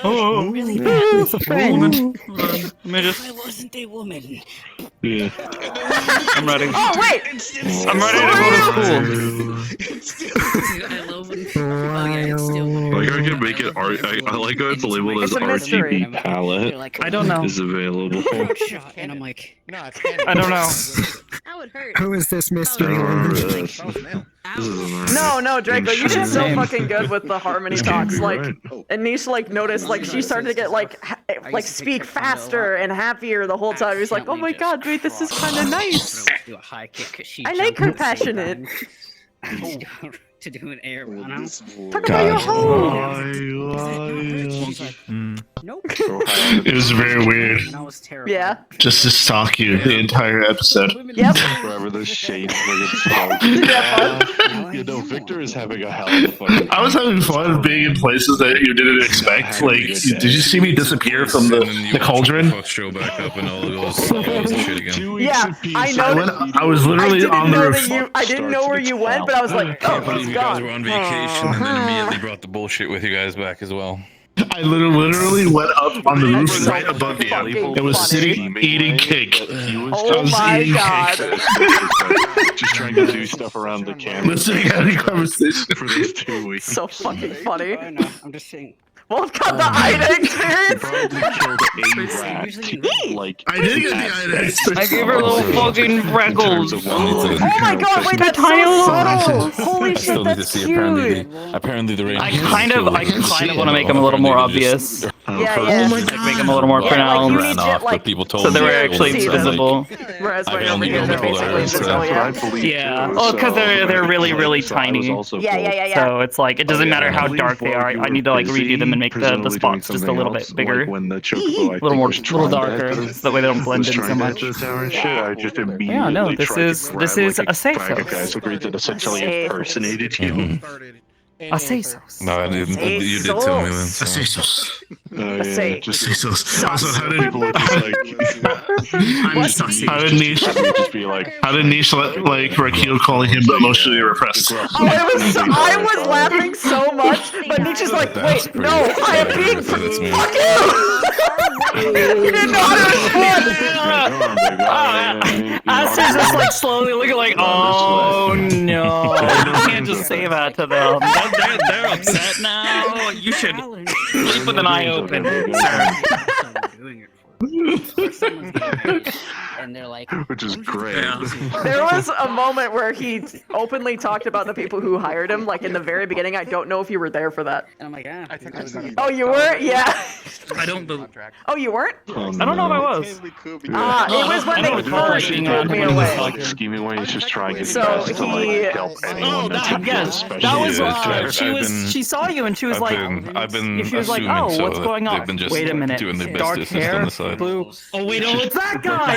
O: Oh,
E: really bad.
U: It's a friend.
O: Let me just.
E: I wasn't a woman.
L: Yeah.
O: I'm ready.
A: Oh, wait!
O: I'm ready to go to school.
E: I love when people. Oh, yeah, it's still.
H: Like I can make it art. I like how it's labeled as
A: It's a mystery.
H: RGB palette.
O: I don't know.
H: Is available.
E: Shot, and I'm like,
S: No, it's
O: I don't know.
F: That would hurt.
U: Who is this mystery?
H: This is
A: No, Draco, you did so
O: Same.
A: fucking good with the harmony talks. Like, and Niche like noticed like she started to get like speak faster and happier the whole time. He was like, oh my god, wait, this is kind of nice.
E: do a high kick 'cause she
A: I like
E: jumped
A: her
E: at the same
A: passionate.
E: time. to do an air run.
A: Talk about your home.
E: Nope.
L: It was very weird.
E: And I was terrible.
A: Yeah.
L: Just to stalk you the entire episode.
A: Yep.
H: Forever the shades You know, Victor is having a hell of a fucking.
L: I was having fun being in places that you didn't expect. Like, did you see me disappear from the cauldron?
M: Show back up and all those shit again.
A: Yeah, I know.
L: I was literally on the roof.
A: I didn't know where you went, but I was like, oh, he's
M: You guys
A: gone.
M: were on vacation and then immediately brought the bullshit with you guys back as well.
L: I literally went up on the roof right above you and was sitting eating cake.
A: Oh my god.
H: Just trying to do stuff around the camera.
L: Listening to any conversation
H: for these 2 weeks.
A: So fucking funny.
E: I know, I'm just saying.
A: Well, got the Ida experience.
H: Probably killed a rat. Like
L: I did get the Ida experience.
O: I gave her little fucking freckles.
A: Oh my god, wait, that's
O: tiny
A: so
O: little
A: subtle. Holy
M: I
A: shit,
M: still need to
A: that's
M: see
A: cute.
M: apparently the
O: I kind of want to make them a little more obvious.
A: Yeah.
O: Like make them a little more
A: Yeah, like, you
O: pronounced.
A: need to, like,
M: people told
O: So they
M: me
O: were
M: that
O: actually
A: see them.
O: visible.
A: Whereas
M: I
A: right
M: can
A: over
M: only
A: here,
M: go
A: they're
M: by what I
A: basically
M: heard,
A: invisible, yeah.
O: Yeah. Well, because they're really, really tiny.
A: Yeah.
O: So it's like it doesn't matter how dark they are. I need to like redo them and make the spots just a little bit bigger,
H: When the
O: a little darker, so that way they don't blend in so much.
H: I just immediately
O: Yeah, no, this
H: tried to
O: is
H: grab, like,
O: a say
H: bag of guys
O: so.
H: agreed that essentially
A: Say so.
H: impersonated you.
O: A say so.
M: No, I didn't. You did tell me then. So.
A: Say.
H: Just
L: Also, how did
H: people are just like,
L: how did Niche
H: just be like,
L: let like Rakil calling him emotionally repressed?
A: Oh, I was laughing so much, but Nietzsche's like, wait, no, I am being fuck you! He didn't know how to respond.
O: Aster's just like slowly looking like, oh no, you can't just say that to them. They're upset now. You should sleep with an eye open, sir.
E: And they're like,
H: which is great.
A: There was a moment where he openly talked about the people who hired him, like in the very beginning. I don't know if you were there for that.
E: and I'm like,
S: I think I was
A: Oh, you were? Yeah.
W: I don't believe.
A: Oh, you weren't?
O: I don't know if I was.
A: It was when they first pulled me away.
H: Scheming way, he's just trying his
A: So
H: best to like
A: he-
H: help anyone that's in need,
O: Yes,
H: especially
O: that was
H: if it's
O: she saw you and she was like,
M: I've been
O: she was like,
M: assuming
O: oh,
M: so
O: what's
M: that
O: going on?
M: they've been just
O: Wait a minute,
M: doing their best
O: dark
M: to assist
O: hair,
M: on the side.
O: blue.
W: Oh wait, no,
O: It's that guy.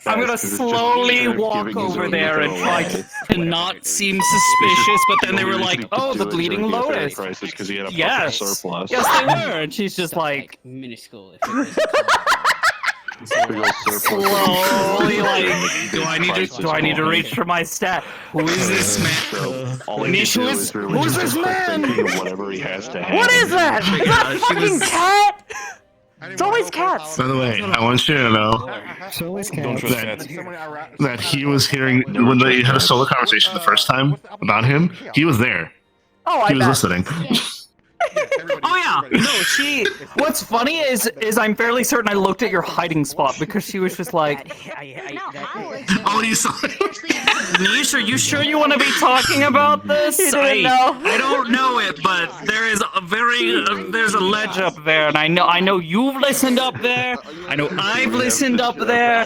O: I'm gonna slowly walk over there and try to not seem suspicious, but then they were like, oh, the bleeding lotus. Yes,
H: surplus.
O: yes they were, and she's just like
I: minuscule.
O: slowly like, do I need to reach for my stat? Who is this man? Nish, who's this man?
H: Whatever he has to have.
A: What is that? Is that a fucking cat? It's always cats.
L: By the way, I want you to know
U: It's always cats.
L: that he was hearing when they had a solo conversation the first time about him. He was there.
A: Oh,
L: He was listening.
O: Oh yeah, no, she. What's funny is I'm fairly certain I looked at your hiding spot because she was just like,
L: oh, you saw
O: Nish, are you sure you want to be talking about this?
A: He didn't know.
O: I don't know it, but there is a there's a ledge up there, and I know you've listened up there. I know I've listened up there.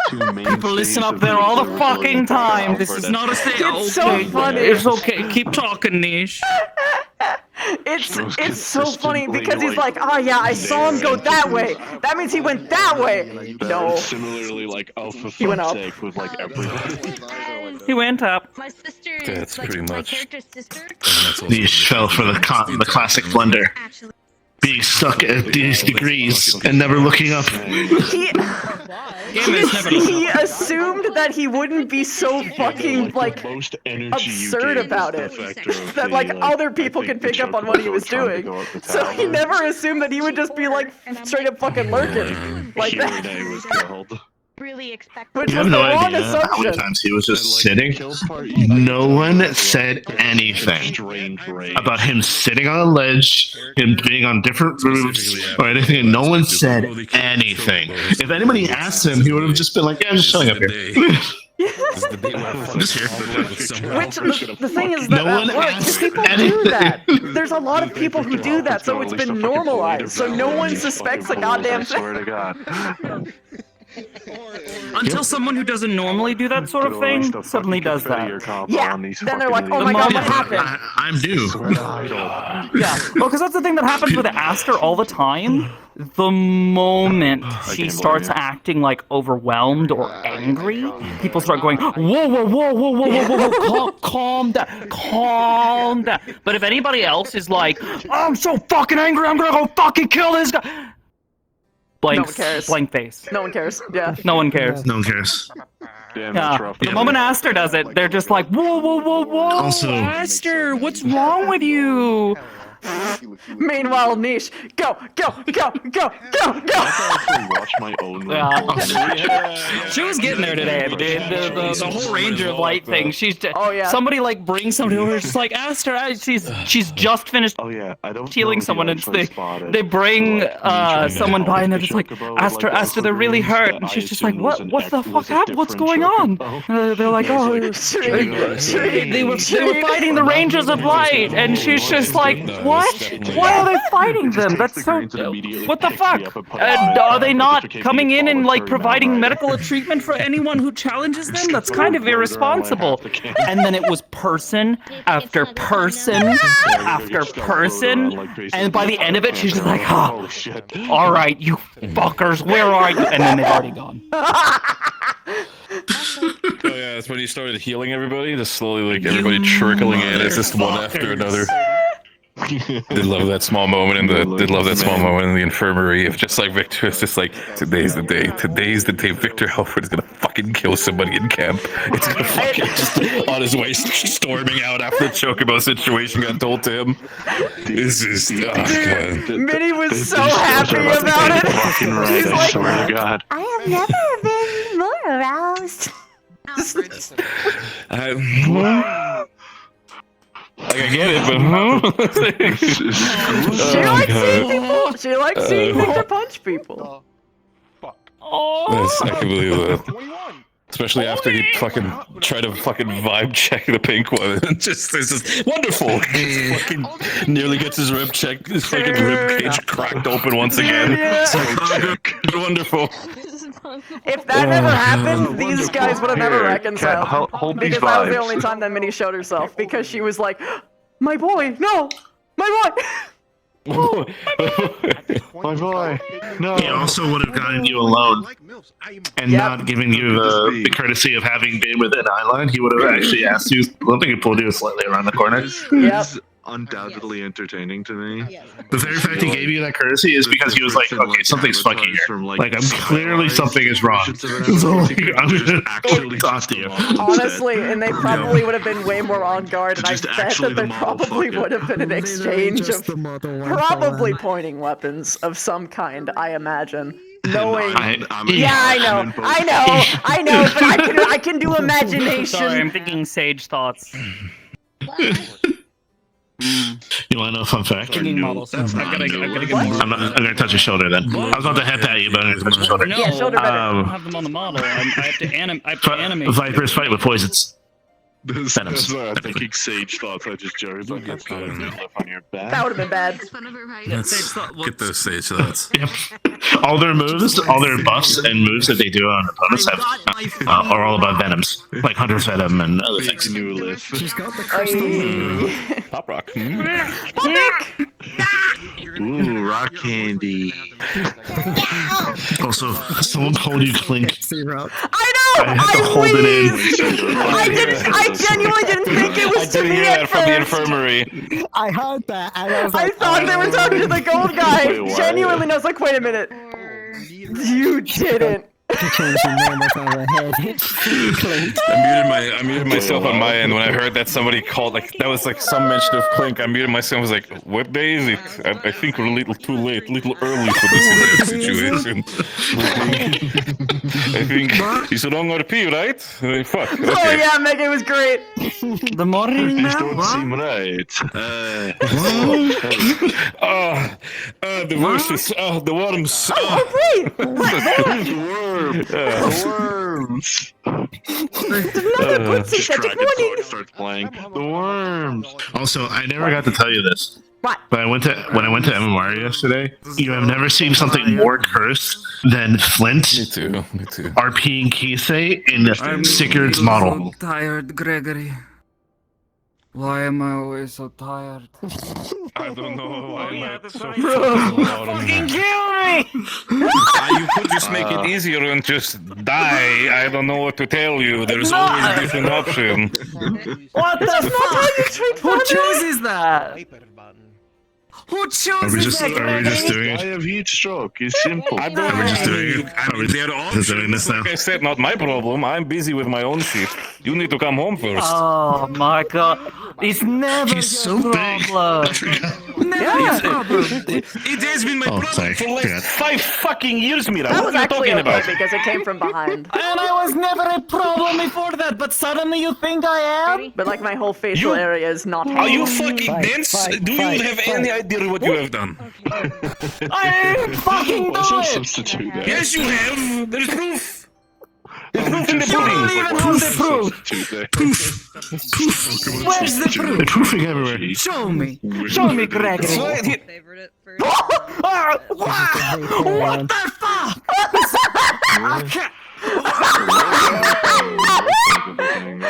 O: People listen up there all the fucking time. This is not a thing.
A: It's so funny.
O: It's okay. Keep talking, Nish.
A: It's so funny because he's like, oh yeah, I saw him go that way. That means he went that way. No.
H: Similarly, like Alpha
A: He went up.
H: with like everything.
O: He went up.
J: My sister
M: That's
J: like,
M: pretty
J: my
M: much.
J: character's sister.
L: Niche fell for the classic blunder. Being stuck at these degrees and never looking up.
A: He assumed that he wouldn't be so fucking like absurd about it that like other people could pick up on what he was doing. So he never assumed that he would just be like straight up fucking lurking like that.
J: Really expect.
A: Which
L: You
A: was
L: have
A: the
L: no
A: wrong
L: idea how many
A: assumption.
L: times he was just sitting. No one said anything about him sitting on a ledge, him being on different roofs, or anything. No one said anything. If anybody asked him, he would have just been like, "Yeah, I'm just chilling up here." I'm just here.
A: Which the thing is
L: No
A: that
L: one
A: at work,
L: asked
A: people do
L: anything.
A: that. There's a lot of people who do that, so it's been normalized. So no one suspects a goddamn thing.
O: Until someone who doesn't normally do that sort of thing suddenly does that.
A: Yeah, then they're like, oh my god, what happened?
L: I'm due.
O: Yeah, well, because that's the thing that happens with Aster all the time. The moment she starts acting like overwhelmed or angry, people start going, whoa, whoa, whoa, whoa, whoa, whoa, whoa, calm down, calm down. But if anybody else is like, I'm so fucking angry, I'm gonna go fucking kill this guy. Blank,
A: No one cares.
O: blank face.
A: No one cares. Yeah.
O: No one cares.
L: No one cares.
O: Yeah. The moment Aster does it, they're just like, whoa, whoa, whoa, whoa,
L: Also-
O: Aster, what's wrong with you?
A: Meanwhile, Niche, go, go, go, go, go, go.
H: Watch my own.
O: She was getting there today. The whole Ranger of Light thing. She's just,
A: Oh, yeah.
O: somebody like brings somebody over. Just like Aster. She's just finished
H: Oh yeah, I don't
O: healing someone, and they bring someone by, and they're just like, Aster, they're really hurt, and she's just like, what the fuck happened? What's going on? They're like, oh, they were fighting the Rangers of Light, and she's just like, what? Why are they fighting them? That's so. What the fuck? Are they not coming in and like providing medical treatment for anyone who challenges them? That's kind of irresponsible. And then it was person after person after person, and by the end of it, she's just like, oh, all right, you fuckers, where are you? And then they've already gone.
M: Oh yeah, that's when he started healing everybody. Just slowly, like everybody trickling in. It's just one after another. They love that small moment in the infirmary of just like Victor is just like, today's the day Victor Halford is gonna fucking kill somebody in camp. It's gonna fucking just on his way storming out after the Chocobo situation got told to him. This is God.
A: Minnie was so happy about it.
H: Fucking right,
A: She's
H: I
A: like,
H: swear to God.
P: I have never been more aroused.
M: Like I get it, but
A: She likes seeing people. She likes seeing Victor punch people.
M: I can believe that. Especially after he fucking tried to fucking vibe check the pink one. It's just wonderful. Fucking nearly gets his rib check, his fucking rib cage cracked open once again.
A: Yeah.
M: Wonderful.
A: If that never happened, these guys would have never reconciled.
M: Hold these
A: Because that was the
M: vibes.
A: only time that Minnie showed herself. Because she was like, my boy, no, my boy.
L: My boy. No. He also would have gotten you alone and not given you the courtesy of having been within eye line. He would have actually asked you. One thing he pulled you slightly around the corner.
A: Yep.
H: Undoubtedly entertaining to me.
L: The very fact he gave you that courtesy is because he was like, okay, something's funky here. Like, I'm clearly something is wrong. So I'm gonna talk to you.
A: Honestly, and they probably would have been way more on guard, and I bet that there probably would have been an exchange of probably pointing weapons of some kind, I imagine. Knowing, yeah, I know, but I can do imagination.
O: Sorry, I'm thinking sage thoughts.
L: You want to know a fun fact?
O: I'm
L: gonna touch your shoulder then. I was about to head at you, but I'm gonna touch your shoulder.
O: No, I don't have them on the model. I have to animate.
L: Vipers fight with poisons.
H: That's why I'm thinking sage thoughts. I just jarred like it's going to live on your back.
A: That would have been bad.
M: Get those sage thoughts.
L: Yep. All their moves, all their buffs and moves that they do on opponents are all about venoms, like Hunter's Venom and other things.
H: She's
U: got the crystal.
M: Pop rock.
H: Ooh, rock candy.
L: Also, someone hold you Clink.
A: I know!
L: I had to hold it in.
A: I genuinely didn't think it was
M: I
A: to
M: did
A: me
M: hear
A: at
M: that from the
A: first.
M: infirmary.
U: I heard that, and I was
A: I
U: like,
A: thought they were talking to the gold guy.
H: Wait, what?
A: Genuinely, and I was like, wait a minute. You didn't.
M: I muted myself on my end when I heard that somebody called, like, that was like some mention of Clink. I muted myself. I was like, what day is it? I think we're a little too late, a little early for this situation. I think he's wrong RP, right? Fuck. Okay.
A: Oh yeah, Megan was great.
O: The morning
H: These don't seem right.
M: The voices, the worms.
A: Wait.
H: Worms. Just tried to start playing. The worms.
L: Also, I never got to tell you this.
A: What?
L: But when I went to MMR yesterday, you have never seen something more cursed than Flint.
M: Me too.
L: RPing Kisei in the Sickard's model.
O: So tired, Gregory. Why am I always so tired?
M: I don't know why am I so
O: Fucking kill me!
M: You could just make it easier and just die. I don't know what to tell you. There's always a different option.
O: What the fuck? Who chooses that? Who chooses that?
L: Are we just doing
H: I
L: it?
H: have heat stroke. It's simple.
M: Are
L: we just doing it?
M: They're options. Like I said, not my problem. I'm busy with my own shit. You need to come home first.
O: Oh my god. It's never
L: He's
O: your
L: so big.
O: problem. Never your problem.
M: It has been my problem
L: sorry.
M: for like 5 fucking years, Mira.
A: That
M: What
A: was
M: are you
A: actually
M: talking
A: okay
M: about?
A: because it came from behind.
O: And I was never a problem before that, but suddenly you think I am?
A: But like my whole facial area is not.
M: Are you fucking dense? Do you have any idea what you have done?
O: I didn't fucking do it!
H: Substitute that.
M: Yes, you have. There's proof. There's proof in the
O: You don't
M: pudding.
O: even have the proof! Where's the proof?
L: They're proofing everywhere.
O: Show me! Show me, Gregory! Wow! What the fuck?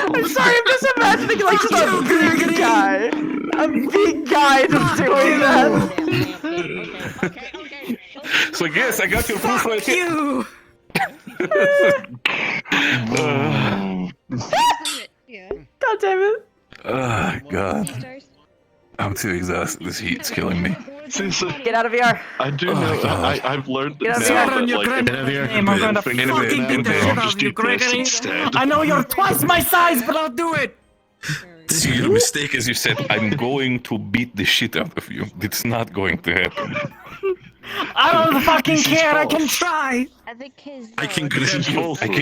A: I'm sorry, I'm just imagining like just a big guy. A big guy just doing that.
M: So yes, I got your proof right here.
O: You!
A: God damn it.
M: Oh, God. I'm too exhausted. This heat's killing me.
A: Get out of VR.
H: I do know. I've learned
A: Get
H: that
A: out
H: now
A: of
H: that
A: VR.
H: like
O: Get out of your name. I'm gonna fucking beat the shit out of you, Gregory. I know you're twice my size, but I'll do it.
M: See, your mistake is you said, I'm going to beat the shit out of you. It's not going to happen.
O: I don't fucking care. I can try.
M: I can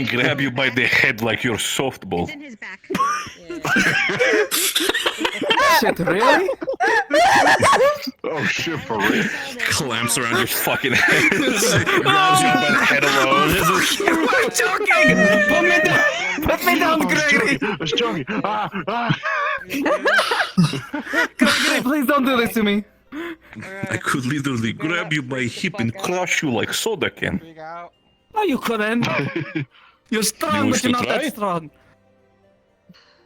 M: grab you by the head like you're softball.
O: Shit, really?
M: Oh shit, for real. Clamps around your fucking head. Grabs you by the head alone.
O: I'm joking! Put me down! Put me down, Gregory!
M: I was joking.
O: Gregory, please don't do this to me.
M: I could literally grab you by hip and crush you like soda can.
O: No, you couldn't. You're strong, but you're not that strong.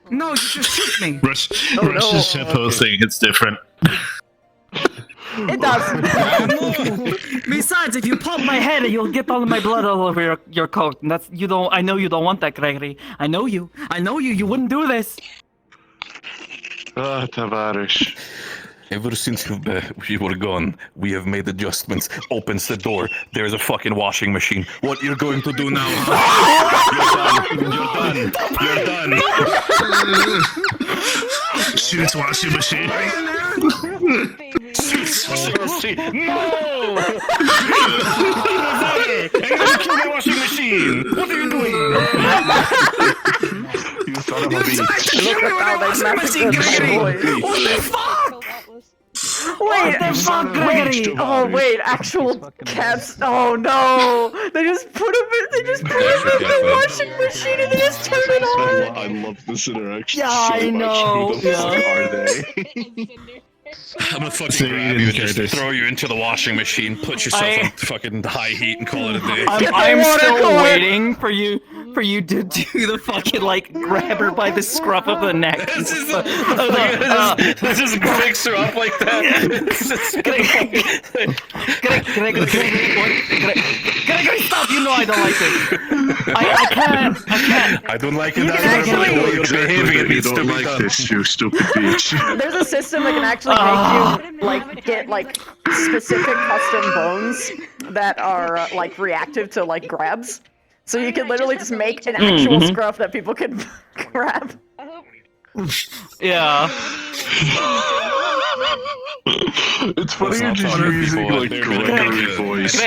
O: No, you just shoot me.
L: Rush is supposing it's different.
A: It does.
O: Besides, if you pop my head, you'll get all of my blood all over your coat. And that's you don't. I know you don't want that, Gregory. I know you. I know you. You wouldn't do this.
M: Tavarish. Ever since you were gone, we have made adjustments. Opens the door. There's a fucking washing machine. What you're going to do now? Huh? You're done.
L: Shoots washing machine.
M: Shoots washing machine. No! I'm gonna kill my washing machine. What are you doing? You son of a bitch.
A: Look at how they messed
O: What the fuck?
A: Wait, Gregory! Oh wait, actual cats! Oh no! They just put him in. They just put him in the washing machine and they just turn it on.
M: I love this interaction.
A: Yeah, I know.
M: Who the fuck are they? I'm gonna fucking grab you and just throw you into the washing machine, put yourself on fucking high heat, and call it a day.
O: I'm still waiting for you to do the fucking like grab her by the scruff of the neck.
M: Just picks her up like that.
O: Gregory, stop! You know I don't like this. I can't.
M: I don't like it. You're behaving. It needs to be done.
L: You stupid bitch.
A: There's a system that can actually make you like get like specific custom bones that are like reactive to like grabs. So you can literally just make an actual scruff that people can grab.
O: Yeah.
L: It's funny you're just using like Gregory voice.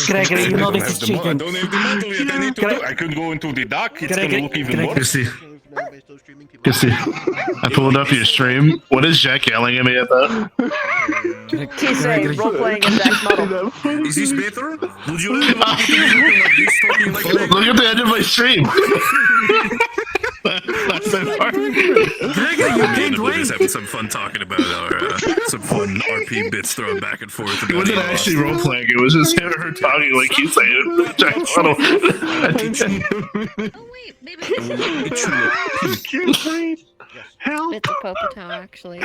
O: Gregory, you know this is cheating.
M: Don't have the model yet. I need to do. I could go into the dock. It's gonna look even worse.
L: Kissy, I pulled up your stream. What is Jack yelling at me about?
A: Kisei, role-playing in Jack's model.
M: Is this better? Would you really want me to be looking like this, talking like that?
L: Look at the end of my stream. That's that part.
M: Gregory, you can't wait. Just having some fun talking about our some fun RP bits thrown back and forth.
L: It wasn't actually role playing. It was just him and her talking like he's saying. Jack Tuttle.
F: Oh wait, maybe
L: Help!
F: It's a Popoto, actually.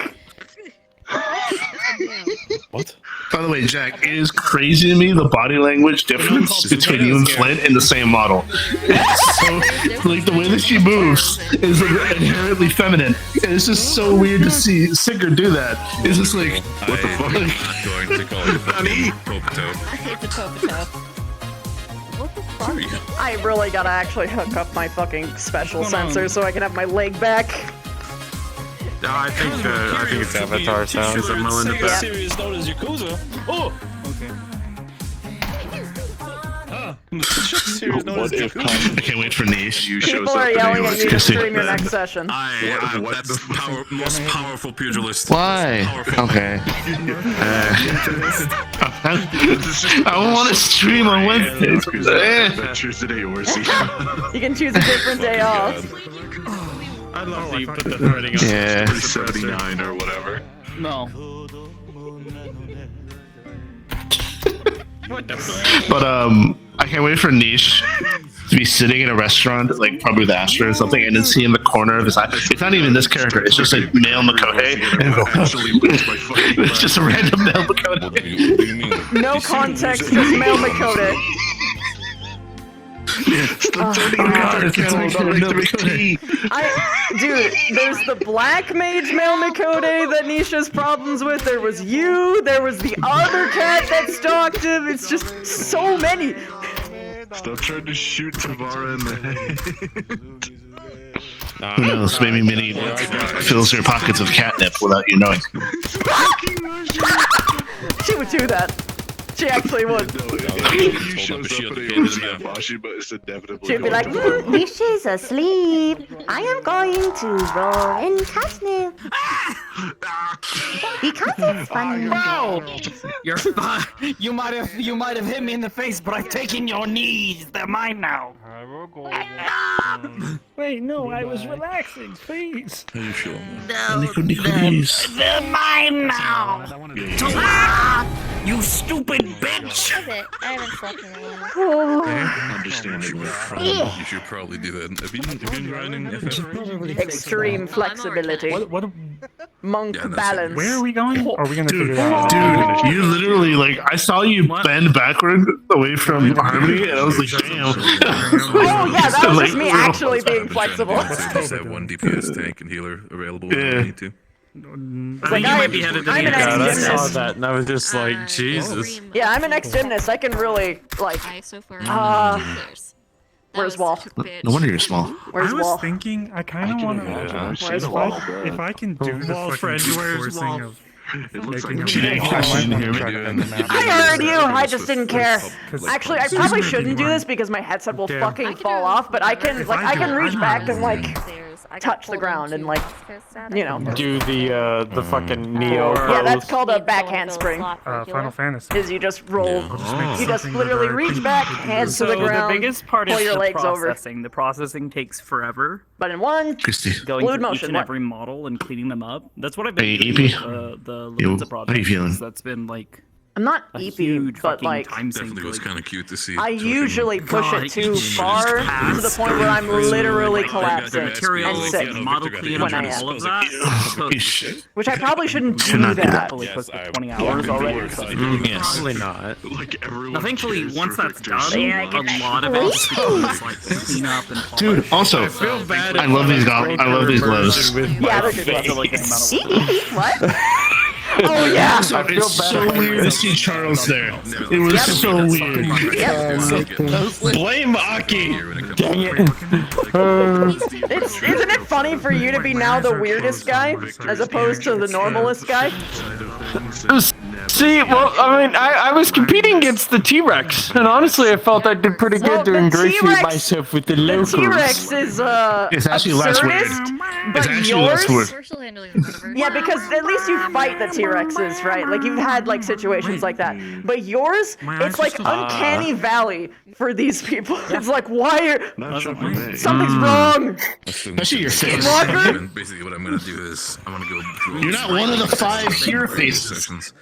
M: What?
L: By the way, Jack, it is crazy to me the body language difference between you and Flint in the same model. It's so, like, the way that she moves is like, inherently feminine. And it's just so weird to see Sigger do that. It's just like, what the fuck?
M: I'm not going to call you Popoto.
F: It's a Popoto. What the fuck?
A: I really gotta actually hook up my fucking special sensor so I can have my leg back.
N: No, I think it's Avatar sounds that Mo in the back.
G: Serious note is Yakuza. Oh, okay.
L: I can't wait for Niche.
A: People are yelling at you to stream your next session.
M: That's the most powerful pugilist.
L: Why? Okay. I want to stream on Wednesdays.
M: Adventures today, Orsi.
A: You can choose a different day off.
N: I love that you put the threading up.
L: Yeah.
M: 79 or whatever.
O: No.
N: What the fuck?
L: But I can't wait for Niche to be sitting in a restaurant, like probably the Astro or something, and then see in the corner of his eye. It's not even this character. It's just like male Makote, and go, it's just a random male Makote.
A: No context, just male Makote.
L: Stop turning around.
A: Dude, there's the black mage male Makote that Nisha's problems with. There was you. There was the other cat that stalked him. It's just so many.
M: Stop trying to shoot Tavara in the head.
L: Who knows? Maybe Minnie fills her pockets of catnip without you knowing.
A: She would do that. She actually would.
M: You shows up and
L: but it's inevitably
A: She'd be like,
P: Wishes asleep. I am going to roll in catnip. Because it's funny.
O: You're fine. You might have hit me in the face, but I've taken your knees. They're mine now.
G: Wait, no, I was relaxing, please.
M: Are you sure?
O: They're mine now. You stupid bitch!
F: I haven't slept in a while.
M: Understandable. You should probably do that. Have you been grinding FF?
A: extreme flexibility. Monk balance.
B: Where are we going? Are we gonna
L: Dude,
B: figure that out?
L: dude, you literally like I saw you bend backward away from Harmony, and I was like, damn.
A: Oh yeah, that was just me actually being flexible.
M: Just have one DPS tank and healer available when you need to.
N: I think you might be headed to
A: I'm
N: the
A: an
N: I saw
A: ex-gymnast.
N: that and I was just like, Jesus.
A: Yeah, I'm an ex-gymnast. I can really like. Where's Wall?
L: No wonder you're small.
A: Where's
B: I was
A: Wall?
B: thinking, I kind of want to.
A: Where's Wall?
B: If I can do the
N: Wall's
B: fucking
N: friend, where's
B: forcing
N: Wall?
B: of
L: It looks
B: making
L: like
B: a
A: I heard you. I just didn't care. Actually, I probably shouldn't do this because my headset will
B: Damn.
A: fucking fall off. But I can like I can reach back and like touch the ground and like you know.
N: Do the fucking Neo
A: Yeah, that's
N: pose.
A: called a back handspring.
B: Final Fantasy.
A: Is you just roll, you just literally reach back, hands
O: So
A: to the ground,
O: the biggest part
A: pull
O: is
A: your
O: the
A: legs over.
O: processing. The processing takes forever.
A: But in one,
L: Christy.
O: Going
A: fluid
O: through
A: motion.
O: each and
A: What?
O: every model and cleaning them up. That's what I've been
L: Hey,
O: doing
L: EP.
O: with the
L: Yo,
O: Lavenza
L: how
O: project.
L: you feeling?
O: That's been like
A: I'm not
O: a
A: EP,
O: huge
A: but
O: fucking
A: like
O: time sink.
M: Definitely was kind of cute to see.
A: I usually push
O: God,
A: it too
O: each
A: far to the point where I'm literally collapsing and
O: materials
A: sick.
O: and model cleanup
A: when I
O: and
A: am.
O: all of that.
A: Which I probably shouldn't
L: Should
A: do
L: not do that.
A: that.
O: Probably close to 20 hours already. So.
N: Yes. Probably not.
O: Now, thankfully, once that's done,
A: Yeah,
O: a lot of it just becomes like clean up and polish.
L: Dude, also, I love these I love these gloves.
A: Yeah, they're good. What? Oh yeah.
L: Also, it's so weird to see Charles there. It was so weird. Blame Aki.
N: Dang it.
A: Isn't it funny for you to be now the weirdest guy as opposed to the normalest guy?
N: See, well, I mean, I was competing against the T-Rex, and honestly, I felt I did pretty
A: Well,
N: good to
A: the
N: ingratiate
A: T-Rex-
N: myself with the
A: The
N: locals.
A: T-Rex is
L: It's actually less weird.
A: absurdist,
L: It's
A: but
L: actually less
A: yours.
L: weird.
A: Yeah, because at least you fight the T-Rexes, right? Like you've had like situations like that. But yours, it's like uncanny valley for these people. It's like why are something's wrong.
L: Especially your face.
A: Walker?
M: Basically, what I'm gonna do is I'm gonna go.
L: You're not one of the 5 here faces.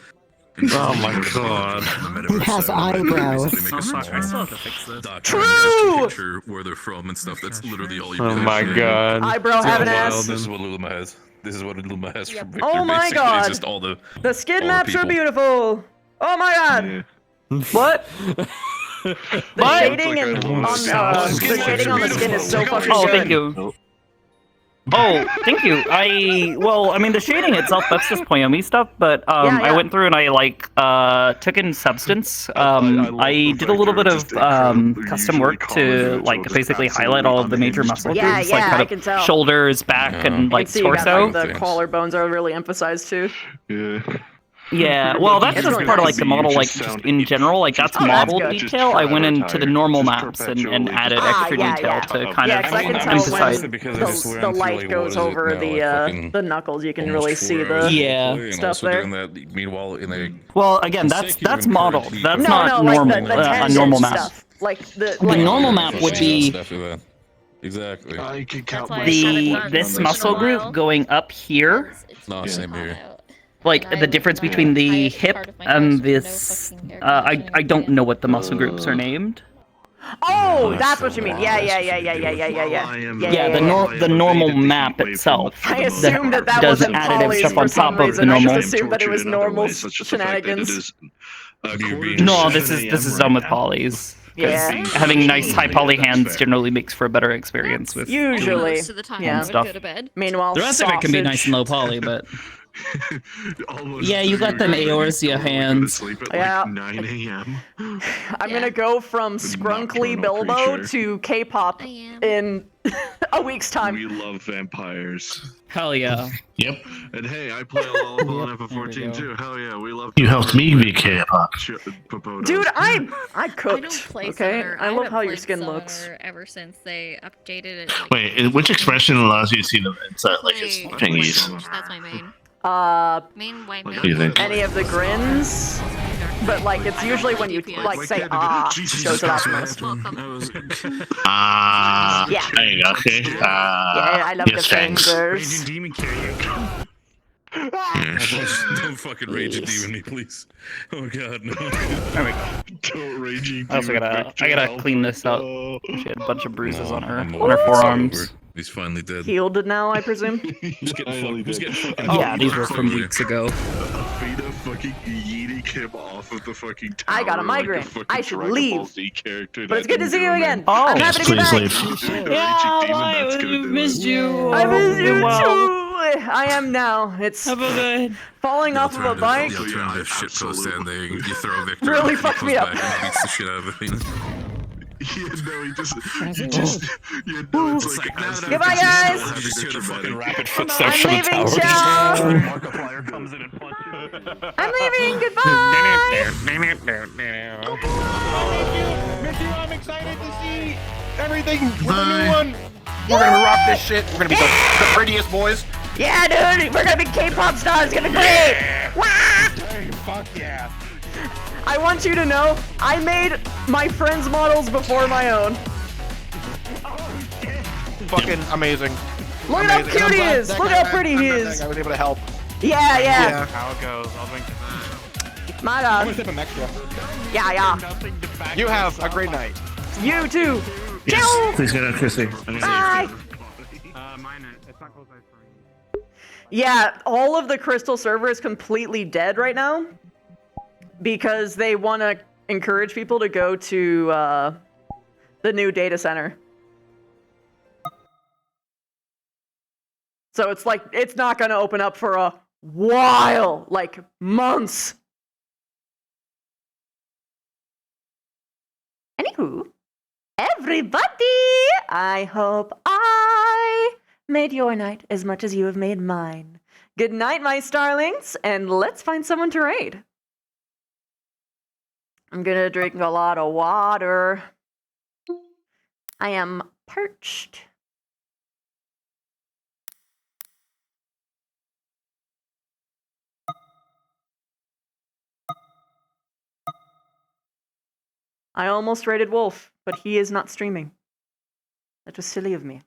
N: Oh my god.
U: He has eyebrows.
O: I still have to fix this.
A: True!
M: Picture where they're from and stuff. That's literally all you
N: Oh
M: do.
N: my god.
A: Eyebrow have an ass.
M: This is what Luma has. This is what Luma has from Victor.
A: Oh my
M: basically.
A: god.
M: It's just all the
A: skin
M: all the
A: maps are
M: people.
A: beautiful. Oh my god.
N: What?
A: The shading and on the shading on the skin is so fucking
O: Oh,
A: good.
O: thank you. Oh, thank you. I mean, the shading itself, that's just Poyomi stuff, but
A: Yeah.
O: I went through and I took in Substance. I did a little bit of custom work to like basically highlight all of the major muscle
A: Yeah,
O: groups,
A: yeah,
O: like kind
A: I
O: of
A: can tell.
O: shoulders, back, and
A: I can
O: like
A: see you got,
O: torso.
A: like, the collarbones are really emphasized too.
O: Yeah, well, that's
A: It's
O: just
A: really
O: part of like
A: nice.
O: the model, like just in general, like that's
A: Oh, that's
O: model
A: good.
O: detail. I went into the normal maps and added extra
A: yeah,
O: detail
A: yeah.
O: to kind
A: Yeah,
O: of
A: 'cause I can tell
O: emphasize.
A: when
M: because I just
A: the
M: went
A: light
M: through,
A: goes
M: like, what is it
A: over
M: now, like, fucking
A: the knuckles. You can
M: almost
A: really see
M: 4
A: the
M: hours
O: Yeah.
M: away, and
A: stuff
M: also
A: there.
M: doing that, meanwhile, in a
O: Well, again, that's model. That's
A: No,
O: not
A: no, like
O: normal.
A: the
O: A
A: tangent
O: normal map.
A: stuff. Like the
O: normal map would be
M: after that. Exactly.
L: I can count
O: this muscle group going up here,
M: No, same here.
O: like the difference between the hip and this. I don't know what the muscle groups are named.
A: Oh, that's what you mean. Yeah.
O: The normal map itself.
A: I assumed that
O: does
A: wasn't
O: additive
A: Polly's
O: stuff
A: for
O: on
A: some
O: top of the
A: reason. I
O: normal.
A: just assumed that it was normal shenanigans.
O: No, this is done with polys.
A: Yeah.
O: Having nice high poly hands generally makes for a better experience with
A: Usually.
F: Most of the time,
A: Yeah.
F: I would
O: stuff.
F: go to bed.
A: Meanwhile,
O: The rest of it can be
A: sausage.
O: nice and low poly, but
E: Yeah, you got them Eorzea hands.
A: Yeah.
H: 9 a.m.
A: I'm gonna go from Scrunkly Bilbo to K-pop in a week's time.
H: We love vampires.
E: Hell yeah.
L: Yep.
H: And hey, I play a Lollapalooza on FF14 too. Hell yeah, we love.
L: You helped me be K-pop.
A: Dude, I cooked.
J: I don't play
A: okay,
J: Summoner.
A: I love
J: haven't
A: how your
J: played
A: skin
J: Summoner
A: looks.
J: Ever since they updated it. Like,
L: Wait, which expression allows you to see them inside, like his thingies?
J: That's my main.
A: Main
J: white
L: What do you think?
A: Any of the grins, but like it's usually when you like say shows it off most. Yeah.
L: There you go. Okay.
A: Yeah, I love the
L: yes, thanks.
A: fingers.
B: Demon carry.
M: Don't fucking raging demon me, please. Oh god, no.
O: There we go.
H: Don't raging
O: I also
H: demon
O: I gotta
H: Victor
O: clean this up.
H: Alpha.
O: She had a bunch of bruises on her
M: I'm
O: on her
M: over.
O: forearms.
M: He's finally dead.
A: Healed now, I presume.
M: Who's getting fucking
O: Oh, yeah, these were from weeks ago.
H: Athena fucking yeeting him off of the fucking tower.
A: I got a migraine.
H: Like the fucking
A: I should
H: Dragon
A: leave.
H: Ball Z character
A: But it's
H: that
A: good to see you
H: demon.
A: again.
O: Oh,
A: I'm happy to be
L: please
A: back.
L: leave.
E: Yeah, we've missed you.
A: I miss you
E: Well,
A: too. I am now. It's
E: have a good.
A: falling off of a bike.
M: The alternative shitpost ending. You throw Victor.
A: Really
M: he
A: fucked
M: comes
A: me up.
M: back and beats the shit out of Athena.
H: Yeah, no, yeah, no, it's like
A: Goodbye, guys.
M: You just hear the fucking rapid
A: I'm
M: footsteps from the
A: leaving,
M: tower.
A: ciao.
N: Markiplier comes in and punches.
A: I'm leaving. Goodbye.
S: Miss you, I'm excited to see everything with the new one. We're gonna rock this shit. We're gonna be the prettiest boys.
A: Yeah, dude. We're gonna be K-pop stars. It's gonna be great. Wah!
S: Hey, fuck yeah.
A: I want you to know, I made my friends' models before my own.
S: Fucking amazing.
A: Look at how cute he is. Look how pretty he is.
S: I was able to help.
A: Yeah, yeah.
B: How it goes, I'll drink to that.
A: My
S: I'm
A: God.
S: gonna sip him extra.
A: Yeah, yeah.
S: You have a great night.
A: You too.
L: Yes,
A: Ciao.
L: please get out, Chrissy.
A: Bye.
B: Mine, it's not close ice for
A: Yeah, all of the Crystal server is completely dead right now because they want to encourage people to go to the new data center. So it's like, it's not going to open up for a while, like months. Anywho, everybody, I hope I made your night as much as you have made mine. Good night, my starlings, and let's find someone to raid. I'm gonna drink a lot of water. I am parched. I almost raided Wolf, but he is not streaming. That was silly of me.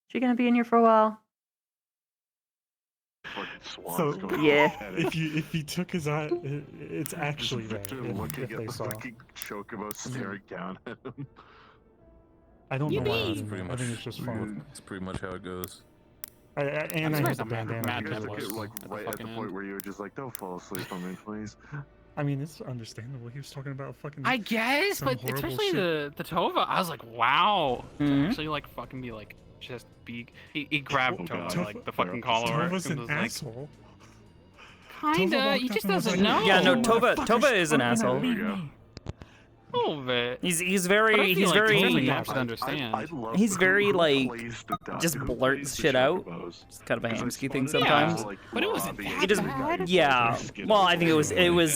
A: She gonna be in here for a while?
B: So
A: Yeah.
B: if you took his eye, it's actually there.
H: Victor
B: If
H: looking
B: they
H: at the
B: saw.
H: fucking chocobo staring down at him.
B: I don't know why.
M: That's pretty
B: I
M: much.
B: think it's just fun.
M: That's pretty much how it goes.
B: And I hit the bandana.
H: You guys look at, like right at the point where you were just like, don't fall asleep on me, please.
B: I mean, it's understandable. He was talking about fucking.
K: I guess,
B: some
K: but
B: horrible
K: especially
B: shit.
K: the Tova, I was like, wow. To actually like fucking be like just be. He grabbed Tova like the fucking collar.
B: Tova's
K: and
B: an
K: was like,
B: asshole.
K: Kinda. He just doesn't know.
O: Yeah, no, Tova is an asshole.
K: A little bit.
O: He's
K: But I
O: very
K: feel
O: he's
K: like
O: very
K: Tova should understand.
O: he's very like just blurts shit out. It's kind of a hamsky thing sometimes.
K: But it wasn't
O: He just yeah. Well, I think it was